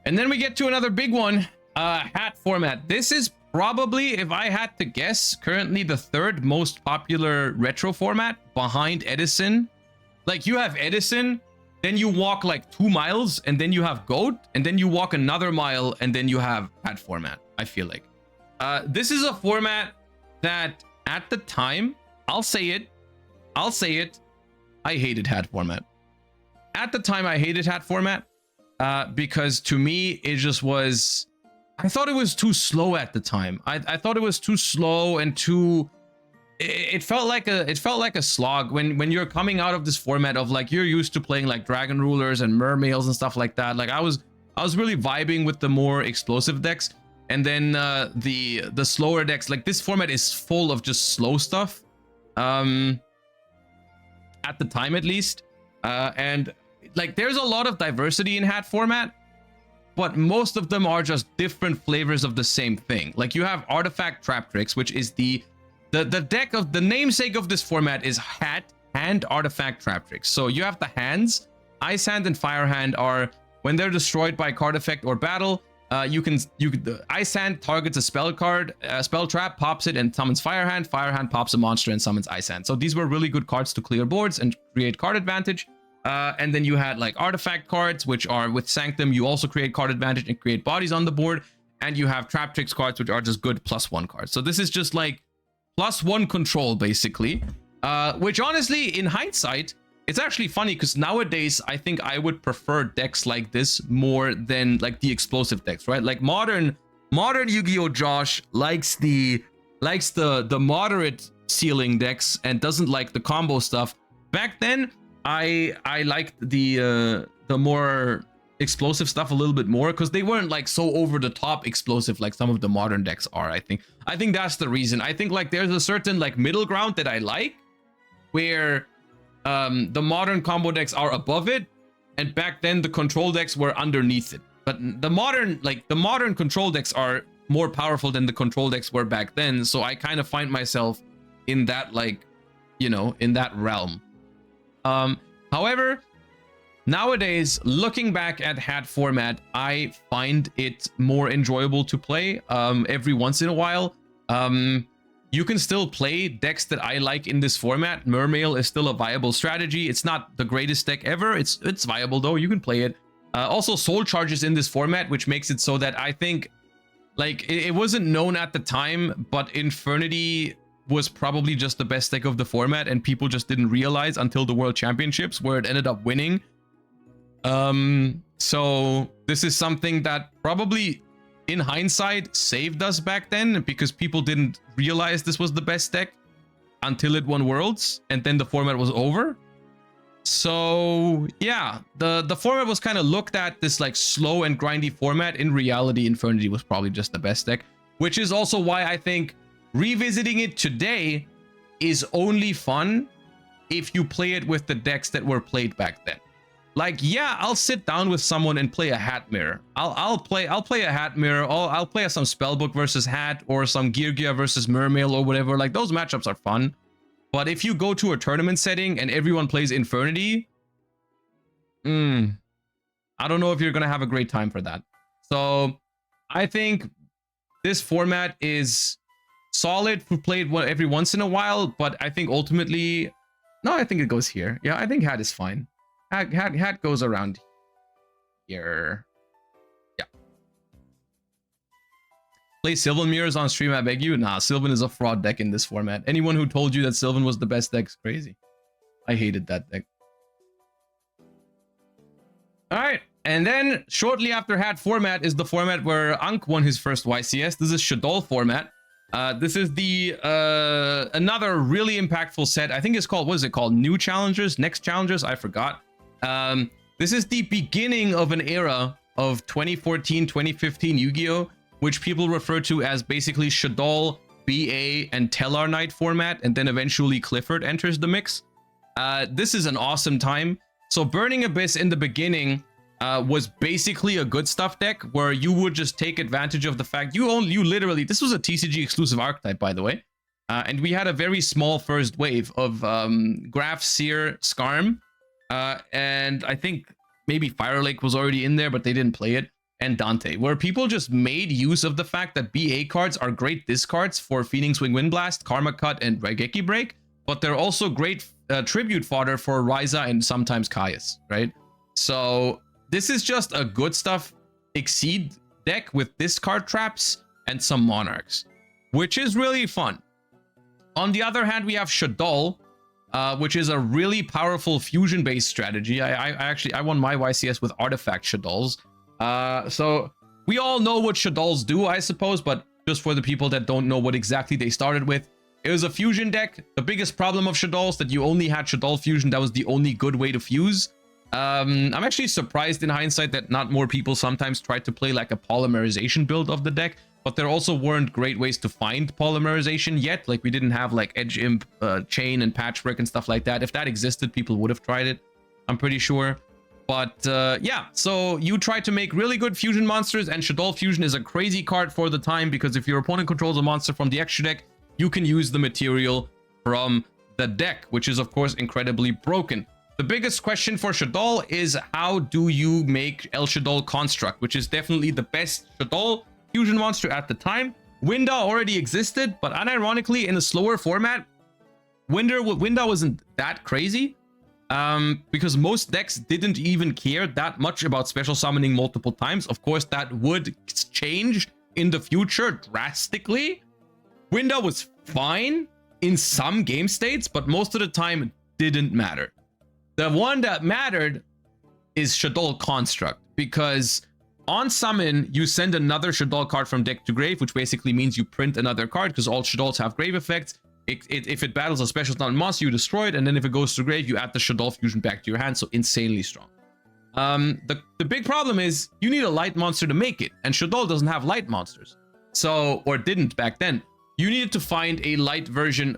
And then we get to another big one, hat format. This is probably, if I had to guess, currently the third most popular retro format behind Edison. Like you have Edison, then you walk like 2 miles, and then you have Goat, and then you walk another mile, and then you have hat format, I feel like. This is a format that at the time, I'll say it, I hated hat format. At the time, I hated hat format because to me, it just was... I thought it was too slow at the time. I thought it was too slow and too... It felt like a slog when you're coming out of this format of like you're used to playing like Dragon Rulers and Mermails and stuff like that. Like I was really vibing with the more explosive decks, and then the slower decks. Like this format is full of just slow stuff. At the time, at least, and like there's a lot of diversity in hat format, but most of them are just different flavors of the same thing. Like you have Artifact Trap Tricks, which is the deck of the namesake of this format is Hat and Artifact Trap Tricks. So you have the hands. Ice Hand and Fire Hand are when they're destroyed by card effect or battle. The Ice Hand targets a spell card, spell trap, pops it and summons Fire Hand. Fire Hand pops a monster and summons Ice Hand. So these were really good cards to clear boards and create card advantage. And then you had like artifact cards, which are with Sanctum. You also create card advantage and create bodies on the board. And you have Trap Tricks cards, which are just good +1 cards. So this is just like +1 control, basically. Which honestly, in hindsight, it's actually funny because nowadays I think I would prefer decks like this more than like the explosive decks, right? Like modern Yu-Gi-Oh! Josh likes the moderate ceiling decks and doesn't like the combo stuff. Back then, I liked the more explosive stuff a little bit more because they weren't like so over the top explosive like some of the modern decks are. I think that's the reason. I think like there's a certain like middle ground that I like where the modern combo decks are above it, and back then the control decks were underneath it. But the modern control decks are more powerful than the control decks were back then. So I kind of find myself in that, like, you know, in that realm. However, nowadays, looking back at hat format, I find it more enjoyable to play every once in a while. You can still play decks that I like in this format. Mermail is still a viable strategy. It's not the greatest deck ever. It's viable though. You can play it. Also, Soul Charge is in this format, which makes it so that I think, like, it wasn't known at the time, but Infernity was probably just the best deck of the format, and people just didn't realize until the World Championships, where it ended up winning. So this is something that probably in hindsight saved us back then, because people didn't realize this was the best deck until it won Worlds, and then the format was over. So yeah, the format was kind of looked at this like slow and grindy format. In reality, Infernity was probably just the best deck, which is also why I think revisiting it today is only fun if you play it with the decks that were played back then. Like, yeah, I'll sit down with someone and play a hat mirror. I'll play a hat mirror. I'll play some Spellbook versus hat, or some yugioh versus Mermail or whatever. Like, those matchups are fun. But if you go to a tournament setting and everyone plays Infernity, I don't know if you're gonna have a great time for that. So I think this format is solid for played every once in a while, but I think ultimately, no, I think it goes here. Yeah, I think hat is fine. Hat goes around here. Yeah. Play Sylvan Mirrors on stream, I beg you. Nah, Sylvan is a fraud deck in this format. Anyone who told you that Sylvan was the best deck is crazy. I hated that deck. All right, and then shortly after hat format is the format where Ankh won his first YCS. This is Shaddoll format. This is the another really impactful set. I think it's called, what is it called? New Challengers? Next Challengers? I forgot. This is the beginning of an era of 2014, 2015 Yu-Gi-Oh!, which people refer to as basically Shaddoll, BA, and Tellar Knight format, and then eventually Clifford enters the mix. This is an awesome time. So Burning Abyss in the beginning was basically a good stuff deck, where you would just take advantage of the fact you literally, this was a TCG exclusive archetype, by the way, and we had a very small first wave of Graf, Seer, Skarm, and I think maybe Firelake was already in there, but they didn't play it, and Dante, where people just made use of the fact that BA cards are great discards for Phoenix Wing Windblast, Karma Cut, and Raigeki Break, but they're also great tribute fodder for Ryza and sometimes Caius, right? So this is just a good stuff Exceed deck with discard traps and some Monarchs, which is really fun. On the other hand, we have Shaddoll, which is a really powerful fusion-based strategy. I won my YCS with Artifact Shaddolls. So we all know what Shaddolls do, I suppose, but just for the people that don't know what exactly they started with, it was a fusion deck. The biggest problem of Shaddolls that you only had Shaddoll Fusion. That was the only good way to fuse. I'm actually surprised in hindsight that not more people sometimes tried to play like a polymerization build of the deck, but there also weren't great ways to find polymerization yet. Like, we didn't have like Edge Imp, Chain, and Patchwork and stuff like that. If that existed, people would have tried it, I'm pretty sure. But yeah, so you try to make really good fusion monsters, and Shaddoll Fusion is a crazy card for the time, because if your opponent controls a monster from the extra deck, you can use the material from the deck, which is of course incredibly broken. The biggest question for Shaddoll is, how do you make El Shaddoll Construct, which is definitely the best Shaddoll fusion monster at the time. Winda already existed, but unironically in a slower format, Winda wasn't that crazy, because most decks didn't even care that much about special summoning multiple times. Of course, that would change in the future drastically. Winda was fine in some game states, but most of the time it didn't matter. The one that mattered is Shaddoll Construct, because on summon, you send another Shaddoll card from deck to grave, which basically means you print another card, because all Shaddolls have grave effects. If it battles a special summon monster, you destroy it, and then if it goes to grave, you add the Shaddoll Fusion back to your hand, so insanely strong. The big problem is you need a light monster to make it, and Shaddoll doesn't have light monsters. So, or didn't back then. You needed to find a light version,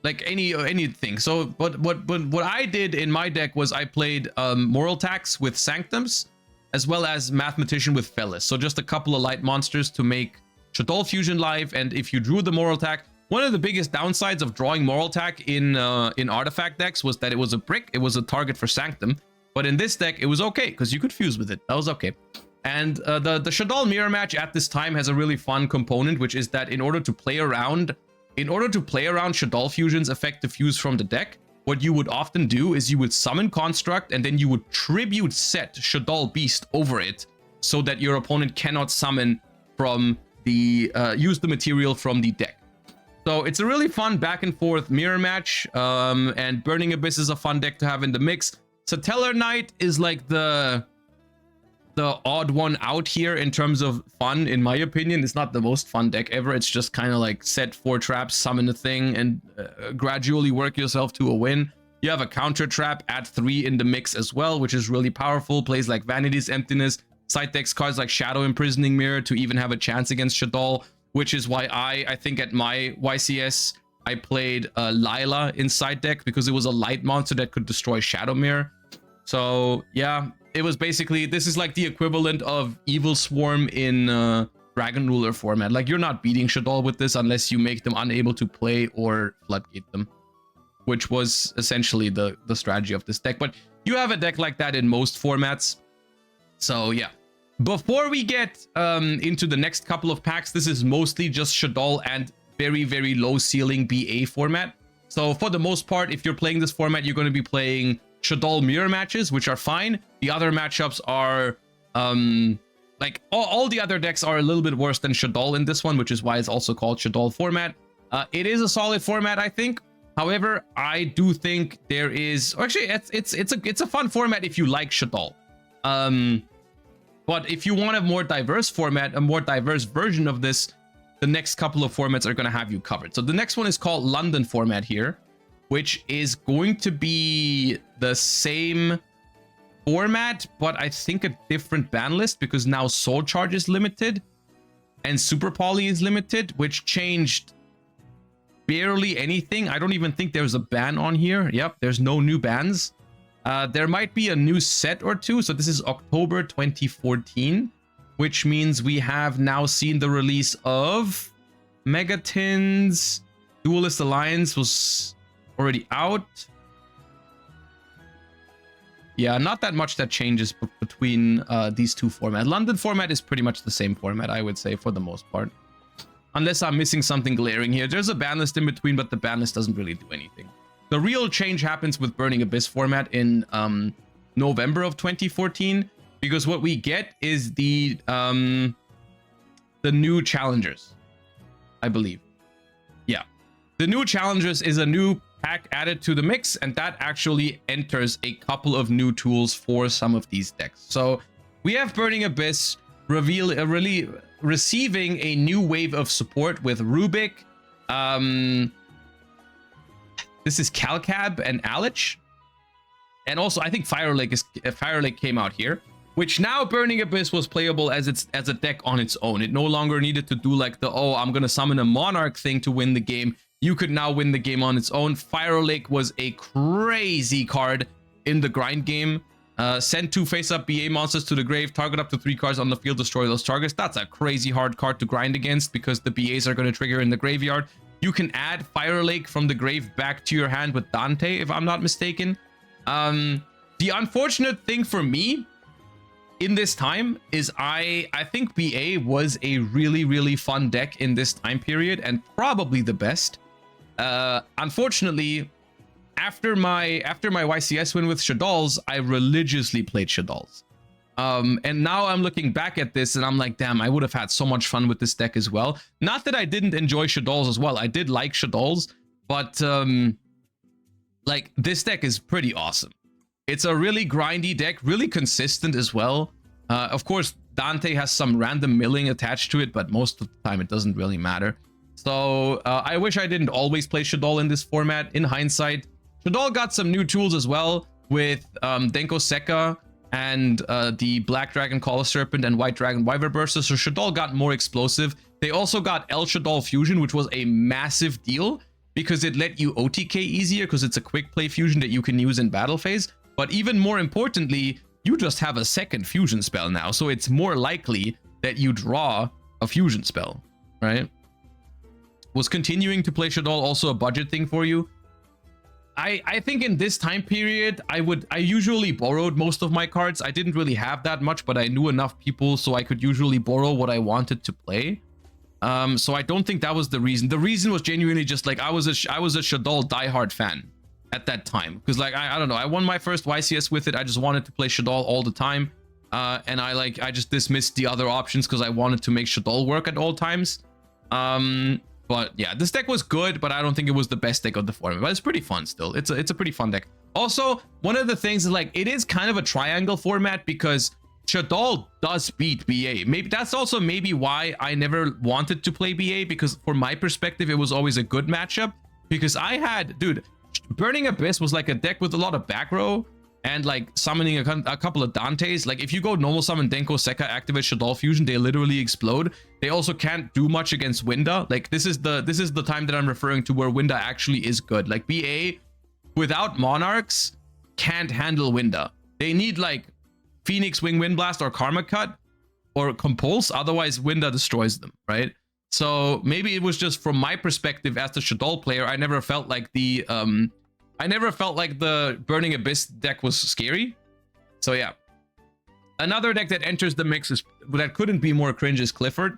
anything. So what I did in my deck was I played Moral Tax with Sanctums, as well as Mathematician with Fellis. So just a couple of light monsters to make Shaddoll Fusion live. And if you drew the Moral Attack, one of the biggest downsides of drawing Moral Attack in artifact decks was that it was a brick. It was a target for Sanctum. But in this deck, it was okay because you could fuse with it. That was okay. And the Shaddoll mirror match at this time has a really fun component, which is that in order to play around Shaddoll Fusion's effect to fuse from the deck, what you would often do is you would summon Construct and then you would tribute set Shaddoll Beast over it so that your opponent cannot summon from the use the material from the deck. So it's a really fun back and forth mirror match, and Burning Abyss is a fun deck to have in the mix. Satellar Knight is like the odd one out here in terms of fun, in my opinion. It's not the most fun deck ever. It's just kind of like set 4 traps, summon a thing, and gradually work yourself to a win. You have a counter trap at 3 in the mix as well, which is really powerful. Plays like Vanity's Emptiness, side decks cards like Shadow Imprisoning Mirror to even have a chance against Shaddoll, which is why I think at my YCS I played Lila in side deck because it was a light monster that could destroy Shadow Mirror. So yeah, it was basically, this is like the equivalent of Evil Swarm in Dragon Ruler format. Like, you're not beating Shaddoll with this unless you make them unable to play or floodgate them, which was essentially the strategy of this deck. But you have a deck like that in most formats. So yeah. Before we get into the next couple of packs, this is mostly just Shaddoll and very, very low ceiling BA format. So for the most part, if you're playing this format, you're going to be playing Shaddoll mirror matches, which are fine. The other matchups are like all the other decks are a little bit worse than Shaddoll in this one, which is why it's also called Shaddoll format. It is a solid format, I think. However, I do think there is actually it's a fun format if you like Shaddoll. But if you want a more diverse format, a more diverse version of this, the next couple of formats are going to have you covered. So the next one is called London format here, which is going to be the same format, but I think a different ban list because now Soul Charge is limited and Super Poly is limited, which changed barely anything. I don't even think there's a ban on here. Yep, there's no new bans. There might be a new set or two. So this is October 2014, which means we have now seen the release of Megatins. Duelist Alliance was already out. Yeah, not that much that changes between these two formats. London format is pretty much the same format, I would say, for the most part. Unless I'm missing something glaring here. There's a ban list in between, but the ban list doesn't really do anything. The real change happens with Burning Abyss format in November of 2014, because what we get is the new challengers, I believe. Yeah, the new challengers is a new pack added to the mix, and that actually enters a couple of new tools for some of these decks. So we have Burning Abyss really receiving a new wave of support with Rubik. This is Calcab and Alich. And also, I think Fire Lake came out here, which now Burning Abyss was playable as a deck on its own. It no longer needed to do like the, oh, I'm going to summon a Monarch thing to win the game. You could now win the game on its own. Fire Lake was a crazy card in the grind game. Send 2 face-up BA monsters to the grave, target up to 3 cards on the field, destroy those targets. That's a crazy hard card to grind against because the BAs are going to trigger in the graveyard. You can add Fire Lake from the grave back to your hand with Dante, if I'm not mistaken. The unfortunate thing for me in this time is I think BA was a really, really fun deck in this time period and probably the best. Unfortunately, after my YCS win with Shaddolls, I religiously played Shaddolls. And now I'm looking back at this and I'm like, damn, I would have had so much fun with this deck as well. Not that I didn't enjoy Shaddolls as well. I did like Shaddolls, but like, this deck is pretty awesome. It's a really grindy deck, really consistent as well. Of course, Dante has some random milling attached to it, but most of the time it doesn't really matter. So I wish I didn't always play Shaddol in this format. In hindsight, Shaddol got some new tools as well with Denko Sekka and the Black Dragon Collar Serpent and White Dragon Wyver Burster. So Shaddol got more explosive. They also got El Shaddol Fusion, which was a massive deal because it let you OTK easier because it's a quick play fusion that you can use in battle phase. But even more importantly, you just have a second fusion spell now. So it's more likely that you draw a fusion spell, right? Was continuing to play Shaddoll also a budget thing for you? I think in this time period, I usually borrowed most of my cards. I didn't really have that much, but I knew enough people so I could usually borrow what I wanted to play. So I don't think that was the reason. The reason was genuinely just like I was a Shaddoll diehard fan at that time, because like I don't know, I won my first YCS with it. I just wanted to play Shaddoll all the time, and I just dismissed the other options because I wanted to make Shaddoll work at all times. But yeah, this deck was good, but I don't think it was the best deck of the format. But it's pretty fun still. It's a pretty fun deck. Also, one of the things is like it is kind of a triangle format because Shaddoll does beat BA. Maybe that's also maybe why I never wanted to play BA, because from my perspective, it was always a good matchup. Because I had, dude, Burning Abyss was like a deck with a lot of back row and like summoning a couple of Dantes. Like if you go normal summon Denko Sekka, activate Shaddoll Fusion, they literally explode. They also can't do much against Winda. Like this is the time that I'm referring to where Winda actually is good. Like BA without Monarchs can't handle Winda. They need like Phoenix Wing Wind Blast or Karma Cut or Compulse, otherwise Winda destroys them, right? So maybe it was just from my perspective as the Shaddoll player, I never felt like the Burning Abyss deck was scary. So yeah. Another deck that enters the mix is that couldn't be more cringe is Clifford,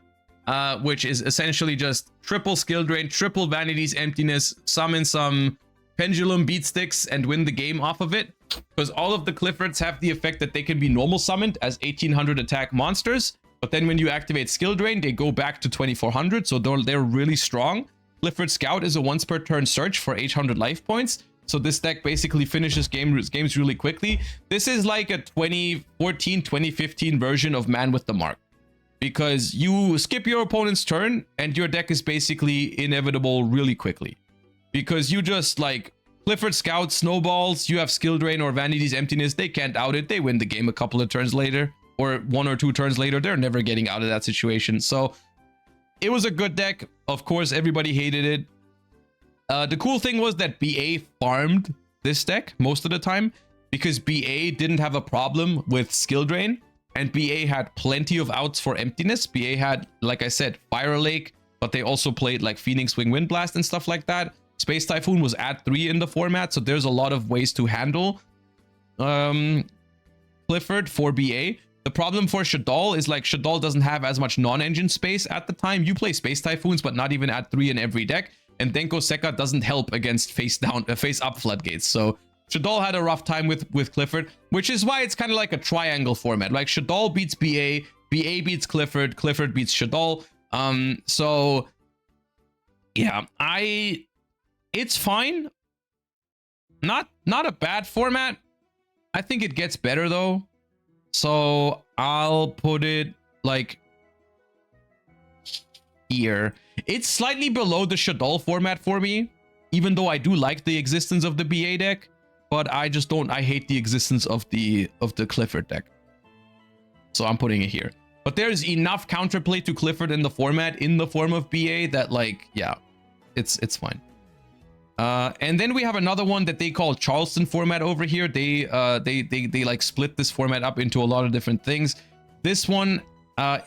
which is essentially just triple skill drain, triple vanities emptiness, summon some pendulum beat sticks and win the game off of it. Because all of the Cliffords have the effect that they can be normal summoned as 1800 attack monsters, but then when you activate skill drain, they go back to 2400, so they're really strong. Clifford Scout is a once per turn search for 800 life points. So this deck basically finishes games really quickly. This is like a 2014, 2015 version of Man with the Mark. Because you skip your opponent's turn and your deck is basically inevitable really quickly. Because you just like Clifford Scout snowballs, you have skill drain or vanity's emptiness, they can't out it, they win the game a couple of turns later. Or 1 or 2 turns later, they're never getting out of that situation. So it was a good deck. Of course, everybody hated it. The cool thing was that BA farmed this deck most of the time because BA didn't have a problem with skill drain and BA had plenty of outs for emptiness. BA had, like I said, Fire Lake, but they also played like Phoenix Wing Wind Blast and stuff like that. Space Typhoon was at 3 in the format, so there's a lot of ways to handle Clifford for BA. The problem for Shaddoll is like Shaddoll doesn't have as much non-engine space at the time. You play Space Typhoons, but not even at 3 in every deck. And Denko Sekka doesn't help against face up floodgates. So Shaddoll had a rough time with Clifford, which is why it's kind of like a triangle format. Like Shaddoll beats BA, BA beats Clifford, Clifford beats Shaddoll. So yeah, it's fine. Not a bad format. I think it gets better though. So I'll put it like here. It's slightly below the Shaddoll format for me, even though I do like the existence of the BA deck, but I hate the existence of the Clifford deck. So I'm putting it here. But there's enough counterplay to Clifford in the format in the form of BA that like, yeah, it's fine. And then we have another one that they call Charleston format over here. They like split this format up into a lot of different things. This one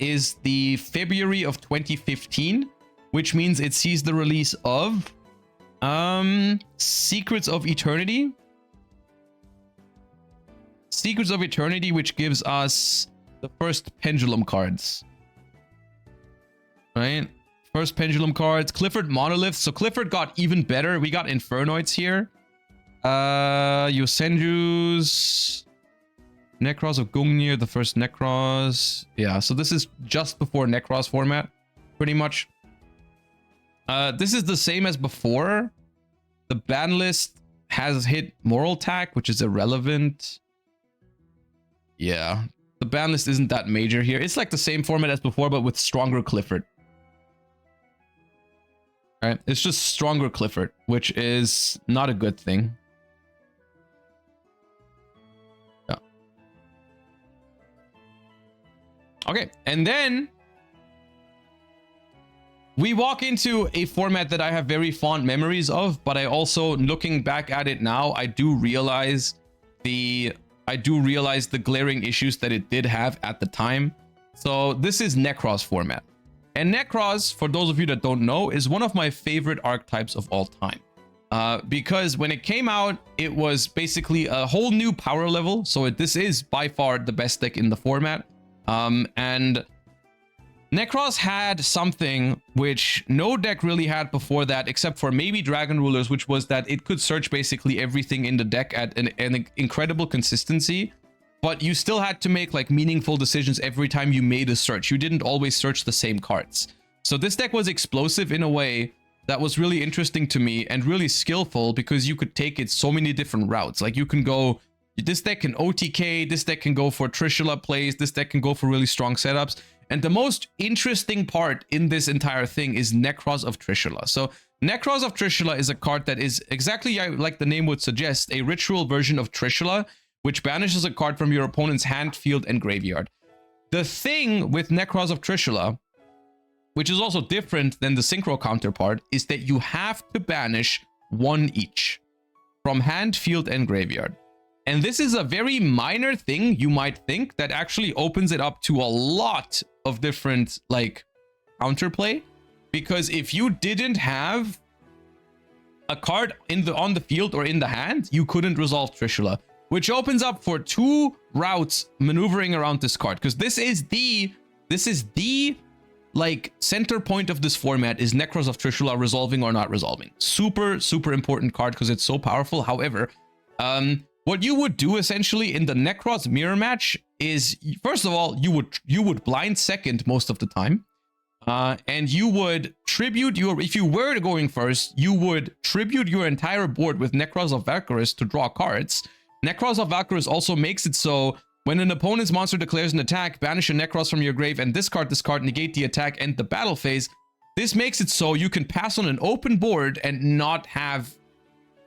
is the February of 2015, which means it sees the release of Secrets of Eternity. Secrets of Eternity, which gives us the first pendulum cards. Right? First pendulum cards, Clifford Monolith. So Clifford got even better. We got Infernoids here. Yosenju's, Necros of Gungnir, the first Necros. Yeah, so this is just before Necros format, pretty much. This is the same as before. The ban list has hit Moral Tack, which is irrelevant. Yeah, the ban list isn't that major here. It's like the same format as before, but with stronger Clifford. Right? It's just stronger Clifford, which is not a good thing. Yeah. Okay, and then we walk into a format that I have very fond memories of, but I also, looking back at it now, I do realize the I do realize the glaring issues that it did have at the time. So this is Necros format. And Necros, for those of you that don't know, is one of my favorite archetypes of all time. Because when it came out, it was basically a whole new power level. So this is by far the best deck in the format. And Necros had something which no deck really had before that, except for maybe Dragon Rulers, which was that it could search basically everything in the deck at an incredible consistency. But you still had to make like meaningful decisions every time you made a search. You didn't always search the same cards. So this deck was explosive in a way that was really interesting to me and really skillful, because you could take it so many different routes. Like you can go, this deck can OTK, this deck can go for Trishula plays, this deck can go for really strong setups. And the most interesting part in this entire thing is Necros of Trishula. So Necros of Trishula is a card that is exactly like the name would suggest, a ritual version of Trishula, which banishes a card from your opponent's hand, field, and graveyard. The thing with Necros of Trishula, which is also different than the Synchro counterpart, is that you have to banish one each from hand, field, and graveyard. And this is a very minor thing, you might think, that actually opens it up to a lot of different like counterplay. Because if you didn't have a card on the field or in the hand, you couldn't resolve Trishula, which opens up for two routes maneuvering around this card. Because this is the like center point of this format, is Necros of Trishula resolving or not resolving. Super, super important card because it's so powerful. However, what you would do essentially in the Necros mirror match is, first of all, you would blind second most of the time. And you would tribute your, if you were going first, you would tribute your entire board with Necros of Valkyrus to draw cards. Necros of Valkyrus also makes it so when an opponent's monster declares an attack, banish a Necros from your grave and discard this card, negate the attack, end the battle phase. This makes it so you can pass on an open board and not have,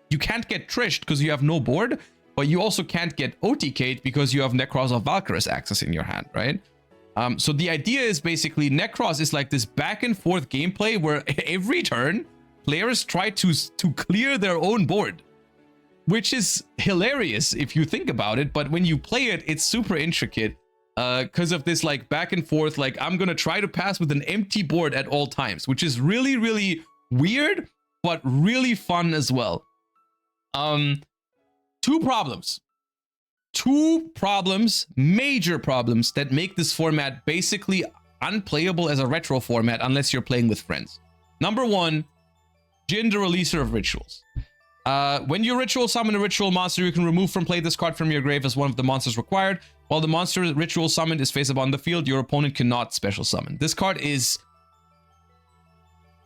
you can't get Trished because you have no board, but you also can't get OTK'd because you have Necros of Valkyrus access in your hand, right? So the idea is basically Necros is like this back and forth gameplay where every turn players try to clear their own board, which is hilarious if you think about it. But when you play it, it's super intricate because of this like back and forth, like I'm going to try to pass with an empty board at all times, which is really, really weird, but really fun as well. Two problems, major problems that make this format basically unplayable as a retro format unless you're playing with friends. Number one, Jin, the releaser of rituals. When you ritual summon a ritual monster, you can remove from play this card from your grave as one of the monsters required. While the monster ritual summoned is face up on the field, your opponent cannot special summon. This card is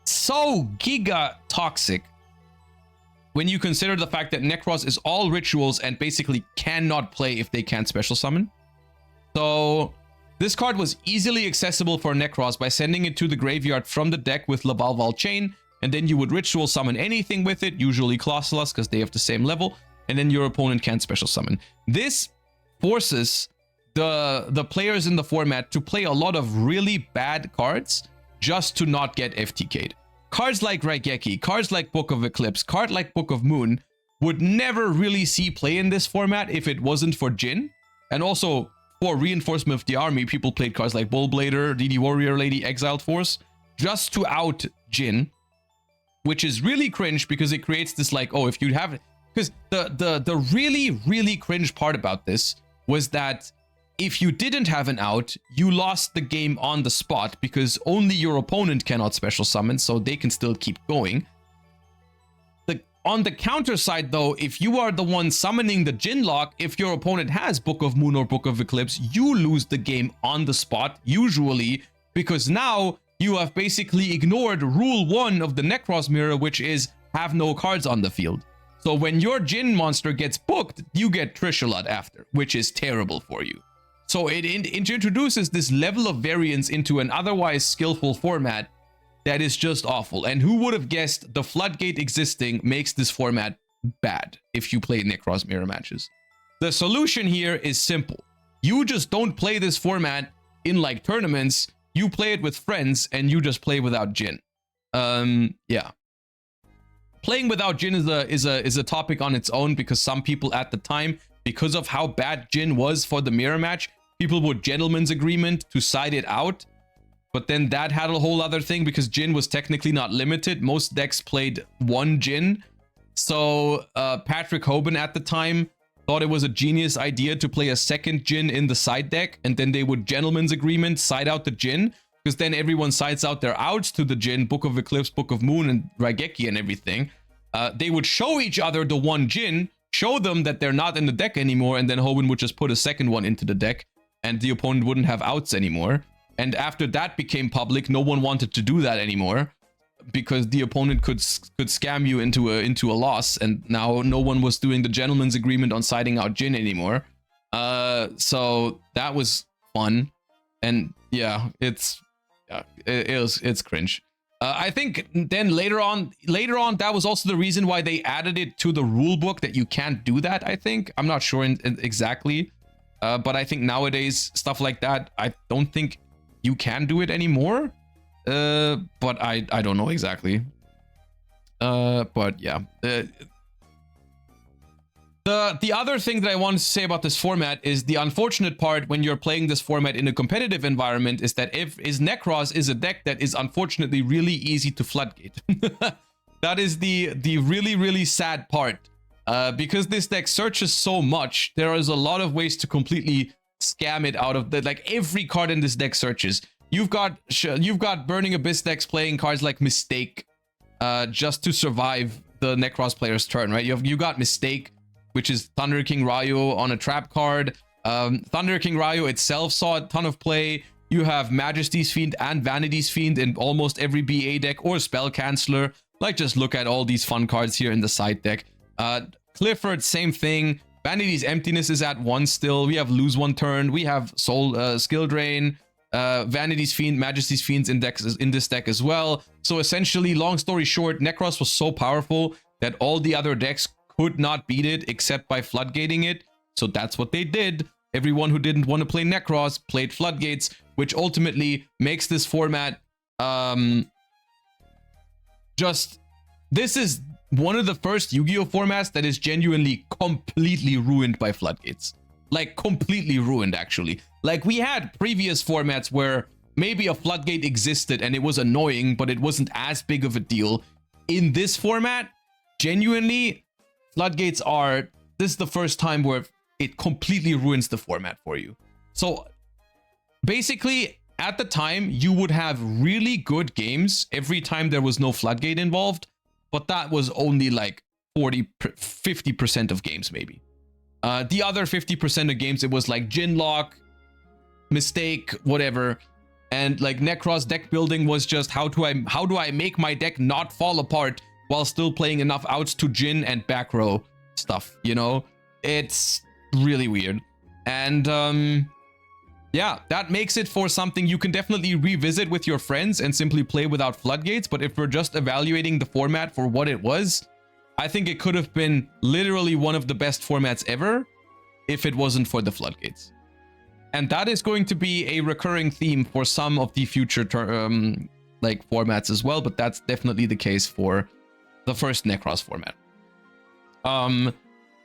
so giga toxic when you consider the fact that Necros is all rituals and basically cannot play if they can't special summon. So this card was easily accessible for Necros by sending it to the graveyard from the deck with Lavalval Chain, and then you would ritual summon anything with it, usually Colossus because they have the same level, and then your opponent can't special summon. This forces the players in the format to play a lot of really bad cards just to not get FTK'd. Cards like Raigeki, cards like Book of Eclipse, card like Book of Moon would never really see play in this format if it wasn't for Jin. And also for reinforcement of the army, people played cards like Bullblader, DD Warrior Lady, Exiled Force, just to out Jin, which is really cringe because it creates this like, oh, if you have it, because the really, really cringe part about this was that if you didn't have an out, you lost the game on the spot because only your opponent cannot special summon, so they can still keep going. On the counter side, though, if you are the one summoning the Jin lock, if your opponent has Book of Moon or Book of Eclipse, you lose the game on the spot, usually, because now you have basically ignored rule 1 of the Necros mirror, which is have no cards on the field. So when your Jin monster gets booked, you get Trishulad after, which is terrible for you. So it introduces this level of variance into an otherwise skillful format that is just awful. And who would have guessed the floodgate existing makes this format bad if you play Necros mirror matches? The solution here is simple. You just don't play this format in like tournaments. You play it with friends and you just play without Jin. Yeah. Playing without Jin is a topic on its own because some people at the time because of how bad Jin was for the mirror match, people would gentleman's agreement to side it out. But then that had a whole other thing because Jin was technically not limited. Most decks played one Jin. So Patrick Hoban at the time thought it was a genius idea to play a second Jin in the side deck, and then they would gentleman's agreement side out the Jin, because then everyone sides out their outs to the Jin, Book of Eclipse, Book of Moon, and Raigeki and everything. They would show each other the one Jin, show them that they're not in the deck anymore, and then Hoban would just put a second one into the deck, and the opponent wouldn't have outs anymore. And after that became public, no one wanted to do that anymore, because the opponent could scam you into a loss, and now no one was doing the gentleman's agreement on siding out Jin anymore. So that was fun, and yeah, it's cringe. I think then later on, that was also the reason why they added it to the rule book that you can't do that. I think I'm not sure exactly, but I think nowadays stuff like that, I don't think you can do it anymore. But I don't know exactly. But yeah. The other thing that I wanted to say about this format is the unfortunate part when you're playing this format in a competitive environment is that Necros is a deck that is unfortunately really easy to floodgate. That is the really, really sad part. Because this deck searches so much, there is a lot of ways to completely scam it out of the, like, every card in this deck searches. You've got Burning Abyss decks playing cards like Mistake, just to survive the Necros player's turn, right? You got Mistake, which is Thunder King Ryo on a trap card. Thunder King Ryo itself saw a ton of play. You have Majesty's Fiend and Vanity's Fiend in almost every BA deck, or Spell Canceller. Like, just look at all these fun cards here in the side deck. Clifford, same thing. Vanity's Emptiness is at 1 still. We have Lose One Turn. We have Soul Skill Drain. Vanity's Fiend, Majesty's Fiends in this deck as well. So essentially, long story short, Necros was so powerful that all the other decks could not beat it except by floodgating it. So that's what they did. Everyone who didn't want to play Necros played Floodgates, which ultimately makes this format this is one of the first Yu-Gi-Oh formats that is genuinely completely ruined by Floodgates. Like, completely ruined, actually. Like, we had previous formats where maybe a floodgate existed and it was annoying, but it wasn't as big of a deal. In this format, genuinely, floodgates are... This is the first time where it completely ruins the format for you. So, basically, at the time, you would have really good games every time there was no floodgate involved, but that was only like 50% of games, maybe. The other 50% of games, it was like Jinlock, Mistake, whatever, and like Necros deck building was just how do I make my deck not fall apart while still playing enough outs to Jin and back row stuff, you know? It's really weird. And yeah, that makes it for something you can definitely revisit with your friends and simply play without floodgates. But if we're just evaluating the format for what it was, I think it could have been literally one of the best formats ever if it wasn't for the floodgates. And that is going to be a recurring theme for some of the future like formats as well, but that's definitely the case for the first Necros format. And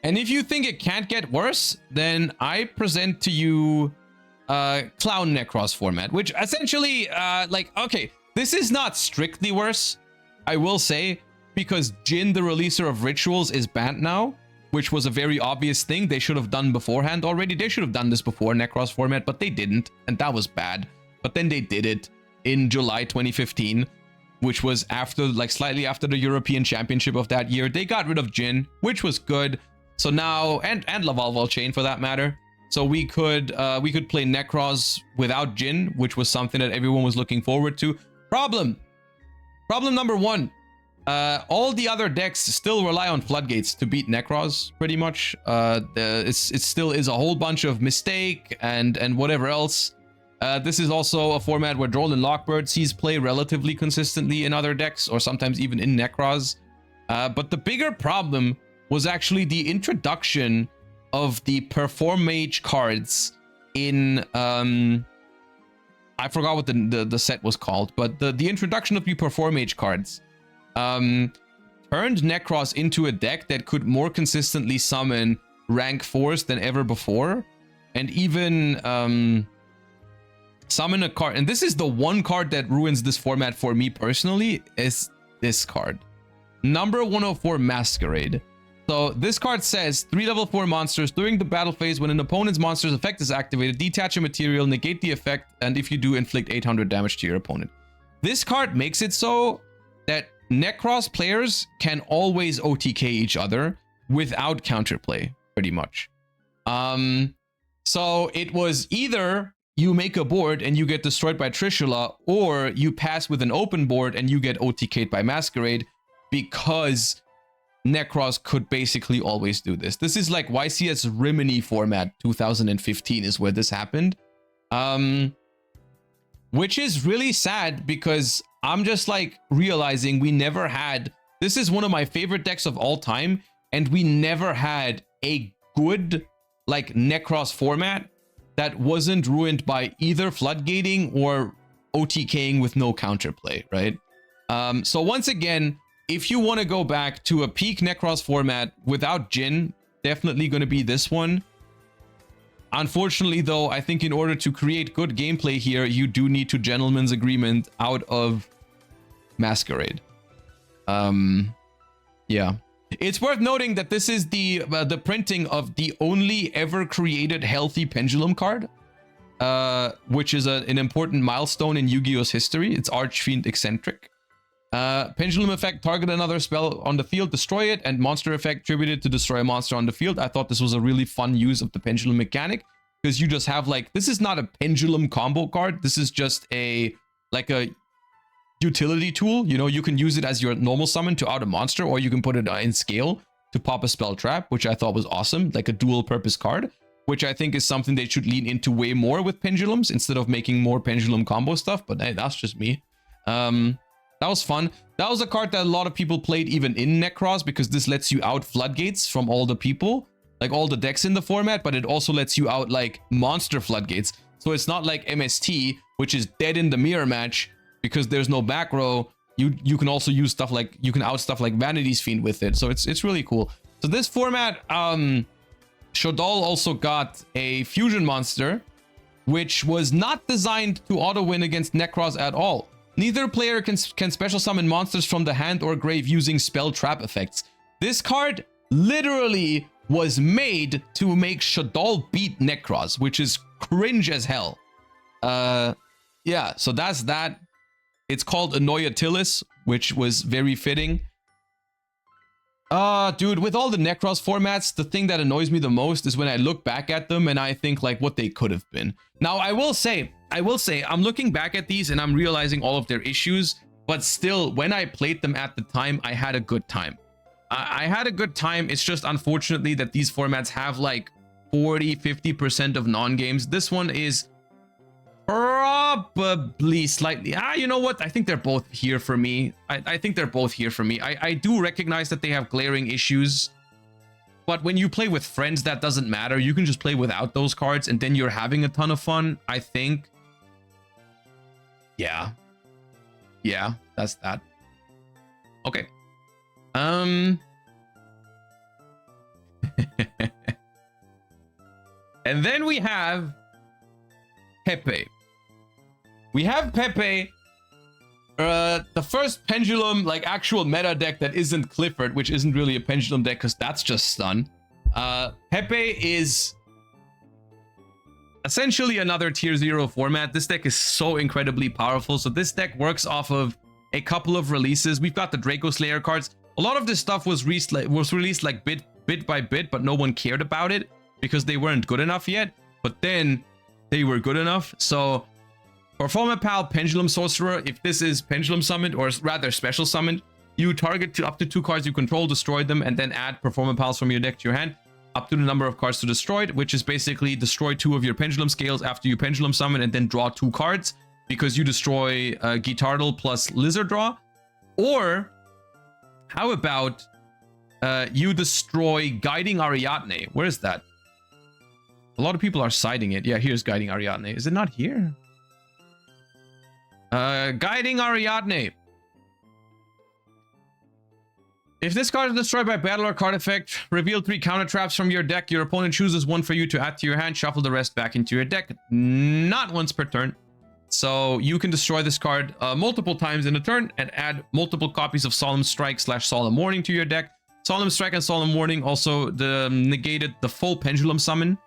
if you think it can't get worse, then I present to you Clown Necros format, which essentially, like, okay, this is not strictly worse, I will say, because Jin, the releaser of Rituals, is banned now, which was a very obvious thing they should have done beforehand already. They should have done this before Necros format, but they didn't, and that was bad. But then they did it in July 2015, which was after, like, slightly after the European Championship of that year. They got rid of Jin, which was good. So now, and Laval Chain for that matter. So we could play Necros without Jin, which was something that everyone was looking forward to. Problem number one. All the other decks still rely on floodgates to beat Necros, pretty much. It still is a whole bunch of Mistake and whatever else. This is also a format where Droll and Lockbird sees play relatively consistently in other decks, or sometimes even in Necros. But the bigger problem was actually the introduction of the Perform Mage cards in... I forgot what the set was called, but the introduction of the Perform Mage cards turned Necros into a deck that could more consistently summon rank 4s than ever before. And even summon a card. And this is the one card that ruins this format for me personally, is this card. Number 104, Masquerade. So this card says 3 level 4 monsters during the battle phase. When an opponent's monster's effect is activated, detach a material, negate the effect, and if you do, inflict 800 damage to your opponent. This card makes it so that Necros players can always OTK each other without counterplay, pretty much. So it was either you make a board and you get destroyed by Trishula, or you pass with an open board and you get OTK'd by Masquerade, because Necros could basically always do this. This is like YCS Rimini format 2015 is where this happened. Which is really sad, because I'm just like realizing we never had, this is one of my favorite decks of all time, and we never had a good like Necros format that wasn't ruined by either floodgating or OTKing with no counterplay, right? So once again, if you want to go back to a peak Necros format without Jhin, definitely going to be this one. Unfortunately, though, I think in order to create good gameplay here, you do need to gentleman's agreement out of Masquerade. Yeah. It's worth noting that this is the printing of the only ever created healthy pendulum card, which is an important milestone in Yu-Gi-Oh's history. It's Archfiend Eccentric. Pendulum effect, target another spell on the field, destroy it, and monster effect, attributed to destroy a monster on the field. I thought this was a really fun use of the pendulum mechanic, because you just have like, this is not a pendulum combo card. This is just like a utility tool. You know, you can use it as your normal summon to out a monster, or you can put it in scale to pop a spell trap, which I thought was awesome, like a dual purpose card, which I think is something they should lean into way more with pendulums instead of making more pendulum combo stuff. But hey, that's just me. That was fun. That was a card that a lot of people played even in Necros, because this lets you out floodgates from all the people, like all the decks in the format, but it also lets you out like monster floodgates. So it's not like MST, which is dead in the mirror match because there's no back row. You can also use stuff like, you can out stuff like Vanity's Fiend with it. So it's really cool. So this format, Shodal also got a fusion monster, which was not designed to auto win against Necros at all. Neither player can special summon monsters from the hand or grave using spell trap effects. This card literally was made to make Shaddoll beat Necros, which is cringe as hell. Yeah, so that's that. It's called Anoyatilis, which was very fitting. Dude, with all the Necros formats, the thing that annoys me the most is when I look back at them and I think like what they could have been. Now, I will say, I'm looking back at these and I'm realizing all of their issues, but still, when I played them at the time, I had a good time. I had a good time. It's just unfortunately that these formats have like 40-50% of non-games. This one is probably slightly, you know what, I think they're both here for me. I think they're both here for me. I do recognize that they have glaring issues, but when you play with friends, that doesn't matter. You can just play without those cards and then you're having a ton of fun, I think. Yeah, that's that. Okay. And then we have Pepe. We have Pepe, the first pendulum, like actual meta deck that isn't Clifford, which isn't really a pendulum deck because that's just stun. Pepe is essentially another tier 0 format. This deck is so incredibly powerful. So this deck works off of a couple of releases. We've got the Draco Slayer cards. A lot of this stuff was released like bit by bit, but no one cared about it because they weren't good enough yet. But then they were good enough. So Performapal Pendulum Sorcerer, if this is Pendulum summoned, or rather special summoned, you target to up to 2 cards you control, destroy them, and then add Performapals from your deck to your hand, up to the number of cards to destroy it, which is basically destroy 2 of your Pendulum Scales after you Pendulum summon, and then draw 2 cards, because you destroy Guitardle plus Lizard Draw. Or, how about you destroy Guiding Ariadne? Where is that? A lot of people are citing it. Yeah, here's Guiding Ariadne. Is it not here? Guiding Ariadne. If this card is destroyed by battle or card effect, reveal 3 counter traps from your deck. Your opponent chooses one for you to add to your hand. Shuffle the rest back into your deck. Not once per turn. So you can destroy this card multiple times in a turn and add multiple copies of Solemn Strike / Solemn Warning to your deck. Solemn Strike and Solemn Warning also negated the full Pendulum summon.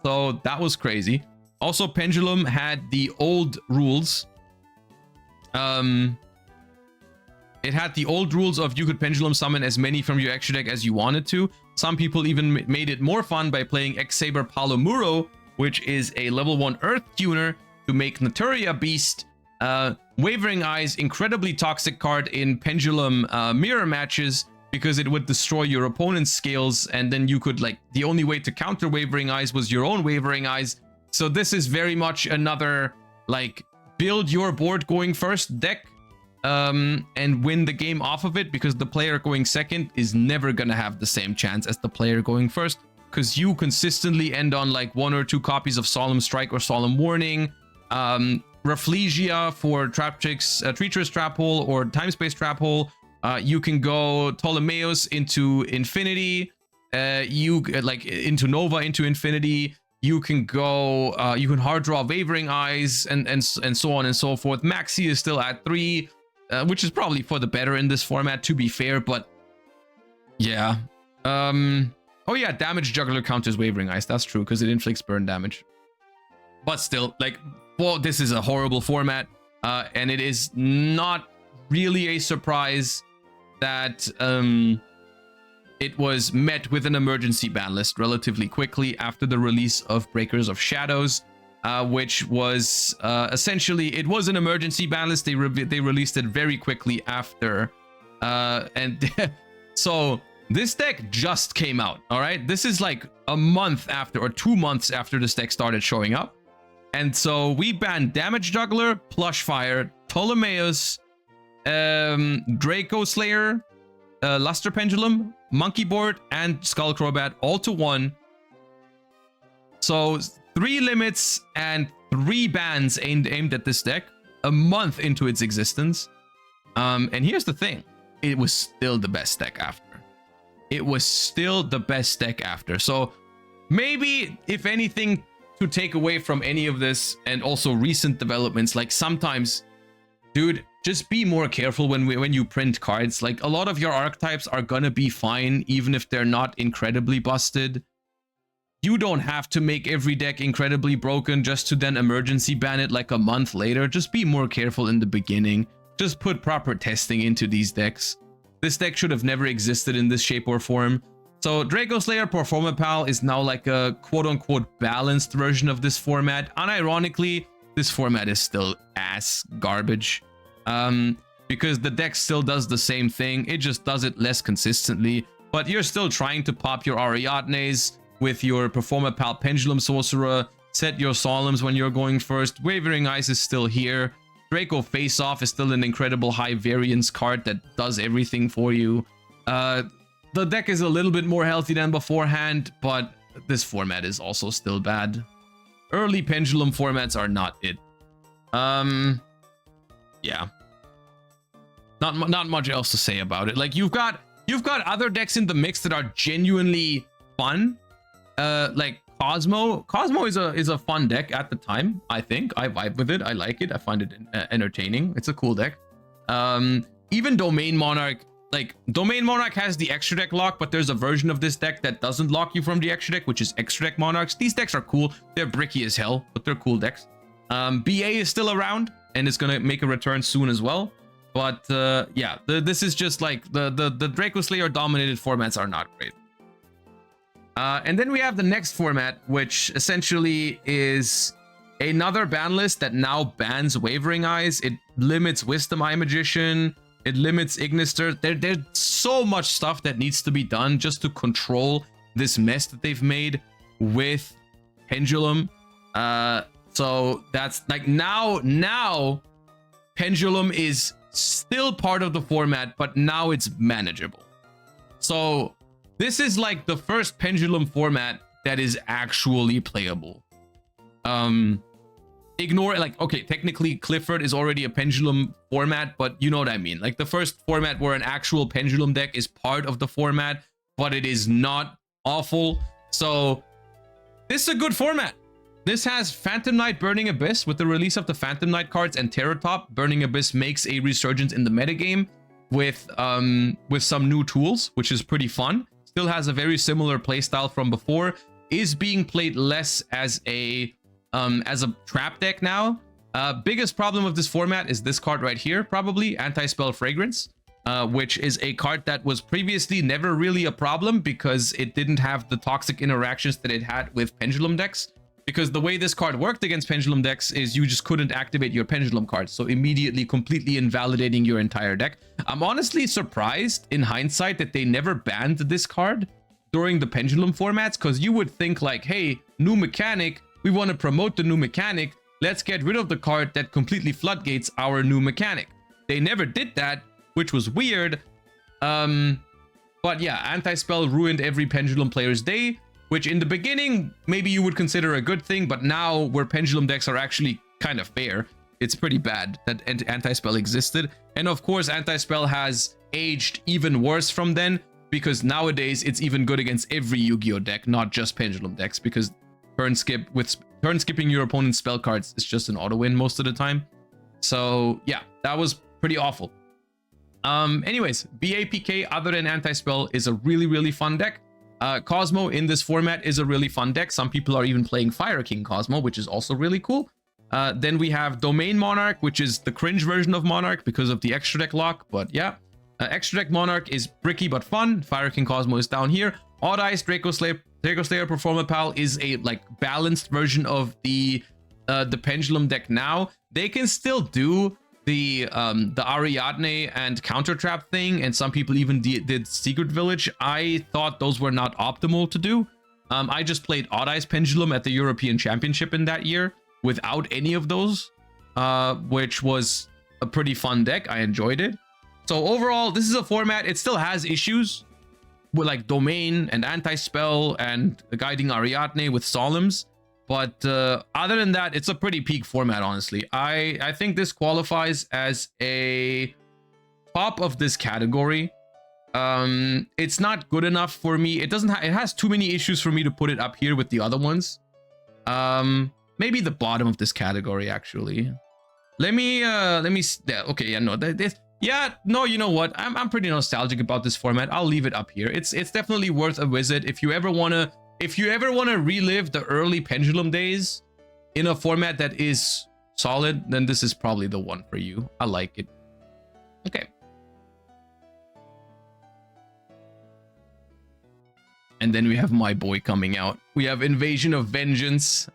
So that was crazy. Also, Pendulum had the old rules. It had the old rules of you could Pendulum summon as many from your extra deck as you wanted to. Some people even made it more fun by playing X-Saber Palomuro, which is a level 1 Earth tuner to make Naturia Beast. Wavering Eyes, incredibly toxic card in Pendulum mirror matches because it would destroy your opponent's scales, and then you could, like, the only way to counter Wavering Eyes was your own Wavering Eyes. So this is very much another, like, build your board going first deck. And win the game off of it, because the player going second is never gonna have the same chance as the player going first, because you consistently end on like 1 or 2 copies of Solemn Strike or Solemn Warning, Rafflesia for Trap Tricks, Treacherous Trap Hole or Time Space Trap Hole. You can go Ptolemaeus into Infinity, into Nova into Infinity. You can go, you can hard draw Wavering Eyes and so on and so forth. Maxi is still at 3. Which is probably for the better in this format, to be fair, but yeah. Oh yeah, Damage Juggler counters Wavering Eyes. That's true, because it inflicts burn damage. But still, like, well, this is a horrible format, and it is not really a surprise that it was met with an emergency ban list relatively quickly after the release of Breakers of Shadows. Which was essentially, it was an emergency ban list. They released it very quickly after. And so this deck just came out, all right? This is like a month after, or 2 months after this deck started showing up. And so we banned Damage Juggler, Plush Fire, Ptolemaeus, Draco Slayer, Luster Pendulum, Monkey Board, and Skull Crobat all to 1. So 3 limits and 3 bans aimed at this deck a month into its existence. And here's the thing. It was still the best deck after. It was still the best deck after. So maybe, if anything, to take away from any of this and also recent developments, like sometimes, dude, just be more careful when you print cards. Like, a lot of your archetypes are gonna be fine, even if they're not incredibly busted. You don't have to make every deck incredibly broken just to then emergency ban it like a month later. Just be more careful in the beginning. Just put proper testing into these decks. This deck should have never existed in this shape or form. So Draco Slayer Performapal is now like a quote-unquote balanced version of this format. Unironically, this format is still ass garbage. Because the deck still does the same thing. It just does it less consistently. But you're still trying to pop your Ariadnes with your Performapal Pendulum Sorcerer, set your Solemns when you're going first. Wavering Eyes is still here. Draco Face Off is still an incredible high variance card that does everything for you. The deck is a little bit more healthy than beforehand, but this format is also still bad. Early Pendulum formats are not it. Yeah. Not much else to say about it. Like, you've got other decks in the mix that are genuinely fun. Like Cosmo is a fun deck at the time. I think I vibe with it. I like it. I find it entertaining. It's a cool deck. Even Domain Monarch, like, Domain Monarch has the extra deck lock, but there's a version of this deck that doesn't lock you from the extra deck, which is extra deck Monarchs. These decks are cool. They're bricky as hell, but they're cool decks. BA is still around and it's gonna make a return soon as well. But yeah, this is just like the Draco Slayer dominated formats are not great. And then we have the next format, which essentially is another ban list that now bans Wavering Eyes. It limits Wisdom Eye Magician. It limits Ignister. There's so much stuff that needs to be done just to control this mess that they've made with Pendulum. So that's like now Pendulum is still part of the format, but now it's manageable. So this is like the first Pendulum format that is actually playable. ignore, like, okay, technically Clifford is already a pendulum format, but you know what I mean. Like the first format where an actual pendulum deck is part of the format, but it is not awful. So this is a good format. This has Phantom Knight, Burning Abyss. With the release of the Phantom Knight cards and Terror Top, Burning Abyss makes a resurgence in the metagame with some new tools, which is pretty fun. Still has a very similar playstyle from before. Is being played less as a trap deck now. Biggest problem of this format is this card right here, probably Anti-Spell Fragrance, which is a card that was previously never really a problem because it didn't have the toxic interactions that it had with pendulum decks. Because the way this card worked against pendulum decks is you just couldn't activate your pendulum cards, so immediately completely invalidating your entire deck. I'm honestly surprised in hindsight that they never banned this card during the pendulum formats, because you would think like, hey, new mechanic, we want to promote the new mechanic, let's get rid of the card that completely floodgates our new mechanic. They never did that, which was weird. But yeah, Anti-Spell ruined every pendulum player's day, which in the beginning maybe you would consider a good thing, but now where pendulum decks are actually kind of fair, it's pretty bad that Anti-Spell existed. And of course, Anti-Spell has aged even worse from then, because nowadays it's even good against every Yu-Gi-Oh deck, not just pendulum decks, because turn skipping your opponent's spell cards is just an auto win most of the time. So yeah, that was pretty awful. Anyways, BAPK other than Anti-Spell is a really fun deck. Cosmo in this format is a really fun deck. Some people are even playing Fire King Cosmo, which is also really cool. Then we have Domain Monarch, which is the cringe version of Monarch because of the extra deck lock, but yeah. Extra deck Monarch is bricky but fun. Fire King Cosmo is down here. Odd Eyes Draco Slayer Performa Pal is a like balanced version of the pendulum deck now. They can still do the Ariadne and counter trap thing, and some people even did Secret Village. I thought those were not optimal to do. I just played Odd Eyes Pendulum at the European Championship in that year without any of those, which was a pretty fun deck. I enjoyed it. So overall, this is a format. It still has issues with like Domain and Anti-Spell and Guiding Ariadne with Solemns. But other than that, it's a pretty peak format, honestly. I think this qualifies as a top of this category. It's not good enough for me. It has too many issues for me to put it up here with the other ones. Maybe the bottom of this category, actually. Let me okay, yeah, no, yeah, no, you know what? I'm pretty nostalgic about this format. I'll leave it up here. It's definitely worth a visit if you ever want to relive the early pendulum days in a format that is solid, then this is probably the one for you. I like it. Okay. And then we have my boy coming out. We have Invasion of Vengeance,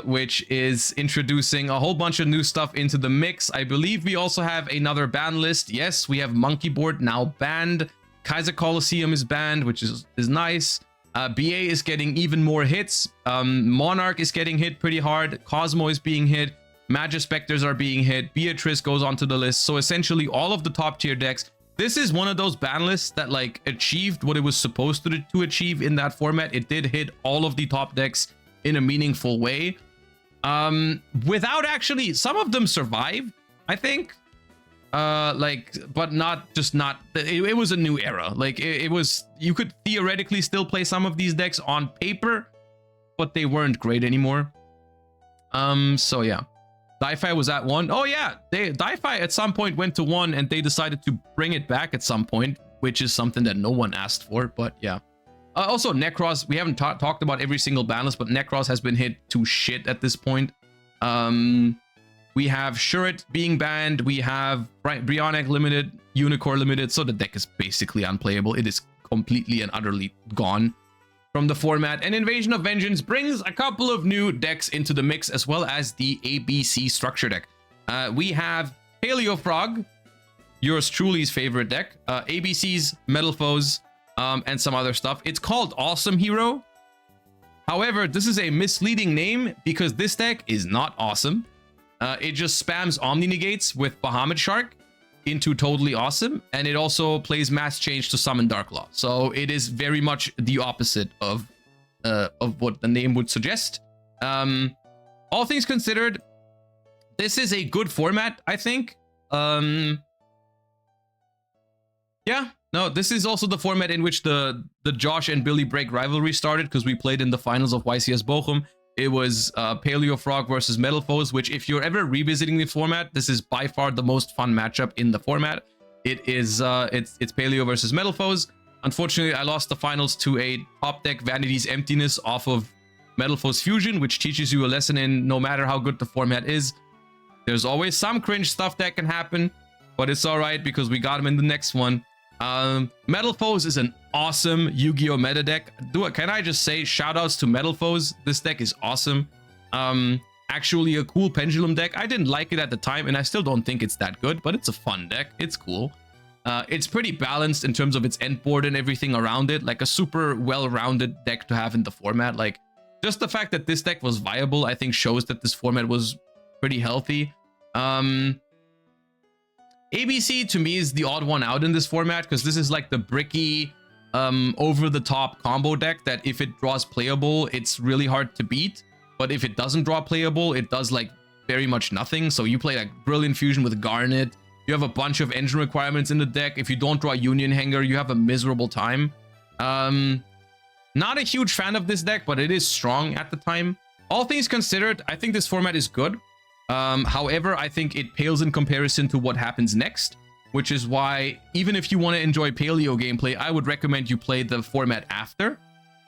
which is introducing a whole bunch of new stuff into the mix. I believe we also have another ban list. Yes, we have Monkey Board now banned. Kaiser Coliseum is banned, which is nice. BA is getting even more hits. Monarch is getting hit pretty hard. Cosmo is being hit. Magispectors are being hit. Beatrice goes onto the list. So essentially all of the top tier decks. This is one of those ban lists that like achieved what it was supposed to achieve in that format. It did hit all of the top decks in a meaningful way. Without actually, some of them survived, I think. But it was a new era. Like it was, you could theoretically still play some of these decks on paper, but they weren't great anymore. So yeah. Di-Fi was at 1. Oh yeah, Di-Fi at some point went to 1 and they decided to bring it back at some point, which is something that no one asked for, but yeah. Also Necros, we haven't talked about every single ban list, but Necros has been hit to shit at this point. We have Shuret being banned, we have Brionic limited, Unicorn limited, so the deck is basically unplayable. It is completely and utterly gone from the format. And Invasion of Vengeance brings a couple of new decks into the mix, as well as the ABC structure deck. We have Paleo Frog, yours truly's favorite deck, ABC's Metal Foes, and some other stuff. It's called Awesome Hero. However, this is a misleading name because this deck is not awesome. It just spams Omni Negates with Bahamut Shark into Totally Awesome, and it also plays Mass Change to summon Dark Law. So it is very much the opposite of what the name would suggest. All things considered, This is a good format, I think. Yeah, no, this is also the format in which the Josh and Billy Break rivalry started, because we played in the finals of YCS Bochum. It was Paleo Frog versus Metal Foes, which if you're ever revisiting the format, this is by far the most fun matchup in the format. It is it's Paleo versus Metal Foes. Unfortunately, I lost the finals to a top deck Vanity's Emptiness off of Metal Foes Fusion, which teaches you a lesson in no matter how good the format is, there's always some cringe stuff that can happen, but it's all right because we got him in the next one. Metal Foes is an awesome Yu-Gi-Oh meta deck. Can I just say shout outs to Metal Foes? This deck is awesome. Actually a cool pendulum deck. I didn't like it at the time and I still don't think it's that good, but it's a fun deck. It's cool. It's pretty balanced in terms of its end board and everything around it, like a super well-rounded deck to have in the format. Like just the fact that this deck was viable, I think shows that this format was pretty healthy. ABC to me is the odd one out in this format because this is like the bricky over-the-top combo deck that if it draws playable, it's really hard to beat. But if it doesn't draw playable, it does like very much nothing. So you play like Brilliant Fusion with Garnet. You have a bunch of engine requirements in the deck. If you don't draw Union Hanger, you have a miserable time. Not a huge fan of this deck, but it is strong at the time. All things considered, I think this format is good. However, I think it pales in comparison to what happens next, which is why even if you want to enjoy Paleo gameplay, I would recommend you play the format after.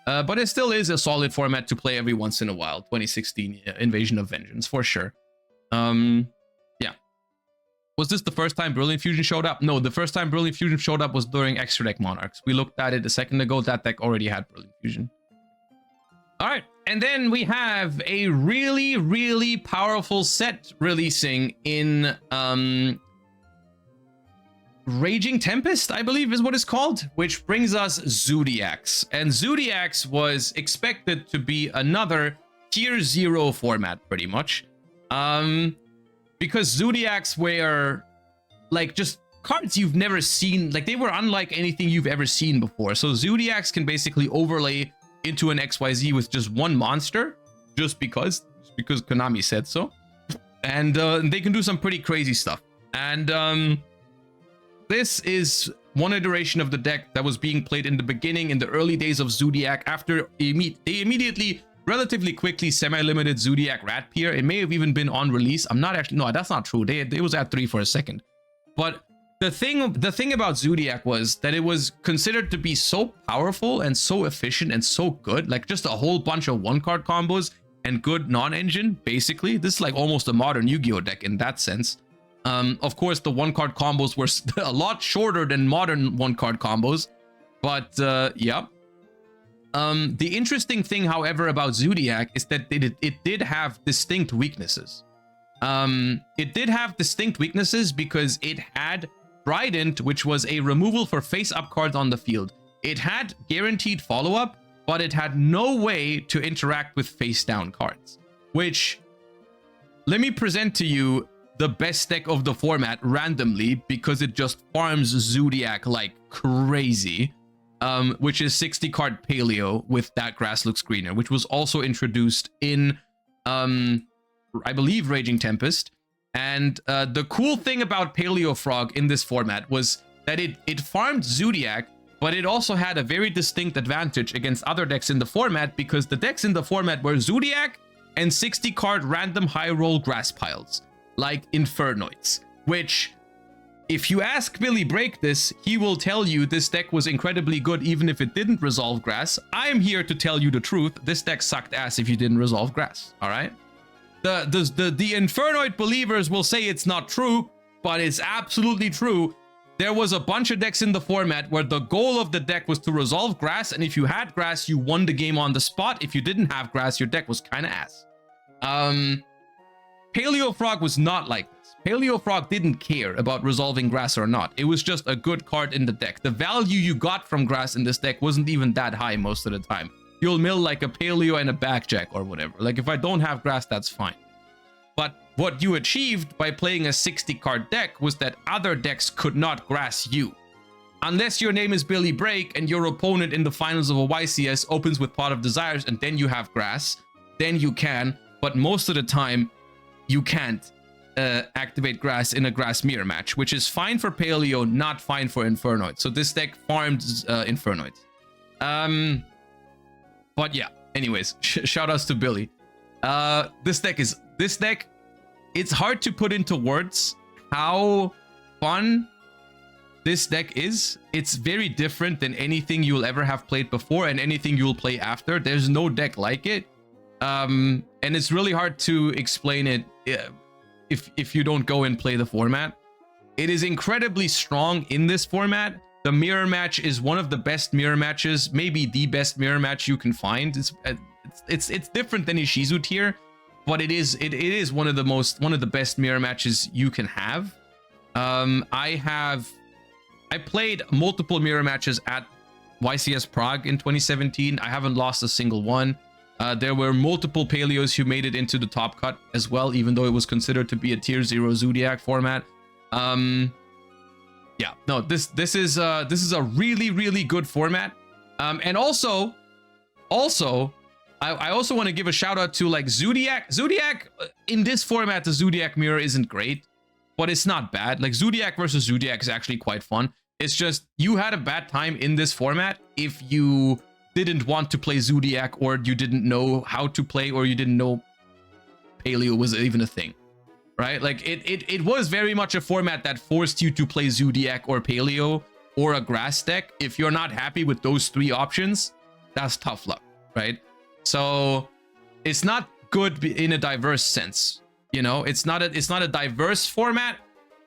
But it still is a solid format to play every once in a while. 2016 Invasion of Vengeance, for sure. Yeah. Was this the first time Brilliant Fusion showed up? No, the first time Brilliant Fusion showed up was during Extra Deck Monarchs. We looked at it a second ago. That deck already had Brilliant Fusion. All right. And then we have a really, really powerful set releasing in Raging Tempest, I believe is what it's called, which brings us Zodiacs. And Zodiacs was expected to be another tier 0 format, pretty much. Because Zodiacs were like just cards you've never seen. Like they were unlike anything you've ever seen before. So Zodiacs can basically overlay into an XYZ with just one monster, just because Konami said so. And they can do some pretty crazy stuff. And this is one iteration of the deck that was being played in the beginning, in the early days of Zodiac, after they immediately, relatively quickly semi-limited Zodiac Rat Pier. It may have even been on release. I'm not actually, no, that's not true. They was at 3 for a second. But the thing about Zodiac was that it was considered to be so powerful and so efficient and so good, like just a whole bunch of one-card combos and good non-engine, basically. This is like almost a modern Yu-Gi-Oh deck in that sense. Of course, the one-card combos were a lot shorter than modern one-card combos, but yeah. The interesting thing, however, about Zodiac is that it did have distinct weaknesses. It did have distinct weaknesses because it had Trident, which was a removal for face-up cards on the field. It had guaranteed follow-up, but it had no way to interact with face-down cards. Which, let me present to you the best deck of the format randomly, because it just farms Zodiac like crazy, which is 60-card Paleo with That Grass Looks Greener, which was also introduced in, I believe, Raging Tempest. And the cool thing about Paleo Frog in this format was that it farmed Zodiac, but it also had a very distinct advantage against other decks in the format, because the decks in the format were Zodiac and 60-card random high-roll grass piles, like Infernoids, which, if you ask Billy Break this, he will tell you this deck was incredibly good even if it didn't resolve grass. I'm here to tell you the truth. This deck sucked ass if you didn't resolve grass, all right? The Infernoid believers will say it's not true, but it's absolutely true. There was a bunch of decks in the format where the goal of the deck was to resolve grass, and if you had grass, you won the game on the spot. If you didn't have grass, your deck was kind of ass. Paleo Frog was not like this. Paleo Frog didn't care about resolving grass or not. It was just a good card in the deck. The value you got from grass in this deck wasn't even that high most of the time. You'll mill like a Paleo and a Backjack or whatever. Like if I don't have grass, that's fine. But what you achieved by playing a 60-card deck was that other decks could not grass you. Unless your name is Billy Break and your opponent in the finals of a YCS opens with Pot of Desires and then you have grass, then you can. But most of the time, you can't. activate grass in a grass mirror match, which is fine for Paleo, not fine for Infernoid. So this deck farmed Infernoids. But yeah, anyways, shout outs to Billy. This deck, it's hard to put into words how fun this deck is. It's very different than anything you'll ever have played before and anything you'll play after. There's no deck like it. And it's really hard to explain it if you don't go and play the format. It is incredibly strong in this format. The mirror match is one of the best mirror matches, maybe the best mirror match you can find. It's different than Ishizu tier, but it is one of the best mirror matches you can have. I played multiple mirror matches at YCS Prague in 2017. I haven't lost a single one. There were multiple Paleos who made it into the top cut as well, even though it was considered to be a tier 0 Zodiac format. Yeah, no, this is a really good format. And also I also want to give a shout out to like Zodiac in this format. The Zodiac mirror isn't great, but it's not bad. Like Zodiac versus Zodiac is actually quite fun. It's just you had a bad time in this format if you didn't want to play Zodiac, or you didn't know how to play, or you didn't know Paleo was even a thing. Right? Like it was very much a format that forced you to play Zodiac or Paleo or a grass deck. If you're not happy with those three options, that's tough luck, right? So it's not good in a diverse sense. You know, it's not a diverse format,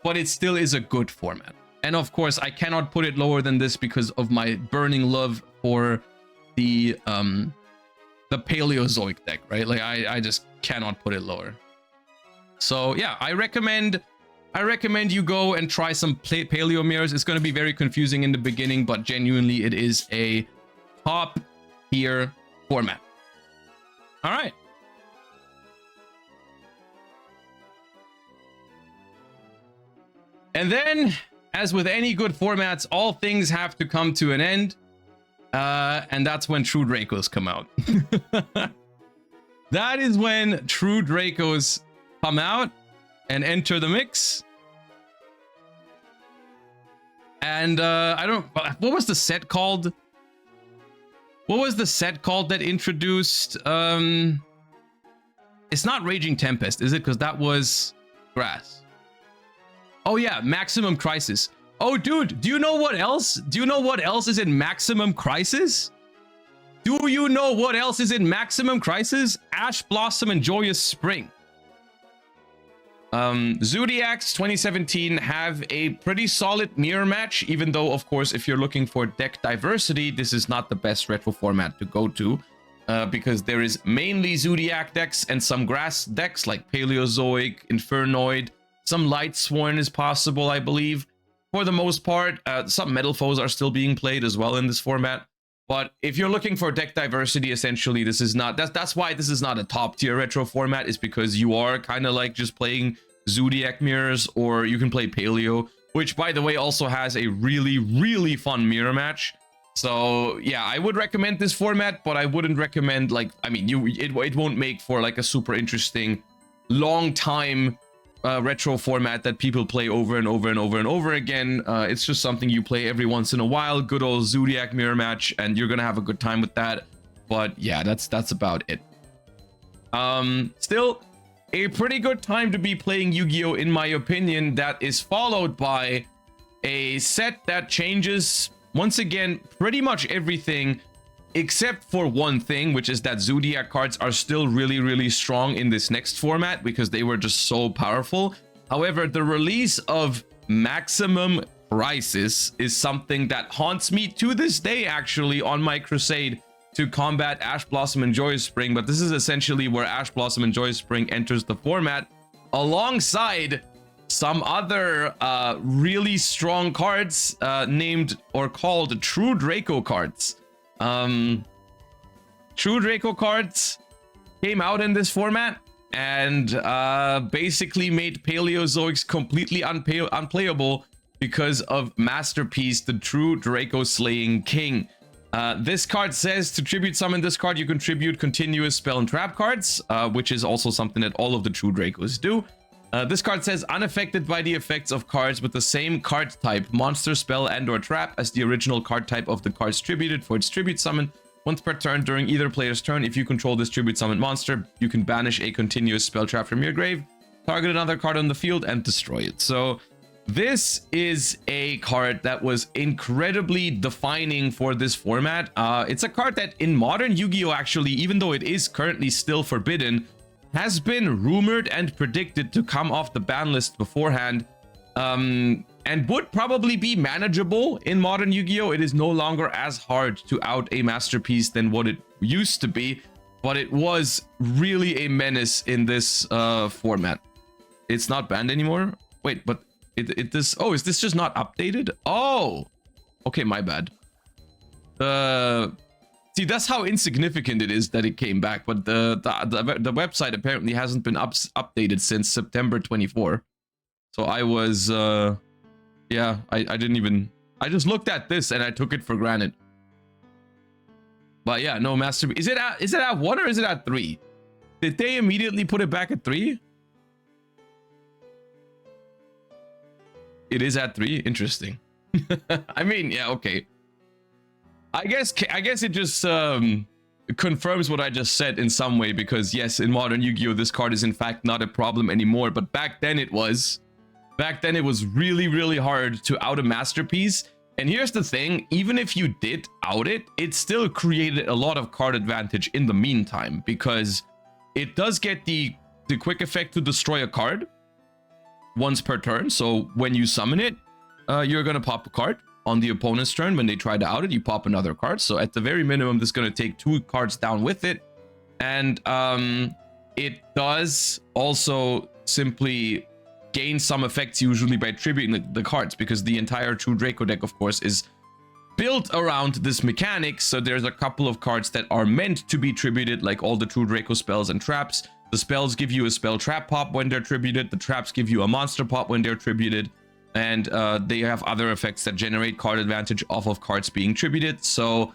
but it still is a good format. And of course, I cannot put it lower than this because of my burning love for the Paleozoic deck, right? Like I just cannot put it lower. So yeah, I recommend you go and try some Paleo mirrors. It's going to be very confusing in the beginning, but genuinely it is a top tier format. All right. And then, as with any good formats, all things have to come to an end. And that's when True Dracos come out. That is when True Dracos come out and enter the mix. And what was the set called? What was the set called that introduced it's not Raging Tempest, is it? Because that was grass. Oh yeah, Maximum Crisis. Oh dude, do you know what else? Do you know what else is in Maximum Crisis? Do you know what else is in Maximum Crisis? Ash Blossom and Joyous Spring. Zodiacs 2017 have a pretty solid mirror match, even though, of course, if you're looking for deck diversity, this is not the best retro format to go to, because there is mainly Zodiac decks and some grass decks like Paleozoic, Infernoid, some Light Sworn is possible, I believe. For the most part, some Metal Foes are still being played as well in this format. But if you're looking for deck diversity, essentially, this is not, that's why this is not a top tier retro format, is because you are kind of like just playing Zodiac mirrors, or you can play Paleo, which by the way also has a really fun mirror match. So yeah, I would recommend this format, but I wouldn't recommend, like, I mean, it won't make for like a super interesting long time retro format that people play over and over again. It's just something you play every once in a while, good old Zodiac mirror match, and you're gonna have a good time with that. But yeah, that's about it. Still a pretty good time to be playing Yu-Gi-Oh, in my opinion. That is followed by a set that changes once again pretty much everything except for one thing, which is that Zodiac cards are still really strong in this next format because they were just so powerful. However, the release of Maximum Crisis is something that haunts me to this day, actually, on my crusade to combat Ash Blossom and Joyous Spring. But this is essentially where Ash Blossom and Joyous Spring enters the format alongside some other really strong cards named or called True Draco cards. True Draco cards came out in this format and basically made Paleozoics completely unplayable because of Masterpiece, the True Draco Slaying King. This card says to tribute summon this card, you contribute continuous spell and trap cards, which is also something that all of the True Dracos do. This card says, unaffected by the effects of cards with the same card type, monster, spell, and or trap as the original card type of the cards tributed for its tribute summon. Once per turn during either player's turn, if you control this tribute summon monster, you can banish a continuous spell trap from your grave, target another card on the field, and destroy it. So this is a card that was incredibly defining for this format. It's a card that in modern Yu-Gi-Oh! Actually, even though it is currently still forbidden, has been rumored and predicted to come off the ban list beforehand, and would probably be manageable in modern Yu-Gi-Oh! It is no longer as hard to out a masterpiece than what it used to be, but it was really a menace in this format. It's not banned anymore? Wait, but oh, is this just not updated? Oh, okay, my bad. See, that's how insignificant it is that it came back, but the website apparently hasn't been updated since September 24. So I was yeah, I didn't even, I just looked at this and I took it for granted. But yeah, no masterpiece. Is it at 1 or is it at 3? Did they immediately put it back at 3? It is at 3. Interesting. I mean, yeah, okay. I guess it just confirms what I just said in some way, because yes, in modern Yu-Gi-Oh! This card is in fact not a problem anymore, but back then it was. Back then it was really, really hard to out a masterpiece. And here's the thing, even if you did out it, it still created a lot of card advantage in the meantime, because it does get the quick effect to destroy a card once per turn. So when you summon it, you're gonna pop a card. On the opponent's turn, when they try to out it, you pop another card. So at the very minimum, this is going to take 2 cards down with it. And it does also simply gain some effects, usually by tributing the cards, because the entire True Draco deck, of course, is built around this mechanic. So there's a couple of cards that are meant to be tributed, like all the True Draco spells and traps. The spells give you a spell trap pop when they're tributed. The traps give you a monster pop when they're tributed. And they have other effects that generate card advantage off of cards being tributed. So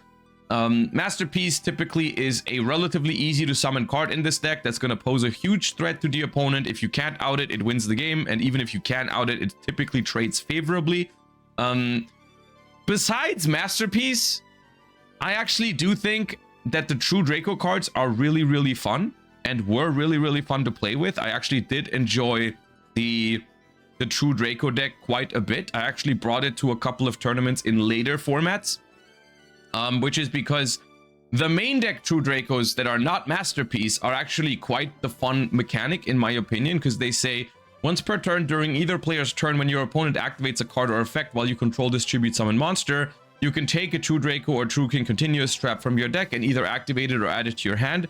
Masterpiece typically is a relatively easy to summon card in this deck that's going to pose a huge threat to the opponent. If you can't out it, it wins the game. And even if you can out it, it typically trades favorably. Besides Masterpiece, I actually do think that the True Draco cards are really, really fun and were really, really fun to play with. I actually did enjoy the True Draco deck quite a bit. I actually brought it to a couple of tournaments in later formats, which is because the main deck True Dracos that are not Masterpiece are actually quite the fun mechanic, in my opinion, because they say, once per turn during either player's turn, when your opponent activates a card or effect while you control this tribute summon monster, you can take a True Draco or True King Continuous trap from your deck and either activate it or add it to your hand.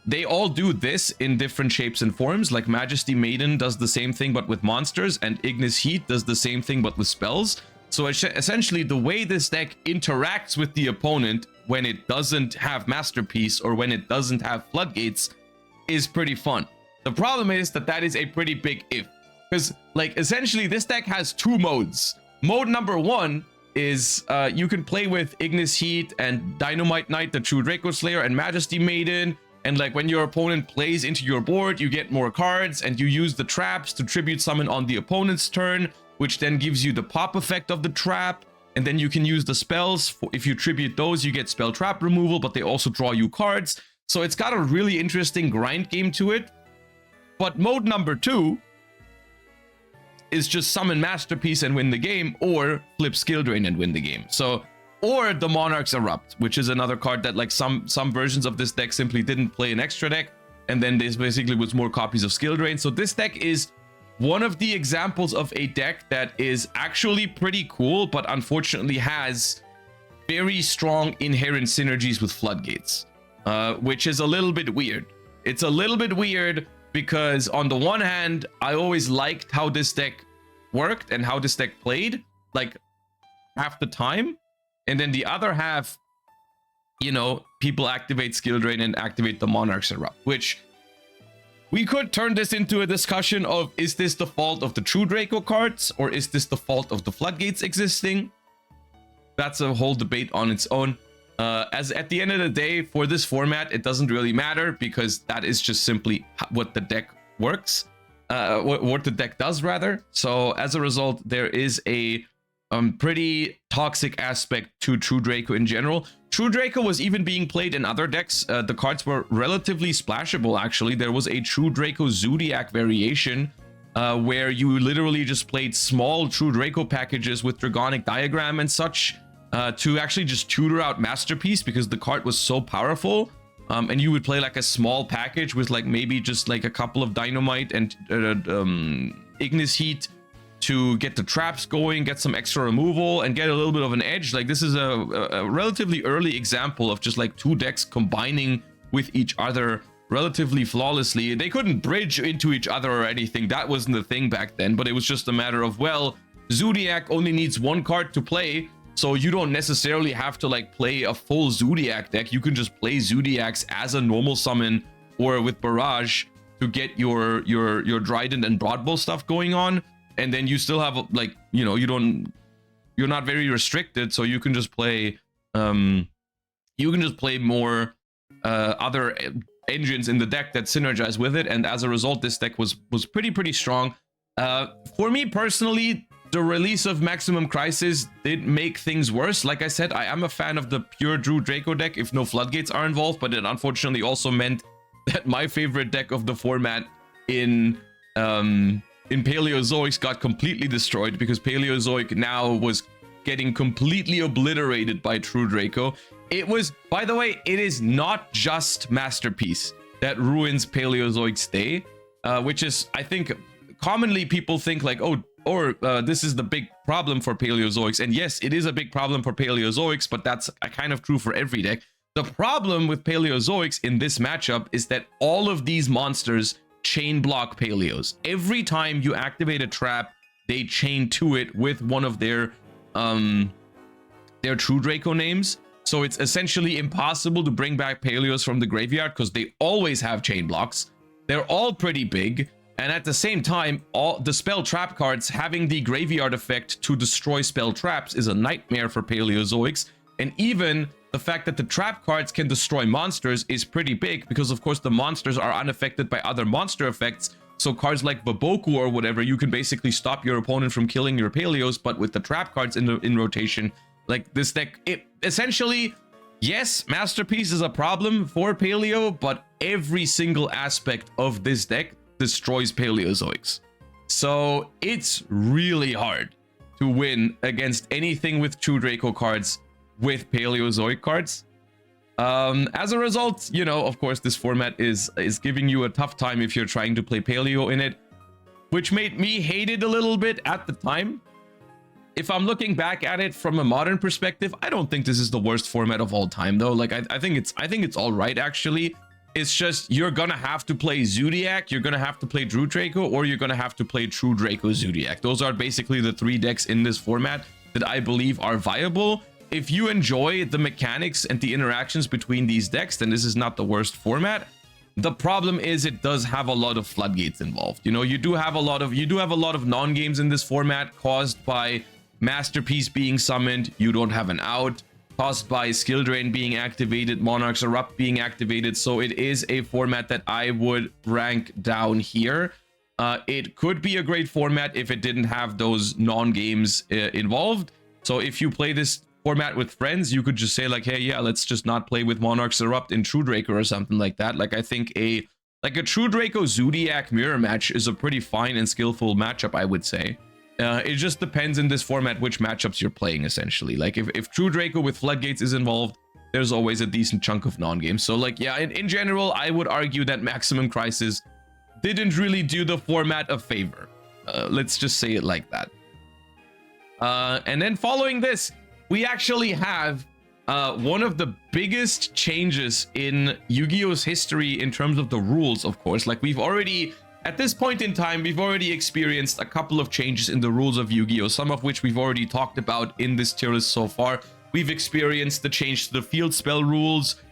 They all do this in different shapes and forms. Like Majesty Maiden does the same thing but with monsters, and Ignis Heat does the same thing but with spells. So essentially the way this deck interacts with the opponent when it doesn't have Masterpiece or when it doesn't have Floodgates is pretty fun. The problem is that is a pretty big if, because like essentially this deck has 2 modes. Mode number 1 is you can play with Ignis Heat and Dynamite Knight, the True Draco Slayer, and Majesty Maiden, and like when your opponent plays into your board, you get more cards and you use the traps to tribute summon on the opponent's turn, which then gives you the pop effect of the trap, and then you can use the spells. If you tribute those, you get spell trap removal, but they also draw you cards. So it's got a really interesting grind game to it. But mode number 2 is just summon Masterpiece and win the game, or flip Skill Drain and win the game. So, or the Monarch's Erupt, which is another card that like some versions of this deck simply didn't play an extra deck, and then there's basically was more copies of Skill Drain. So this deck is one of the examples of a deck that is actually pretty cool, but unfortunately has very strong inherent synergies with Floodgates, which is a little bit weird. It's a little bit weird because on the one hand, I always liked how this deck worked and how this deck played, like half the time. And then the other half, you know, people activate Skill Drain and activate the Monarch's Erupt, which we could turn this into a discussion of, is this the fault of the True Draco cards or is this the fault of the Floodgates existing? That's a whole debate on its own. As at the end of the day, for this format, it doesn't really matter because that is just simply what the deck works. what the deck does rather. So as a result, there is a pretty toxic aspect to True Draco in general. True Draco was even being played in other decks. The cards were relatively splashable, actually. There was a True Draco Zodiac variation where you literally just played small True Draco packages with Dragonic Diagram and such to actually just tutor out Masterpiece because the card was so powerful. And you would play like a small package with like maybe just like a couple of Dynamite and Ignis Heat to get the traps going, get some extra removal, and get a little bit of an edge. Like this is a relatively early example of just like two decks combining with each other relatively flawlessly. They couldn't bridge into each other or anything. That wasn't the thing back then, but it was just a matter of, well, Zodiac only needs one card to play, so you don't necessarily have to like play a full Zodiac deck. You can just play Zodiacs as a normal summon or with Barrage to get your Dryden and Broadbow stuff going on. And then you still have like, you know, you're not very restricted, so you can just play more other engines in the deck that synergize with it. And as a result, this deck was pretty strong. For me personally, the release of Maximum Crisis did make things worse. Like I said, I am a fan of the pure True Draco deck if no floodgates are involved, but it unfortunately also meant that my favorite deck of the format in Paleozoics got completely destroyed because Paleozoic now was getting completely obliterated by True Draco. It was, by the way, it is not just Masterpiece that ruins Paleozoic's day, which is, I think, commonly people think like, oh, or this is the big problem for Paleozoics. And yes, it is a big problem for Paleozoics, but that's kind of true for every deck. The problem with Paleozoics in this matchup is that all of these monsters chain block Paleos. Every time you activate a trap, they chain to it with one of their True Draco names. So it's essentially impossible to bring back Paleos from the graveyard because they always have chain blocks. They're all pretty big. And at the same time, all the spell trap cards having the graveyard effect to destroy spell traps is a nightmare for Paleozoics. And even the fact that the trap cards can destroy monsters is pretty big because, of course, the monsters are unaffected by other monster effects. So cards like Baboku or whatever, you can basically stop your opponent from killing your Paleos. But with the trap cards in rotation, like this deck, it essentially, yes, Masterpiece is a problem for Paleo, but every single aspect of this deck destroys Paleozoics. So it's really hard to win against anything with True Draco cards with Paleozoic cards. As a result, you know, of course, this format is giving you a tough time if you're trying to play Paleo in it, which made me hate it a little bit at the time. If I'm looking back at it from a modern perspective, I don't think this is the worst format of all time, though. Like, I think it's all right, actually. It's just you're gonna have to play Zodiac, you're gonna have to play True Draco, or you're gonna have to play True Draco Zodiac. Those are basically the three decks in this format that I believe are viable. If you enjoy the mechanics and the interactions between these decks, then this is not the worst format. The problem is it does have a lot of floodgates involved. You know, you do have a lot of non-games in this format caused by Masterpiece being summoned, you don't have an out, caused by Skill Drain being activated, Monarch's Erupt being activated. So it is a format that I would rank down here. It could be a great format if it didn't have those non-games involved. So if you play this format with friends, you could just say like, hey, yeah, let's just not play with Monarch's Erupt in True Draco or something like that. Like, I think a True Draco Zodiac mirror match is a pretty fine and skillful matchup, I would say. It just depends in this format which matchups you're playing, essentially. Like, if True Draco with Floodgates is involved, there's always a decent chunk of non-games. So, like, yeah, in general, I would argue that Maximum Crisis didn't really do the format a favor. Let's just say it like that. And then following this, we actually have one of the biggest changes in Yu-Gi-Oh's history in terms of the rules, of course. Like, we've already... At this point in time, we've already experienced a couple of changes in the rules of Yu-Gi-Oh!, some of which we've already talked about in this tier list so far. We've experienced the change to the field spell rules.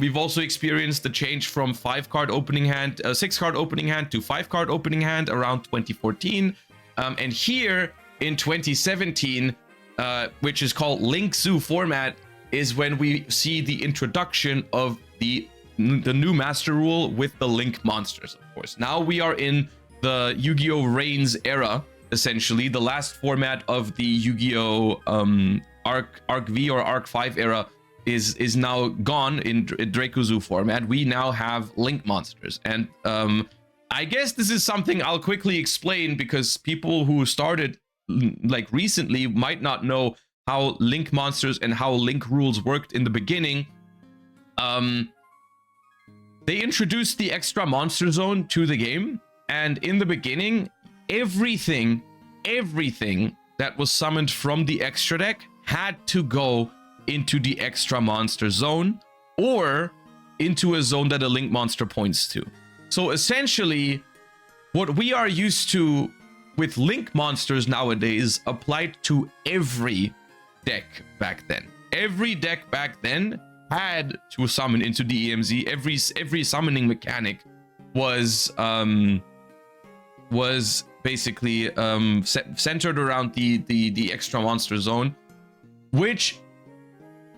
We've also experienced the change from 6-card opening hand to 5-card opening hand around 2014. And here in 2017, which is called Link Zoo format, is when we see the introduction of the new master rule with the link monsters. Of course, now we are in the Yu-Gi-Oh! VRAINS era, essentially. The last format of the Yu-Gi-Oh! Arc V or Arc 5 era is now gone in Dracozu format. We now have Link monsters. And I guess this is something I'll quickly explain, because people who started like recently might not know how Link monsters and how Link rules worked in the beginning. They introduced the extra monster zone to the game, and in the beginning, everything that was summoned from the extra deck had to go into the extra monster zone or into a zone that a Link monster points to. So essentially, what we are used to with Link monsters nowadays applied to every deck back then. Every deck back then had to summon into the EMZ. Every summoning mechanic was basically centered around the extra monster zone, which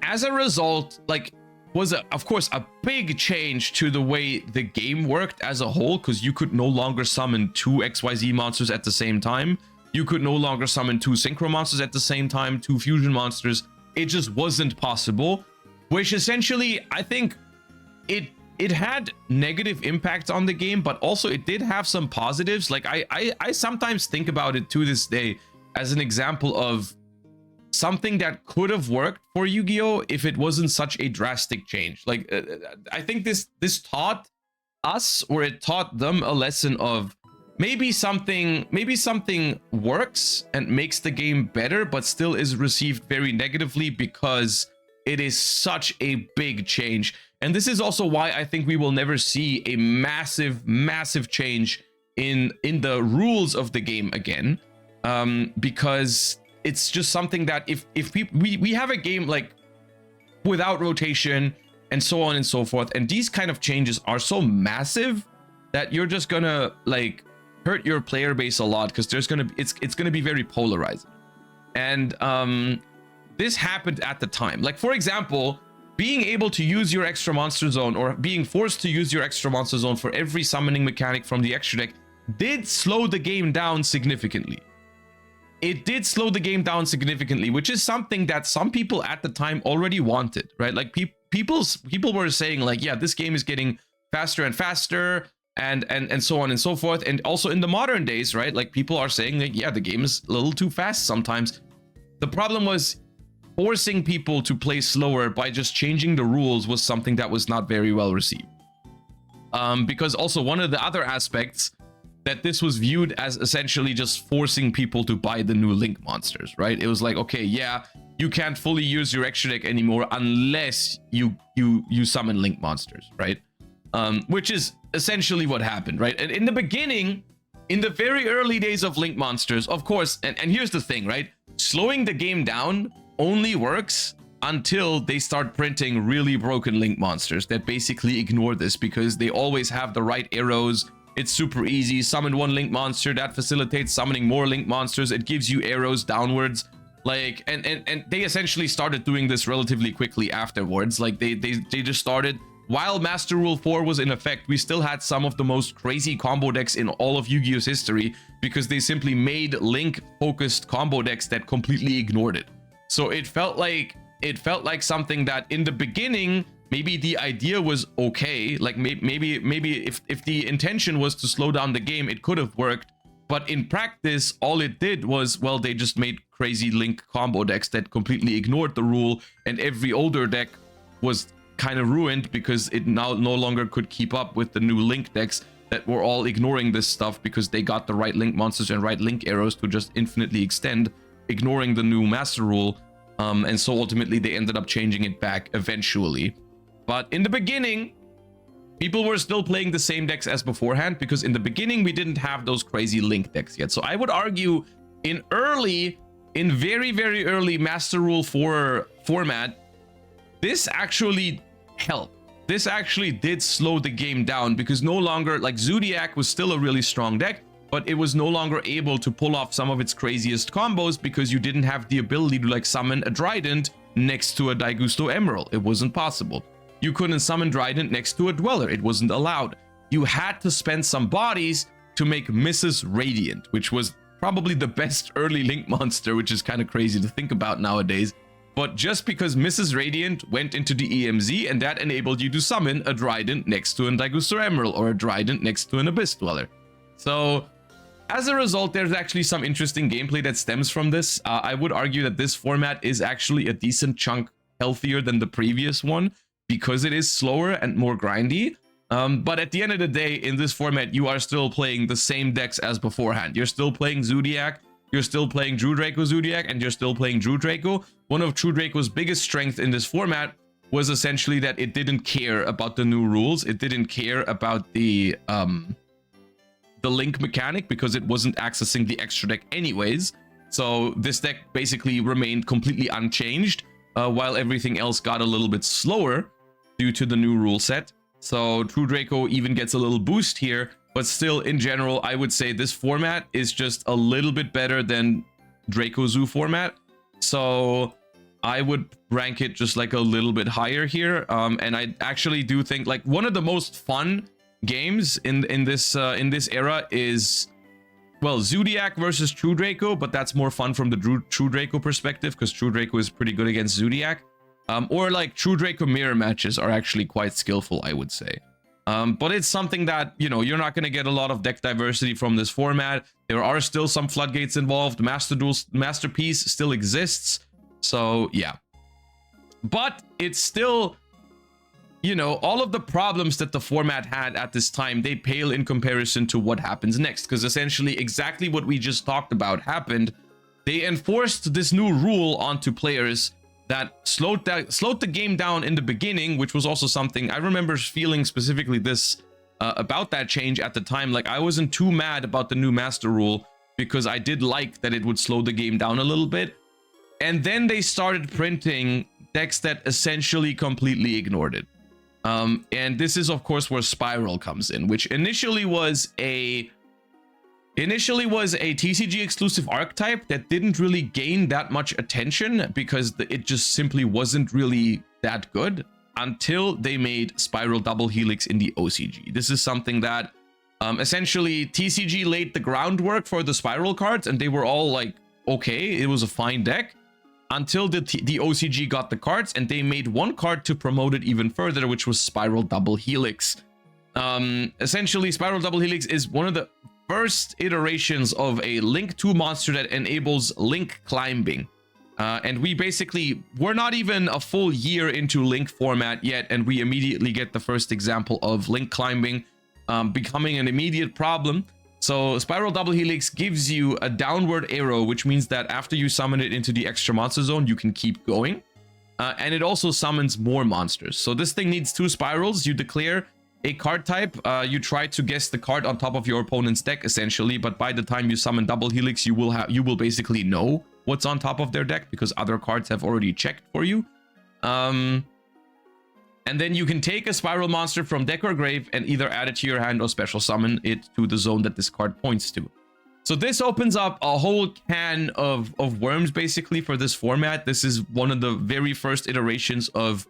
as a result like was of course a big change to the way the game worked as a whole, because you could no longer summon 2 XYZ monsters at the same time. You could no longer summon 2 synchro monsters at the same time, 2 fusion monsters. It just wasn't possible, which essentially I think it had negative impacts on the game, but also it did have some positives. Like I sometimes think about it to this day as an example of something that could have worked for Yu-Gi-Oh! If it wasn't such a drastic change. Like I think this taught us, or it taught them, a lesson of maybe something works and makes the game better, but still is received very negatively because it is such a big change. And this is also why I think we will never see a massive change in the rules of the game again, because it's just something that if we have a game like without rotation and so on and so forth, and these kind of changes are so massive that you're just gonna like hurt your player base a lot, because there's gonna it's gonna be very polarizing. And this happened at the time. Like, for example, being able to use your extra monster zone, or being forced to use your extra monster zone for every summoning mechanic from the extra deck, did slow the game down significantly. It did slow the game down significantly, which is something that some people at the time already wanted, right? Like people were saying like, yeah, this game is getting faster and faster, and so on and so forth. And also in the modern days, right? Like people are saying like, yeah, the game is a little too fast sometimes. The problem was forcing people to play slower by just changing the rules was something that was not very well received. Because also one of the other aspects that this was viewed as essentially just forcing people to buy the new Link monsters, right? It was like, okay, yeah, you can't fully use your extra deck anymore unless you summon Link monsters, right? Which is essentially what happened, right? And in the beginning, in the very early days of Link monsters, of course, and here's the thing, right? Slowing the game down only works until they start printing really broken Link monsters that basically ignore this, because they always have the right arrows. It's super easy. Summon 1 Link monster, that facilitates summoning more Link monsters. It gives you arrows downwards. Like, and they essentially started doing this relatively quickly afterwards. Like they just started while Master Rule 4 was in effect. We still had some of the most crazy combo decks in all of Yu-Gi-Oh's history, because they simply made Link focused combo decks that completely ignored it. So it felt like something that in the beginning, maybe the idea was okay. Like maybe if the intention was to slow down the game, it could have worked. But in practice, all it did was, well, they just made crazy Link combo decks that completely ignored the rule, and every older deck was kind of ruined because it now no longer could keep up with the new Link decks that were all ignoring this stuff because they got the right Link monsters and right Link arrows to just infinitely extend, ignoring the new Master Rule. And so ultimately they ended up changing it back eventually. But in the beginning, people were still playing the same decks as beforehand, because in the beginning we didn't have those crazy Link decks yet. So I would argue in very early Master Rule 4 format, this actually helped. This actually did slow the game down, because no longer, like, Zodiac was still a really strong deck, but it was no longer able to pull off some of its craziest combos because you didn't have the ability to like summon a Trident next to a Daigusto Emerald. It wasn't possible. You couldn't summon Trident next to a Dweller. It wasn't allowed. You had to spend some bodies to make Mrs. Radiant, which was probably the best early Link monster, which is kind of crazy to think about nowadays. But just because Mrs. Radiant went into the EMZ, and that enabled you to summon a Dryden next to an Daiguster Emerald, or a Dryden next to an Abyss Dweller. So as a result, there's actually some interesting gameplay that stems from this. I would argue that this format is actually a decent chunk healthier than the previous one, because it is slower and more grindy. But at the end of the day, in this format, you are still playing the same decks as beforehand. You're still playing Zodiac, you're still playing Drew Draco Zodiac, and you're still playing Drew Draco. One of Drew Draco's biggest strengths in this format was essentially that it didn't care about the new rules. It didn't care about the link mechanic, because it wasn't accessing the extra deck anyways. So this deck basically remained completely unchanged, while everything else got a little bit slower due to the new rule set. So True Draco even gets a little boost here, but still in general, I would say this format is just a little bit better than Draco Zoo format. So I would rank it just like a little bit higher here. And I actually do think like one of the most fun games in this era is, well, Zodiac versus True Draco, but that's more fun from the True Draco perspective, because True Draco is pretty good against Zodiac. Or like True Draco mirror matches are actually quite skillful, I would say. But it's something that, you know, you're not going to get a lot of deck diversity from this format. There are still some floodgates involved. Masterpiece still exists. So yeah. But it's still, you know, all of the problems that the format had at this time, they pale in comparison to what happens next. Because essentially exactly what we just talked about happened. They enforced this new rule onto players that slowed the game down in the beginning, which was also something I remember feeling specifically this about that change at the time. Like, I wasn't too mad about the new master rule, because I did like that it would slow the game down a little bit. And then they started printing decks that essentially completely ignored it. And this is of course where Spiral comes in, which initially was a TCG exclusive archetype that didn't really gain that much attention, because it just simply wasn't really that good until they made Spiral Double Helix in the OCG. This is something that essentially TCG laid the groundwork for the Spiral cards, and they were all like, okay, it was a fine deck, until the OCG got the cards, and they made one card to promote it even further, which was Spiral Double Helix. Essentially, Spiral Double Helix is one of the first iterations of a Link 2 monster that enables Link climbing. And we're not even a full year into Link format yet, and we immediately get the first example of Link climbing becoming an immediate problem. So Spiral Double Helix gives you a downward arrow, which means that after you summon it into the extra monster zone, you can keep going. And it also summons more monsters. So this thing needs 2 spirals. You declare a card type, you try to guess the card on top of your opponent's deck essentially, but by the time you summon Double Helix, you will basically know what's on top of their deck, because other cards have already checked for you. And then you can take a Spiral monster from deck or grave and either add it to your hand or special summon it to the zone that this card points to. So this opens up a whole can of worms basically for this format. This is one of the very first iterations of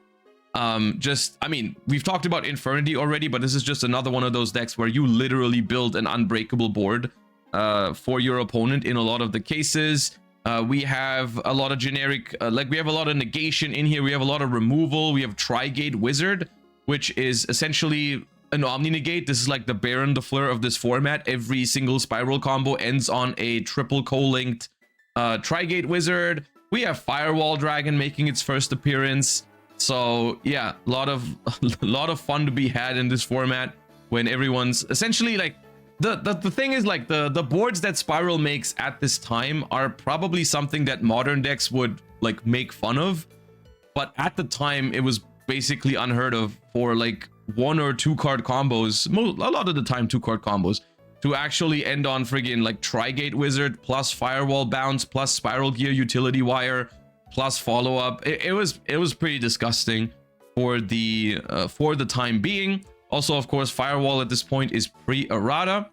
I mean, we've talked about Infernity already, but this is just another one of those decks where you literally build an unbreakable board for your opponent in a lot of the cases. We have a lot of generic, we have a lot of negation in here. We have a lot of removal. We have Tri-Gate Wizard, which is essentially an Omni-Negate. This is like the Baron de Fleur of this format. Every single Spiral combo ends on a triple co-linked Tri-Gate Wizard. We have Firewall Dragon making its first appearance. So yeah, a lot of fun to be had in this format when everyone's essentially like the thing is like the boards that Spiral makes at this time are probably something that modern decks would like make fun of, but at the time it was basically unheard of for like 1 or 2 card combos, a lot of the time 2 card combos, to actually end on friggin' like Tri-Gate Wizard plus Firewall Bounce plus Spiral Gear Utility Wire plus follow-up. It was pretty disgusting for the time being. Also, of course, Firewall at this point is pre-errata,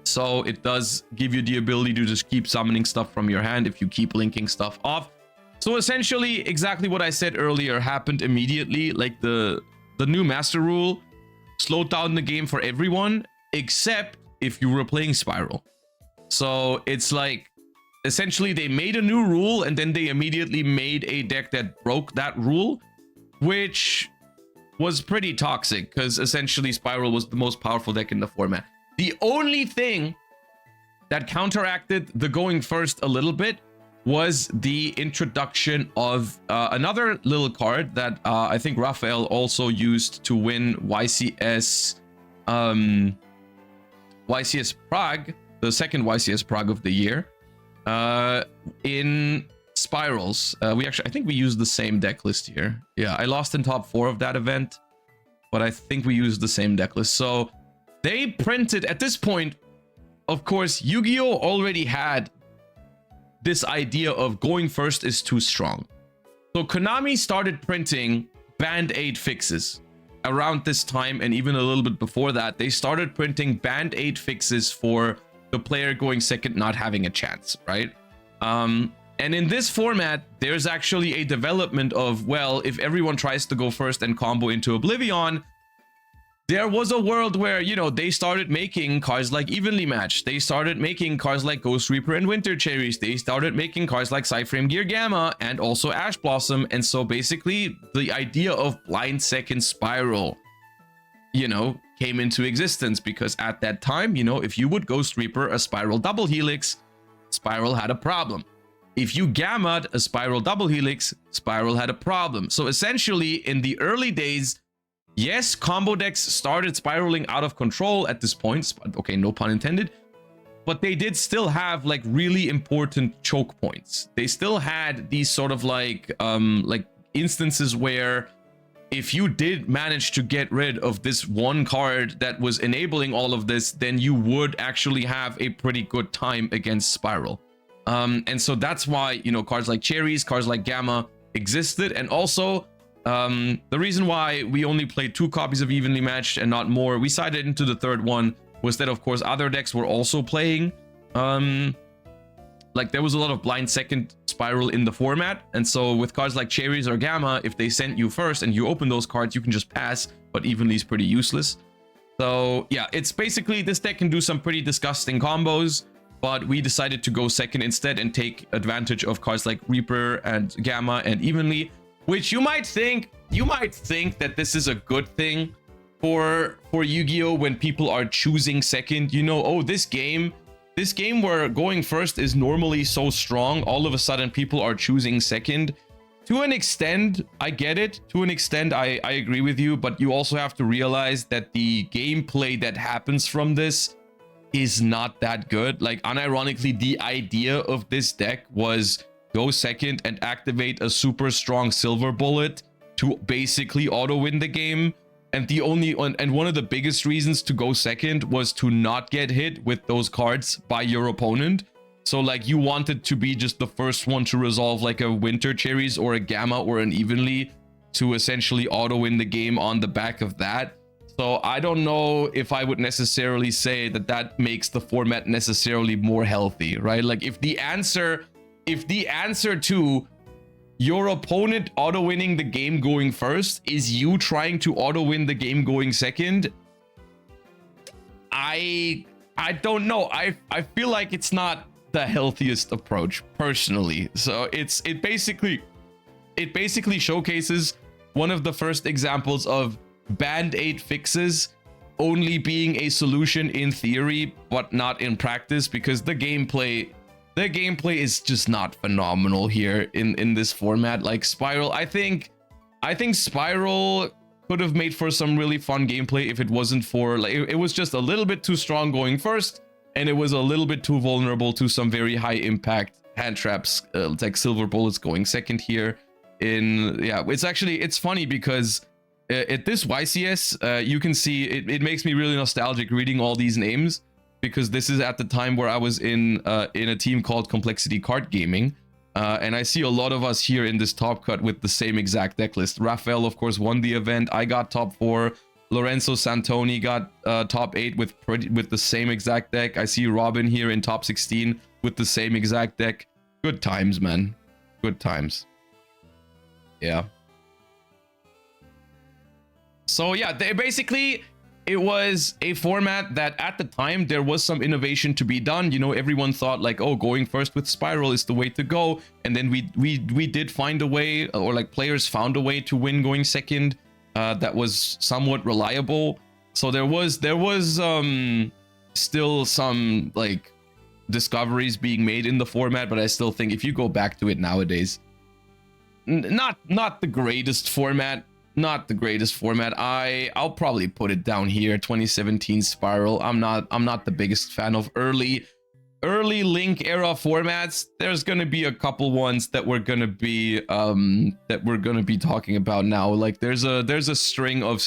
so it does give you the ability to just keep summoning stuff from your hand if you keep linking stuff off. So essentially exactly what I said earlier happened immediately. Like the new master rule slowed down the game for everyone, except if you were playing Spiral. So it's like, essentially they made a new rule and then they immediately made a deck that broke that rule, which was pretty toxic because essentially Spiral was the most powerful deck in the format. The only thing that counteracted the going first a little bit was the introduction of another little card that I think Raphael also used to win YCS Prague, the second YCS Prague of the year, in Spirals. I think we used the same deck list here. Yeah, I lost in top 4 of that event, but I think we used the same deck list. So they printed, at this point, of course, Yu-Gi-Oh already had this idea of going first is too strong. So Konami started printing Band-Aid fixes around this time, and even a little bit before that. They started printing Band-Aid fixes for the player going second not having a chance, right? And in this format, there's actually a development of, well, if everyone tries to go first and combo into Oblivion, there was a world where, you know, they started making cards like Evenly Matched. They started making cards like Ghost Reaper and Winter Cherries. They started making cards like Cyframe Gear Gamma and also Ash Blossom. And so basically the idea of blind second Spiral, you know, came into existence, because at that time, you know, if you would Ghost Reaper a Spiral Double Helix, Spiral had a problem. If you Gamma'd a Spiral Double Helix, Spiral had a problem. So essentially in the early days, yes, combo decks started spiraling out of control at this point. Okay, no pun intended. But they did still have like really important choke points. They still had these sort of like instances where if you did manage to get rid of this one card that was enabling all of this, then you would actually have a pretty good time against Spiral. And so that's why, you know, cards like Cherries, cards like Gamma existed. And also, the reason why we only played 2 copies of Evenly Matched and not more, we sided into the third one, was that of course other decks were also playing. Like there was a lot of blind second Spiral in the format, and so with cards like Cherries or Gamma, if they sent you first and you open those cards, you can just pass, but Evenly is pretty useless. So yeah, it's basically, this deck can do some pretty disgusting combos, but we decided to go second instead and take advantage of cards like Reaper and Gamma and Evenly, which you might think that this is a good thing for Yu-Gi-Oh when people are choosing second. You know, oh, this game where going first is normally so strong, all of a sudden people are choosing second. To an extent, I get it. To an extent, I agree with you, but you also have to realize that the gameplay that happens from this is not that good. Like, unironically, the idea of this deck was go second and activate a super strong silver bullet to basically auto win the game. And one of the biggest reasons to go second was to not get hit with those cards by your opponent. So like you wanted to be just the first one to resolve like a Winter Cherries or a Gamma or an Evenly to essentially auto win the game on the back of that. So I don't know if I would necessarily say that that makes the format necessarily more healthy, right? Like if the answer to your opponent auto winning the game going first is you trying to auto win the game going second, I don't know. I feel like it's not the healthiest approach personally. So it basically showcases one of the first examples of Band-Aid fixes only being a solution in theory but not in practice, because the gameplay is just not phenomenal here in this format. Like Spiral, I think Spiral could have made for some really fun gameplay if it wasn't for like it was just a little bit too strong going first, and it was a little bit too vulnerable to some very high impact hand traps like silver bullets going second here. It's funny because at this YCS you can see it makes me really nostalgic reading all these names, because this is at the time where I was in a team called Complexity Card Gaming, and I see a lot of us here in this top cut with the same exact deck list. Raphael, of course, won the event. I got top 4. Lorenzo Santoni got top 8 with the same exact deck. I see Robin here in top 16 with the same exact deck. Good times, man. Good times. Yeah. So yeah, they basically it was a format that at the time there was some innovation to be done. You know, everyone thought like, oh, going first with Spiral is the way to go. And then we did find a way, or like players found a way to win going second that was somewhat reliable. So there was still some like discoveries being made in the format, but I still think if you go back to it nowadays, not the greatest format. Not the greatest format. I'll probably put it down here. 2017 Spiral. I'm not the biggest fan of early Link era formats. There's gonna be a couple ones that we're gonna be talking about now. Like there's a string of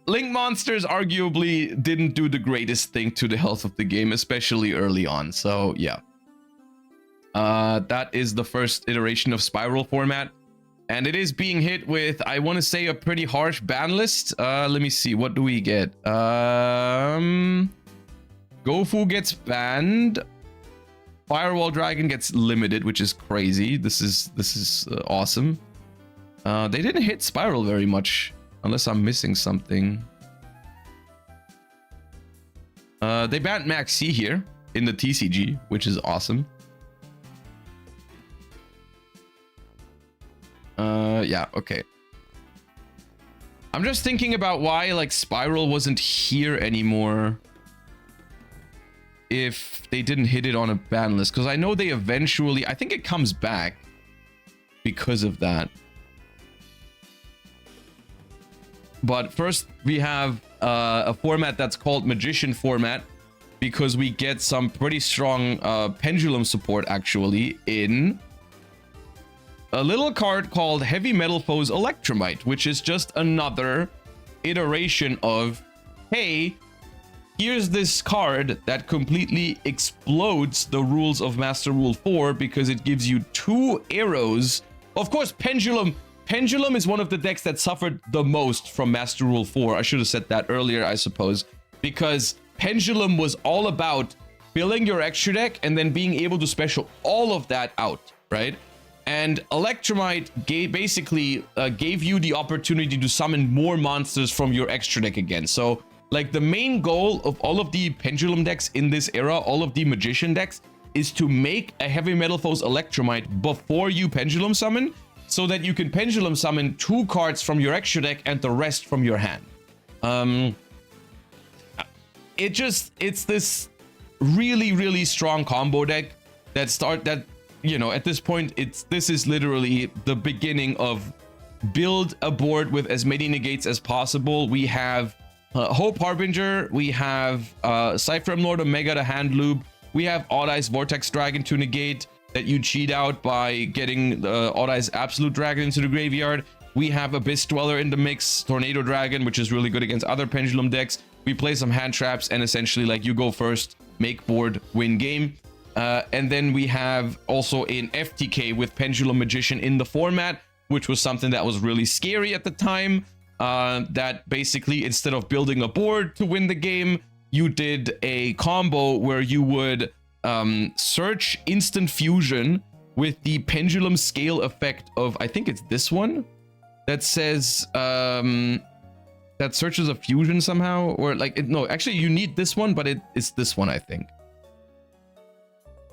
Link monsters arguably didn't do the greatest thing to the health of the game, especially early on. So yeah. That is the first iteration of Spiral format. And it is being hit with, I want to say, a pretty harsh ban list. Let me see. What do we get? Gofu gets banned. Firewall Dragon gets limited, which is crazy. This is awesome. They didn't hit Spiral very much, unless I'm missing something. They banned Max C here in the TCG, which is awesome. Yeah, okay. I'm just thinking about why like Spiral wasn't here anymore if they didn't hit it on a ban list, because I know they eventually, I think it comes back because of that. But first we have a format that's called Magician format, because we get some pretty strong pendulum support actually in a little card called Heavy Metal Foes Electromite, which is just another iteration of, hey, here's this card that completely explodes the rules of Master Rule 4 because it gives you 2 arrows. Of course, Pendulum is one of the decks that suffered the most from Master Rule 4. I should have said that earlier, I suppose, because Pendulum was all about filling your extra deck and then being able to special all of that out, right? And Electromite basically gave you the opportunity to summon more monsters from your extra deck again. So, like, the main goal of all of the Pendulum decks in this era, all of the Magician decks, is to make a Heavy Metal Foes Electromite before you Pendulum summon, so that you can Pendulum summon 2 cards from your extra deck and the rest from your hand. It's this really, really strong combo deck that you know, at this point, this is literally the beginning of build a board with as many negates as possible. We have Hope Harbinger, we have Cypherem Lord Omega to hand loop, we have Odd Eyes Vortex Dragon to negate that you cheat out by getting Odd Eyes Absolute Dragon into the graveyard. We have Abyss Dweller in the mix, Tornado Dragon, which is really good against other Pendulum decks. We play some hand traps and essentially like you go first, make board, win game. And then we have also an FTK with Pendulum Magician in the format, which was something that was really scary at the time. That basically, instead of building a board to win the game, you did a combo where you would search Instant Fusion with the Pendulum Scale effect of, I think it's this one, that says, that searches a fusion somehow, or like, no, actually you need this one, but it's this one, I think.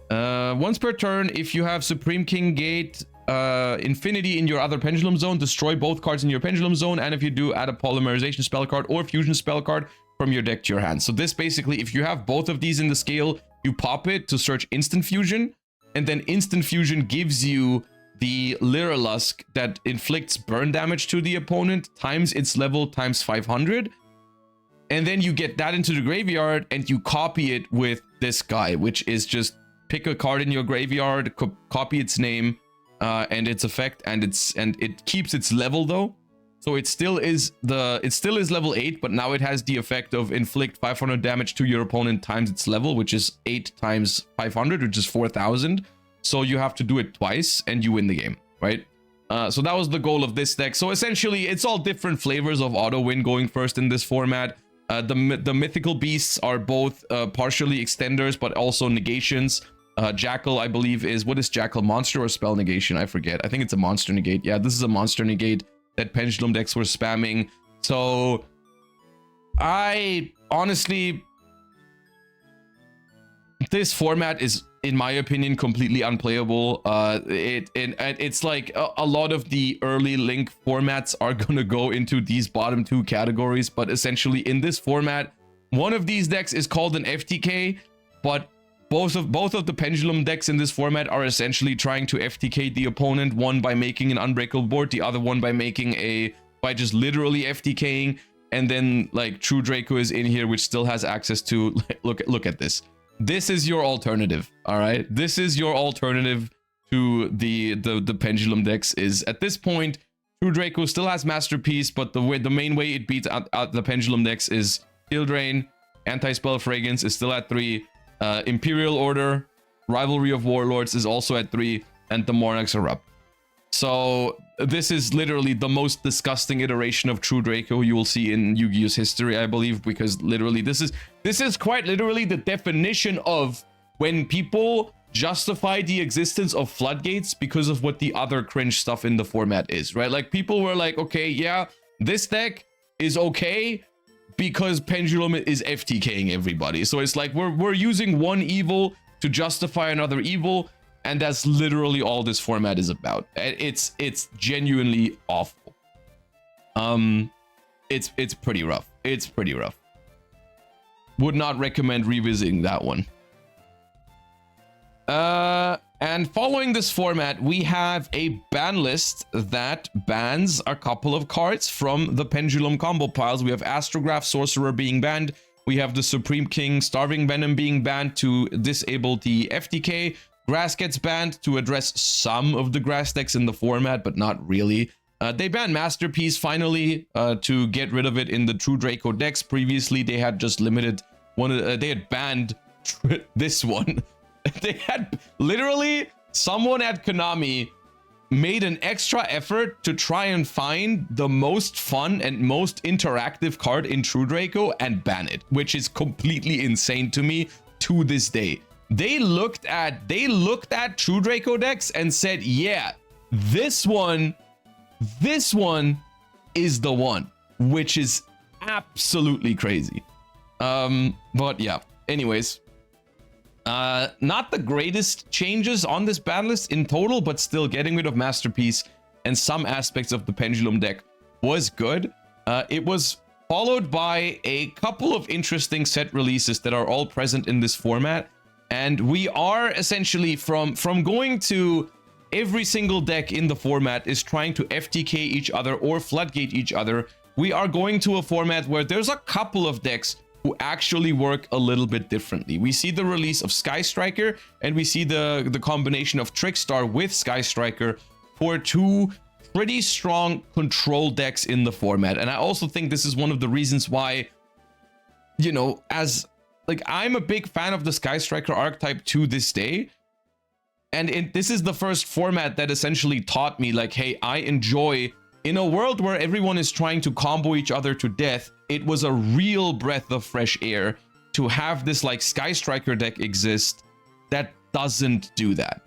Once per turn, if you have Supreme King Gate Infinity in your other Pendulum Zone, destroy both cards in your Pendulum Zone, and if you do, add a Polymerization spell card or Fusion spell card from your deck to your hand. So this basically, if you have both of these in the scale, you pop it to search Instant Fusion, and then Instant Fusion gives you the Lyrilusk that inflicts burn damage to the opponent times its level times 500. And then you get that into the graveyard and you copy it with this guy, which is just pick a card in your graveyard, copy its name and its effect, and it keeps its level though. So it still is level 8, but now it has the effect of inflict 500 damage to your opponent times its level, which is 8 times 500, which is 4,000. So you have to do it twice and you win the game, right? So that was the goal of this deck. So essentially, it's all different flavors of auto win going first in this format. The mythical beasts are both partially extenders, but also negations. Jackal, I believe, what is Jackal? Monster or spell negation? I forget. I think it's a monster negate. Yeah, this is a monster negate that Pendulum decks were spamming. So I honestly, this format is, in my opinion, completely unplayable. It's like a lot of the early Link formats are gonna go into these bottom two categories, but essentially in this format, one of these decks is called an FTK, but both of the pendulum decks in this format are essentially trying to FTK the opponent, one by making an unbreakable board, the other one by just literally FTKing, and then like True Draco is in here, which still has access to, look at this. This is your alternative, all right? This is your alternative to the pendulum decks. Is at this point, True Draco still has Masterpiece, but the main way it beats out the pendulum decks is Skill Drain, Anti-Spell Fragrance is still at 3, Imperial Order, Rivalry of Warlords is also at 3, and the Monarchs Erupt. So this is literally the most disgusting iteration of True Draco you will see in Yu-Gi-Oh's history, I believe, because literally this is quite literally the definition of when people justify the existence of floodgates because of what the other cringe stuff in the format is, right? Like people were like, okay, yeah, this deck is okay because Pendulum is FTKing everybody. So it's like we're using one evil to justify another evil. And that's literally all this format is about. It's genuinely awful. It's pretty rough. It's pretty rough. Would not recommend revisiting that one. And following this format, we have a ban list that bans a couple of cards from the Pendulum combo piles. We have Astrograph Sorcerer being banned. We have the Supreme King Starving Venom being banned to disable the FTK. Grass gets banned to address some of the grass decks in the format, but not really. They banned Masterpiece finally to get rid of it in the True Draco decks. Previously, they had just limited one. They had banned this one. They had literally someone at Konami made an extra effort to try and find the most fun and most interactive card in True Draco and ban it, which is completely insane to me to this day. They looked at True Draco decks and said, yeah, this one is the one, which is absolutely crazy. But yeah, anyways, not the greatest changes on this ban list in total, but still getting rid of Masterpiece and some aspects of the Pendulum deck was good. It was followed by a couple of interesting set releases that are all present in this format. And we are essentially from going to every single deck in the format is trying to FTK each other or floodgate each other. We are going to a format where there's a couple of decks who actually work a little bit differently. We see the release of Sky Striker, and we see the combination of Trickstar with Sky Striker for two pretty strong control decks in the format. And I also think this is one of the reasons why, you know, like, I'm a big fan of the Sky Striker archetype to this day. And this is the first format that essentially taught me, like, hey, I enjoy, in a world where everyone is trying to combo each other to death, it was a real breath of fresh air to have this, like, Sky Striker deck exist that doesn't do that.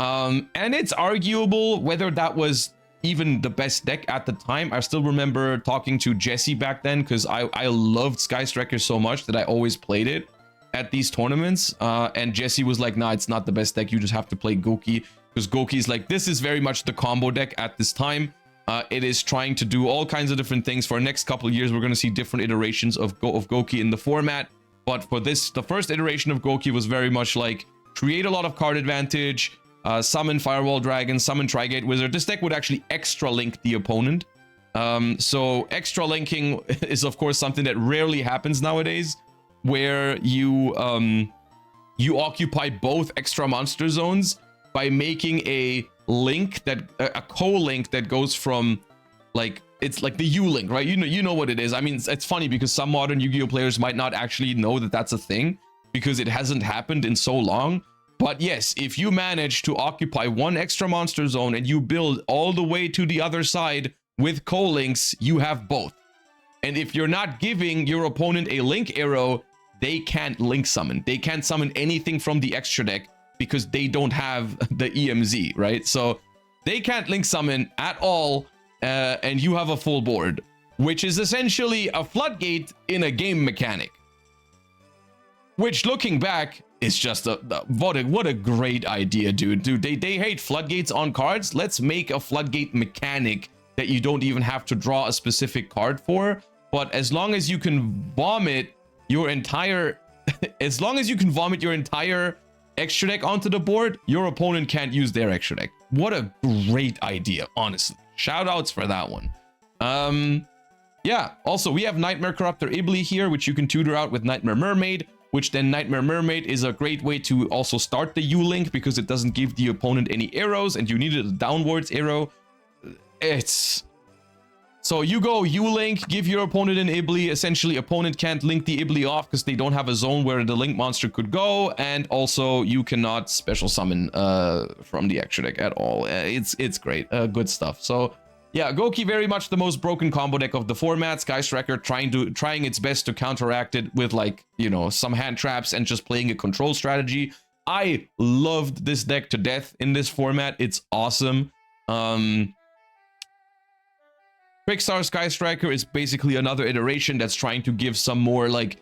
And it's arguable whether that was even the best deck at the time. I still remember talking to Jesse back then because I loved Sky Striker so much that I always played it at these tournaments. And Jesse was like, nah, it's not the best deck. You just have to play Goki, because Goki is like, this is very much the combo deck at this time. It is trying to do all kinds of different things. For the next couple of years, we're going to see different iterations of Goki in the format. But for this, the first iteration of Goki was very much like, create a lot of card advantage, summon Firewall Dragon, summon Trigate Wizard. This deck would actually extra link the opponent. So extra linking is of course something that rarely happens nowadays, where you occupy both extra monster zones by making a link that a co-link that goes from, like, it's like the U-link, right? You know what it is. I mean, it's funny because some modern Yu-Gi-Oh players might not actually know that that's a thing because it hasn't happened in so long. But yes, if you manage to occupy one extra monster zone and you build all the way to the other side with co-links, you have both. And if you're not giving your opponent a link arrow, they can't link summon. They can't summon anything from the extra deck because they don't have the EMZ, right? So they can't link summon at all, and you have a full board. which is essentially a floodgate in a game mechanic. Which, looking back, is just what a great idea, dude. They hate floodgates on cards. Let's make a floodgate mechanic that you don't even have to draw a specific card for. But as long as you can vomit your entire extra deck onto the board, your opponent can't use their extra deck. What a great idea, honestly. Shout outs for that one. Yeah, also we have Nightmare Corruptor Ibli here, which you can tutor out with Nightmare Mermaid, which then Nightmare Mermaid is a great way to also start the U-Link because it doesn't give the opponent any arrows and you needed a downwards arrow. So you go U-Link, give your opponent an Ibli. Essentially, opponent can't link the Ibli off because they don't have a zone where the Link monster could go. And also, you cannot special summon from the extra deck at all. It's great. Good stuff. So, yeah, Goki very much the most broken combo deck of the format. Sky Striker trying its best to counteract it with, like, you know, some hand traps and just playing a control strategy. I loved this deck to death in this format. It's awesome. Trickstar Sky Striker is basically another iteration that's trying to give some more, like,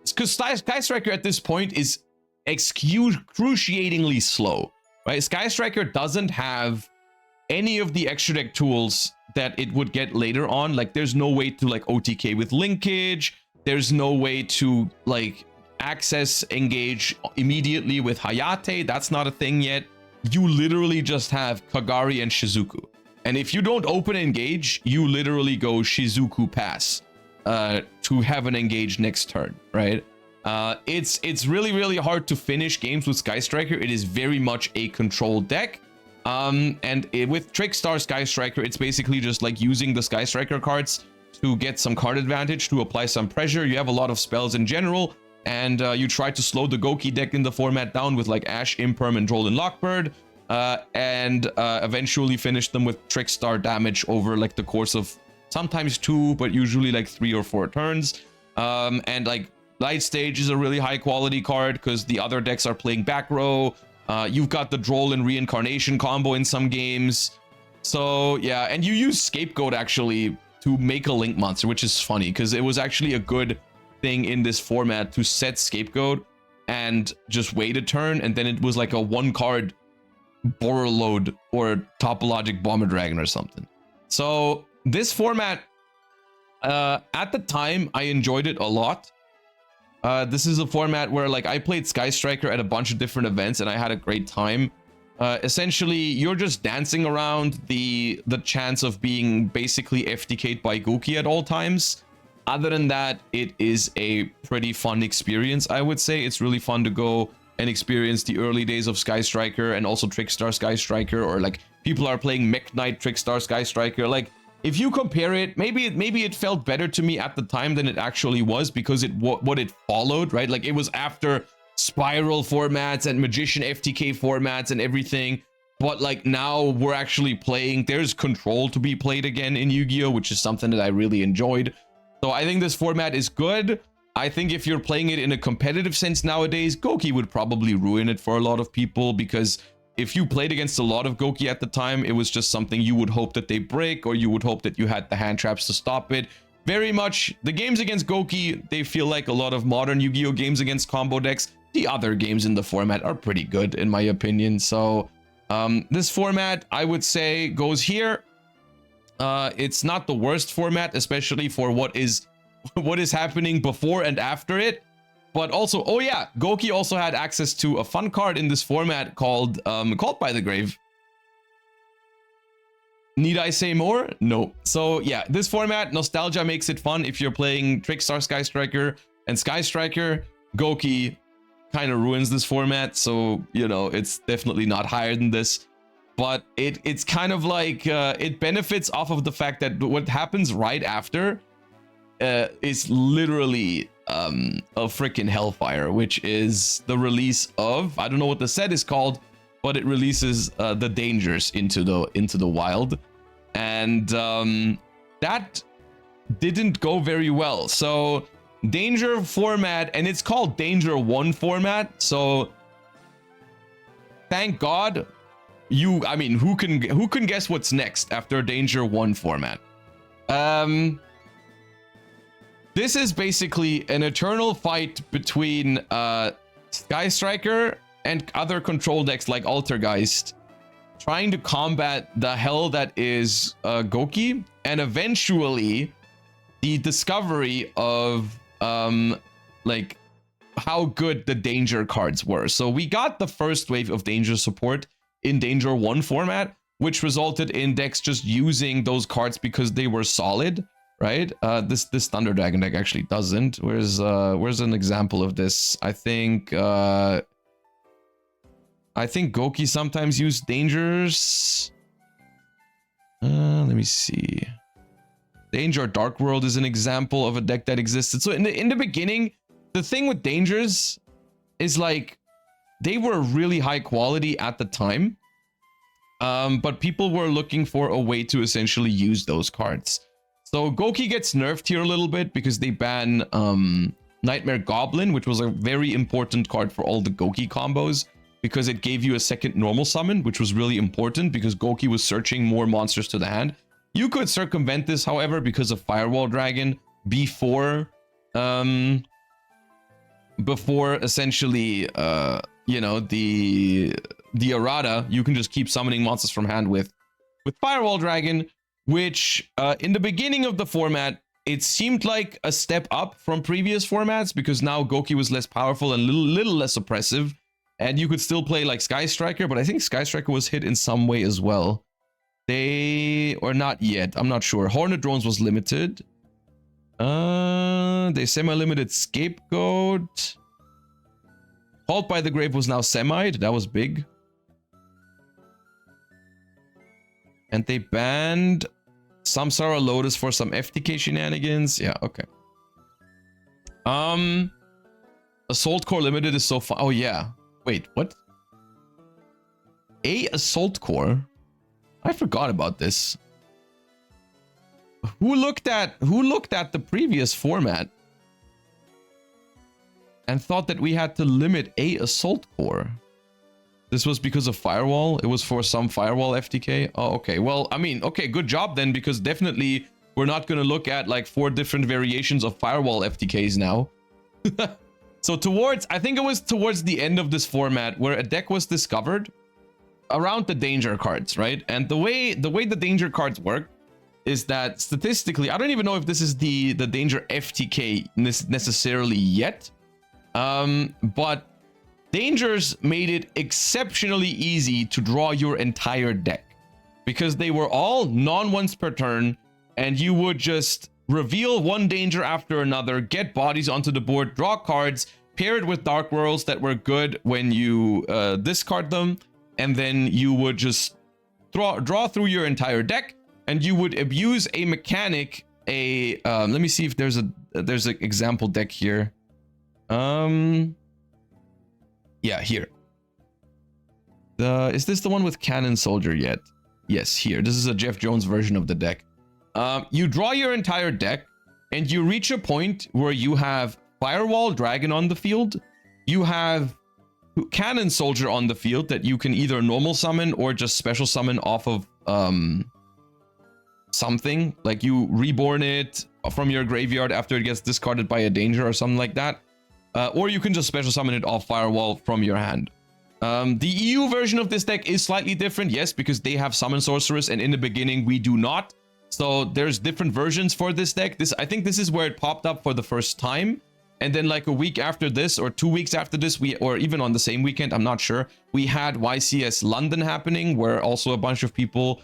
because Sky Striker at this point is excruciatingly slow, right? Sky Striker doesn't have any of the extra deck tools that it would get later on. Like, there's no way to, like, OTK with linkage. There's no way to, like, access engage immediately with Hayate. That's not a thing yet. You literally just have Kagari and Shizuku. And if you don't open engage, you literally go Shizuku pass to have an engage next turn, right? It's really, really hard to finish games with Sky Striker. It is very much a control deck. With Trickstar Sky Striker, it's basically just like using the Sky Striker cards to get some card advantage, to apply some pressure. You have a lot of spells in general, and you try to slow the Goki deck in the format down with like Ash, Imperm, and Droll and Lockbird, and eventually finish them with Trickstar damage over like the course of sometimes 2, but usually like 3 or 4 turns. And like Light Stage is a really high quality card because the other decks are playing back row. You've got the Droll and Reincarnation combo in some games. So yeah, and you use Scapegoat actually to make a Link monster, which is funny because it was actually a good thing in this format to set Scapegoat and just wait a turn, and then it was like a 1-card Borreload or Topologic Bomber Dragon or something. So this format, at the time, I enjoyed it a lot. This is a format where like I played Sky Striker at a bunch of different events and I had a great time. Essentially, you're just dancing around the chance of being basically FTK'd by Goki at all times. Other than that, it is a pretty fun experience, I would say. It's really fun to go and experience the early days of Sky Striker and also Trickstar Sky Striker, or like people are playing Mech Knight Trickstar Sky Striker. Like, if you compare it, maybe it felt better to me at the time than it actually was because what it followed, right? Like, it was after Spiral formats and Magician FTK formats and everything. But like now we're actually playing, there's Control to be played again in Yu-Gi-Oh, which is something that I really enjoyed. So I think this format is good. I think if you're playing it in a competitive sense nowadays, Goki would probably ruin it for a lot of people, because if you played against a lot of Goki at the time, it was just something you would hope that they break, or you would hope that you had the hand traps to stop it. Very much, the games against Goki, they feel like a lot of modern Yu-Gi-Oh games against combo decks. The other games in the format are pretty good, in my opinion. So this format, I would say, goes here. It's not the worst format, especially for what is happening before and after it. But also, oh yeah, Goki also had access to a fun card in this format called Called by the Grave. Need I say more? No. So yeah, this format, nostalgia makes it fun if you're playing Trickstar Sky Striker and Sky Striker. Goki kind of ruins this format, so you know, it's definitely not higher than this. But it's kind of like it benefits off of the fact that what happens right after is literally a freaking hellfire, which is the release of, I don't know what the set is called, but it releases the Dangers into the wild, and that didn't go very well. So Danger format, and it's called Danger 1 format, so thank God. I mean, who can guess what's next after Danger 1 format? This is basically an eternal fight between Sky Striker and other control decks like Altergeist, trying to combat the hell that is Goki, and eventually the discovery of like how good the danger cards were. So we got the first wave of danger support in Danger 1 format, which resulted in decks just using those cards because they were solid, right? This Thunder Dragon deck actually doesn't. Where's an example of this? I think Goki sometimes use dangers. Let me see. Danger Dark World is an example of a deck that existed. So in the beginning, the thing with dangers is like they were really high quality at the time. But people were looking for a way to essentially use those cards. So Goki gets nerfed here a little bit because they ban Nightmare Goblin, which was a very important card for all the Goki combos, because it gave you a second normal summon, which was really important because Goki was searching more monsters to the hand. You could circumvent this, however, because of Firewall Dragon before essentially you know, the errata. You can just keep summoning monsters from hand with Firewall Dragon, which in the beginning of the format, it seemed like a step up from previous formats because now Goki was less powerful and little less oppressive, and you could still play like Sky Striker, but I think Sky Striker was hit in some way as well. Or not yet, I'm not sure. Hornet Drones was limited. They semi-limited Scapegoat. Halt by the Grave was now semi'd. That was big. And they banned Samsara Lotus for some FTK shenanigans. Yeah, okay. Assault Core Limited is so far. Oh yeah. Wait, what? Assault Core? I forgot about this. Who looked at the previous format and thought that we had to limit Assault Core? This was because of Firewall. It was for some Firewall FTK. Oh, okay. Well, I mean, okay, good job then, because definitely we're not going to look at like 4 different variations of Firewall FTKs now. So I think it was towards the end of this format where a deck was discovered around the danger cards, right? And the way the danger cards work is that statistically, I don't even know if this is the danger FTK necessarily yet, but dangers made it exceptionally easy to draw your entire deck because they were all non-once per turn, and you would just reveal one danger after another, get bodies onto the board, draw cards, pair it with Dark Worlds that were good when you discard them, and then you would just draw through your entire deck, and you would abuse a mechanic. Let me see if there's an example deck here. Yeah, here. Is this the one with Cannon Soldier yet? Yes, here. This is a Jeff Jones version of the deck. You draw your entire deck, and you reach a point where you have Firewall Dragon on the field. You have Cannon Soldier on the field that you can either normal summon or just special summon off of something. Like you reborn it from your graveyard after it gets discarded by a danger or something like that. Or you can just special summon it off Firewall from your hand. The EU version of this deck is slightly different, yes, because they have Summon Sorceress, and in the beginning we do not. So there's different versions for this deck. I think this is where it popped up for the first time. And then like a week after this, or 2 weeks after this, or even on the same weekend, I'm not sure, we had YCS London happening, where also a bunch of people,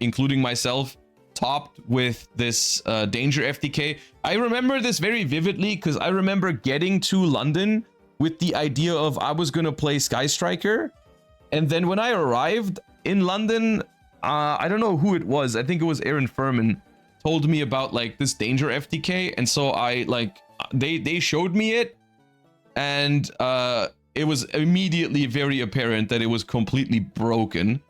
including myself, topped with this Danger FTK. I remember this very vividly because I remember getting to London with the idea of I was going to play Sky Striker. And then when I arrived in London, I don't know who it was. I think it was Aaron Furman told me about like this Danger FTK. And so I like, they showed me it, and it was immediately very apparent that it was completely broken.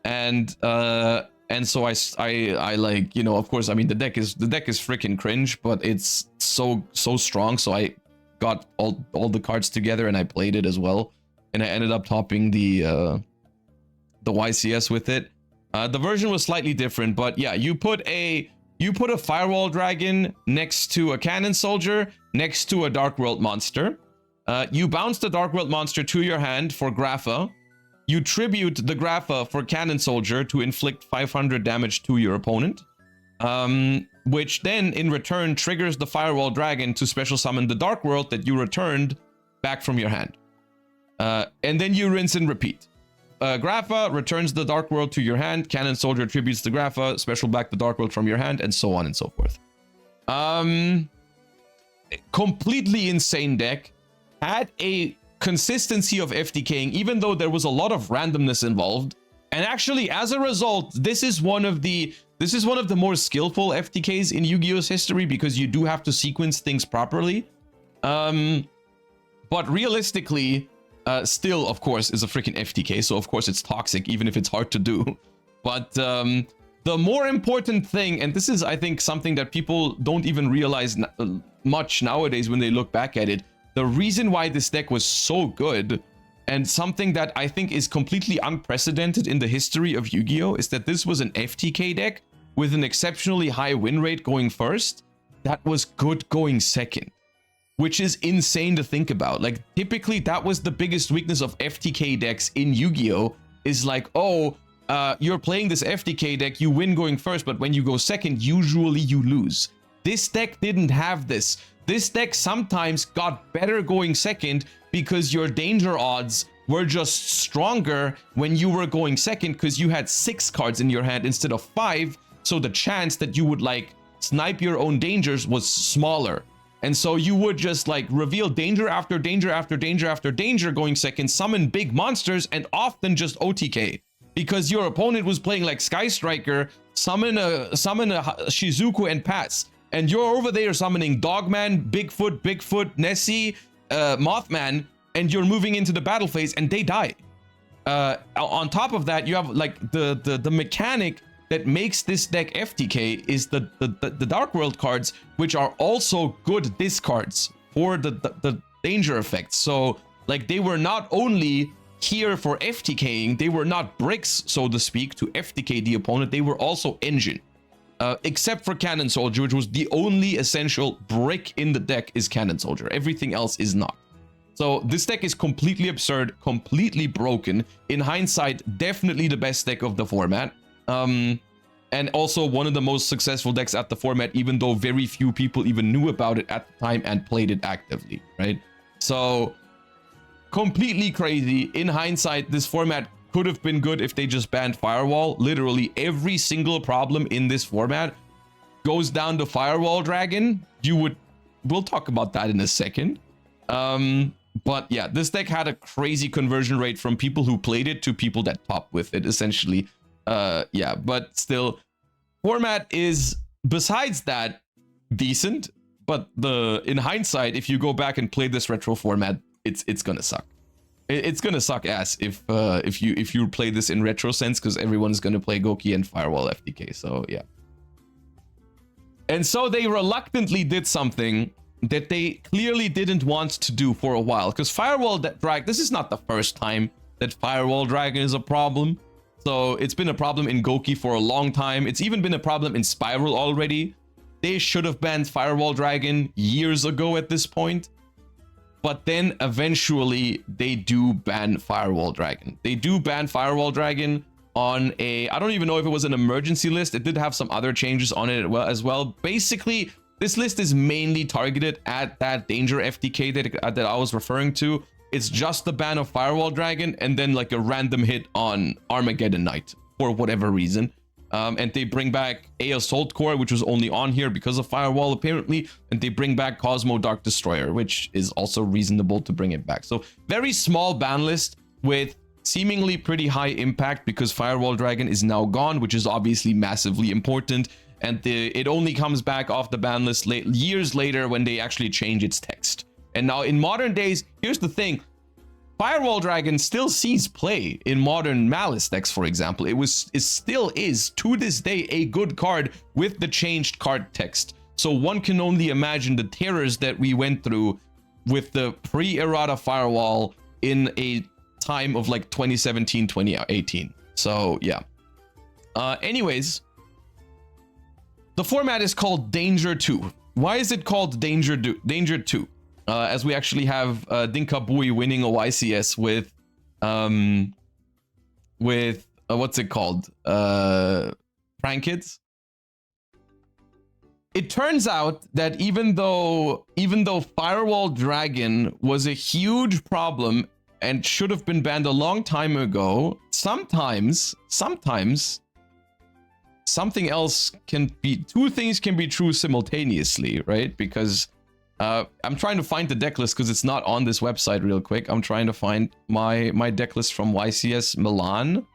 And so I like, you know, of course, I mean, the deck is freaking cringe, but it's so strong. So I got all the cards together and I played it as well, and I ended up topping the YCS with it. The version was slightly different, but yeah, you put a you put a Firewall Dragon next to a Cannon Soldier, next to a Dark World monster. You bounce the Dark World monster to your hand for Grapha. You tribute the Grapha for Cannon Soldier to inflict 500 damage to your opponent. Which then, in return, triggers the Firewall Dragon to special summon the Dark World that you returned back from your hand. And then you rinse and repeat. Grapha returns the Dark World to your hand. Cannon Soldier tributes the Grapha, special back the Dark World from your hand, and so on and so forth. Completely insane deck. Had a consistency of FTKing, even though there was a lot of randomness involved. And actually, as a result, this is one of the more skillful FTKs in Yu-Gi-Oh's history, because you do have to sequence things properly. But realistically, still, of course, is a freaking FTK, so of course it's toxic, even if it's hard to do. But the more important thing, and this is, I think, something that people don't even realize much nowadays when they look back at it, the reason why this deck was so good, and something that I think is completely unprecedented in the history of Yu-Gi-Oh, is that this was an FTK deck with an exceptionally high win rate going first, that was good going second. Which is insane to think about. Like, typically that was the biggest weakness of FTK decks in Yu-Gi-Oh! Is like, oh, you're playing this FTK deck, you win going first, but when you go second, usually you lose. This deck didn't have this. This deck sometimes got better going second because your danger odds were just stronger when you were going second, because you had 6 cards in your hand instead of 5, so the chance that you would like snipe your own dangers was smaller. And so you would just like reveal danger after danger after danger after danger going second, summon big monsters, and often just OTK. Because your opponent was playing like Sky Striker, summon a Shizuku and pass. And you're over there summoning Dogman, Bigfoot, Nessie, Mothman, and you're moving into the battle phase and they die. On top of that, you have like the mechanic that makes this deck FTK is the Dark World cards, which are also good discards for the danger effects. So like they were not only here for FTKing, they were not bricks, so to speak, to FTK the opponent, they were also engine. Except for Cannon Soldier, which was the only essential brick in the deck is Cannon Soldier. Everything else is not. So this deck is completely absurd, completely broken. In hindsight, definitely the best deck of the format. And also one of the most successful decks at the format, even though very few people even knew about it at the time and played it actively, right? So completely crazy. In hindsight, this format could have been good if they just banned Firewall. Literally every single problem in this format goes down to Firewall Dragon. We'll talk about that in a second. But yeah, this deck had a crazy conversion rate from people who played it to people that top with it, essentially. Yeah, but still, format is, besides that, decent. But in hindsight, if you go back and play this retro format, it's gonna suck. It's gonna suck ass if you play this in retro sense, because everyone's gonna play Goki and Firewall FTK. So yeah. And so they reluctantly did something that they clearly didn't want to do for a while, because Firewall Dragon, this is not the first time that Firewall Dragon is a problem. So it's been a problem in Goki for a long time. It's even been a problem in Spiral already. They should have banned Firewall Dragon years ago at this point. But then eventually they do ban Firewall Dragon. They do ban Firewall Dragon on a, I don't even know if it was an emergency list. It did have some other changes on it as well. Basically, this list is mainly targeted at that danger FTK that I was referring to. It's just the ban of Firewall Dragon and then like a random hit on Armageddon Knight for whatever reason. And they bring back A Assault Core, which was only on here because of Firewall apparently, and they bring back Cosmo Dark Destroyer, which is also reasonable to bring it back. So very small ban list with seemingly pretty high impact because Firewall Dragon is now gone, which is obviously massively important. And it only comes back off the ban list years later when they actually change its text. And now in modern days, here's the thing. Firewall Dragon still sees play in modern Malice decks, for example. It still is, to this day, a good card with the changed card text. So one can only imagine the terrors that we went through with the pre-errata Firewall in a time of like 2017, 2018. So yeah. Anyways, the format is called Danger 2. Why is it called Danger 2? As we actually have Dinka Bui winning a YCS with what's it called? Prank Kids. It turns out that even though Firewall Dragon was a huge problem and should have been banned a long time ago, sometimes something else can be, two things can be true simultaneously, right? Because I'm trying to find the deck list because it's not on this website real quick. I'm trying to find my deck list from YCS Milan.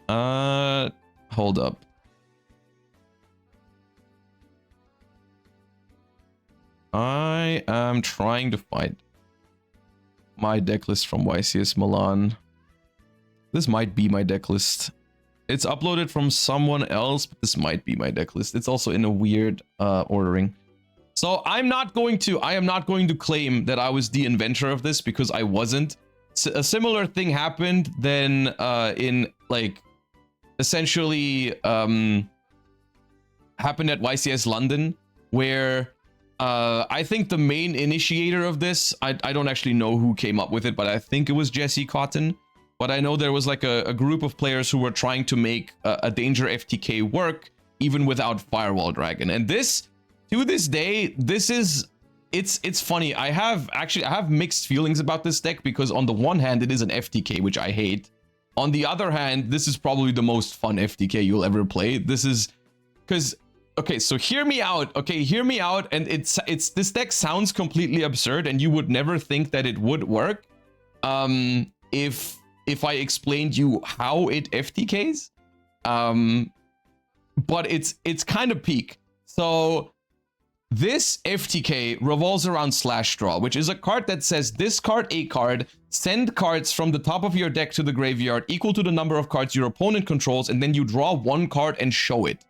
Hold up. I am trying to find my deck list from YCS Milan. This might be my deck list. It's uploaded from someone else, but this might be my deck list. It's also in a weird ordering. So I am not going to claim that I was the inventor of this, because I wasn't. A similar thing happened then in like essentially happened at YCS London, where I think the main initiator of this, I don't actually know who came up with it, but I think it was Jesse Cotton. But I know there was like a group of players who were trying to make a Danger FTK work even without Firewall Dragon. And this, to this day, this is, it's funny. I have mixed feelings about this deck, because on the one hand, it is an FTK, which I hate. On the other hand, this is probably the most fun FTK you'll ever play. This is, because, okay, so hear me out. Okay, hear me out. And this deck sounds completely absurd, and you would never think that it would work. If I explained you how it FTKs, but it's kind of peak. So this FTK revolves around Slash Draw, which is a card that says this card, a card, send cards from the top of your deck to the graveyard equal to the number of cards your opponent controls, and then you draw one card and show it.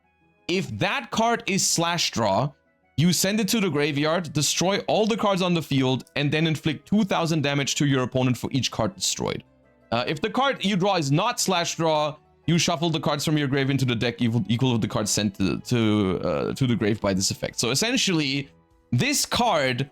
If that card is Slash Draw, you send it to the graveyard, destroy all the cards on the field, and then inflict 2000 damage to your opponent for each card destroyed. If the card you draw is not Slash Draw, you shuffle the cards from your grave into the deck equal to the cards sent to the grave by this effect. So essentially, this card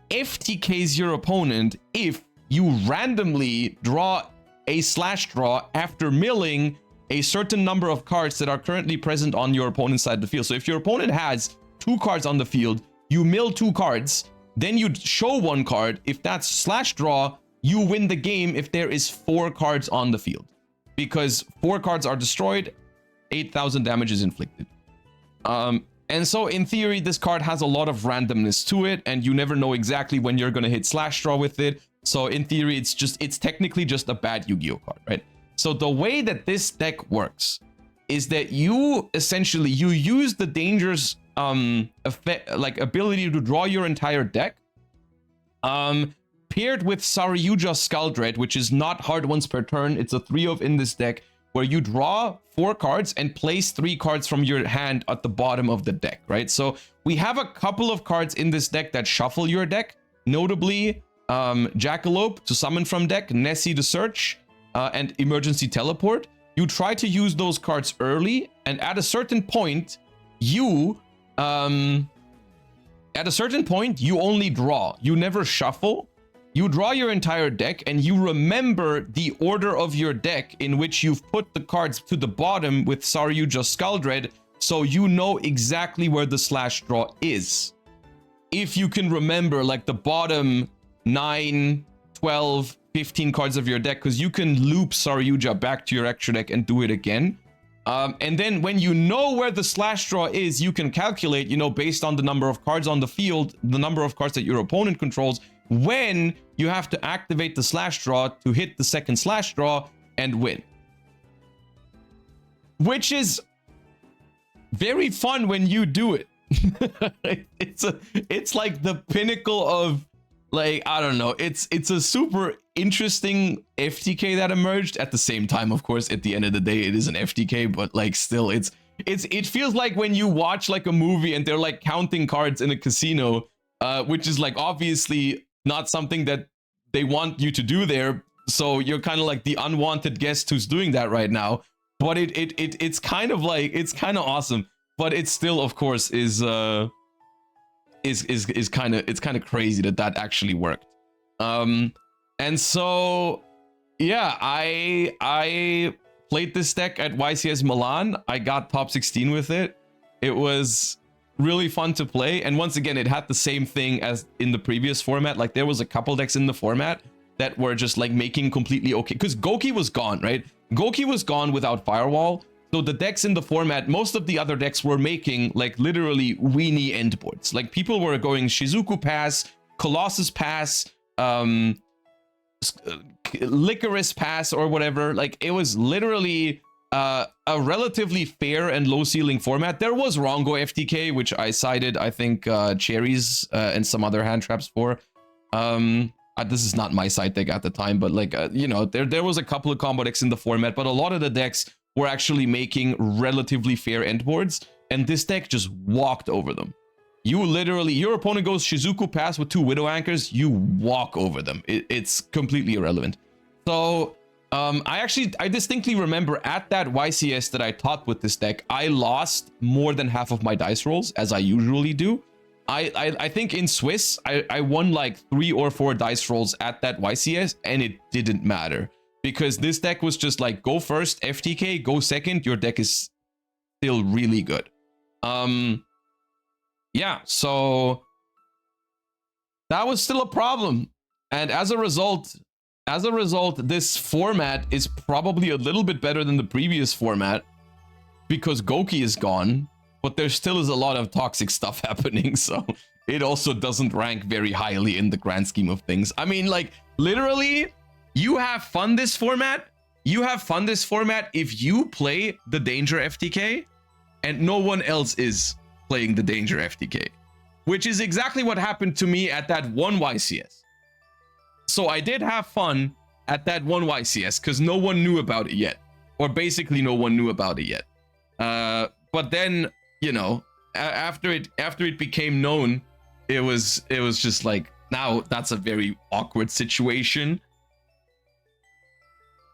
FTKs your opponent if you randomly draw a Slash Draw after milling a certain number of cards that are currently present on your opponent's side of the field. So if your opponent has 2 cards on the field, you mill 2 cards, then you show 1 card. If that's Slash Draw, you win the game if there is 4 cards on the field, because 4 cards are destroyed, 8000 damage is inflicted. And so in theory, this card has a lot of randomness to it, and you never know exactly when you're going to hit Slash Draw with it. So in theory, it's technically just a bad Yu-Gi-Oh card, right? So the way that this deck works is that you essentially, you use the Danger's ability to draw your entire deck, paired with Saryuja Skuldred, which is not hard once per turn. It's a 3-of in this deck, where you draw 4 cards and place 3 cards from your hand at the bottom of the deck, right? So we have a couple of cards in this deck that shuffle your deck, notably Jackalope to summon from deck, Nessie to search, and Emergency Teleport. You try to use those cards early, and at a certain point, you only draw. You never shuffle. You draw your entire deck, and you remember the order of your deck in which you've put the cards to the bottom with Saryuja Skuldred, so you know exactly where the Slash Draw is. If you can remember, like, the bottom 9, 12, 15 cards of your deck, because you can loop Saryuja back to your extra deck and do it again. And then when you know where the Slash Draw is, you can calculate, you know, based on the number of cards on the field, the number of cards that your opponent controls, when you have to activate the Slash Draw to hit the second Slash Draw and win. Which is very fun when you do it. It's like the pinnacle of, like, I don't know, it's a super interesting FTK that emerged. At the same time, of course, at the end of the day, it is an FTK, but like still, it feels like when you watch like a movie and they're like counting cards in a casino, which is like obviously not something that they want you to do there. So you're kind of like the unwanted guest who's doing that right now. But it's kind of like, it's kind of awesome. but it still, of course, is kind of, it's kind of crazy that that actually worked. And so yeah, I played this deck at YCS Milan. I got top 16 with it. It was really fun to play, and once again, it had the same thing as in the previous format. Like, there was a couple decks in the format that were just like making completely okay, because Goki was gone, right? Goki was gone without Firewall. So the decks in the format, most of the other decks were making like literally weenie endboards. Like, people were going Shizuku Pass, Colossus Pass, Licorice Pass, or whatever. Like, it was literally a relatively fair and low ceiling format. There was Rongo FTK, which I cited, I think, Cherries and some other hand traps for. This is not my side deck at the time, but like, you know, there was a couple of combo decks in the format, but a lot of the decks were actually making relatively fair endboards, and this deck just walked over them. You literally, your opponent goes Shizuku Pass with 2 Widow Anchors, you walk over them. It's completely irrelevant. So I distinctly remember at that YCS that I taught with this deck, I lost more than half of my dice rolls, as I usually do. I think in Swiss, I won like 3 or 4 dice rolls at that YCS, and it didn't matter. Because this deck was just like, go first, FTK, go second, your deck is still really good. Yeah, so that was still a problem. And as a result, this format is probably a little bit better than the previous format because Goki is gone, but there still is a lot of toxic stuff happening, so it also doesn't rank very highly in the grand scheme of things. I mean, like, literally, you have fun this format. You have fun this format if you play the Danger FTK and no one else is playing the Danger FTK, which is exactly what happened to me at that one YCS. So I did have fun at that one YCS because no one knew about it yet, or basically no one knew about it yet. But then, you know, after it became known, it was just like, now that's a very awkward situation.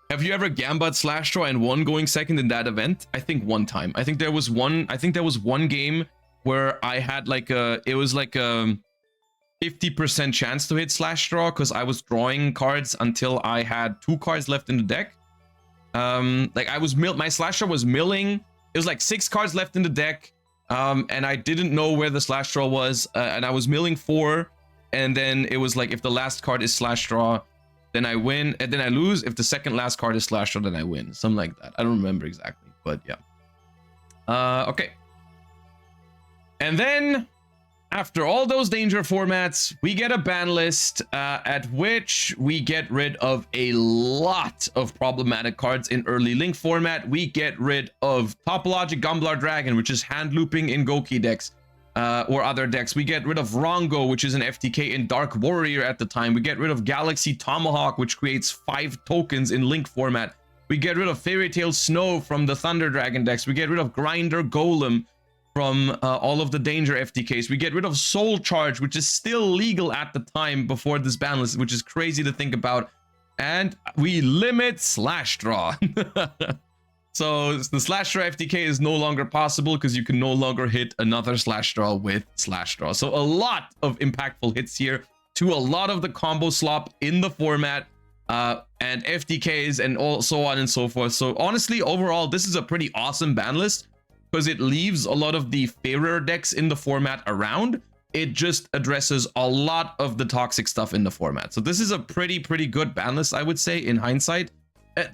Have you ever gambat slash draw and won going second in that event? I think one time. I think there was one game where I had like it was like a 50% chance to hit slash draw because I was drawing cards until I had 2 cards left in the deck. Like, I was my slash draw was milling. It was like 6 cards left in the deck. And I didn't know where the slash draw was, and I was milling 4, and then it was like, if the last card is slash draw, then I win, and then I lose. If the second last card is slash draw, then I win. Something like that. I don't remember exactly, but yeah. Okay. And then, after all those danger formats, we get a ban list at which we get rid of a lot of problematic cards in early Link format. We get rid of Topologic Gumblar Dragon, which is hand looping in Goki decks or other decks. We get rid of Rongo, which is an FTK in Dark Warrior at the time. We get rid of Galaxy Tomahawk, which creates 5 tokens in Link format. We get rid of Fairy Tail Snow from the Thunder Dragon decks. We get rid of Grinder Golem from all of the Danger FTKs. We get rid of Soul Charge, which is still legal at the time before this ban list, which is crazy to think about. And we limit Slash Draw. So the Slash Draw FTK is no longer possible because you can no longer hit another Slash Draw with Slash Draw. So a lot of impactful hits here to a lot of the combo slop in the format and FTKs and all so on and so forth. So honestly, overall, this is a pretty awesome ban list because it leaves a lot of the fairer decks in the format around. It just addresses a lot of the toxic stuff in the format. So this is a pretty good ban list, I would say, in hindsight.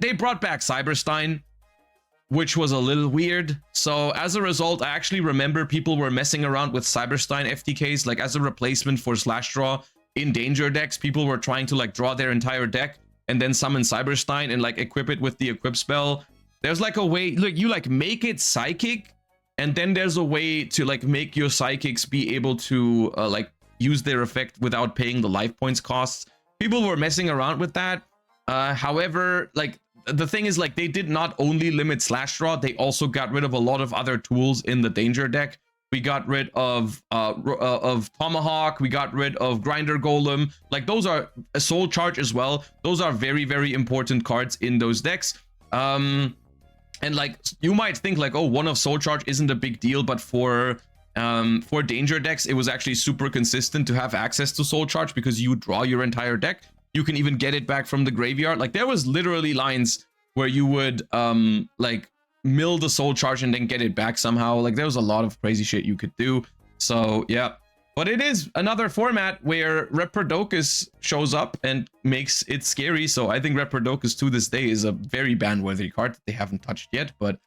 They brought back Cyberstein, which was a little weird. So as a result, I actually remember people were messing around with Cyberstein FTKs, like as a replacement for Slash Draw in Danger decks. People were trying to like draw their entire deck and then summon Cyberstein and like equip it with the equip spell. There's like a way, look, you like make it psychic, and then there's a way to like make your psychics be able to like use their effect without paying the life points costs. People were messing around with that. However, like the thing is, like, they did not only limit Slash Draw, they also got rid of a lot of other tools in the Danger deck. We got rid of Tomahawk, we got rid of Grinder Golem. Like, those are a Soul Charge as well. Those are very important cards in those decks. And And like, you might think like, oh, one of Soul Charge isn't a big deal, but for danger decks, it was actually super consistent to have access to Soul Charge because you draw your entire deck. You can even get it back from the graveyard. Like, there was literally lines where you would like mill the Soul Charge and then get it back somehow. Like, there was a lot of crazy shit you could do. So yeah, but it is another format where Reprodocus shows up and makes it scary. So I think Reprodocus to this day is a very ban-worthy card that they haven't touched yet, but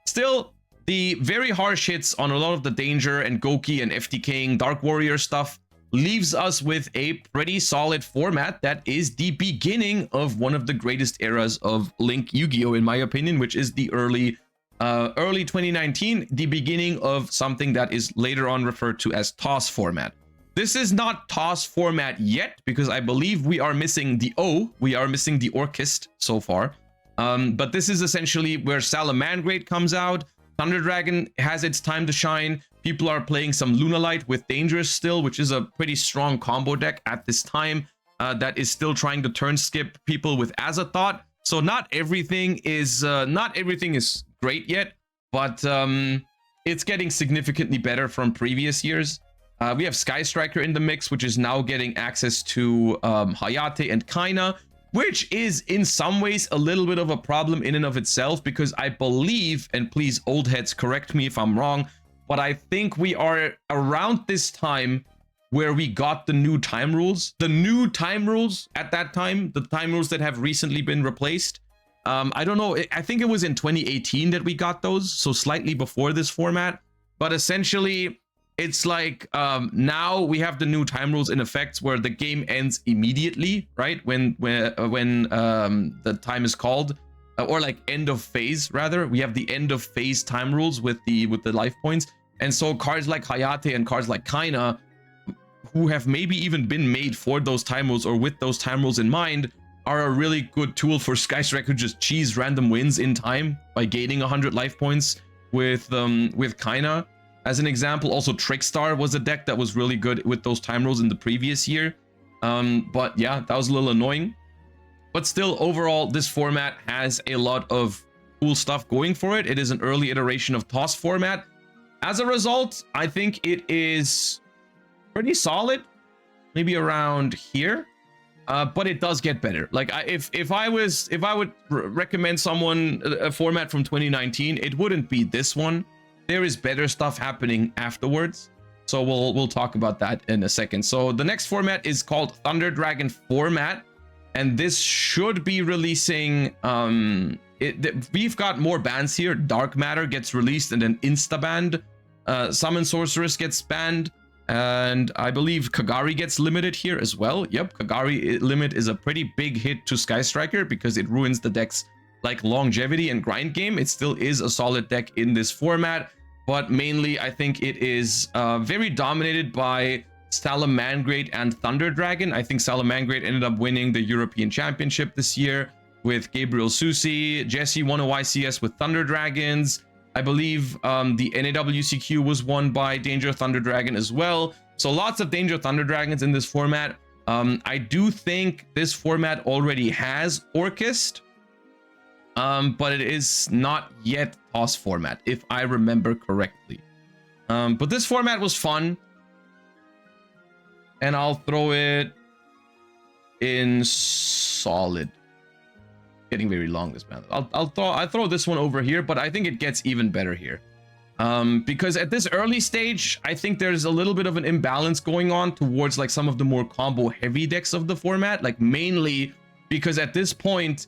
still, the very harsh hits on a lot of the danger and Goki and FTKing Dark Warrior stuff leaves us with a pretty solid format that is the beginning of one of the greatest eras of Link Yu-Gi-Oh, in my opinion, which is the early 2019, the beginning of something that is later on referred to as TOS format. This is not TOS format yet because I believe we are missing the O, we are missing the Orchist so far. But this is essentially where Salamangreat comes out. Thunder Dragon has its time to shine. People are playing some Lunalight with Dangerous still, which is a pretty strong combo deck at this time that is still trying to turn skip people with Azathoth. So not everything is great yet, but it's getting significantly better from previous years. We have Sky Striker in the mix, which is now getting access to Hayate and Kaina, which is in some ways a little bit of a problem in and of itself, because I believe, and please old heads correct me if I'm wrong, but I think we are around this time where we got the new time rules. The new time rules at that time, the time rules that have recently been replaced. I don't know, I think it was in 2018 that we got those, so slightly before this format. But essentially, it's like now we have the new time rules in effect where the game ends immediately, right? When the time is called, or like end of phase rather. We have the end of phase time rules with the life points. And so cards like Hayate and cards like Kaina, who have maybe even been made for those time rules or with those time rules in mind, are a really good tool for Sky Striker to just cheese random wins in time by gaining 100 life points with Kaina. As an example, also Trickstar was a deck that was really good with those time rules in the previous year. But yeah, that was a little annoying. But still, overall, this format has a lot of cool stuff going for it. It is an early iteration of TOS format. As a result, I think it is pretty solid, maybe around here. But it does get better. Like if I would recommend someone a format from 2019, it wouldn't be this one. There is better stuff happening afterwards. So we'll talk about that in a second. So the next format is called Thunder Dragon format, and this should be releasing we've got more bans here. Dark Matter gets released and then insta banned. Summon Sorceress gets banned. And I believe Kagari gets limited here as well. Yep, Kagari limit is a pretty big hit to Sky Striker because it ruins the deck's like longevity and grind game. It still is a solid deck in this format, but mainly I think it is very dominated by Salamangreat and Thunder Dragon. I think Salamangreat ended up winning the European Championship this year with Gabriel Susi. Jesse won a YCS with Thunder Dragons. I believe the NAWCQ was won by Danger Thunder Dragon as well. So lots of Danger Thunder Dragons in this format. I do think this format already has Orchist, but it is not yet TOS format, if I remember correctly. But this format was fun. And I'll throw it in solid. Getting very long this man. I'll throw this one over here, but I think it gets even better here. Because at this early stage, I think there's a little bit of an imbalance going on towards like some of the more combo heavy decks of the format, like mainly because at this point,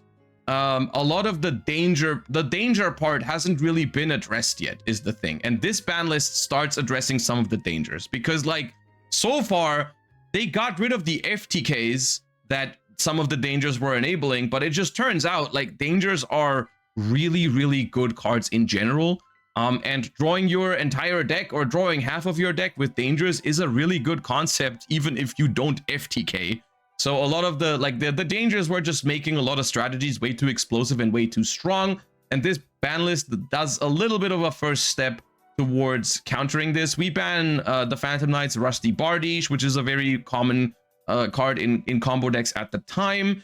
a lot of the danger part hasn't really been addressed yet is the thing. And this ban list starts addressing some of the dangers because like so far they got rid of the FTKs that some of the dangers were enabling, but it just turns out like dangers are really, really good cards in general. And drawing your entire deck or drawing half of your deck with dangers is a really good concept, even if you don't FTK. So a lot of the dangers were just making a lot of strategies way too explosive and way too strong. And this ban list does a little bit of a first step towards countering this. We ban the Phantom Knight's Rusty Bardiche, which is a very common card in combo decks at the time.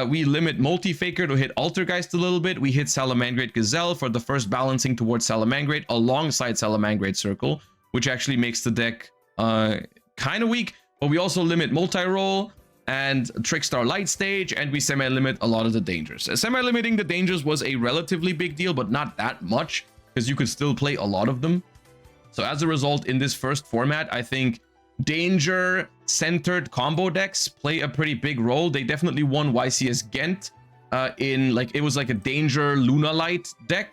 We limit Multi-Faker to hit Altergeist a little bit. We hit Salamangrate Gazelle for the first balancing towards Salamangrate alongside Salamangrate Circle, which actually makes the deck kind of weak. But we also limit Multi-Roll and Trickstar Light Stage, and we semi-limit a lot of the dangers. Semi-limiting the dangers was a relatively big deal, but not that much, because you could still play a lot of them. So as a result, in this first format, I think danger-centered combo decks play a pretty big role. They definitely won YCS Ghent in, like, it was like a danger Luna Light deck.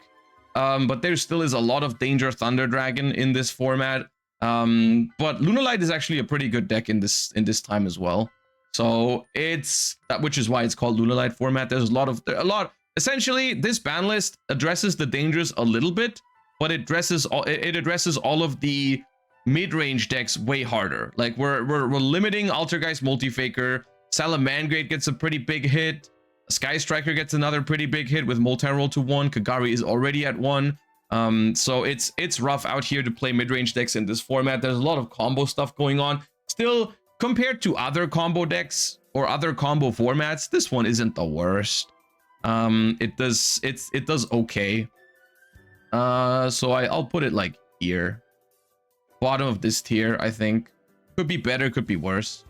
But there still is a lot of danger Thunder Dragon in this format. But Luna Light is actually a pretty good deck in this time as well. So it's that, which is why it's called Luna Light format. There's a lot. Essentially, this ban list addresses the dangers a little bit, but it addresses all of the mid-range decks way harder. Like we're limiting Altergeist Multi-Faker. Salamangrate gets a pretty big hit. Sky Striker gets another pretty big hit with Multi-Roll to 1. Kagari is already at 1. So it's rough out here to play mid-range decks in this format. There's a lot of combo stuff going on. Still, compared to other combo decks or other combo formats, this one isn't the worst. It does okay. So I'll put it like here. Bottom of this tier, I think. Could be better, could be worse.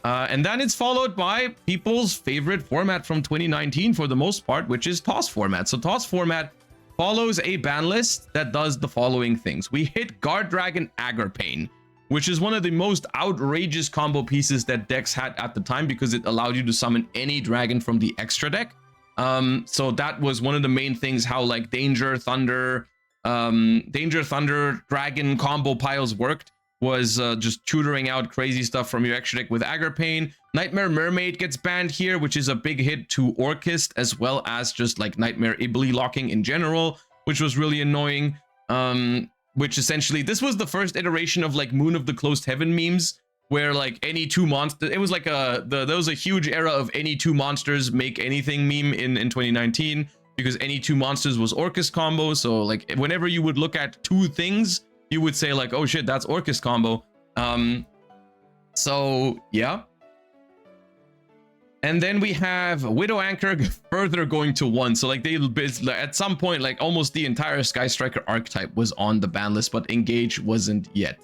And then it's followed by people's favorite format from 2019 for the most part, which is Toss format. So Toss format follows a ban list that does the following things. We hit Guard Dragon Agripane, which is one of the most outrageous combo pieces that decks had at the time because it allowed you to summon any dragon from the extra deck. So that was one of the main things, how like Danger Thunder Dragon combo piles worked, was just tutoring out crazy stuff from your extra deck with Agripane. Nightmare Mermaid gets banned here, which is a big hit to Orchist, as well as just like Nightmare Ibli locking in general, which was really annoying. Which essentially, this was the first iteration of like Moon of the Closed Heaven memes, where like any two monsters, it was like there was a huge era of any two monsters make anything meme in 2019, because any two monsters was Orchist combo. So like whenever you would look at two things, you would say like, oh shit, that's Orchist combo. So yeah. And then we have Widow Anchor further going to 1. So like at some point, like almost the entire Sky Striker archetype was on the ban list, but Engage wasn't yet.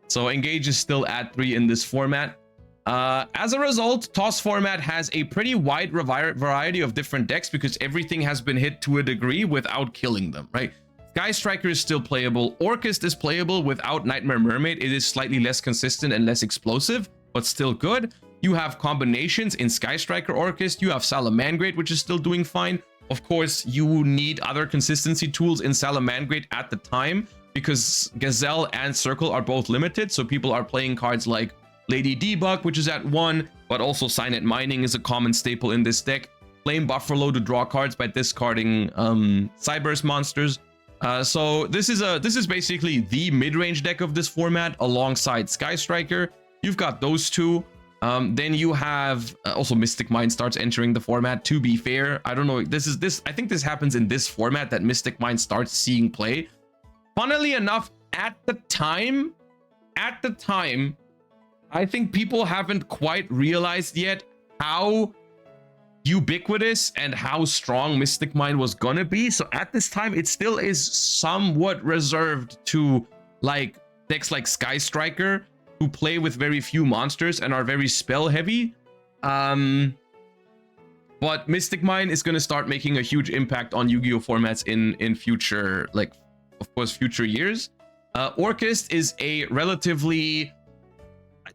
So Engage is still at 3 in this format. As a result, Toss format has a pretty wide variety of different decks because everything has been hit to a degree without killing them, right? Sky Striker is still playable. Orchist is playable without Nightmare Mermaid. It is slightly less consistent and less explosive, but still good. You have combinations in Sky Striker Orchist. You have Salamangrate, which is still doing fine. Of course, you need other consistency tools in Salamangrate at the time because Gazelle and Circle are both limited. So people are playing cards like Lady Debug, which is at 1, but also Signet Mining is a common staple in this deck. Flame Buffalo to draw cards by discarding Cyberse monsters. So this is basically the mid-range deck of this format alongside Sky Striker. You've got those two. Then you have also Mystic Mind starts entering the format. To be fair, I don't know, I think this happens in this format that Mystic Mind starts seeing play. Funnily enough, at the time, I think people haven't quite realized yet how ubiquitous and how strong Mystic Mind was gonna be. So at this time, it still is somewhat reserved to like decks like Sky Striker, who play with very few monsters and are very spell heavy. But Mystic Mind is going to start making a huge impact on Yu-Gi-Oh formats in future, like, of course, future years. Orchist is a relatively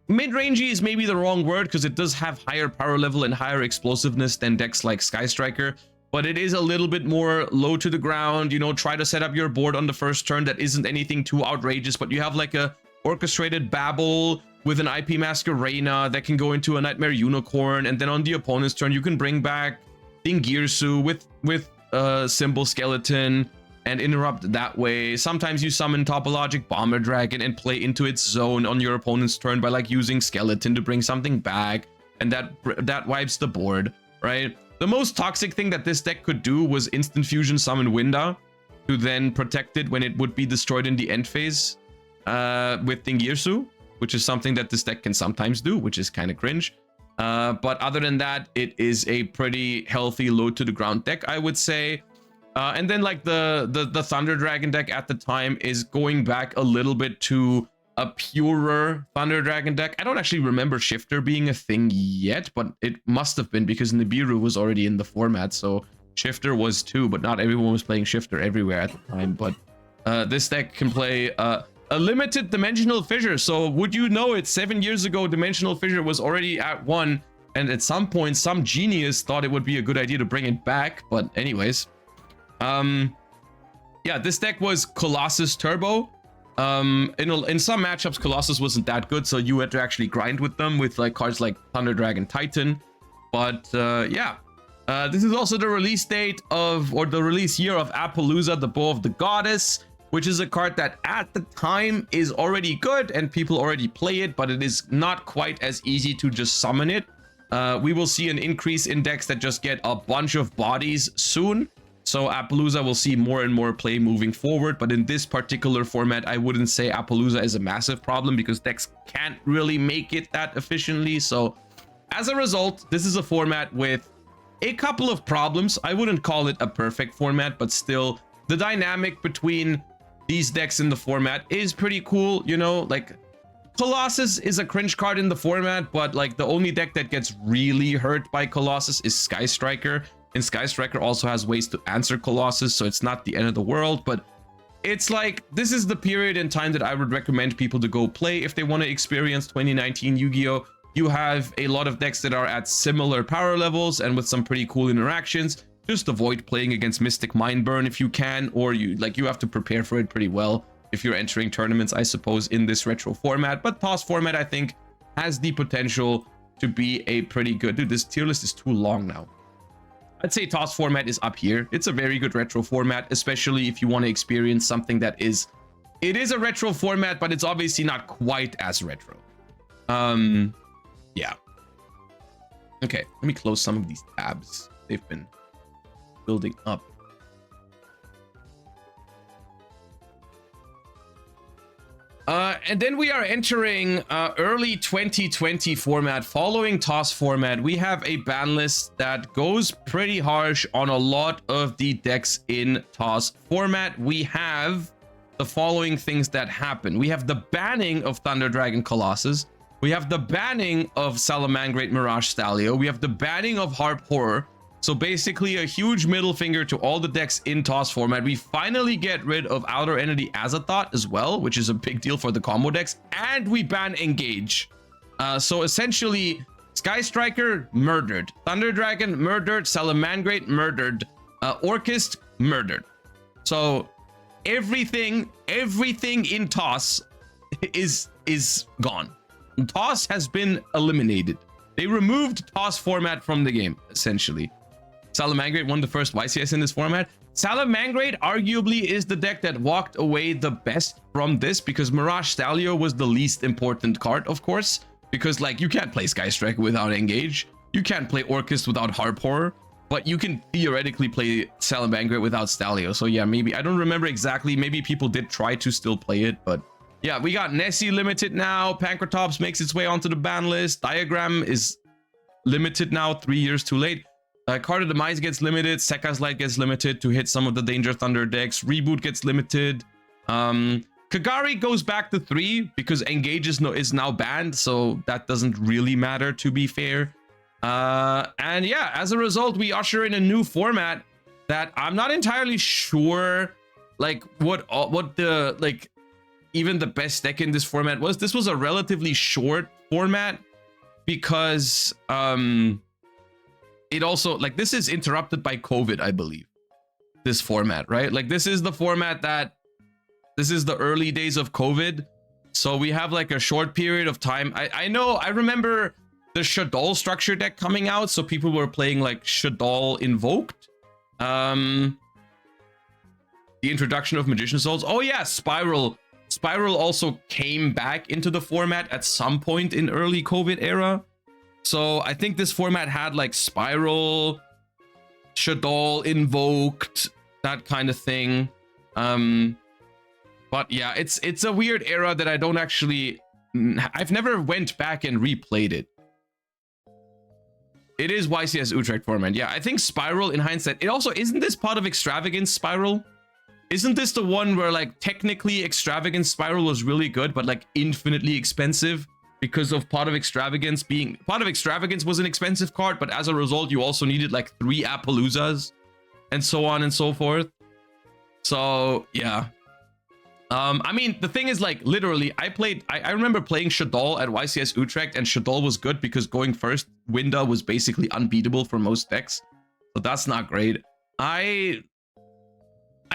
mid-rangey is maybe the wrong word because it does have higher power level and higher explosiveness than decks like Sky Striker, but it is a little bit more low to the ground. You know, try to set up your board on the first turn that isn't anything too outrageous, but you have like a orchestrated Babel with an IP Masker Reina that can go into a Nightmare Unicorn, and then on the opponent's turn you can bring back Dingirsu with Symbol Skeleton and interrupt that way. Sometimes you summon Topologic Bomber Dragon and play into its zone on your opponent's turn by like using Skeleton to bring something back, and that wipes the board, right? The most toxic thing that this deck could do was instant fusion summon Winda to then protect it when it would be destroyed in the end phase. With Dingirsu, which is something that this deck can sometimes do, which is kind of cringe. But other than that, it is a pretty healthy low to the ground deck, I would say. And then like the Thunder Dragon deck at the time is going back a little bit to a purer Thunder Dragon deck. I don't actually remember Shifter being a thing yet, but it must have been because Nibiru was already in the format, so Shifter was too, but not everyone was playing Shifter everywhere at the time. But this deck can play a limited Dimensional Fissure. So would you know it, 7 years ago, Dimensional Fissure was already at 1, and at some point, some genius thought it would be a good idea to bring it back. But anyways, yeah, this deck was Colossus Turbo. In some matchups, Colossus wasn't that good, so you had to actually grind with them with like cards like Thunder Dragon Titan. But yeah, this is also the release date of, or the release year of Appaloosa, the Bow of the Goddess, which is a card that at the time is already good and people already play it, but it is not quite as easy to just summon it. We will see an increase in decks that just get a bunch of bodies soon. So Appaloosa will see more and more play moving forward, but in this particular format, I wouldn't say Appaloosa is a massive problem because decks can't really make it that efficiently. So as a result, this is a format with a couple of problems. I wouldn't call it a perfect format, but still the dynamic between these decks in the format is pretty cool. You know, like Colossus is a cringe card in the format, but like the only deck that gets really hurt by Colossus is Sky Striker. And Sky Striker also has ways to answer Colossus, so it's not the end of the world. But it's like, this is the period in time that I would recommend people to go play if they want to experience 2019 Yu-Gi-Oh! You have a lot of decks that are at similar power levels and with some pretty cool interactions. Just avoid playing against Mystic Mindburn if you can, or you have to prepare for it pretty well if you're entering tournaments, I suppose, in this retro format. But TOS format, I think, has the potential to be a pretty good... Dude, this tier list is too long now. I'd say TOS format is up here. It's a very good retro format, especially if you want to experience something that is... It is a retro format, but it's obviously not quite as retro. Yeah. Okay, let me close some of these tabs. They've been building up. And then we are entering early 2020 format. Following TOS format, we have a ban list that goes pretty harsh on a lot of the decks in TOS format. We have the following things that happen. We have the banning of Thunder Dragon Colossus. We have the banning of Salamangreat Mirage Stalio. We have the banning of Harp Horror. So basically a huge middle finger to all the decks in TOS format. We finally get rid of Outer Entity Azathoth as well, which is a big deal for the combo decks. And we ban Engage. So essentially, Sky Striker, murdered. Thunder Dragon, murdered. Salamangreat, murdered. Orchist, murdered. So everything in TOS is gone. TOS has been eliminated. They removed TOS format from the game, essentially. Salamangreat won the first YCS in this format. Salamangreat arguably is the deck that walked away the best from this because Mirage Stalio was the least important card, of course, because like you can't play Sky Striker without Engage. You can't play Orchist without Harp Horror, but you can theoretically play Salamangreat without Stalio. So yeah, maybe, I don't remember exactly. Maybe people did try to still play it, but yeah, we got Nessie limited now. Pancratops makes its way onto the ban list. Diagram is limited now, 3 years too late. Card of Demise gets limited. Sekka's Light gets limited to hit some of the Danger Thunder decks. Reboot gets limited. Kagari goes back to 3 because Engage is now banned, so that doesn't really matter, to be fair. And yeah, as a result, we usher in a new format that I'm not entirely sure, like, what the, like, even the best deck in this format was. This was a relatively short format because, it also, like, this is interrupted by COVID, I believe, this format, right? Like, this is the format that, this is the early days of COVID. So we have like a short period of time. I know, I remember the Shaddoll structure deck coming out. So people were playing like Shaddoll Invoked. The introduction of Magician Souls. Oh yeah, Spiral also came back into the format at some point in early COVID era. So I think this format had like Spiral, Shaddoll Invoked, that kind of thing. But yeah, it's a weird era that I don't actually... I've never went back and replayed it. It is YCS Utrecht format. Yeah, I think Spiral in hindsight. It also isn't this part of Extravagance Spiral? Isn't this the one where like technically Extravagance Spiral was really good, but like infinitely expensive because of Pot of Extravagance being Pot of Extravagance was an expensive card, but as a result, you also needed like 3 Appaloozas and so on and so forth. So yeah. I mean, the thing is, like, literally, I remember playing Shadol at YCS Utrecht, and Shadol was good because going first, Winda was basically unbeatable for most decks. So that's not great. I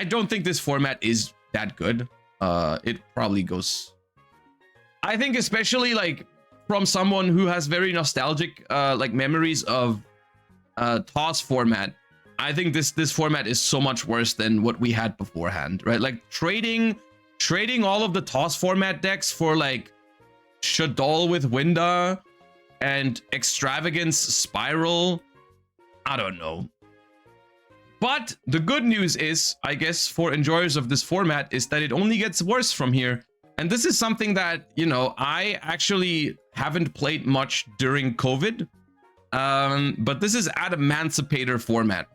don't think this format is that good. It probably goes... I think especially, like, from someone who has very nostalgic, like, memories of TOS format, I think this format is so much worse than what we had beforehand, right? Like, trading all of the TOS format decks for like Shadol with Winda and Extravagance Spiral, I don't know. But the good news is, I guess, for enjoyers of this format, is that it only gets worse from here. And this is something that, you know, I actually haven't played much during COVID. But this is Adamantipator format.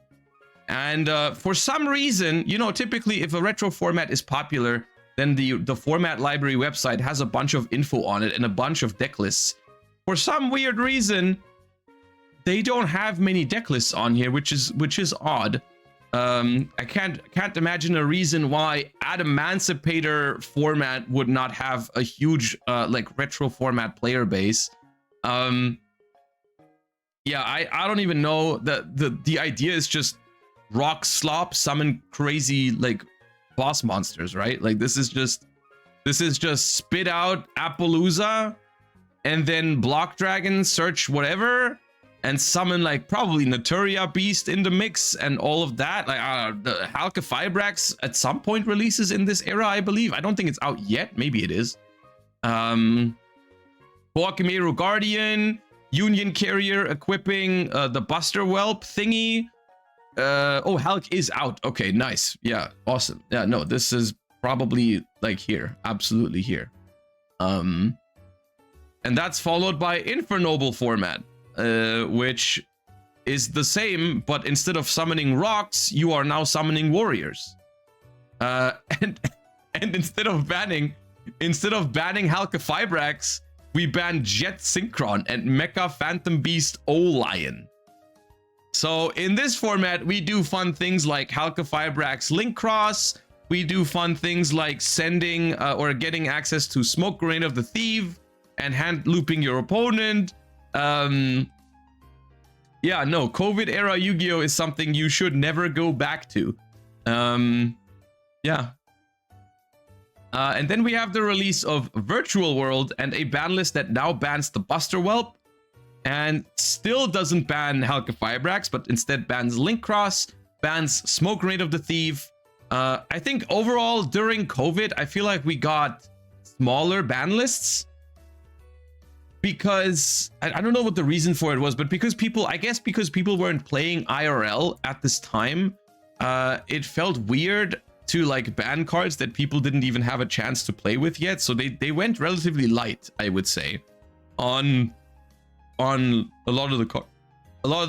And for some reason, you know, typically if a retro format is popular, then the format library website has a bunch of info on it and a bunch of deck lists. For some weird reason, they don't have many deck lists on here, which is odd. I can't imagine a reason why Adamantipator format would not have a huge like retro format player base. Yeah, I don't even know. The idea is just rock slop, summon crazy like boss monsters, right? Like this is just spit out Appaloosa and then block dragon, search whatever, and summon like probably Naturia Beast in the mix and all of that. Like the Halka Fibrax at some point releases in this era, I believe. I don't think it's out yet. Maybe it is. Boakimeru Guardian, Union Carrier equipping the Buster Whelp thingy. Oh, Hulk is out. Okay, nice. Yeah, awesome. Yeah, no, this is probably like here, absolutely here. And that's followed by Infernoble format, which is the same, but instead of summoning rocks, you are now summoning warriors. And instead of banning Halka Fibrax, we banned Jet Synchron and Mecha Phantom Beast O-Lion. So in this format, we do fun things like Halka Fibrax Link Cross. We do fun things like sending or getting access to Smoke Grenade of the Thief and hand looping your opponent. Yeah, no, COVID era Yu-Gi-Oh is something you should never go back to. Yeah. And then we have the release of Virtual World and a ban list that now bans the Buster Whelp. And still doesn't ban Halka Fibrax, but instead bans Link Cross, bans Smoke Grenade of the Thief. I think overall during COVID, I feel like we got smaller ban lists. Because, I don't know what the reason for it was, but because people, I guess because people weren't playing IRL at this time, it felt weird to like ban cards that people didn't even have a chance to play with yet. So they went relatively light, I would say, on a lot of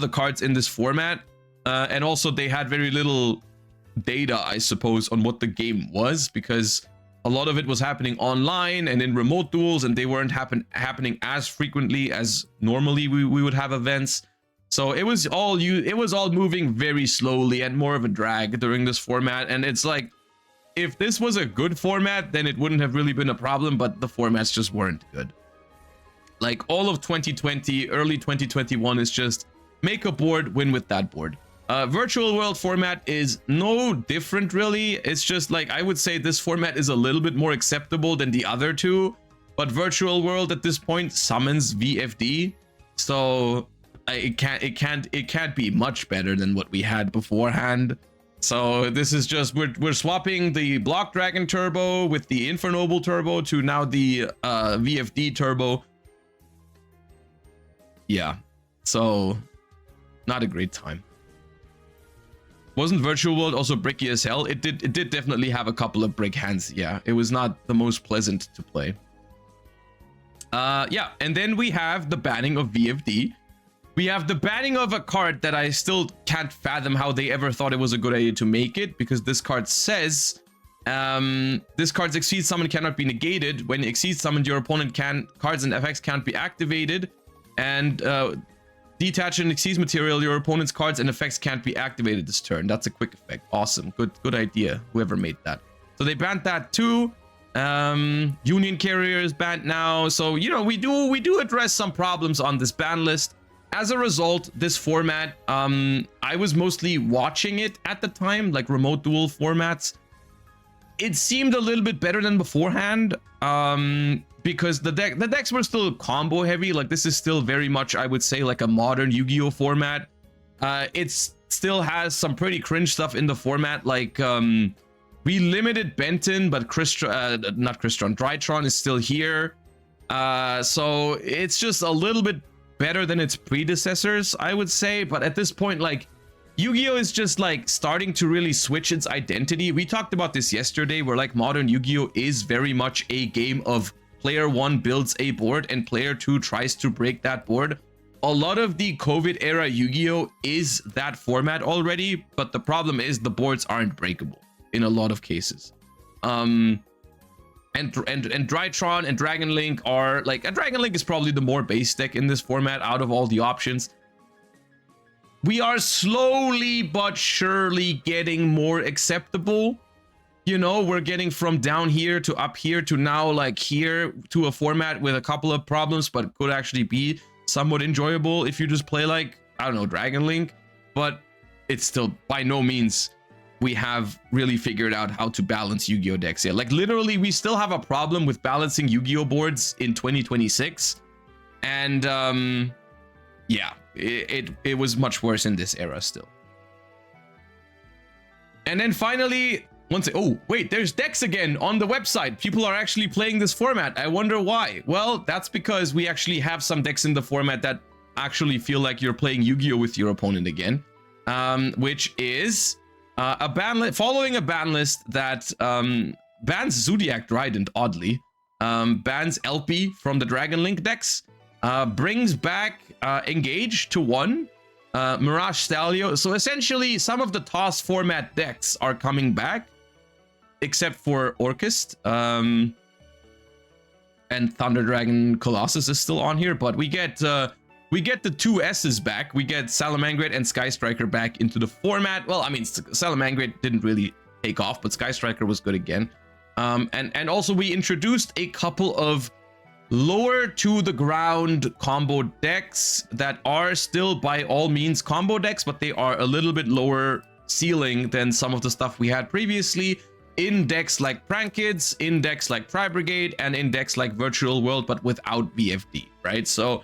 the cards in this format, and also they had very little data, I suppose, on what the game was, because a lot of it was happening online and in remote duels, and they weren't happening as frequently as normally we would have events. So it was all moving very slowly and more of a drag during this format. And it's like, if this was a good format, then it wouldn't have really been a problem, but the formats just weren't good. Like all of 2020, early 2021 is just make a board, win with that board. Virtual World format is no different really. It's just like, I would say this format is a little bit more acceptable than the other two, but Virtual World at this point summons VFD, so it can't be much better than what we had beforehand. So this is just, we're swapping the Block Dragon Turbo with the Infernoble Turbo to now the VFD Turbo. Yeah, so not a great time. Wasn't Virtual World also bricky as hell? It did definitely have a couple of brick hands. Yeah, it was not the most pleasant to play. Yeah, and then we have the banning of VFD. We have the banning of a card that I still can't fathom how they ever thought it was a good idea to make it, because this card says this card's Exceed Summon cannot be negated. When Exceed Summoned, your opponent cards and effects can't be activated, and detach an Exceed material, your opponent's cards and effects can't be activated this turn. That's a quick effect. Awesome. Good idea, whoever made that. So they banned that too. Union Carrier is banned now. So, you know, we do address some problems on this ban list. As a result, this format, I was mostly watching it at the time, like remote duel formats. It seemed a little bit better than beforehand, because the decks were still combo heavy. Like, this is still very much, I would say, like a modern Yu-Gi-Oh format. It still has some pretty cringe stuff in the format, like we limited Benton, but Drytron is still here. So it's just a little bit better than its predecessors, I would say. But at this point, like, Yu-Gi-Oh is just like starting to really switch its identity. We talked about this yesterday, where like modern Yu-Gi-Oh is very much a game of player 1 builds a board and player 2 tries to break that board. A lot of the COVID era Yu-Gi-Oh is that format already, but the problem is the boards aren't breakable in a lot of cases. And Drytron and Dragon Link are like, Dragon Link is probably the more base deck in this format out of all the options. We are slowly but surely getting more acceptable. You know, we're getting from down here to up here to now like here, to a format with a couple of problems, but could actually be somewhat enjoyable if you just play like, I don't know, Dragon Link. But it's still by no means we have really figured out how to balance Yu-Gi-Oh decks yet. Like, literally, we still have a problem with balancing Yu-Gi-Oh boards in 2026. And yeah, it was much worse in this era still. And then finally, oh wait, there's decks again on the website. People are actually playing this format. I wonder why. Well, that's because we actually have some decks in the format that actually feel like you're playing Yu-Gi-Oh with your opponent again, which is a ban list, following a ban list that bans Zodiac Trident, oddly, bans LP from the Dragon Link decks, brings back Engage to 1, Mirage Stallion. So essentially, some of the toss format decks are coming back, except for Orchest, and Thunder Dragon Colossus is still on here, but we get the two S's back. We get Salamangreat and Sky Striker back into the format. Well, I mean, Salamangreat didn't really take off, but Sky Striker was good again. And also we introduced a couple of lower to the ground combo decks that are still by all means combo decks, but they are a little bit lower ceiling than some of the stuff we had previously in decks like Prank Kids, in decks like Tri Brigade, and in decks like Virtual World, but without BFD, right? So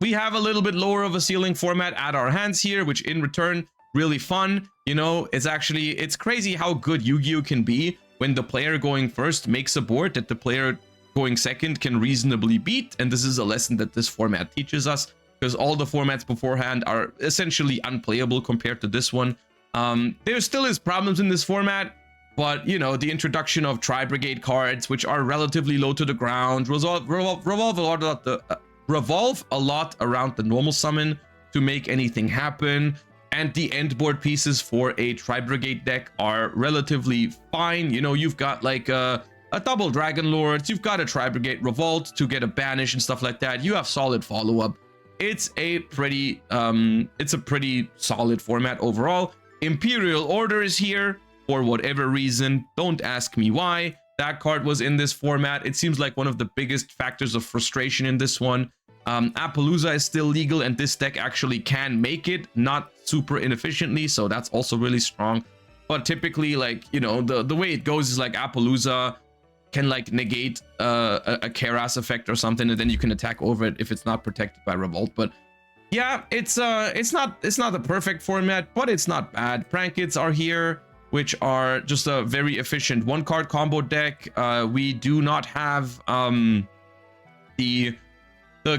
we have a little bit lower of a ceiling format at our hands here, which in return, really fun. You know, it's crazy how good Yu-Gi-Oh can be when the player going first makes a board that the player going second can reasonably beat. And this is a lesson that this format teaches us, because all the formats beforehand are essentially unplayable compared to this one. There still is problems in this format, but you know, the introduction of Tri Brigade cards, which are relatively low to the ground, revolve a lot around the normal summon to make anything happen, and the end board pieces for a Tri Brigade deck are relatively fine. You know, you've got like a double Dragon Lords, you've got a Tri Brigade Revolt to get a banish and stuff like that. You have solid follow-up. It's a pretty solid format overall. Imperial Order is here for whatever reason. Don't ask me why. That card was in this format. It seems like one of the biggest factors of frustration in this one. Appaloosa is still legal, and this deck actually can make it, not super inefficiently, so that's also really strong. But typically, like, you know, the way it goes is like Appaloosa can like negate a Keras effect or something, and then you can attack over it if it's not protected by Revolt. But yeah, it's not the perfect format, but it's not bad. Prank Kids are here, which are just a very efficient one card combo deck. We do not have the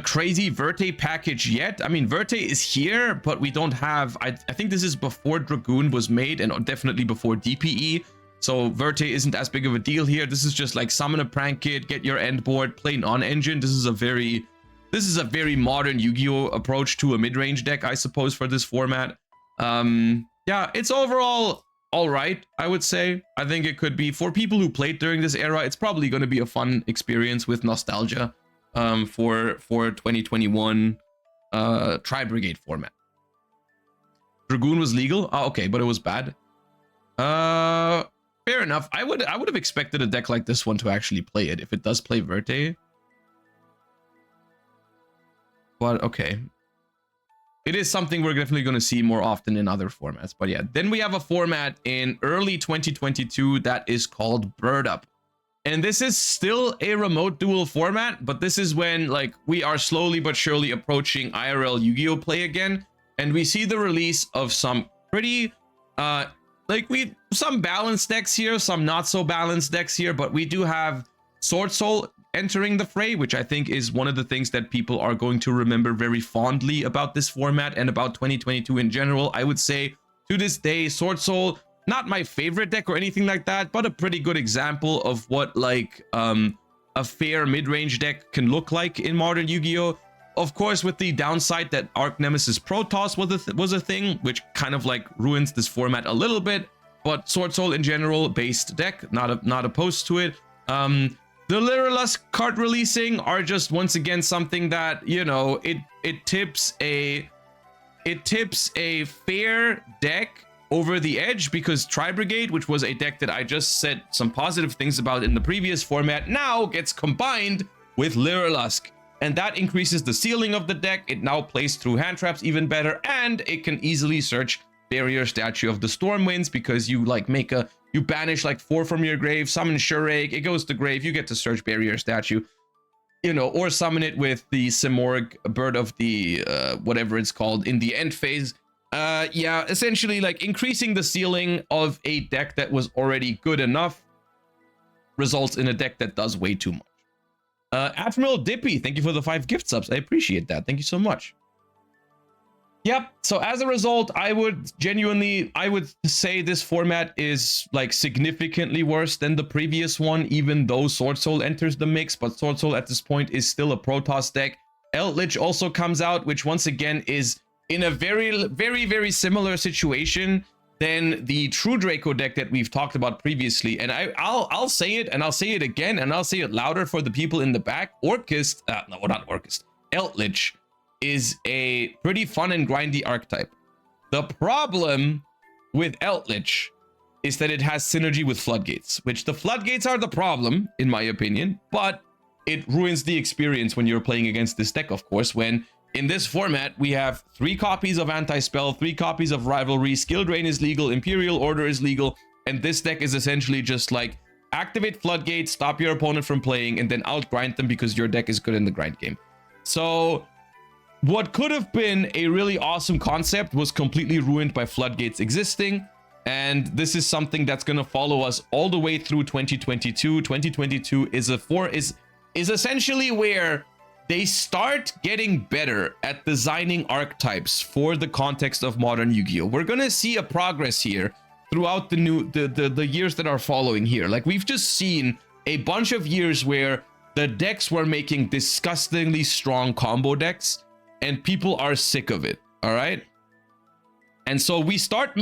crazy Verte package yet. I mean, Verte is here, but we don't have, I think this is before Dragoon was made, and definitely before DPE. So Verte isn't as big of a deal here. This is just like summon a Prank Kid, get your end board, play non-engine. This is a very this is a very modern Yu-Gi-Oh approach to a mid-range deck, I suppose, for this format. Yeah, it's overall all right, I would say. I think it could be, for people who played during this era, it's probably going to be a fun experience with nostalgia for 2021 Tri-Brigade format. Dragoon was legal? Oh, okay, but it was bad. Fair enough. I would have expected a deck like this one to actually play it if it does play Verte. But okay. It is something we're definitely going to see more often in other formats. But yeah, then we have a format in early 2022 that is called Bird Up. And this is still a remote duel format, but this is when like we are slowly but surely approaching IRL Yu-Gi-Oh play again. And we see the release of some pretty some balanced decks here, some not so balanced decks here, but we do have Sword Soul entering the fray, which I think is one of the things that people are going to remember very fondly about this format and about 2022 in general. I would say to this day, Sword Soul, not my favorite deck or anything like that, but a pretty good example of what like a fair mid-range deck can look like in modern Yu-Gi-Oh! Of course, with the downside that Arc Nemesis Protoss was a thing, which kind of like ruins this format a little bit. But Sword Soul in general, based deck, not opposed to it. The Lyrilusk card releasing are just once again something that, you know, it tips a fair deck over the edge, because Tri-Brigade, which was a deck that I just said some positive things about in the previous format, now gets combined with Lyrilusk. And that increases the ceiling of the deck. It now plays through hand traps even better, and it can easily search Barrier Statue of the Stormwinds, because you like you banish like 4 from your grave, summon Shurake, it goes to grave, you get to search Barrier Statue, you know, or summon it with the Simorgh Bird of the whatever it's called in the end phase. Yeah, essentially like increasing the ceiling of a deck that was already good enough results in a deck that does way too much. Admiral Dippy, thank you for the 5 gift subs. I appreciate that. Thank you so much. Yep. So as a result, I would say this format is like significantly worse than the previous one, even though Sword Soul enters the mix. But Sword Soul at this point is still a Protoss deck. Eldritch also comes out, which once again is in a very similar situation than the True Draco deck that we've talked about previously. And I'll say it, and I'll say it again, and I'll say it louder for the people in the back. Orcust, no, not Orcust. Eldritch is a pretty fun and grindy archetype. The problem with Eldritch is that it has synergy with Floodgates, which the Floodgates are the problem, in my opinion, but it ruins the experience when you're playing against this deck, of course, when in this format, we have 3 copies of Anti-Spell, 3 copies of Rivalry, Skill Drain is legal, Imperial Order is legal, and this deck is essentially just like, activate Floodgates, stop your opponent from playing, and then out-grind them because your deck is good in the grind game. So, what could have been a really awesome concept was completely ruined by Floodgates existing, and this is something that's going to follow us all the way through 2022. 2022 is essentially where they start getting better at designing archetypes for the context of modern Yu-Gi-Oh! We're gonna see a progress here throughout the years that are following here. Like, we've just seen a bunch of years where the decks were making disgustingly strong combo decks, and people are sick of it, all right? And so we start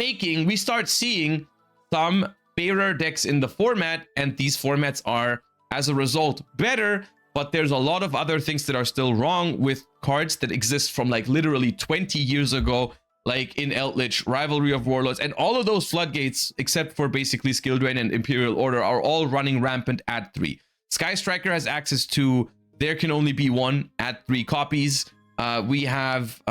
seeing some fairer decks in the format, and these formats are, as a result, better. But there's a lot of other things that are still wrong with cards that exist from like literally 20 years ago, like in Eldritch, Rivalry of Warlords, and all of those Floodgates, except for basically Skill Drain and Imperial Order, are all running rampant at 3. Sky Striker has access to there can only be 1 at 3 copies. We have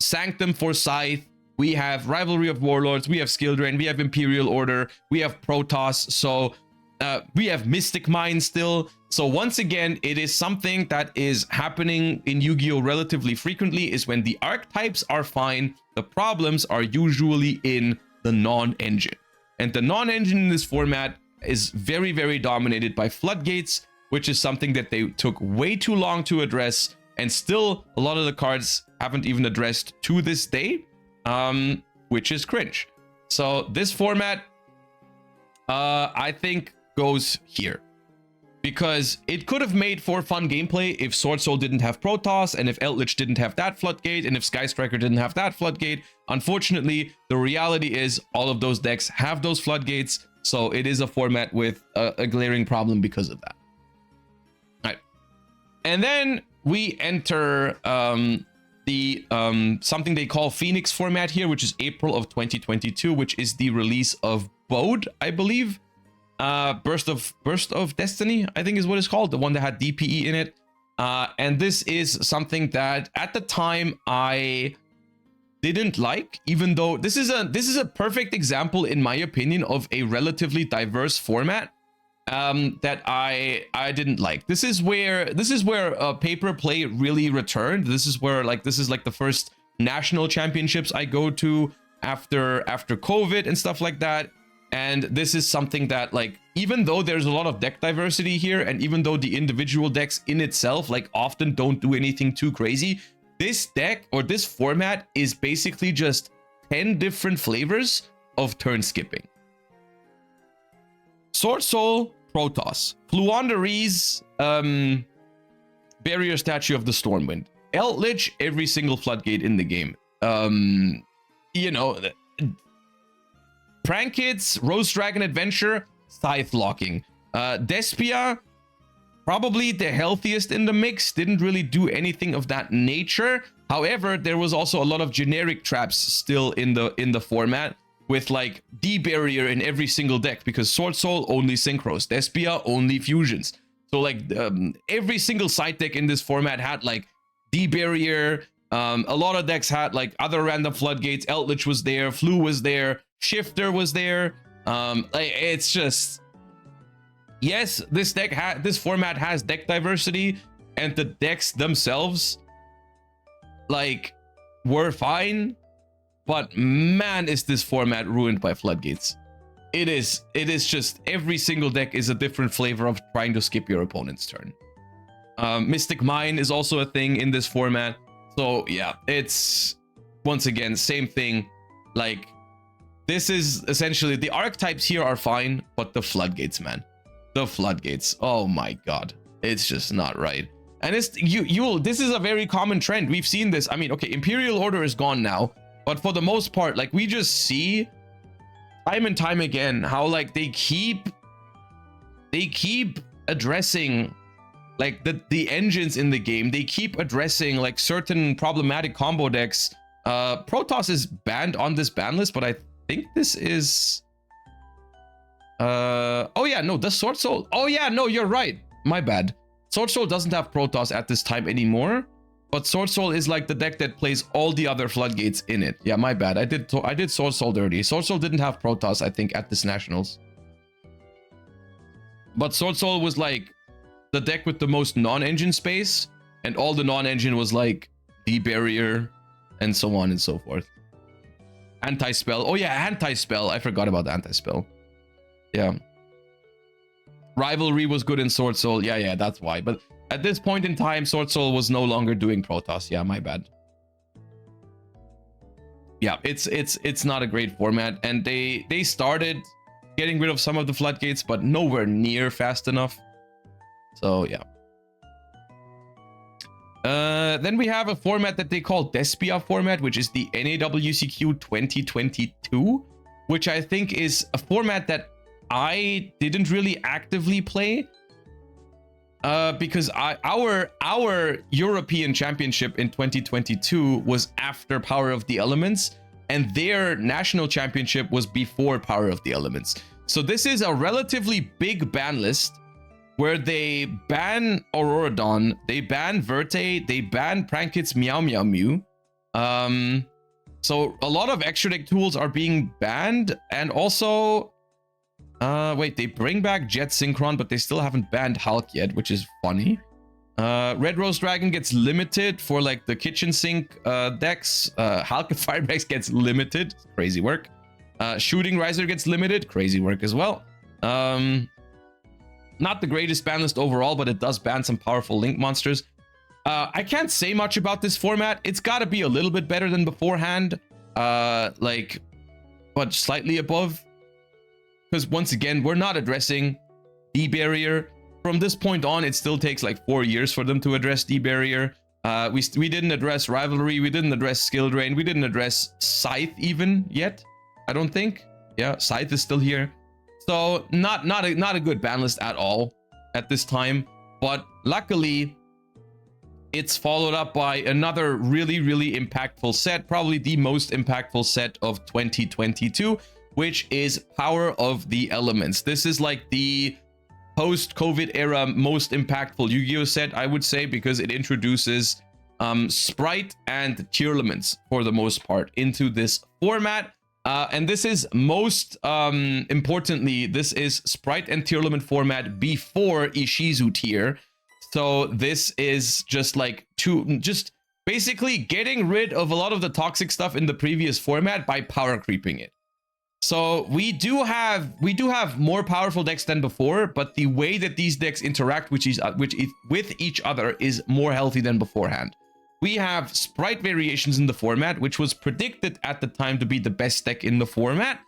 Sanctum for Scythe, we have Rivalry of Warlords, we have Skill Drain, we have Imperial Order, we have Protoss, so we have Mystic Mine still. So once again, it is something that is happening in Yu-Gi-Oh! Relatively frequently, is when the archetypes are fine, the problems are usually in the non-engine. And the non-engine in this format is very dominated by Floodgates, which is something that they took way too long to address, and still a lot of the cards haven't even addressed to this day, which is cringe. So this format, I think, goes here. because it could have made for fun gameplay if Sword Soul didn't have Protoss, and if Eldritch didn't have that floodgate, and if Sky Striker didn't have that floodgate. Unfortunately, the reality is all of those decks have those floodgates, so it is a format with a glaring problem because of that. All right. And then we enter the something they call Phoenix format here, which is April of 2022, which is the release of Bode, I believe. Burst of Destiny, I think is what it's called, the one that had DPE in it. And this is something that at the time I didn't like, even though this is a perfect example, in my opinion, of a relatively diverse format that I didn't like. This is where paper play really returned. This is like the first national championships I go to after COVID and stuff like that. And this is something that, like, even though there's a lot of deck diversity here, and even though the individual decks in itself, like, often don't do anything too crazy, this deck or this format is basically just 10 different flavors of turn skipping. Sword Soul, Protoss. Fluandereeze, Barrier Statue of the Stormwind. Eldritch, every single floodgate in the game. You know... Prankits, Rose Dragon Adventure, Scythe Locking. Despia, probably the healthiest in the mix, didn't really do anything of that nature. However, there was also a lot of generic traps still in the format, with like D-Barrier in every single deck, because Sword Soul only synchros, Despia only fusions. So like every single side deck in this format had like D-Barrier. A lot of decks had like other random floodgates. Eldritch was there, Flu was there, Shifter was there. It's just, yes, this format has deck diversity, and the decks themselves like were fine, but man, is this format ruined by floodgates. It is just every single deck is a different flavor of trying to skip your opponent's turn. Mystic Mine is also a thing in this format. So yeah, it's once again same thing. Like, this is essentially, the archetypes here are fine, but the floodgates, man, the floodgates, oh my god, it's just not right. And it's this is a very common trend. We've seen this. I mean, okay, Imperial Order is gone now, but for the most part, like, we just see time and time again how like they keep addressing like the engines in the game. They keep addressing like certain problematic combo decks. Protoss is banned on this ban list, but I think this is oh yeah, no, the Sword Soul, oh yeah, no, you're right, my bad. Sword Soul doesn't have Protoss at this time anymore, but Sword Soul is like the deck that plays all the other floodgates in it. Yeah, my bad, I did Sword Soul dirty. Sword Soul didn't have Protoss, I think, at this nationals, but Sword Soul was like the deck with the most non-engine space, and all the non-engine was like D-Barrier and so on and so forth. Anti-spell, oh yeah, anti-spell, I forgot about the anti-spell. Yeah, Rivalry was good in Sword Soul. Yeah, that's why. But at this point in time, Sword Soul was no longer doing Protoss. Yeah, my bad. Yeah, it's not a great format, and they started getting rid of some of the floodgates, but nowhere near fast enough. So yeah. Then we have a format that they call Despia format, which is the NAWCQ 2022, which I think is a format that I didn't really actively play, because our European championship in 2022 was after Power of the Elements, and their national championship was before Power of the Elements. So this is a relatively big ban list, where they ban Auroradon, they ban Verte, they ban Prankits Meow Meow Mew. So a lot of extra deck tools are being banned, and also, wait, they bring back Jet Synchron, but they still haven't banned Hulk yet, which is funny. Red Rose Dragon gets limited for like the kitchen sink decks. Hulk Firebags gets limited, crazy work. Shooting Riser gets limited, crazy work as well. Not the greatest ban list overall, but it does ban some powerful link monsters. I can't say much about this format. It's got to be a little bit better than beforehand, like, but slightly above. Because once again, we're not addressing D-Barrier. from this point on, it still takes like 4 years for them to address D-Barrier. We didn't address Rivalry, we didn't address Skill Drain, we didn't address Scythe even yet, I don't think. Yeah, Scythe is still here. So not a good ban list at all at this time. But luckily, it's followed up by another really, really impactful set, probably the most impactful set of 2022, which is Power of the Elements. This is like the post-COVID era most impactful Yu-Gi-Oh set, I would say, because it introduces Sprite and Tearlaments for the most part into this format. And this is most importantly, this is Sprite and Tearlament format before Ishizu tier. So this is just like just basically getting rid of a lot of the toxic stuff in the previous format by power creeping it. So we do have more powerful decks than before, but the way that these decks interact with each other is more healthy than beforehand. We have Sprite variations in the format, which was predicted at the time to be the best deck in the format,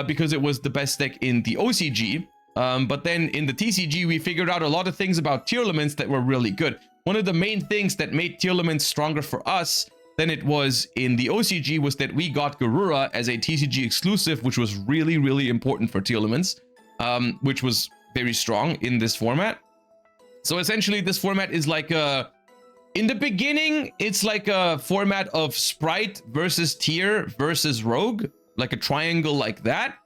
because it was the best deck in the OCG. But then in the TCG, we figured out a lot of things about Tearlaments that were really good. One of the main things that made Tearlaments stronger for us than it was in the OCG was that we got Garura as a TCG exclusive, which was really, really important for Tearlaments, which was very strong in this format. So essentially, this format is like a... In the beginning, it's like a format of Sprite versus Tier versus Rogue, like a triangle like that.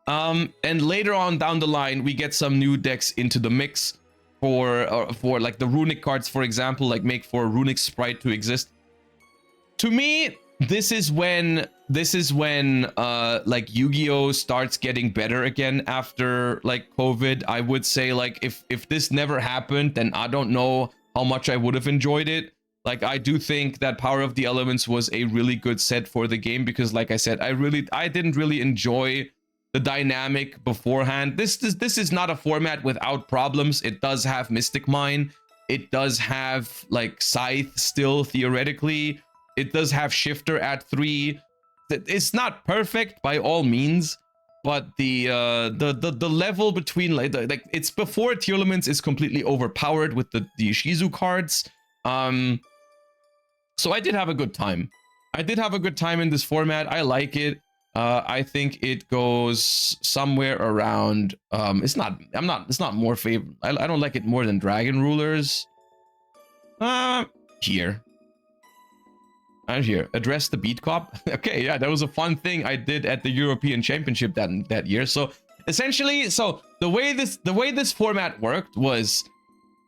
And later on down the line, we get some new decks into the mix for like the Runic cards, for example, like make for Runic Sprite to exist. To me, this is when like Yu-Gi-Oh starts getting better again after like COVID. I would say like if this never happened, then I don't know how much I would have enjoyed it. Like I do think that Power of the Elements was a really good set for the game because, like I said, I didn't really enjoy the dynamic beforehand. This is not a format without problems. It does have Mystic Mine. It does have like Scythe still theoretically. It does have Shifter at 3. It's not perfect by all means, but the level between like it's before Tearlaments is completely overpowered with the Ishizu cards. So I did have a good time. I did have a good time in this format. I like it. I think it goes somewhere around it's not more favorite. I don't like it more than Dragon Rulers. Here. And here, address the beat cop. Okay, yeah, that was a fun thing I did at the European Championship that year. So essentially, the way this format worked was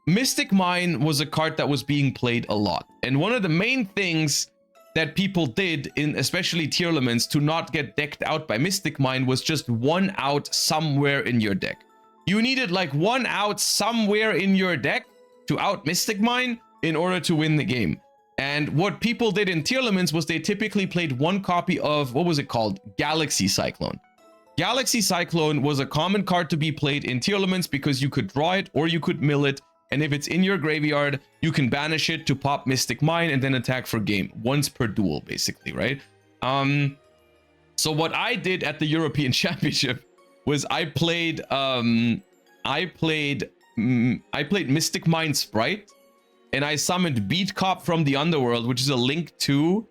Mystic Mine was a card that was being played a lot. And one of the main things that people did, in especially Tearlaments, to not get decked out by Mystic Mine was just one out somewhere in your deck. You needed like one out somewhere in your deck to out Mystic Mine in order to win the game. And what people did in Tearlaments was they typically played one copy of, what was it called? Galaxy Cyclone. Galaxy Cyclone was a common card to be played in Tearlaments because you could draw it or you could mill it. And if it's in your graveyard, you can banish it to pop Mystic Mine and then attack for game. Once per duel, basically, right? So what I did at the European Championship was I played Mystic Mine Sprite. And I summoned Beat Cop from the Underworld, which is a Link 2.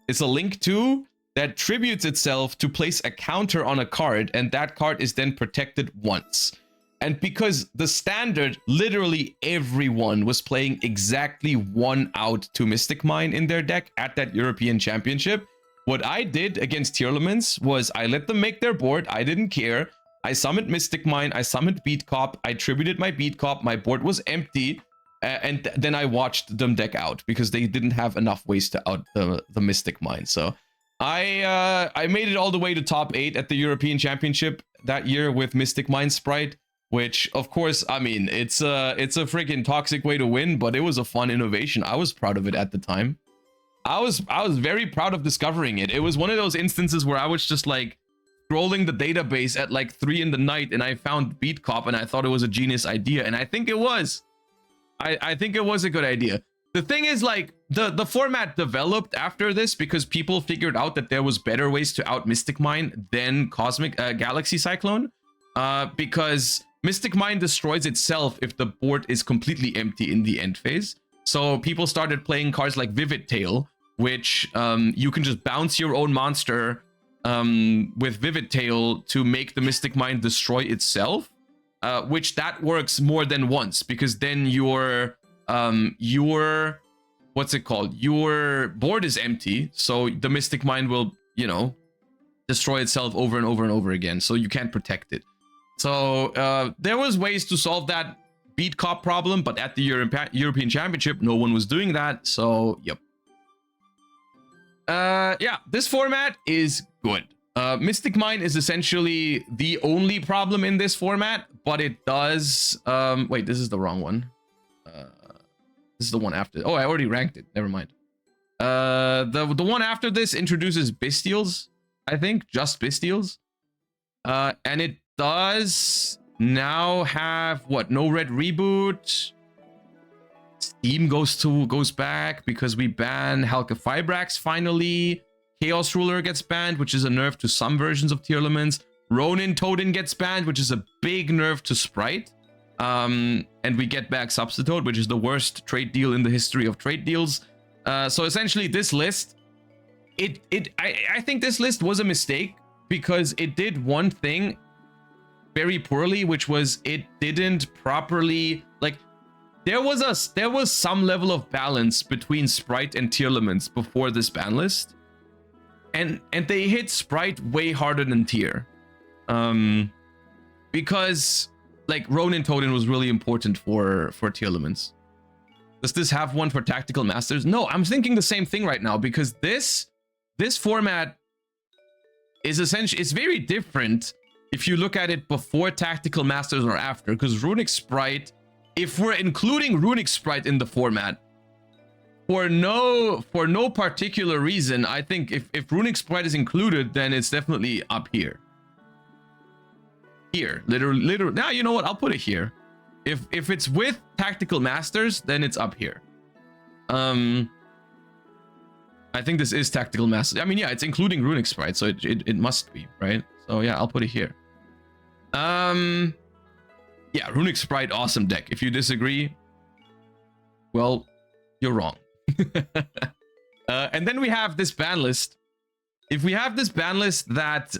It's a Link 2 that tributes itself to place a counter on a card, and that card is then protected once. And because the standard, literally everyone was playing exactly one out to Mystic Mine in their deck at that European Championship, what I did against Tearlaments was I let them make their board. I didn't care. I summoned Mystic Mine. I summoned Beat Cop. I tributed my Beat Cop. My board was empty. And then I watched them deck out because they didn't have enough ways to out the Mystic Mine. So I made it all the way to top 8 at the European Championship that year with Mystic Mine Sprite, which of course, I mean, it's a freaking toxic way to win, but it was a fun innovation. I was proud of it at the time. I was very proud of discovering it. It was one of those instances where I was just like scrolling the database at like 3 in the night and I found Beat Cop and I thought it was a genius idea, and I think it was. I think it was a good idea. The thing is, like, the format developed after this because people figured out that there was better ways to out Mystic Mine than Cosmic Galaxy Cyclone. Because Mystic Mine destroys itself if the board is completely empty in the end phase. So people started playing cards like Vivid Tail, which you can just bounce your own monster with Vivid Tail to make the Mystic Mine destroy itself, which that works more than once, because then your what's it called? Your board is empty, so the Mystic Mine will, you know, destroy itself over and over and over again, so you can't protect it. So there was ways to solve that beat cop problem, but at the European Championship, no one was doing that, so yep. Yeah, this format is good. Mystic Mine is essentially the only problem in this format, but it does... wait, this is the wrong one. This is the one after... Oh, I already ranked it. Never mind. The one after this introduces Bestials, I think. Just Bestials. And it does now have, what, no red reboot. Steam goes back because we ban Halka Fibrax finally. Chaos Ruler gets banned, which is a nerf to some versions of Tier Elements. Ronin Totem gets banned, which is a big nerf to Sprite. And we get back Substitute, which is the worst trade deal in the history of trade deals. So essentially this list, I think this list was a mistake because it did one thing very poorly, which was it didn't properly, like, there was some level of balance between Sprite and Tier Elements before this ban list. And they hit Sprite way harder than Tier. Because like Ronin Totem was really important for Tier Elements. Does this have one for Tactical Masters? No, I'm thinking the same thing right now, because this format is essentially, it's very different if you look at it before Tactical Masters or after, because Runic Sprite, if we're including Runic Sprite in the format, for no particular reason, I think if Runic Sprite is included, then it's definitely up here. Here, literally. Now, you know what? I'll put it here. If it's with Tactical Masters, then it's up here. I think this is Tactical Masters. I mean, yeah, it's including Runic Sprite, so it must be, right? So yeah, I'll put it here. Yeah, Runic Sprite, awesome deck. If you disagree, well, you're wrong. And then we have this ban list. If we have this ban list that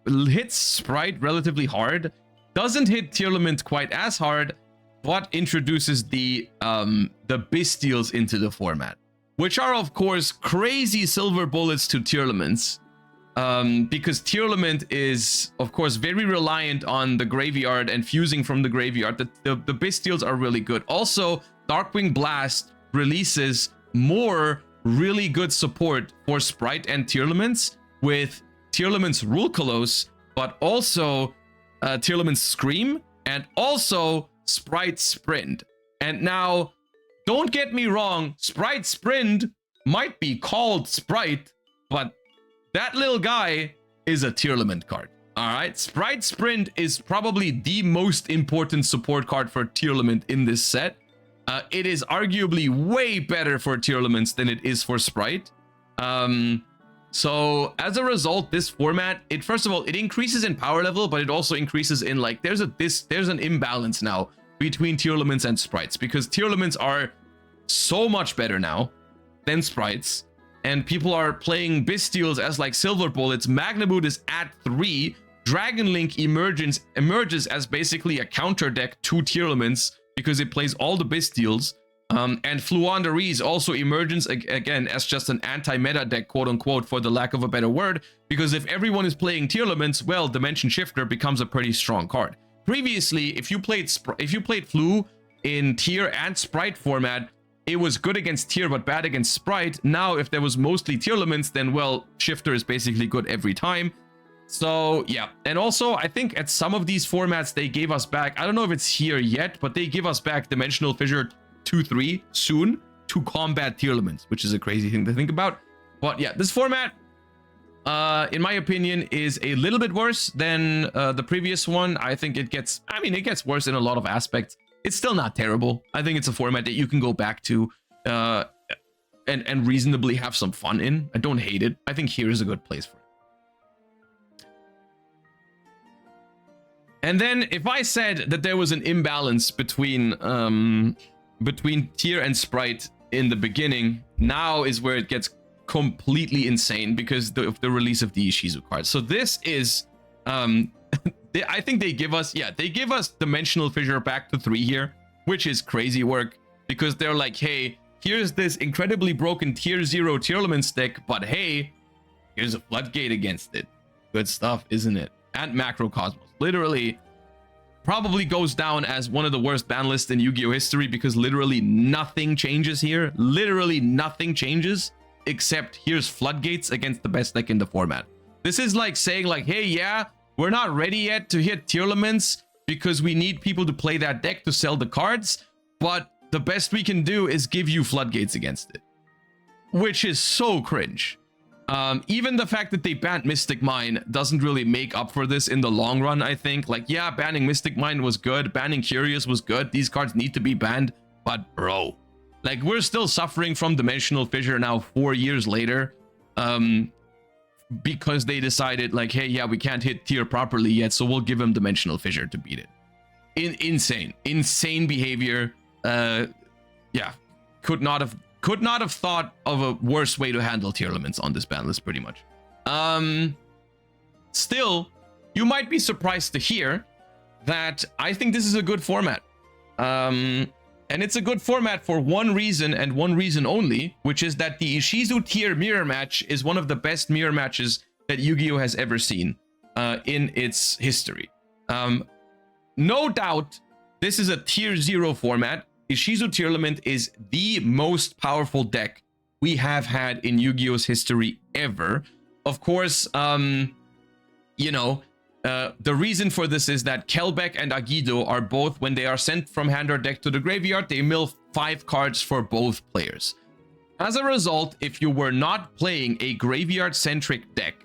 hits Sprite relatively hard, doesn't hit Tier Element quite as hard, but introduces the Bestials into the format, which are of course crazy silver bullets to Tier Elements. Because Tier Element is, of course, very reliant on the graveyard and fusing from the graveyard. The Bestials are really good. Also, Darkwing Blast releases more really good support for Sprite and Tier Elements, with Tier Elements Rule Colossus, but also Tier Elements Scream, and also Sprite Sprint. And now, don't get me wrong, Sprite Sprint might be called Sprite, but that little guy is a Tier Element card. All right, Sprite Sprint is probably the most important support card for Tier Element in this set. It is arguably way better for Tier Elements than it is for Sprite. So as a result, this format, first of all, it increases in power level, but it also increases in, like, there's an imbalance now between Tier Elements and Sprites, because Tier Elements are so much better now than Sprites. And people are playing Bestials as like silver bullets. Magnaboot is at 3. Dragon Link emerges as basically a counter deck to Tier Elements because it plays all the Bestials. And Fluandereeze also emerges again as just an anti-meta deck, quote unquote, for the lack of a better word. Because if everyone is playing Tier Elements, well, Dimension Shifter becomes a pretty strong card. Previously, if you played Flu in Tier and Sprite format, it was good against Tier but bad against Sprite. Now, if there was mostly Tier Elements, then, well, Shifter is basically good every time. So, yeah. And also, I think at some of these formats, they gave us back, I don't know if it's here yet, but they give us back Dimensional Fissure 2-3 soon to combat Tier Elements, which is a crazy thing to think about. But yeah, this format, in my opinion, is a little bit worse than the previous one. I think it gets worse in a lot of aspects. It's still not terrible. I think it's a format that you can go back to and reasonably have some fun in. I don't hate it. I think here is a good place for it. And then if I said that there was an imbalance between tier and sprite in the beginning, now is where it gets completely insane because of the release of the Ishizu card. So this is I think they give us Dimensional Fissure back to 3 here, which is crazy work because they're like, hey, here's this incredibly broken tier 0 Tearlaments deck, but hey, here's a Floodgate against it. Good stuff, isn't it? And Macrocosmos literally probably goes down as one of the worst ban lists in Yu-Gi-Oh history because literally nothing changes here. Literally nothing changes except here's Floodgates against the best deck in the format. This is like saying like, hey, yeah, we're not ready yet to hit Tearlaments because we need people to play that deck to sell the cards, but the best we can do is give you Floodgates against it, which is so cringe. Even the fact that they banned Mystic Mine doesn't really make up for this in the long run, I think. Like, yeah, banning Mystic Mine was good, banning Curious was good, these cards need to be banned, but bro, like, we're still suffering from Dimensional Fissure now 4 years later, because they decided like, hey, yeah, we can't hit tier properly yet, so we'll give them Dimensional Fissure to beat it. Insane behavior. Yeah, could not have thought of a worse way to handle Tearlaments on this ban list, pretty much. Still, you might be surprised to hear that I think this is a good format. And it's a good format for one reason and one reason only, which is that the Ishizu tier mirror match is one of the best mirror matches that Yu-Gi-Oh has ever seen in its history. No doubt, this is a tier 0 format. Ishizu Tearlament is the most powerful deck we have had in Yu-Gi-Oh's history ever. Of course, you know, the reason for this is that Kelbeck and Agido are both, when they are sent from hand or deck to the graveyard, they mill 5 cards for both players. As a result, if you were not playing a graveyard-centric deck,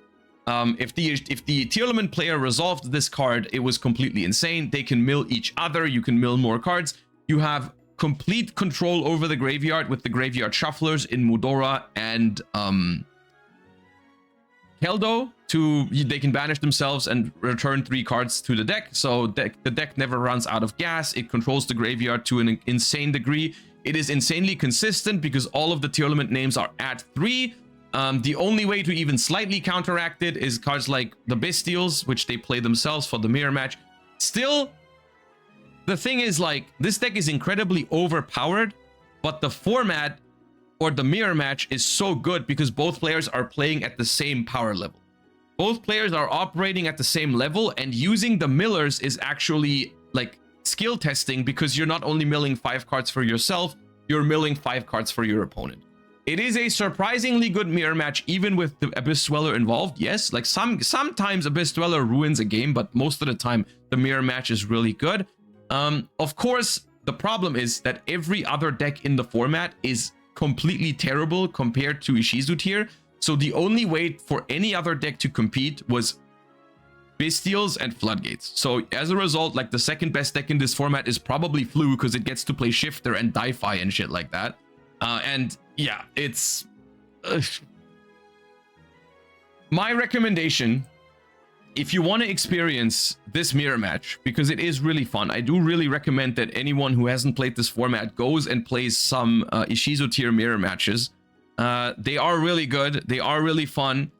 if the Tearlament player resolved this card, it was completely insane. They can mill each other, you can mill more cards. You have complete control over the graveyard with the graveyard shufflers in Mudora and Keldo. They can banish themselves and return 3 cards to the deck, so the deck never runs out of gas. It controls the graveyard to an insane degree. It is insanely consistent because all of the Tearlament names are at 3. The only way to even slightly counteract it is cards like the Bestials, which they play themselves for the mirror match. Still, the thing is, like, this deck is incredibly overpowered, but the format or the mirror match is so good because both players are playing at the same power level. Both players are operating at the same level, and using the millers is actually like skill testing because you're not only milling 5 cards for yourself, you're milling 5 cards for your opponent. It is a surprisingly good mirror match, even with the Abyss Dweller involved. Yes, like sometimes Abyss Dweller ruins a game, but most of the time the mirror match is really good. Of course, the problem is that every other deck in the format is completely terrible compared to Ishizu tier. So the only way for any other deck to compete was Bestials and Floodgates. So as a result, like, the second best deck in this format is probably Flu because it gets to play Shifter and Di-Fi and shit like that. And yeah, it's... my recommendation, if you want to experience this mirror match, because it is really fun, I do really recommend that anyone who hasn't played this format goes and plays some Ishizu tier mirror matches. They are really good, they are really fun,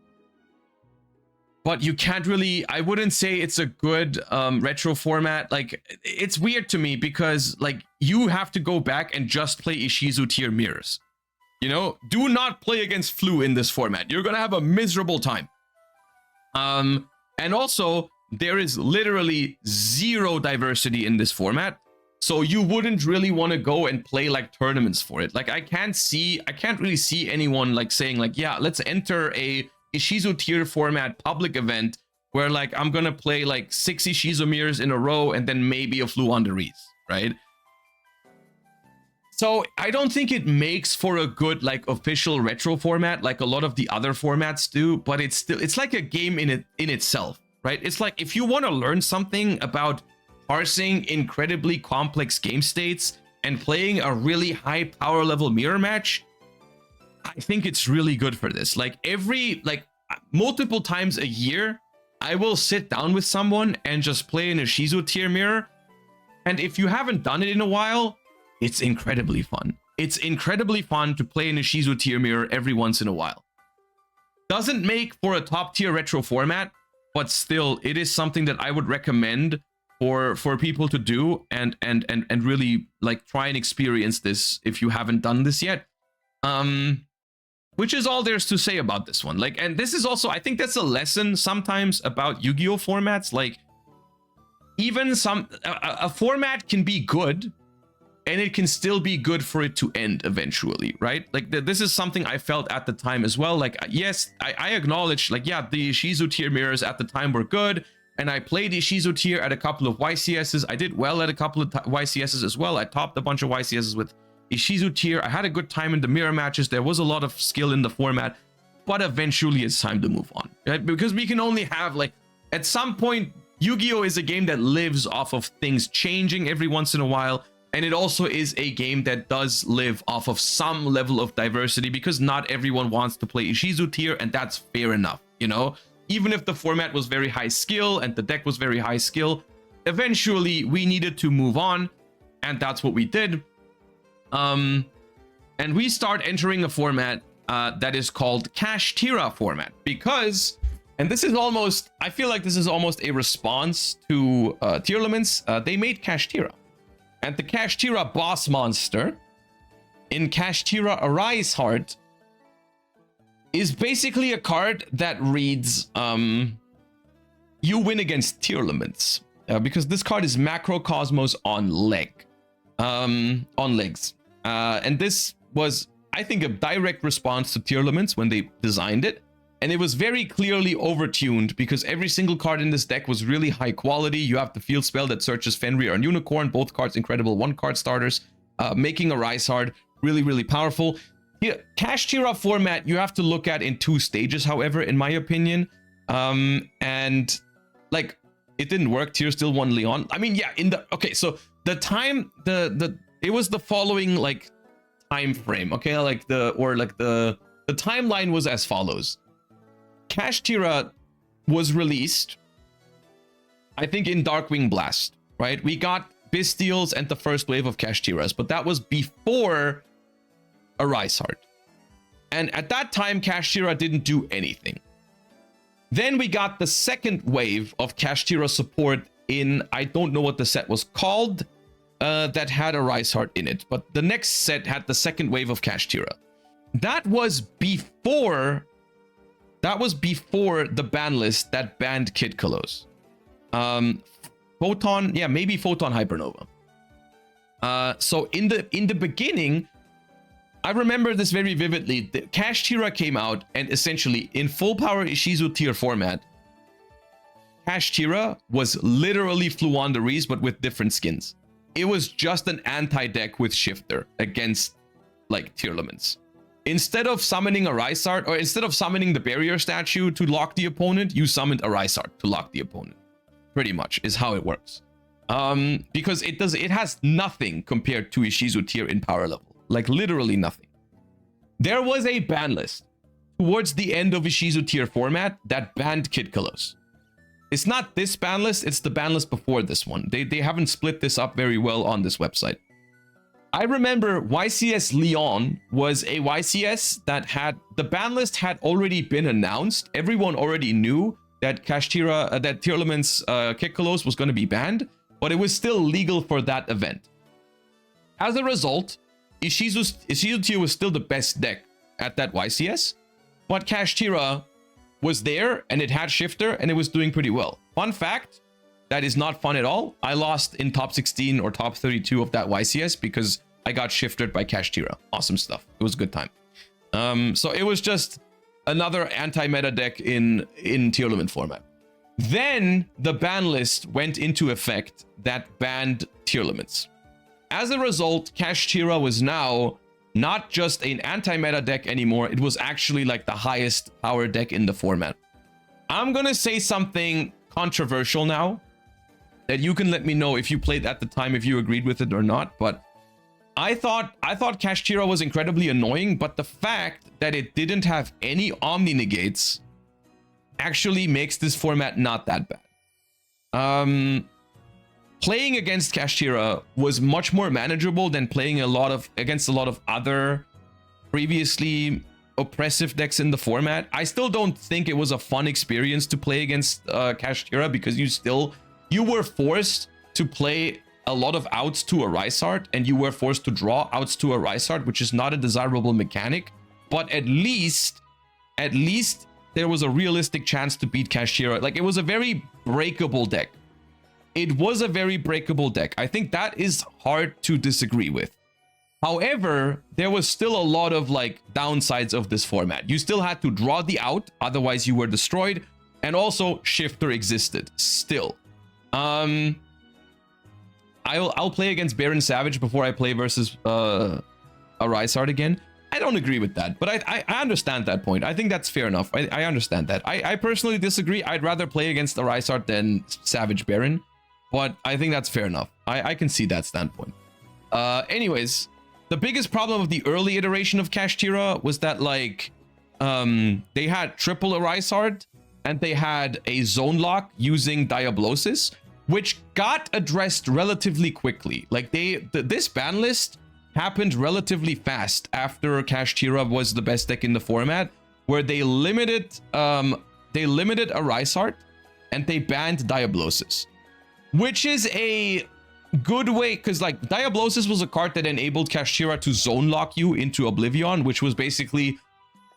but you can't really, I wouldn't say it's a good retro format. Like, it's weird to me because, like, you have to go back and just play Ishizu tier mirrors. You know, do not play against Flu in this format. You're gonna have a miserable time. And also, there is literally 0 diversity in this format. So you wouldn't really want to go and play like tournaments for it. Like, I can't really see anyone like saying like, yeah, let's enter a Ishizu tier format public event where, like, I'm gonna play like 6 Ishizu mirrors in a row and then maybe a Flu on the Reese, right? So I don't think it makes for a good, like, official retro format like a lot of the other formats do, but it's like a game in itself, right? It's like, if you want to learn something about parsing incredibly complex game states and playing a really high power level mirror match, I think it's really good for this. Like, multiple times a year, I will sit down with someone and just play in a Shizu tier mirror. And if you haven't done it in a while, it's incredibly fun. It's incredibly fun to play in a Shizu tier mirror every once in a while. Doesn't make for a top tier retro format, but still, it is something that I would recommend for people to do and really like try and experience this if you haven't done this yet. Which is all there's to say about this one. Like, and this is also, I think that's a lesson sometimes about Yu-Gi-Oh formats. Like, even a format can be good, and it can still be good for it to end eventually, right? Like, this is something I felt at the time as well. Like, yes, I acknowledge, like, yeah, the Ishizu tier mirrors at the time were good, and I played Ishizu tier at a couple of YCSs. I did well at a couple of YCSs as well. I topped a bunch of YCSs with Ishizu tier. I had a good time in the mirror matches. There was a lot of skill in the format, but eventually it's time to move on, right? Because we can only have, like, at some point, Yu-Gi-Oh is a game that lives off of things changing every once in a while. And it also is a game that does live off of some level of diversity, because not everyone wants to play Ishizu tier, and that's fair enough, you know? Even if the format was very high skill and the deck was very high skill, eventually we needed to move on, and that's what we did. And we start entering a format that is called Cash Tira format, because, and this is almost, I feel like this is almost a response to Tier Elements. They made Cash Tira. And the Cash Tira boss monster in Cash Tira Arise Heart is basically a card that reads, you win against Tier Elements. Because this card is Macrocosmos on legs. And this was, I think, a direct response to Tier Elements when they designed it. And it was very clearly overtuned, because every single card in this deck was really high quality. You have the field spell that searches Fenrir and Unicorn, both cards incredible one-card starters, making a Rise Hard really, really powerful. Yeah, Cash Tira format you have to look at in 2 stages, however, in my opinion. And like, it didn't work. Tier still won Leon. I mean, yeah, okay, so the time, it was the following, like, time frame, okay? Like, the timeline was as follows. Cash Tira was released, I think, in Darkwing Blast, right? We got Bystials and the first wave of Cash Tiras, but that was before a Rise Heart. And at that time, Cash Tira didn't do anything. Then we got the second wave of Cash Tira support in, I don't know what the set was called, that had a Rise Heart in it, but the next set had the second wave of Cash Tira. That was before the ban list that banned Kid Kalos. Photon, yeah, maybe Photon Hypernova. So in the beginning, I remember this very vividly. The Cash Tira came out, and essentially in full power Ishizu tier format, Cash Tira was literally Fluandereeze, but with different skins. It was just an anti-deck with Shifter against, like, Tier Elements. Instead of summoning a Rise Heart, or instead of summoning the barrier statue to lock the opponent, you summoned a Rise Heart to lock the opponent. Pretty much is how it works. Because it has nothing compared to Ishizu tier in power level. Like, literally nothing. There was a ban list towards the end of Ishizu tier format that banned Kid Kalos. It's not this ban list, it's the ban list before this one. They haven't split this up very well on this website. I remember YCS Leon was a YCS that had, the ban list had already been announced. Everyone already knew that Cash Tira, that Tier Elements Kid Kalos was going to be banned, but it was still legal for that event. As a result, Ishizu tier was still the best deck at that YCS, but Cash Tira was there, and it had Shifter, and it was doing pretty well. Fun fact, that is not fun at all. I lost in top 16 or top 32 of that YCS because I got shifted by Cash Tira. Awesome stuff. It was a good time. So it was just another anti-meta deck in Tier Element format. Then the ban list went into effect that banned Tier Elements. As a result, Cash Tira was now not just an anti-meta deck anymore. It was actually like the highest power deck in the format. I'm gonna say something controversial now, that you can let me know if you played at the time, if you agreed with it or not. But I thought Cash Tira was incredibly annoying, but the fact that it didn't have any Omni Negates actually makes this format not that bad. Playing against Kashtira was much more manageable than playing against a lot of other previously oppressive decks in the format. I still don't think it was a fun experience to play against Kashtira, because you were forced to play a lot of outs to a Rysart, and you were forced to draw outs to a Rysart, which is not a desirable mechanic. But at least there was a realistic chance to beat Kashtira. Like, it was a very breakable deck. It was a very breakable deck. I think that is hard to disagree with. However, there was still a lot of like downsides of this format. You still had to draw the out, otherwise you were destroyed, and also Shifter existed still. I'll play against Baron Savage before I play versus a Rysart again. I don't agree with that, but I understand that point. I think that's fair enough. I understand that. I personally disagree. I'd rather play against a Rysart than Savage Baron, but I think that's fair enough. I can see that standpoint. Anyways, the biggest problem of the early iteration of Kashtira was that, like, they had triple Rysart and they had a zone lock using Diablosis, which got addressed relatively quickly. Like, this ban list happened relatively fast after Kashtira was the best deck in the format, where they limited a Rysart and they banned Diablosis, which is a good way, because like Diablosis was a card that enabled Kashtira to zone lock you into Oblivion, which was basically,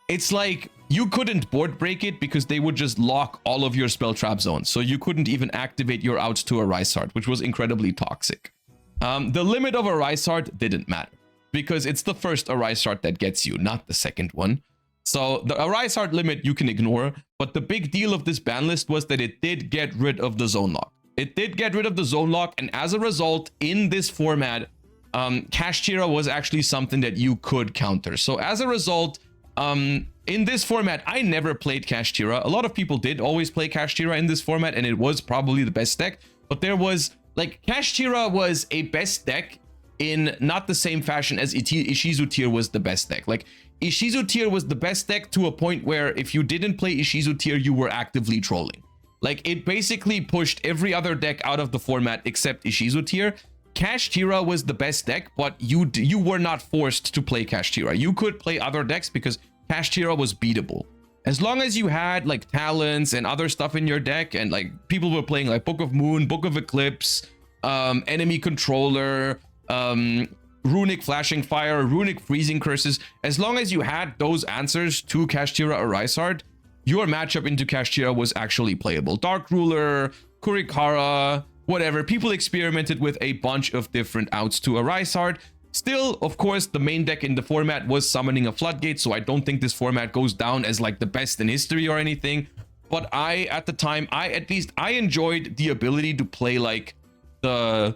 it's like you couldn't board break it because they would just lock all of your spell trap zones, so you couldn't even activate your outs to a Rysart, which was incredibly toxic. The limit of a Rysart didn't matter because it's the first Rysart that gets you, not the second one. So the Rysart limit you can ignore, but the big deal of this ban list was that it did get rid of the zone lock. It did get rid of the zone lock, and as a result, in this format, Kashtira was actually something that you could counter. So as a result, in this format, I never played Kashtira. A lot of people did always play Kashtira in this format, and it was probably the best deck. But there was, like, Kashtira was a best deck in not the same fashion as Ishizu Tier was the best deck. Like, Ishizu Tier was the best deck to a point where if you didn't play Ishizu Tier, you were actively trolling. Like, it basically pushed every other deck out of the format except Ishizu Tier. Kashtira was the best deck, but you were not forced to play Kashtira. You could play other decks because Kashtira was beatable. As long as you had like talents and other stuff in your deck, and like people were playing like Book of Moon, Book of Eclipse, Enemy Controller, Runic Flashing Fire, Runic Freezing Curses, as long as you had those answers to Kashtira or Rysart, your matchup into Kashtira was actually playable. Dark Ruler, Kurikara, whatever. People experimented with a bunch of different outs to a Rysart. Still, of course, the main deck in the format was Summoning a Floodgate, so I don't think this format goes down as like the best in history or anything. But at the time, I enjoyed the ability to play like the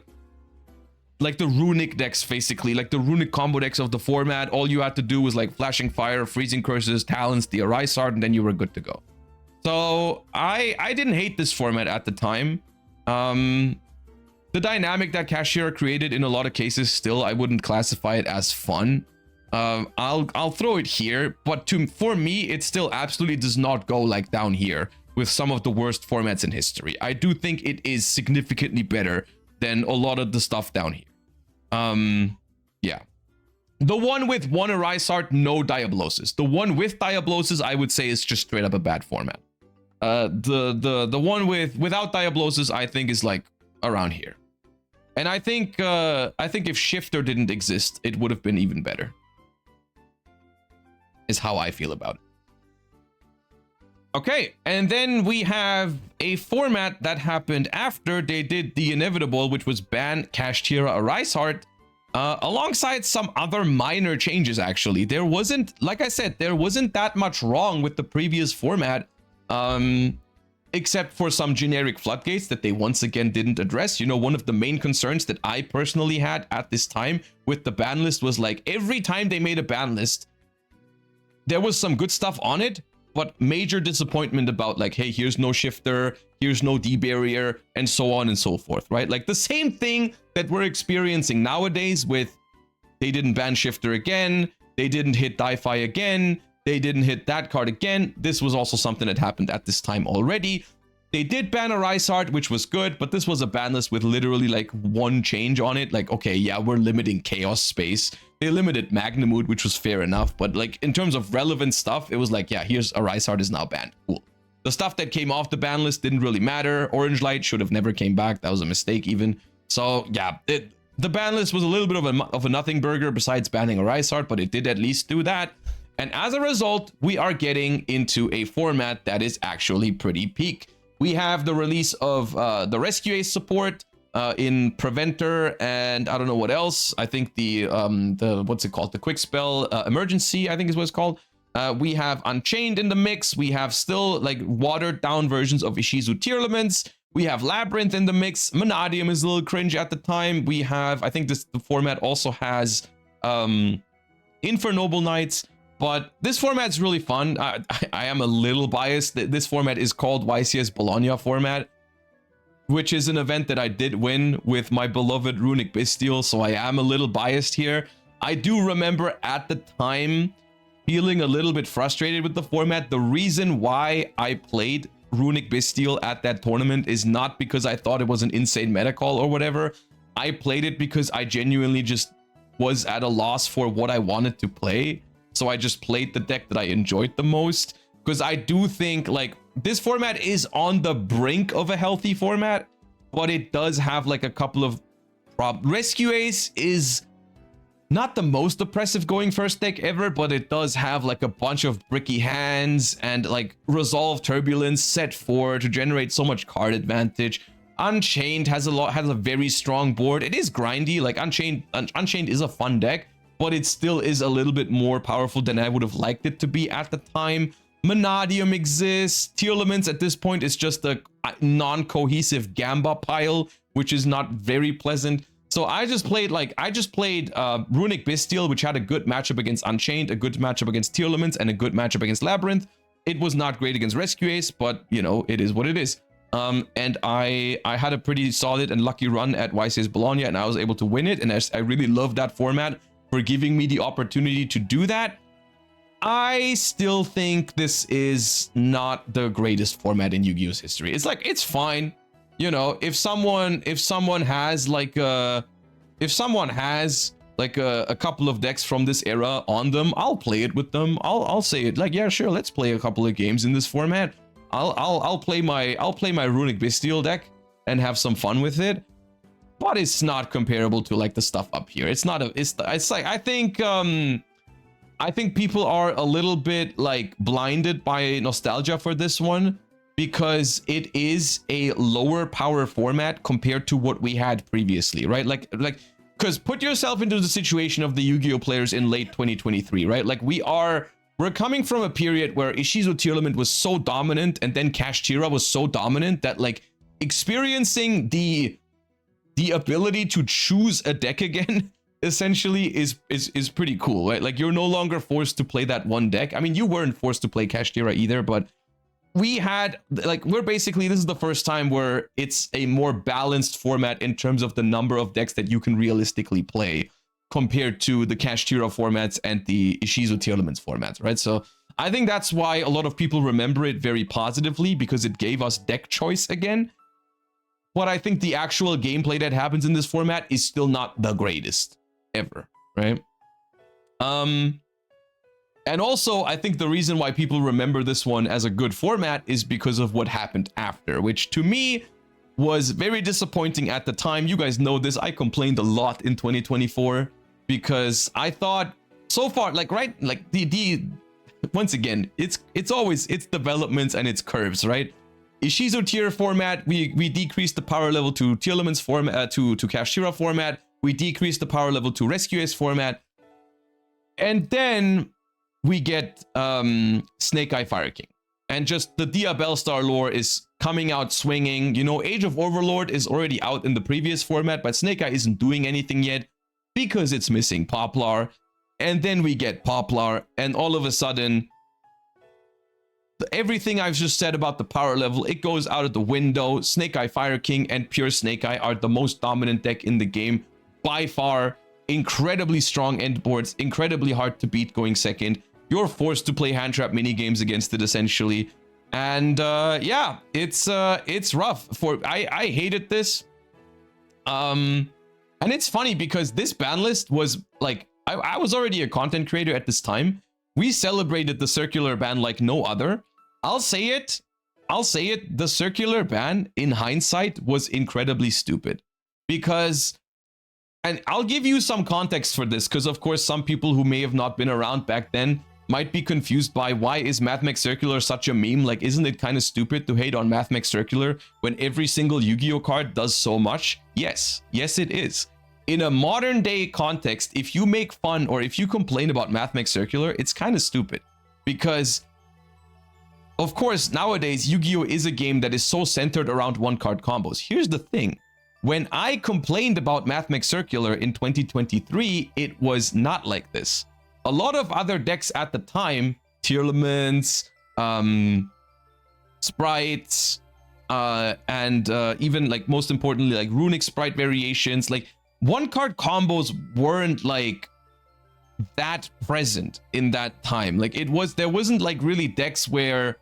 runic decks, basically, like the runic combo decks of the format. All you had to do was like Flashing Fire, Freezing Curses, Talents, the Rysart, and then you were good to go. So I didn't hate this format at the time. The dynamic that Kashtira created in a lot of cases, still, I wouldn't classify it as fun. I'll throw it here, but for me, it still absolutely does not go like down here with some of the worst formats in history. I do think it is significantly better than a lot of the stuff down here. Yeah. The one with one Rysart, no Diablosis. The one with Diablosis, I would say, is just straight up a bad format. The one without Diablosis, I think, is like around here. And I think if Shifter didn't exist, it would have been even better. Is how I feel about it. Okay, and then we have a format that happened after they did the inevitable, which was ban Kashtira or Rysart, alongside some other minor changes, actually. There wasn't, like I said, there wasn't that much wrong with the previous format, except for some generic floodgates that they once again didn't address. You know, one of the main concerns that I personally had at this time with the ban list was like, every time they made a ban list, there was some good stuff on it, but major disappointment about like, hey, here's no Shifter, here's no D-barrier, and so on and so forth, right? Like the same thing that we're experiencing nowadays with, they didn't ban Shifter again, they didn't hit Di-Fi again, They didn't hit that card again. This was also something that happened at this time already. They did ban a Rysart, which was good, but this was a ban list with literally like one change on it. Like, okay, yeah, we're limiting Chaos Space. They limited Magnamood, which was fair enough. But like in terms of relevant stuff, it was like, yeah, here's a Rysart is now banned. Cool. The stuff that came off the ban list didn't really matter. Orange Light should have never came back. That was a mistake even. So yeah, the ban list was a little bit of a nothing burger besides banning a Rysart, but it did at least do that. And as a result, we are getting into a format that is actually pretty peak. We have the release of the Rescue Ace support in Preventer, and I don't know what else. I think the what's it called? The Quick Spell Emergency, I think is what it's called. We have Unchained in the mix. We have still like watered down versions of Ishizu Tearlaments. We have Labyrinth in the mix. Monadium is a little cringe at the time. We have, I think the format also has Infernoble Knights. But this format's really fun. I am a little biased. This format is called YCS Bologna format, which is an event that I did win with my beloved Runic Bestial, so I am a little biased here. I do remember at the time feeling a little bit frustrated with the format. The reason why I played Runic Bestial at that tournament is not because I thought it was an insane meta call or whatever. I played it because I genuinely just was at a loss for what I wanted to play. So I just played the deck that I enjoyed the most, because I do think like this format is on the brink of a healthy format, but it does have like a couple of problems. Rescue Ace is not the most oppressive going first deck ever, but it does have like a bunch of bricky hands and like Resolve Turbulence set 4 to generate so much card advantage. Unchained has a very strong board. It is grindy. Like Unchained is a fun deck, but it still is a little bit more powerful than I would have liked it to be at the time. Monadium exists. Tearlaments at this point is just a non-cohesive Gamba pile, which is not very pleasant. So I just played Runic Bestial, which had a good matchup against Unchained, a good matchup against Tearlaments, and a good matchup against Labyrinth. It was not great against Rescue Ace, but you know, it is what it is. And I had a pretty solid and lucky run at YCS Bologna, and I was able to win it, and I really love that format for giving me the opportunity to do that. I still think this is not the greatest format in Yu-Gi-Oh's history. It's like, it's fine. You know, if someone has like a couple of decks from this era on them, I'll play it with them. I'll say it like, yeah, sure, let's play a couple of games in this format. I'll play my Runic Bestial deck and have some fun with it. But it's not comparable to like the stuff up here. It's not a, it's like, I think people are a little bit like blinded by nostalgia for this one, because it is a lower power format compared to what we had previously, right? Like, because put yourself into the situation of the Yu-Gi-Oh players in late 2023, right? Like we're coming from a period where Ishizu Tearlament was so dominant, and then Kashtira was so dominant that like experiencing the ability to choose a deck again essentially is pretty cool, right? Like you're no longer forced to play that one deck. I mean, you weren't forced to play Kashtira either, but this is the first time where it's a more balanced format in terms of the number of decks that you can realistically play compared to the Kashtira formats and the Ishizu Tearlaments formats, right? So I think that's why a lot of people remember it very positively, because it gave us deck choice again. But I think the actual gameplay that happens in this format is still not the greatest ever, right? And also, I think the reason why people remember this one as a good format is because of what happened after, which to me was very disappointing at the time. You guys know this. I complained a lot in 2024 because I thought so far, like, right, like once again, it's developments and it's curves, right? Ishizu tier format, we decreased the power level to Tearlaments format, to Kashtira format. We decreased the power level to Rescue Ace format. And then we get Snake Eye Fire King. And just the Dia Bellstar lore is coming out swinging. You know, Age of Overlord is already out in the previous format, but Snake Eye isn't doing anything yet because it's missing Poplar. And then we get Poplar, and all of a sudden, everything I've just said about the power level, it goes out of the window. Snake Eye Fire King and Pure Snake Eye are the most dominant deck in the game by far. Incredibly strong end boards, incredibly hard to beat going second. you're forced to play hand trap mini games against it essentially. And yeah, it's rough. I hated this. And it's funny because this ban list was like, I was already a content creator at this time. We celebrated the circular ban like no other. I'll say it. The circular ban in hindsight was incredibly stupid because, and I'll give you some context for this because of course some people who may have not been around back then might be confused by why is MathMech Circular such a meme? Like, isn't it kind of stupid to hate on MathMech Circular when every single Yu-Gi-Oh card does so much? Yes, it is. In a modern day context, if you make fun or if you complain about MathMech Circular, it's kind of stupid because, of course, nowadays Yu-Gi-Oh is a game that is so centered around one card combos. Here's the thing. When I complained about MathMech Circular in 2023, it was not like this. A lot of other decks at the time, Tearlaments, Sprites, and even like most importantly, like Runic Sprite variations, like one card combos weren't like that present in that time. Like there wasn't like really decks where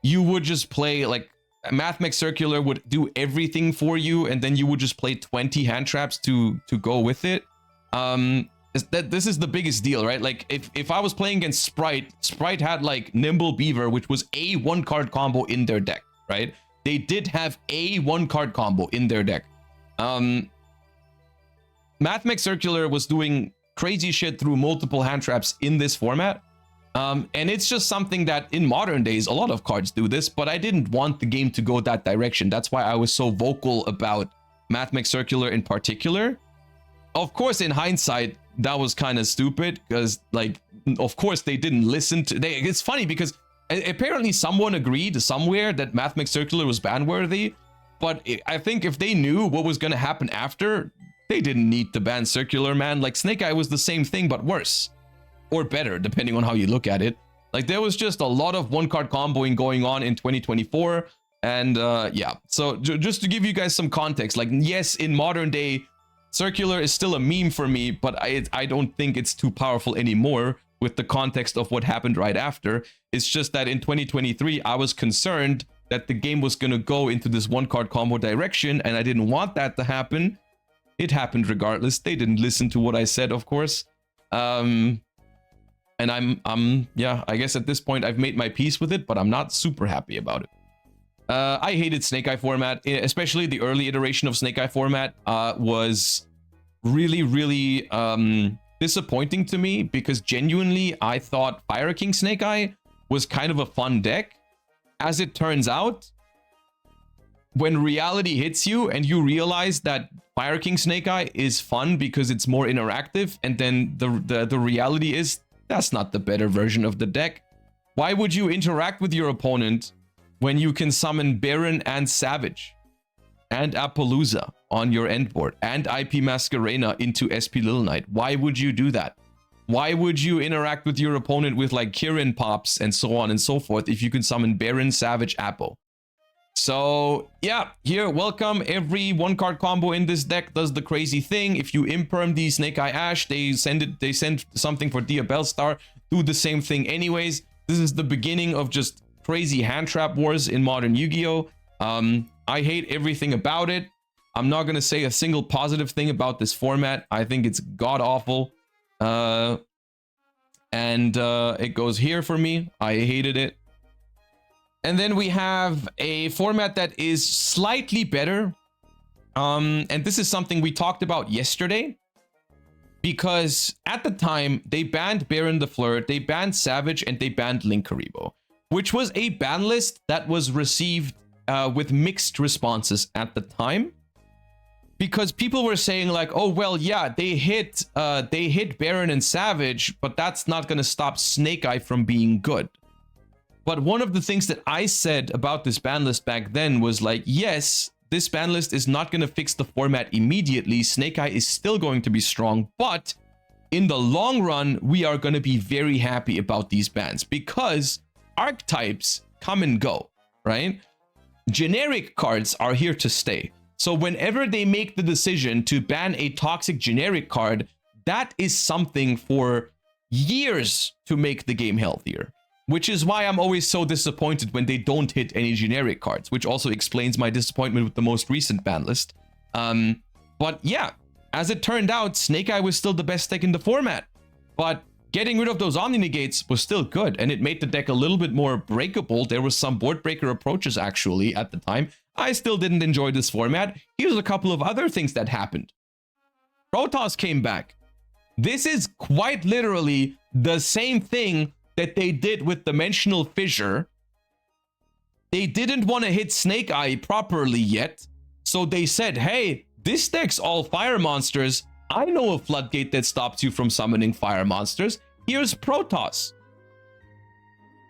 you would just play like MathMech Circular would do everything for you, and then you would just play 20 hand traps to go with it. This is the biggest deal, right? Like if I was playing against Sprite had like Nimble Beaver, which was a one card combo in their deck, right? They did have a one card combo in their deck. MathMech Circular was doing crazy shit through multiple hand traps in this format. And it's just something that in modern days, a lot of cards do this, but I didn't want the game to go that direction. That's why I was so vocal about MathMech Circular in particular. Of course, in hindsight, that was kind of stupid because, like, of course, they didn't listen to... It's funny because apparently someone agreed somewhere that MathMech Circular was ban-worthy, but I think if they knew what was going to happen after, they didn't need to ban Circular, man. Like, Snake Eye was the same thing, but worse. Or better, depending on how you look at it. Like, there was just a lot of one-card comboing going on in 2024, and yeah. So, just to give you guys some context, like, yes, in modern day, Circular is still a meme for me, but I don't think it's too powerful anymore with the context of what happened right after. It's just that in 2023, I was concerned that the game was going to go into this one-card combo direction, and I didn't want that to happen. It happened regardless. They didn't listen to what I said, of course. And yeah, I guess at this point, I've made my peace with it, but I'm not super happy about it. I hated Snake Eye format, especially the early iteration of Snake Eye format was really disappointing to me because genuinely I thought Fire King Snake Eye was kind of a fun deck. As it turns out, when reality hits you and you realize that Fire King Snake Eye is fun because it's more interactive, and then the reality is that's not the better version of the deck. Why would you interact with your opponent when you can summon Baron and Savage and Appaloosa on your end board and IP Masquerena into SP Little Knight? Why would you do that? Why would you interact with your opponent with like Kirin Pops and so on and so forth if you can summon Baron, Savage, Appo? So yeah, here, welcome. Every one card combo in this deck does the crazy thing. If you imperm the Snake Eye Ash, they send something for Dia Bellstar, do the same thing anyways. This is the beginning of just crazy hand trap wars in modern Yu-Gi-Oh! I hate everything about it. I'm not gonna say a single positive thing about this format. I think it's god awful. It goes here for me. I hated it. And then we have a format that is slightly better. And this is something we talked about yesterday. Because at the time, they banned Baron the Flirt, they banned Savage, and they banned Linkaribo, which was a ban list that was received with mixed responses at the time. Because people were saying like, oh, well, yeah, they hit Baron and Savage, but that's not going to stop Snake Eye from being good. But one of the things that I said about this ban list back then was like, yes, this ban list is not going to fix the format immediately. Snake Eye is still going to be strong, but in the long run, we are going to be very happy about these bans because archetypes come and go, right? Generic cards are here to stay. So whenever they make the decision to ban a toxic generic card, that is something for years to make the game healthier, which is why I'm always so disappointed when they don't hit any generic cards, which also explains my disappointment with the most recent ban list. But yeah, as it turned out, Snake Eye was still the best deck in the format, but getting rid of those Omni Negates was still good, and it made the deck a little bit more breakable. There was some board breaker approaches actually at the time. I still didn't enjoy this format. Here's a couple of other things that happened. Protoss came back. This is quite literally the same thing that they did with Dimensional Fissure. They didn't want to hit Snake Eye properly yet, so they said, hey, this deck's all fire monsters. I know a floodgate that stops you from summoning fire monsters. Here's Protoss.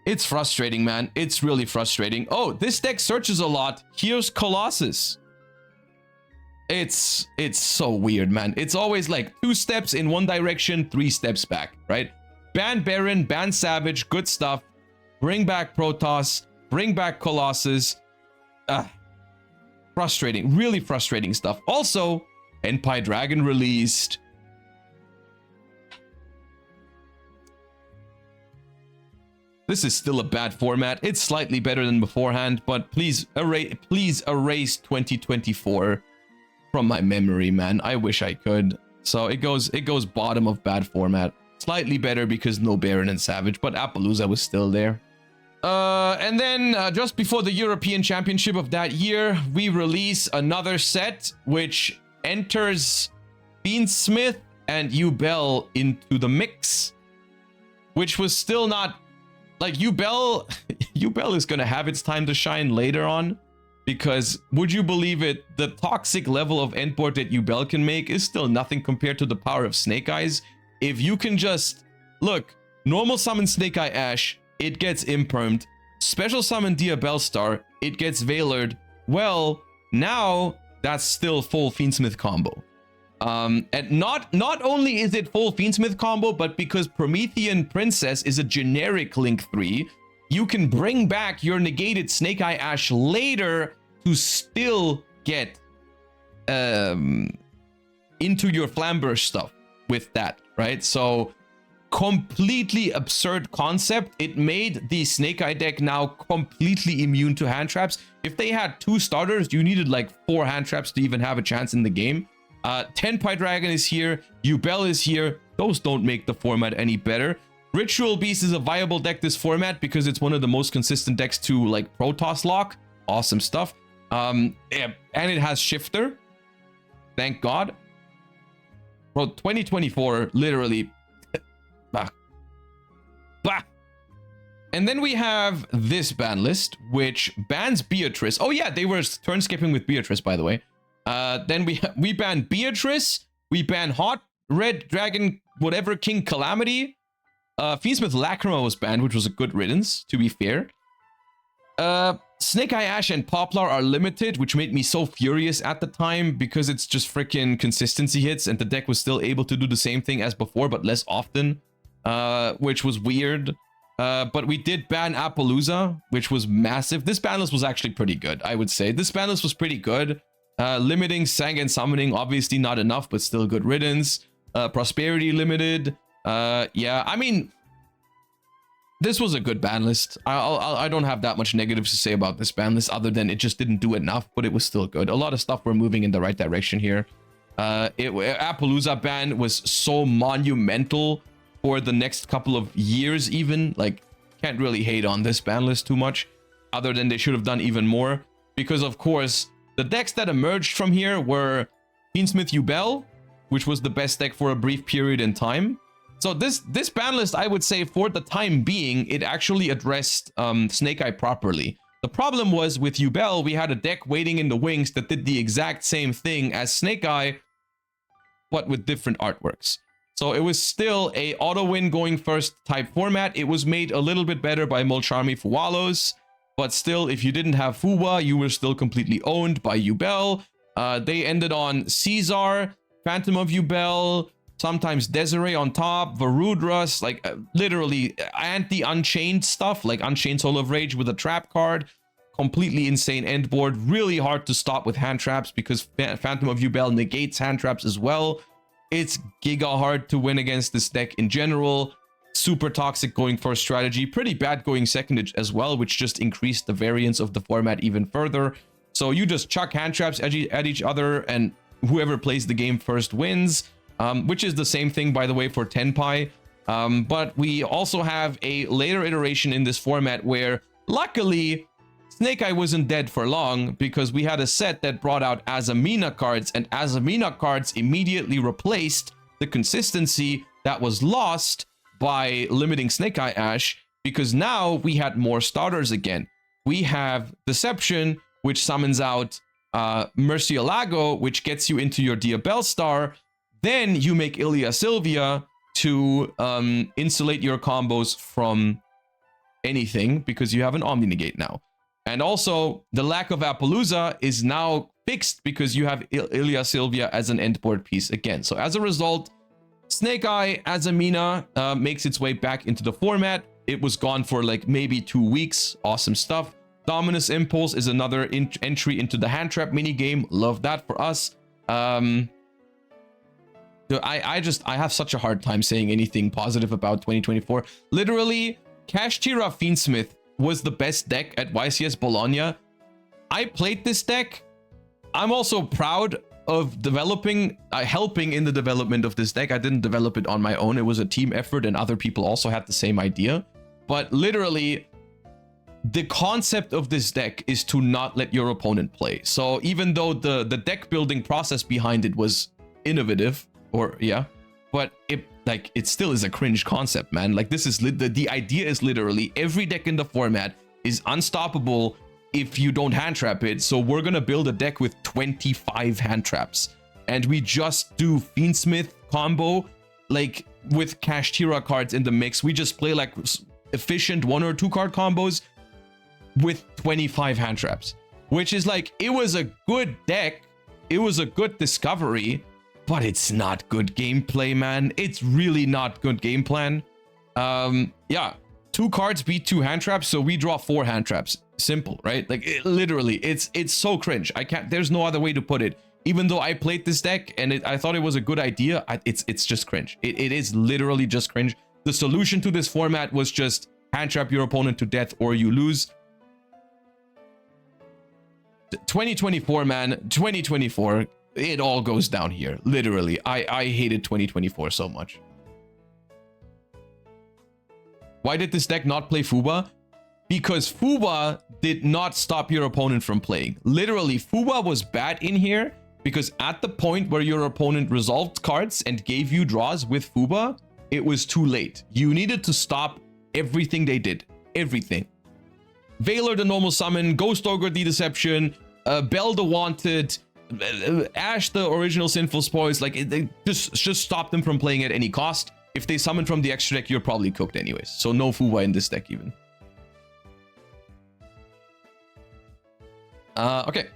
It's frustrating, man. It's really frustrating. Oh, this deck searches a lot. Here's Colossus. It's so weird, man. It's always like 2 steps in one direction, 3 steps back, right? Ban Baron, ban Savage, good stuff. Bring back Protoss, bring back Colossus. Frustrating, really frustrating stuff. Also, Enpai Dragon released. This is still a bad format. It's slightly better than beforehand, but please erase 2024 from my memory, man. I wish I could. So it goes bottom of bad format. Slightly better because no Baron and Savage, but Appaloosa was still there. And then just before the European Championship of that year, we release another set which enters Fiendsmith and Yubel into the mix, which was still not like Yubel. Yubel is gonna have its time to shine later on, because would you believe it, the toxic level of endboard that Yubel can make is still nothing compared to the power of Snake Eyes. If you can just look, normal summon Snake Eye Ash, it gets impermed. Special summon Diabellstar, it gets Veilered. Well, now that's still full Fiendsmith combo. And not only is it full Fiendsmith combo, but because Promethean Princess is a generic Link 3, you can bring back your negated Snake Eye Ash later to still get into your Flamberge stuff with that, right? So completely absurd concept. It made the Snake Eye deck now completely immune to hand traps. If they had 2 starters, you needed like 4 hand traps to even have a chance in the game. Tenpai Dragon is here. Yubel is here. Those don't make the format any better. Ritual Beast is a viable deck this format because it's one of the most consistent decks to like Protoss lock. Awesome stuff. And it has Shifter. Thank God. Bro, 2024, literally. Bah. Bah. And then we have this ban list, which bans Beatrice. Oh yeah, they were turn skipping with Beatrice, by the way. Then we ban Beatrice. We ban Hot Red Dragon, whatever, King Calamity. Fiendsmith Lacrima was banned, which was a good riddance, to be fair. Snake Eye Ash and Poplar are limited, which made me so furious at the time because it's just freaking consistency hits and the deck was still able to do the same thing as before, but less often, which was weird. But we did ban Appaloosa, which was massive. This ban list was actually pretty good, I would say. This ban list was pretty good. Limiting Sangan Summoning, obviously not enough, but still good riddance. Prosperity limited. Yeah, I mean, this was a good ban list. I don't have that much negatives to say about this ban list other than it just didn't do enough, but it was still good. A lot of stuff were moving in the right direction here. Appaloosa ban was so monumental for the next couple of years even. Like, can't really hate on this ban list too much, other than they should have done even more. Because, of course, the decks that emerged from here were Fiendsmith Yubel, which was the best deck for a brief period in time. So this ban list, I would say, for the time being, it actually addressed Snake Eye properly. The problem was with Yubel, we had a deck waiting in the wings that did the exact same thing as Snake Eye, but with different artworks. So it was still a auto-win going first type format. It was made a little bit better by Molcharmi Fuwalos, but still, if you didn't have Fuwa, you were still completely owned by Yubel. They ended on Caesar, Phantom of Yubel, sometimes Desiree on top, Varudras, like literally anti-Unchained stuff, like Unchained Soul of Rage with a trap card. Completely insane end board. Really hard to stop with hand traps because Phantom of Yubel negates hand traps as well. It's giga hard to win against this deck in general. super toxic going first strategy, pretty bad going second as well, which just increased the variance of the format even further. So you just chuck hand traps at each other, and whoever plays the game first wins, which is the same thing, by the way, for Tenpai. But we also have a later iteration in this format where, luckily, Snake Eye wasn't dead for long, because we had a set that brought out Azamina cards, and Azamina cards immediately replaced the consistency that was lost by limiting Snake Eye Ash, because now we had more starters again. We have Deception, which summons out Murcielago, which gets you into your Diabell Star. Then you make Ilia Sylvia to insulate your combos from anything, because you have an Omni Negate now. And also, the lack of Appaloosa is now fixed because you have Ilia Sylvia as an endboard piece again. So as a result, Snake Eye Azamina makes its way back into the format. It was gone for like maybe 2 weeks. Awesome stuff. Dominus Impulse is another entry into the hand trap minigame. Love that for us. I have such a hard time saying anything positive about 2024. Literally, Kashtira Fiendsmith was the best deck at YCS Bologna. I played this deck. I'm also proud of developing, helping in the development of this deck. I didn't develop it on my own. It was a team effort, and other people also had the same idea. But literally, the concept of this deck is to not let your opponent play. So even though the deck building process behind it was innovative, but it still is a cringe concept, man. Like, this is the idea is literally every deck in the format is unstoppable if you don't hand trap it. So we're gonna build a deck with 25 hand traps, and we just do Fiendsmith combo, like with Kashtira cards in the mix. We just play like efficient 1 or 2 card combos with 25 hand traps, which is like, it was a good deck, it was a good discovery, but it's not good gameplay, man. It's really not good game plan. Yeah, 2 cards beat 2 hand traps, so we draw 4 hand traps. Simple, right? Like, literally, it's so cringe. I can't, there's no other way to put it. Even though I played this deck and I thought it was a good idea, it's just cringe. It is literally just cringe. The solution to this format was just hand trap your opponent to death or you lose. 2024, man, 2024. It all goes down here. Literally, I hated 2024 so much. Why did this deck not play Fuba? Because Fuba did not stop your opponent from playing. Literally, Fuba was bad in here because at the point where your opponent resolved cards and gave you draws with Fuba, it was too late. You needed to stop everything they did. Everything. Valor the normal summon, Ghost Ogre the Deception, Bell the Wanted, Ash the original Sinful Spoils. Like, just stop them from playing at any cost. If they summon from the extra deck, you're probably cooked anyways. So no Fuba in this deck even. Okay.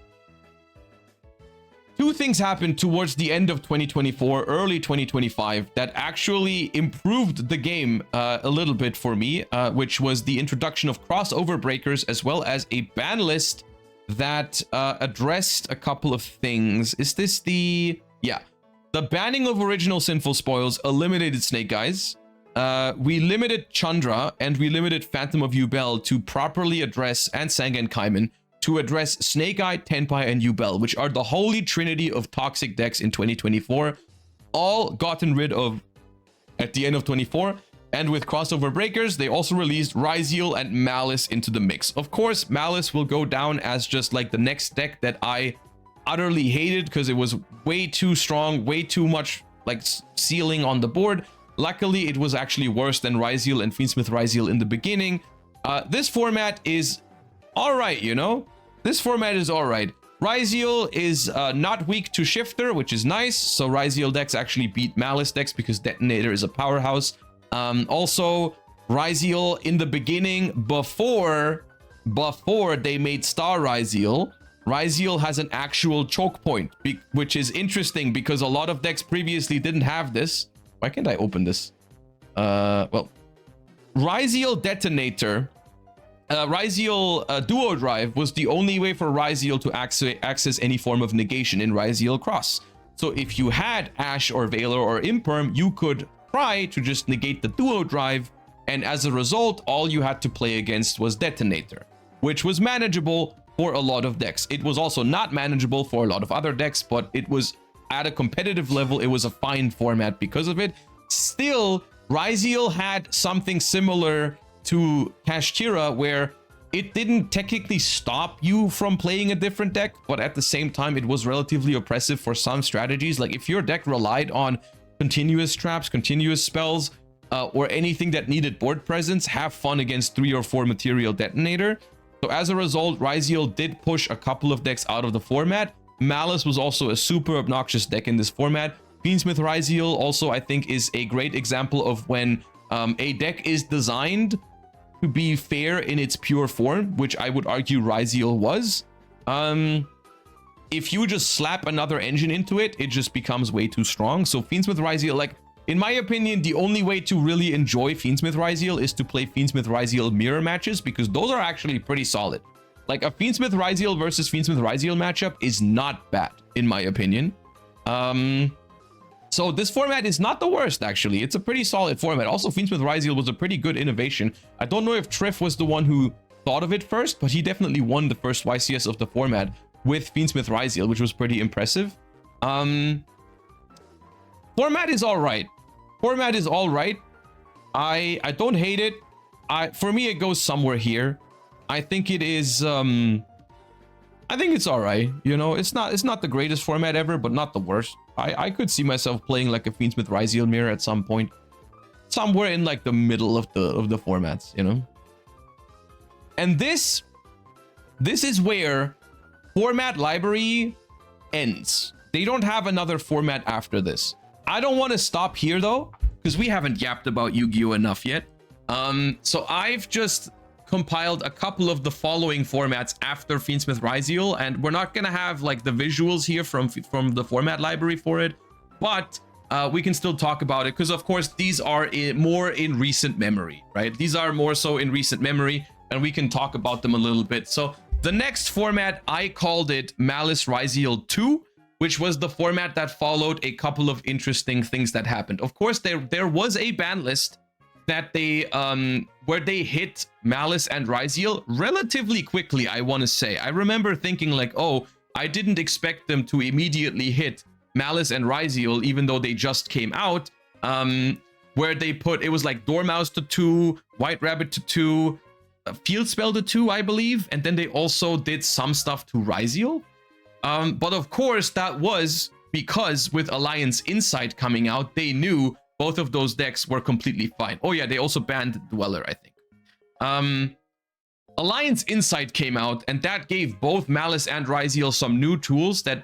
2 things happened towards the end of 2024, early 2025, that actually improved the game a little bit for me, which was the introduction of crossover breakers, as well as a ban list that addressed a couple of things. Is this the... Yeah. The banning of original Sinful Spoils eliminated Snake Eyes. We limited Chandra, and we limited Phantom of Yubel to properly address, and Sangan Kaiman, to address Snake Eye, Tenpai, and Yubel, which are the holy trinity of toxic decks in 2024, all gotten rid of at the end of 24. And with crossover breakers, they also released Ryziel and Malice into the mix. Of course, Malice will go down as just like the next deck that I utterly hated because it was way too strong, way too much like ceiling on the board. Luckily, it was actually worse than Ryziel and Fiendsmith Ryziel in the beginning. This format is all right, you know? This format is all right. Ryziel is not weak to Shifter, which is nice. So Ryziel decks actually beat Malice decks because Detonator is a powerhouse. Also, Ryziel in the beginning, before they made Star Ryziel, Ryziel has an actual choke point, which is interesting because a lot of decks previously didn't have this. Why can't I open this? Well, Ryziel Detonator... Ryziel Duo Drive was the only way for Ryziel to access any form of negation in Ryziel Cross. So if you had Ash or Valor or Imperm, you could try to just negate the duo drive, and as a result, all you had to play against was Detonator, which was manageable for a lot of decks. It was also not manageable for a lot of other decks, but it was at a competitive level, it was a fine format because of it. Still, Ryziel had something similar to Kashtira, where it didn't technically stop you from playing a different deck, but at the same time, it was relatively oppressive for some strategies. Like if your deck relied on continuous traps, continuous spells, or anything that needed board presence, have fun against 3 or 4 material Detonator. So as a result, Ryziel did push a couple of decks out of the format. Malice was also a super obnoxious deck in this format. Fiendsmith Ryziel also, I think, is a great example of when a deck is designed to be fair in its pure form, which I would argue Ryziel was. If you just slap another engine into it, it just becomes way too strong. So Fiendsmith Ryziel, like, in my opinion, the only way to really enjoy Fiendsmith Ryziel is to play Fiendsmith Ryziel mirror matches, because those are actually pretty solid. Like a Fiendsmith Ryziel versus Fiendsmith Ryziel matchup is not bad, in my opinion. So this format is not the worst, actually. It's a pretty solid format. Also, Fiendsmith Ryziel was a pretty good innovation. I don't know if Triff was the one who thought of it first, but he definitely won the first YCS of the format with Fiendsmith Ryziel, which was pretty impressive. Format is all right. Format is all right. I don't hate it. For me, it goes somewhere here. I think it is. I think it's all right. You know, it's not the greatest format ever, but not the worst. I could see myself playing like a Fiendsmith Ryziel mirror at some point, somewhere in like the middle of the formats, you know. And this is where format library ends. They don't have another format after this. I don't want to stop here though, because we haven't yapped about Yu-Gi-Oh enough yet. So I've just compiled a couple of the following formats after Fiendsmith Ryziel, and we're not gonna have like the visuals here from the format library for it, but we can still talk about it, because of course these are more in recent memory, right? These are more so in recent memory, and we can talk about them a little bit. So the next format, I called it Malice Ryziel 2, which was the format that followed a couple of interesting things that happened. Of course, there was a ban list that they where they hit Malice and Ryziel relatively quickly, I want to say. I remember thinking like, oh, I didn't expect them to immediately hit Malice and Ryziel, even though they just came out, where they put, it was like Dormouse to 2, White Rabbit to 2, Field Spell to 2, I believe, and then they also did some stuff to Ryziel. But of course, that was because with Alliance Insight coming out, they knew both of those decks were completely fine. Oh yeah, they also banned Dweller, I think. Alliance Insight came out, and that gave both Malice and Ryziel some new tools that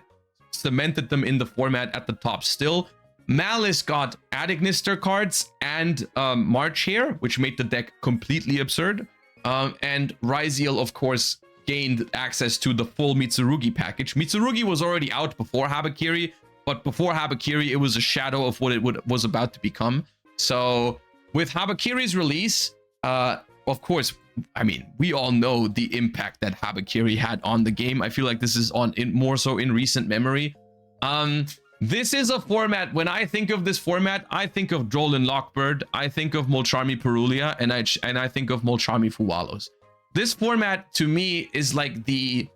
cemented them in the format at the top still. Malice got Adignister cards and March Hare, which made the deck completely absurd. And Ryziel, of course, gained access to the full Mitsurugi package. Mitsurugi was already out before Habakiri, but before Habakiri, it was a shadow of what it was about to become. So with Habakiri's release, of course, I mean, we all know the impact that Habakiri had on the game. I feel like this is more so in recent memory. This is a format, when I think of this format, I think of Drollin Lockbird, I think of Molcharmi Perulia, and I think of Molcharmi Fuwalos. This format, to me, is like the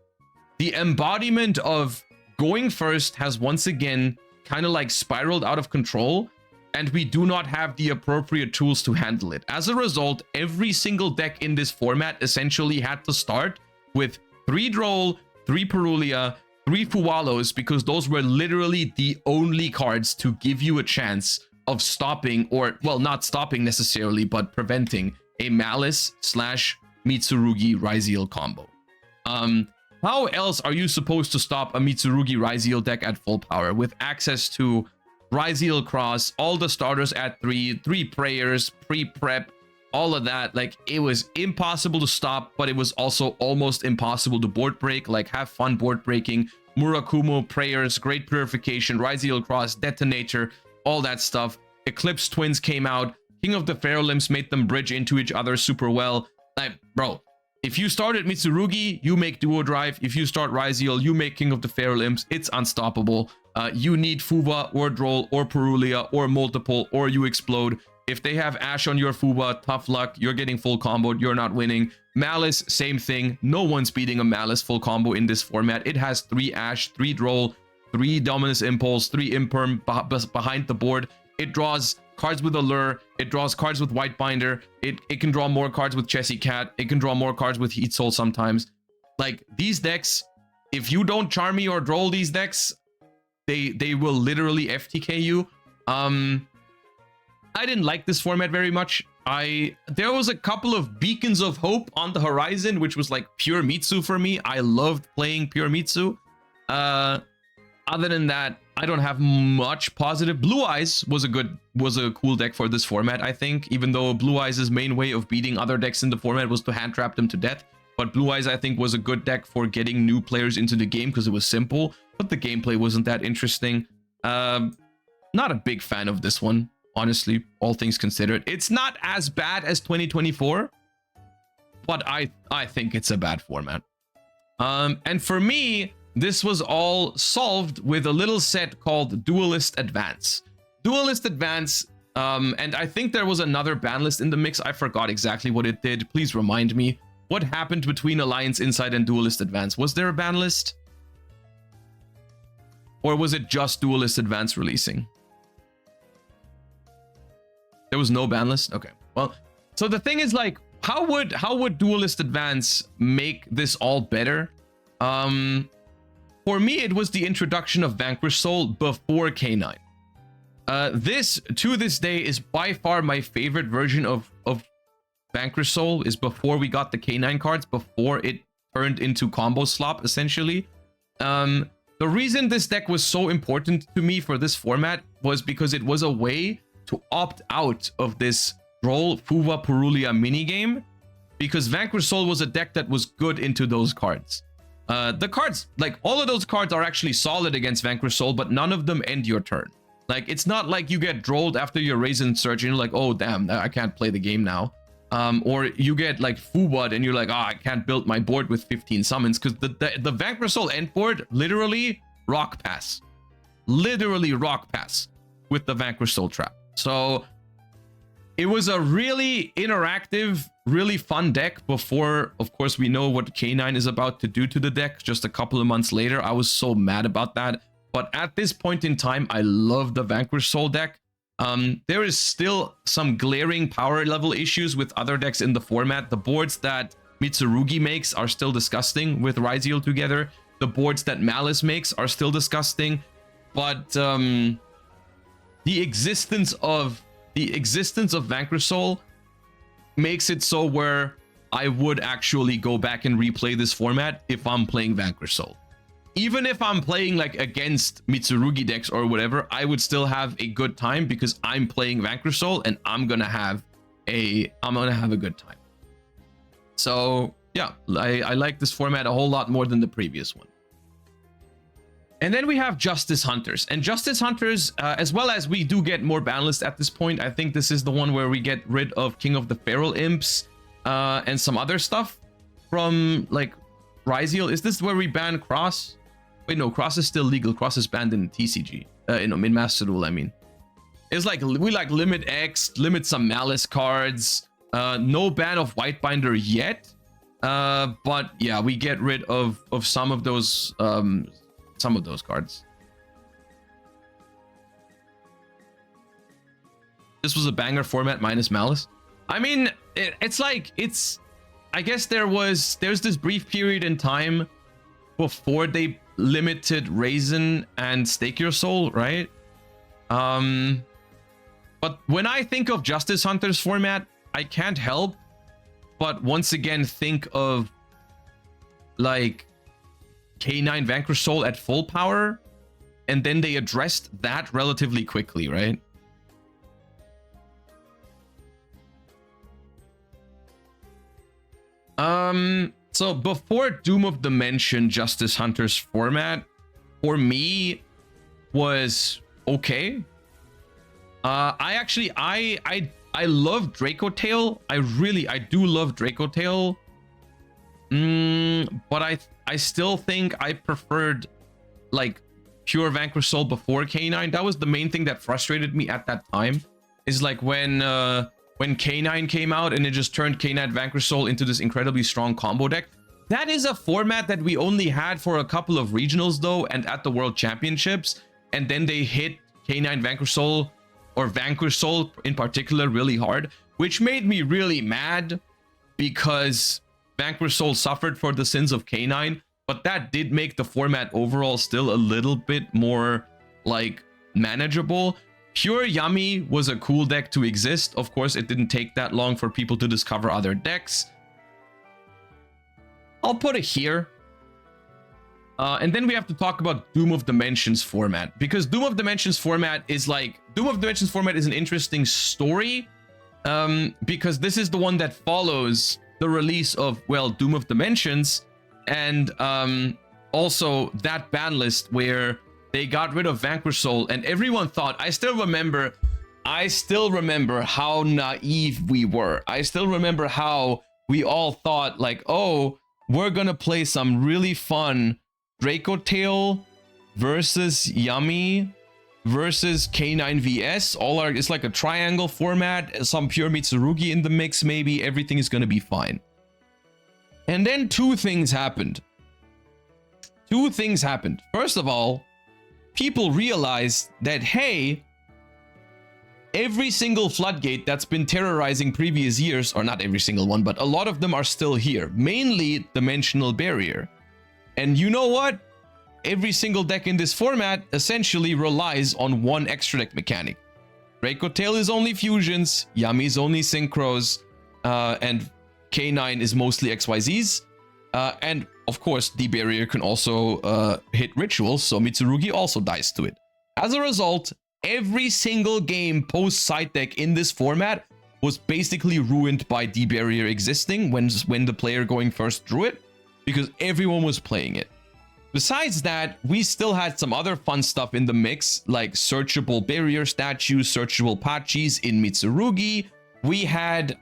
embodiment of going first has once again kind of like spiraled out of control, and we do not have the appropriate tools to handle it. As a result, every single deck in this format essentially had to start with 3 Droll, 3 Perulia, 3 Fuwalos, because those were literally the only cards to give you a chance of stopping, or, well, not stopping necessarily, but preventing a Malice / Mitsurugi Ryziel combo. How else are you supposed to stop a Mitsurugi Ryziel deck at full power with access to Ryziel Cross, all the starters at 3 prayers, pre-prep, all of that? Like, it was impossible to stop, but it was also almost impossible to board break. Like, have fun board breaking. Murakumo, prayers, great purification, Ryziel Cross, detonator, all that stuff. Eclipse Twins came out. King of the Feral Imps made them bridge into each other super well. Like, bro, if you started Mitsurugi, you make Duo Drive. If you start Ryziel, you make King of the Feral Imps. It's unstoppable. you need Fuba or Droll or Perulia or multiple or you explode. If they have Ash on your Fuba, tough luck. You're getting full comboed. You're not winning. Malice, same thing. No one's beating a Malice full combo in this format. It has 3 Ash, 3 Droll, 3 Dominus Impulse, 3 Imperm behind the board. It draws cards with Allure. It draws cards with White Binder. It can draw more cards with Chessy Cat. It can draw more cards with Heat Soul sometimes. Like, these decks, if you don't Charmy or Droll these decks, they will literally FTK you. I didn't like this format very much. There was a couple of beacons of hope on the horizon, which was like pure Mitsu for me. I loved playing pure Mitsu. Other than that, I don't have much positive. Blue Eyes was a cool deck for this format, I think, even though Blue Eyes' main way of beating other decks in the format was to hand trap them to death. But Blue Eyes, I think, was a good deck for getting new players into the game because it was simple, but the gameplay wasn't that interesting. Not a big fan of this one, honestly, all things considered. It's not as bad as 2024, but I think it's a bad format. And for me, this was all solved with a little set called Duelist Advance. Duelist Advance, and I think there was another ban list in the mix. I forgot exactly what it did. Please remind me. What happened between Alliance Insight and Duelist Advance? Was there a ban list? Or was it just Duelist Advance releasing? There was no ban list? Okay. Well, so the thing is, like, how would Duelist Advance make this all better? For me, it was the introduction of Vanquish Soul before K9. This, to this day, is by far my favorite version of Vanquish Soul, is before we got the K9 cards, before it turned into combo slop, essentially. The reason this deck was so important to me for this format was because it was a way to opt out of this Droll Fuva Perulia minigame, because Vanquish Soul was a deck that was good into those cards. The cards, like, all of those cards are actually solid against Vanquish Soul, but none of them end your turn. Like, it's not like you get drolled after your Raisin Surge and you're like, oh, damn, I can't play the game now. Or you get, like, Fubud and you're like, oh, I can't build my board with 15 summons, because the Vanquish Soul end board, literally, Rock Pass. Literally Rock Pass with the Vanquish Soul trap. So it was a really interactive, really fun deck before, of course, we know what K9 is about to do to the deck just a couple of months later. I was so mad about that. But at this point in time, I love the Vanquish Soul deck. There is still some glaring power level issues with other decks in the format. The boards that Mitsurugi makes are still disgusting with Ryzeal together. The boards that Malice makes are still disgusting. But the existence of Vanquish Soul makes it so where I would actually go back and replay this format if I'm playing Vanquish Soul. Even if I'm playing like against Mitsurugi decks or whatever, I would still have a good time because I'm playing Vanquish Soul and I'm gonna have a good time. So yeah, I like this format a whole lot more than the previous one. And then we have Justice Hunters. And Justice Hunters, as well as we do get more ban lists at this point. I think this is the one where we get rid of King of the Feral Imps and some other stuff from like Ryzeal. Is this where we ban Cross? Wait, no, Cross is still legal. Cross is banned in TCG, in Master Duel, I mean. It's like, we like limit X, limit some Malice cards. No ban of White Binder yet. But yeah, we get rid of some of those cards. This was a banger format minus Malice. I mean, it's I guess there's this brief period in time before they limited Raisin and Stake Your Soul, right? But when I think of Justice Hunters format, I can't help but once again think of like K9 Vanquish Soul at full power, and then they addressed that relatively quickly, right? So before Doom of Dimension, Justice Hunters format for me was okay. I love Draco Tail. I do love Draco Tail. But I still think I preferred like pure Vanquish Soul before K9. That was the main thing that frustrated me at that time. Is like when K9 came out and it just turned K9 Vanquish Soul into this incredibly strong combo deck. That is a format that we only had for a couple of regionals though, and at the World Championships. And then they hit K9 Vanquish Soul, or Vanquish Soul in particular, really hard, which made me really mad because Vanquish Soul suffered for the sins of K9, but that did make the format overall still a little bit more like manageable. Pure Yummy was a cool deck to exist. Of course, it didn't take that long for people to discover other decks. I'll put it here. And then we have to talk about Doom of Dimensions format, because Doom of Dimensions format is an interesting story, because this is the one that follows the release of, well, Doom of Dimensions, and also that ban list where they got rid of Vanquish Soul, and everyone thought, I still remember how naive we were. I still remember how we all thought like, oh, we're gonna play some really fun Draco Tail versus Yummy versus K9 VS. It's like a triangle format, some pure Mitsurugi in the mix, maybe. Everything is gonna be fine. And then two things happened. First of all, people realized that, hey, every single floodgate that's been terrorizing previous years, or not every single one, but a lot of them are still here, mainly Dimensional Barrier. And you know what? Every single deck in this format essentially relies on one extra deck mechanic. Draco Tail is only fusions, Yummy is only synchros, and K9 is mostly XYZs. And of course, the barrier can also hit rituals, so Mitsurugi also dies to it. As a result, every single game post side deck in this format was basically ruined by the barrier existing when the player going first drew it, because everyone was playing it. Besides that, we still had some other fun stuff in the mix, like searchable barrier statues, searchable Pachis in Mitsurugi. We had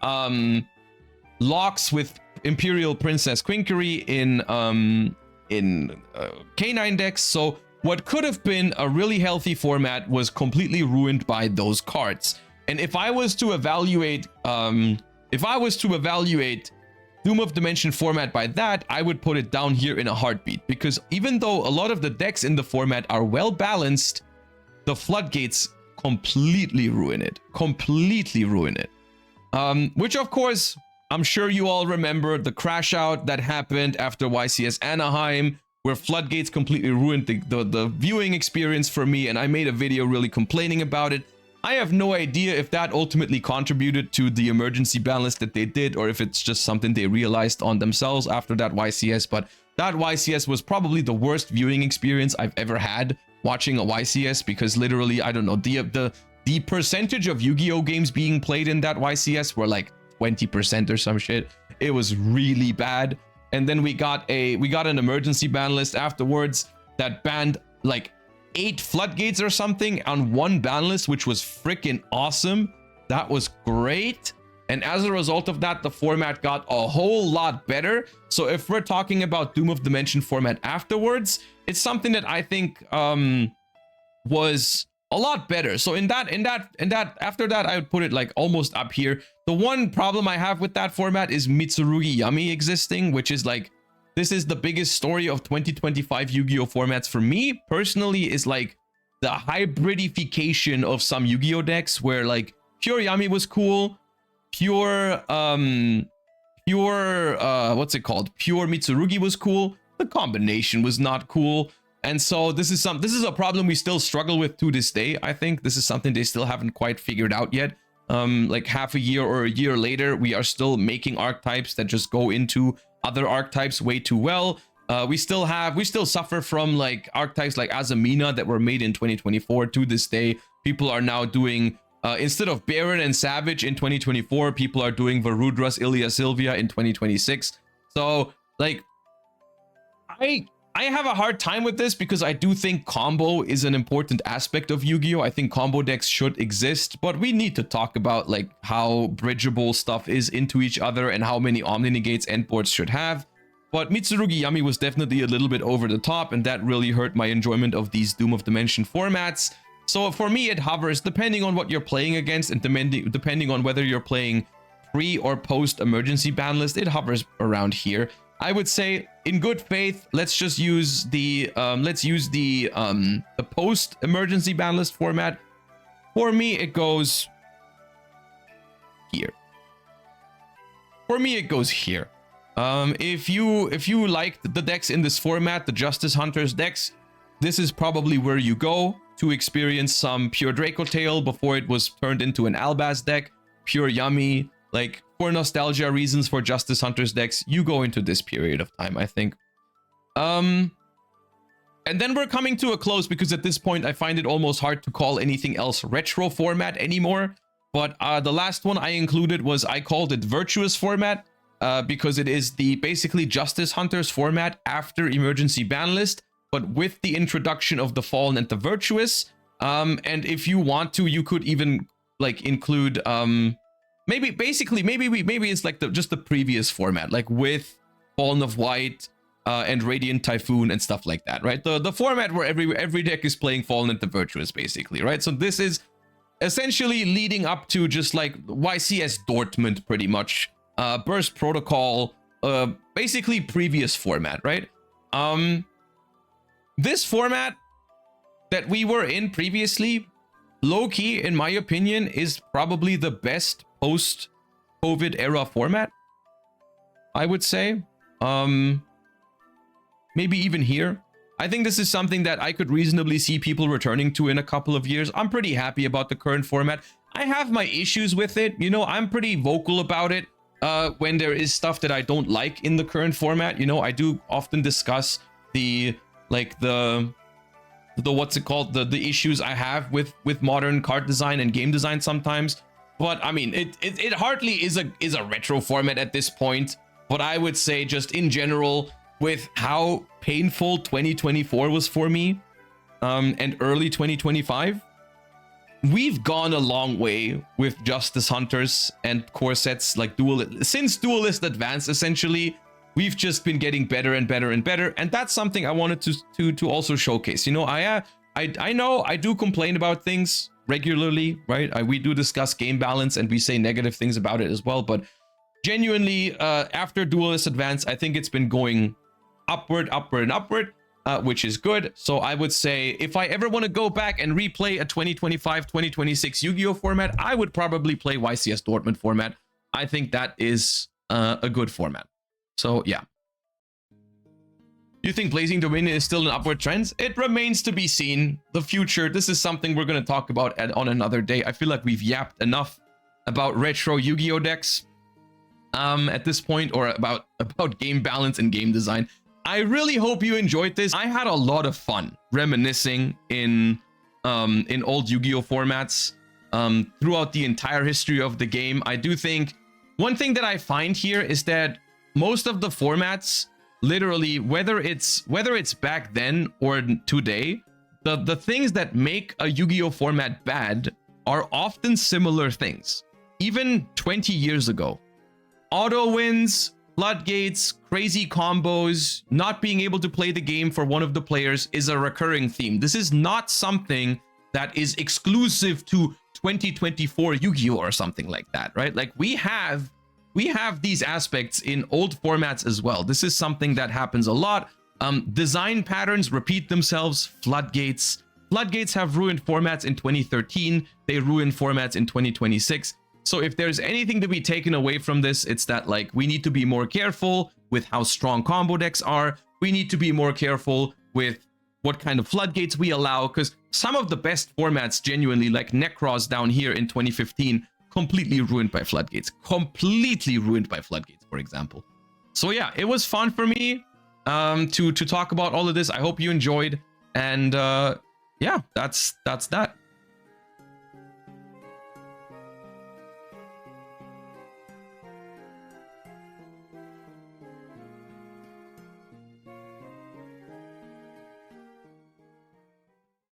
locks with Imperial Princess Quinkery in K9 decks. So what could have been a really healthy format was completely ruined by those cards. And if I was to evaluate Doom of Dimension format by that, I would put it down here in a heartbeat, because even though a lot of the decks in the format are well balanced, the floodgates completely ruin it. Which of course, I'm sure you all remember the crash out that happened after YCS Anaheim, where floodgates completely ruined the viewing experience for me, and I made a video really complaining about it. I have no idea if that ultimately contributed to the emergency ban list that they did, or if it's just something they realized on themselves after that YCS, but that YCS was probably the worst viewing experience I've ever had watching a YCS, because literally, I don't know, the percentage of Yu-Gi-Oh games being played in that YCS were like 20% or some shit. It was really bad. And then we got an emergency ban list afterwards that banned like 8 floodgates or something on one ban list, which was freaking awesome. That was great. And as a result of that, the format got a whole lot better. So if we're talking about Doom of Dimension format afterwards, it's something that I think was a lot better. So in that after that, I would put it like almost up here. The one problem I have with that format is Mitsurugi Yummy existing, which is like, this is the biggest story of 2025 Yu-Gi-Oh formats for me personally, is like the hybridification of some Yu-Gi-Oh decks, where like pure Yummy was cool, pure what's it called, pure Mitsurugi was cool, the combination was not cool. And so this is a problem we still struggle with to this day. I think this is something they still haven't quite figured out yet. Like half a year or a year later, we are still making archetypes that just go into other archetypes way too well. We still suffer from like archetypes like Azamina that were made in 2024 to this day. People are now doing, instead of Baron and Savage in 2024, people are doing Varudras, Ilya Sylvia in 2026. So like, I have a hard time with this, because I do think combo is an important aspect of Yu-Gi-Oh! I think combo decks should exist, but we need to talk about like how bridgeable stuff is into each other and how many Omni Negates end boards should have. But Mitsurugi Yami was definitely a little bit over the top, and that really hurt my enjoyment of these Doom of Dimension formats. So for me, it hovers depending on what you're playing against, and depending on whether you're playing pre or post emergency ban list, it hovers around here. I would say, in good faith, let's just use the post emergency ban list format. For me, it goes here. For me, it goes here. If you liked the decks in this format, the Justice Hunters decks, this is probably where you go to experience some pure Draco Tail before it was turned into an Albaz deck, pure Yummy. Like, for nostalgia reasons for Justice Hunters decks, you go into this period of time, I think. And then we're coming to a close, because at this point I find it almost hard to call anything else retro format anymore. But the last one I included was, I called it Virtuous format, because it is the basically Justice Hunters format after Emergency Ban List, but with the introduction of the Fallen and the Virtuous. And if you want to, you could even like include maybe it's like just the previous format, like with Fallen of White and Radiant Typhoon and stuff like that, right? The format where every deck is playing Fallen and the Virtuous, basically, right? So this is essentially leading up to just like YCS Dortmund, pretty much. Burst Protocol, basically previous format, right? This format that we were in previously, low-key, in my opinion, is probably the best post-COVID era format, I would say. Maybe even here. I think this is something that I could reasonably see people returning to in a couple of years. I'm pretty happy about the current format. I have my issues with it. You know, I'm pretty vocal about it when there is stuff that I don't like in the current format. You know, I do often discuss the what's it called, the issues I have with modern card design and game design sometimes. But I mean, it hardly is a retro format at this point. But I would say, just in general, with how painful 2024 was for me, and early 2025, we've gone a long way with Justice Hunters and core sets like since Duelist Advance. Essentially, we've just been getting better and better and better, and that's something I wanted to also showcase. You know, I know I do complain about things regularly, right? We do discuss game balance and we say negative things about it as well, but genuinely, after Duelist Advance, I think it's been going upward, which is good. So I would say, if I ever want to go back and replay a 2025-2026 Yu-Gi-Oh format, I would probably play YCS Dortmund format. I think that is a good format. So yeah. You think Blazing Dominion is still an upward trend? It remains to be seen. The future, this is something we're going to talk about on another day. I feel like we've yapped enough about retro Yu-Gi-Oh decks at this point, or about game balance and game design. I really hope you enjoyed this. I had a lot of fun reminiscing in old Yu-Gi-Oh formats throughout the entire history of the game. I do think one thing that I find here is that most of the formats, literally, whether it's back then or today, the things that make a Yu-Gi-Oh format bad are often similar things. Even 20 years ago, auto wins, floodgates, crazy combos, not being able to play the game for one of the players is a recurring theme. This is not something that is exclusive to 2024 Yu-Gi-Oh or something like that, right? Like, we have these aspects in old formats as well. This is something that happens a lot. Design patterns repeat themselves. Floodgates have ruined formats in 2013. They ruined formats in 2026. So if there's anything to be taken away from this, it's that, like, we need to be more careful with how strong combo decks are. We need to be more careful with what kind of floodgates we allow, because some of the best formats, genuinely, like Necros down here in 2015, completely ruined by floodgates. Completely ruined by floodgates, for example. So yeah, it was fun for me to talk about all of this. I hope you enjoyed. And yeah, that's that.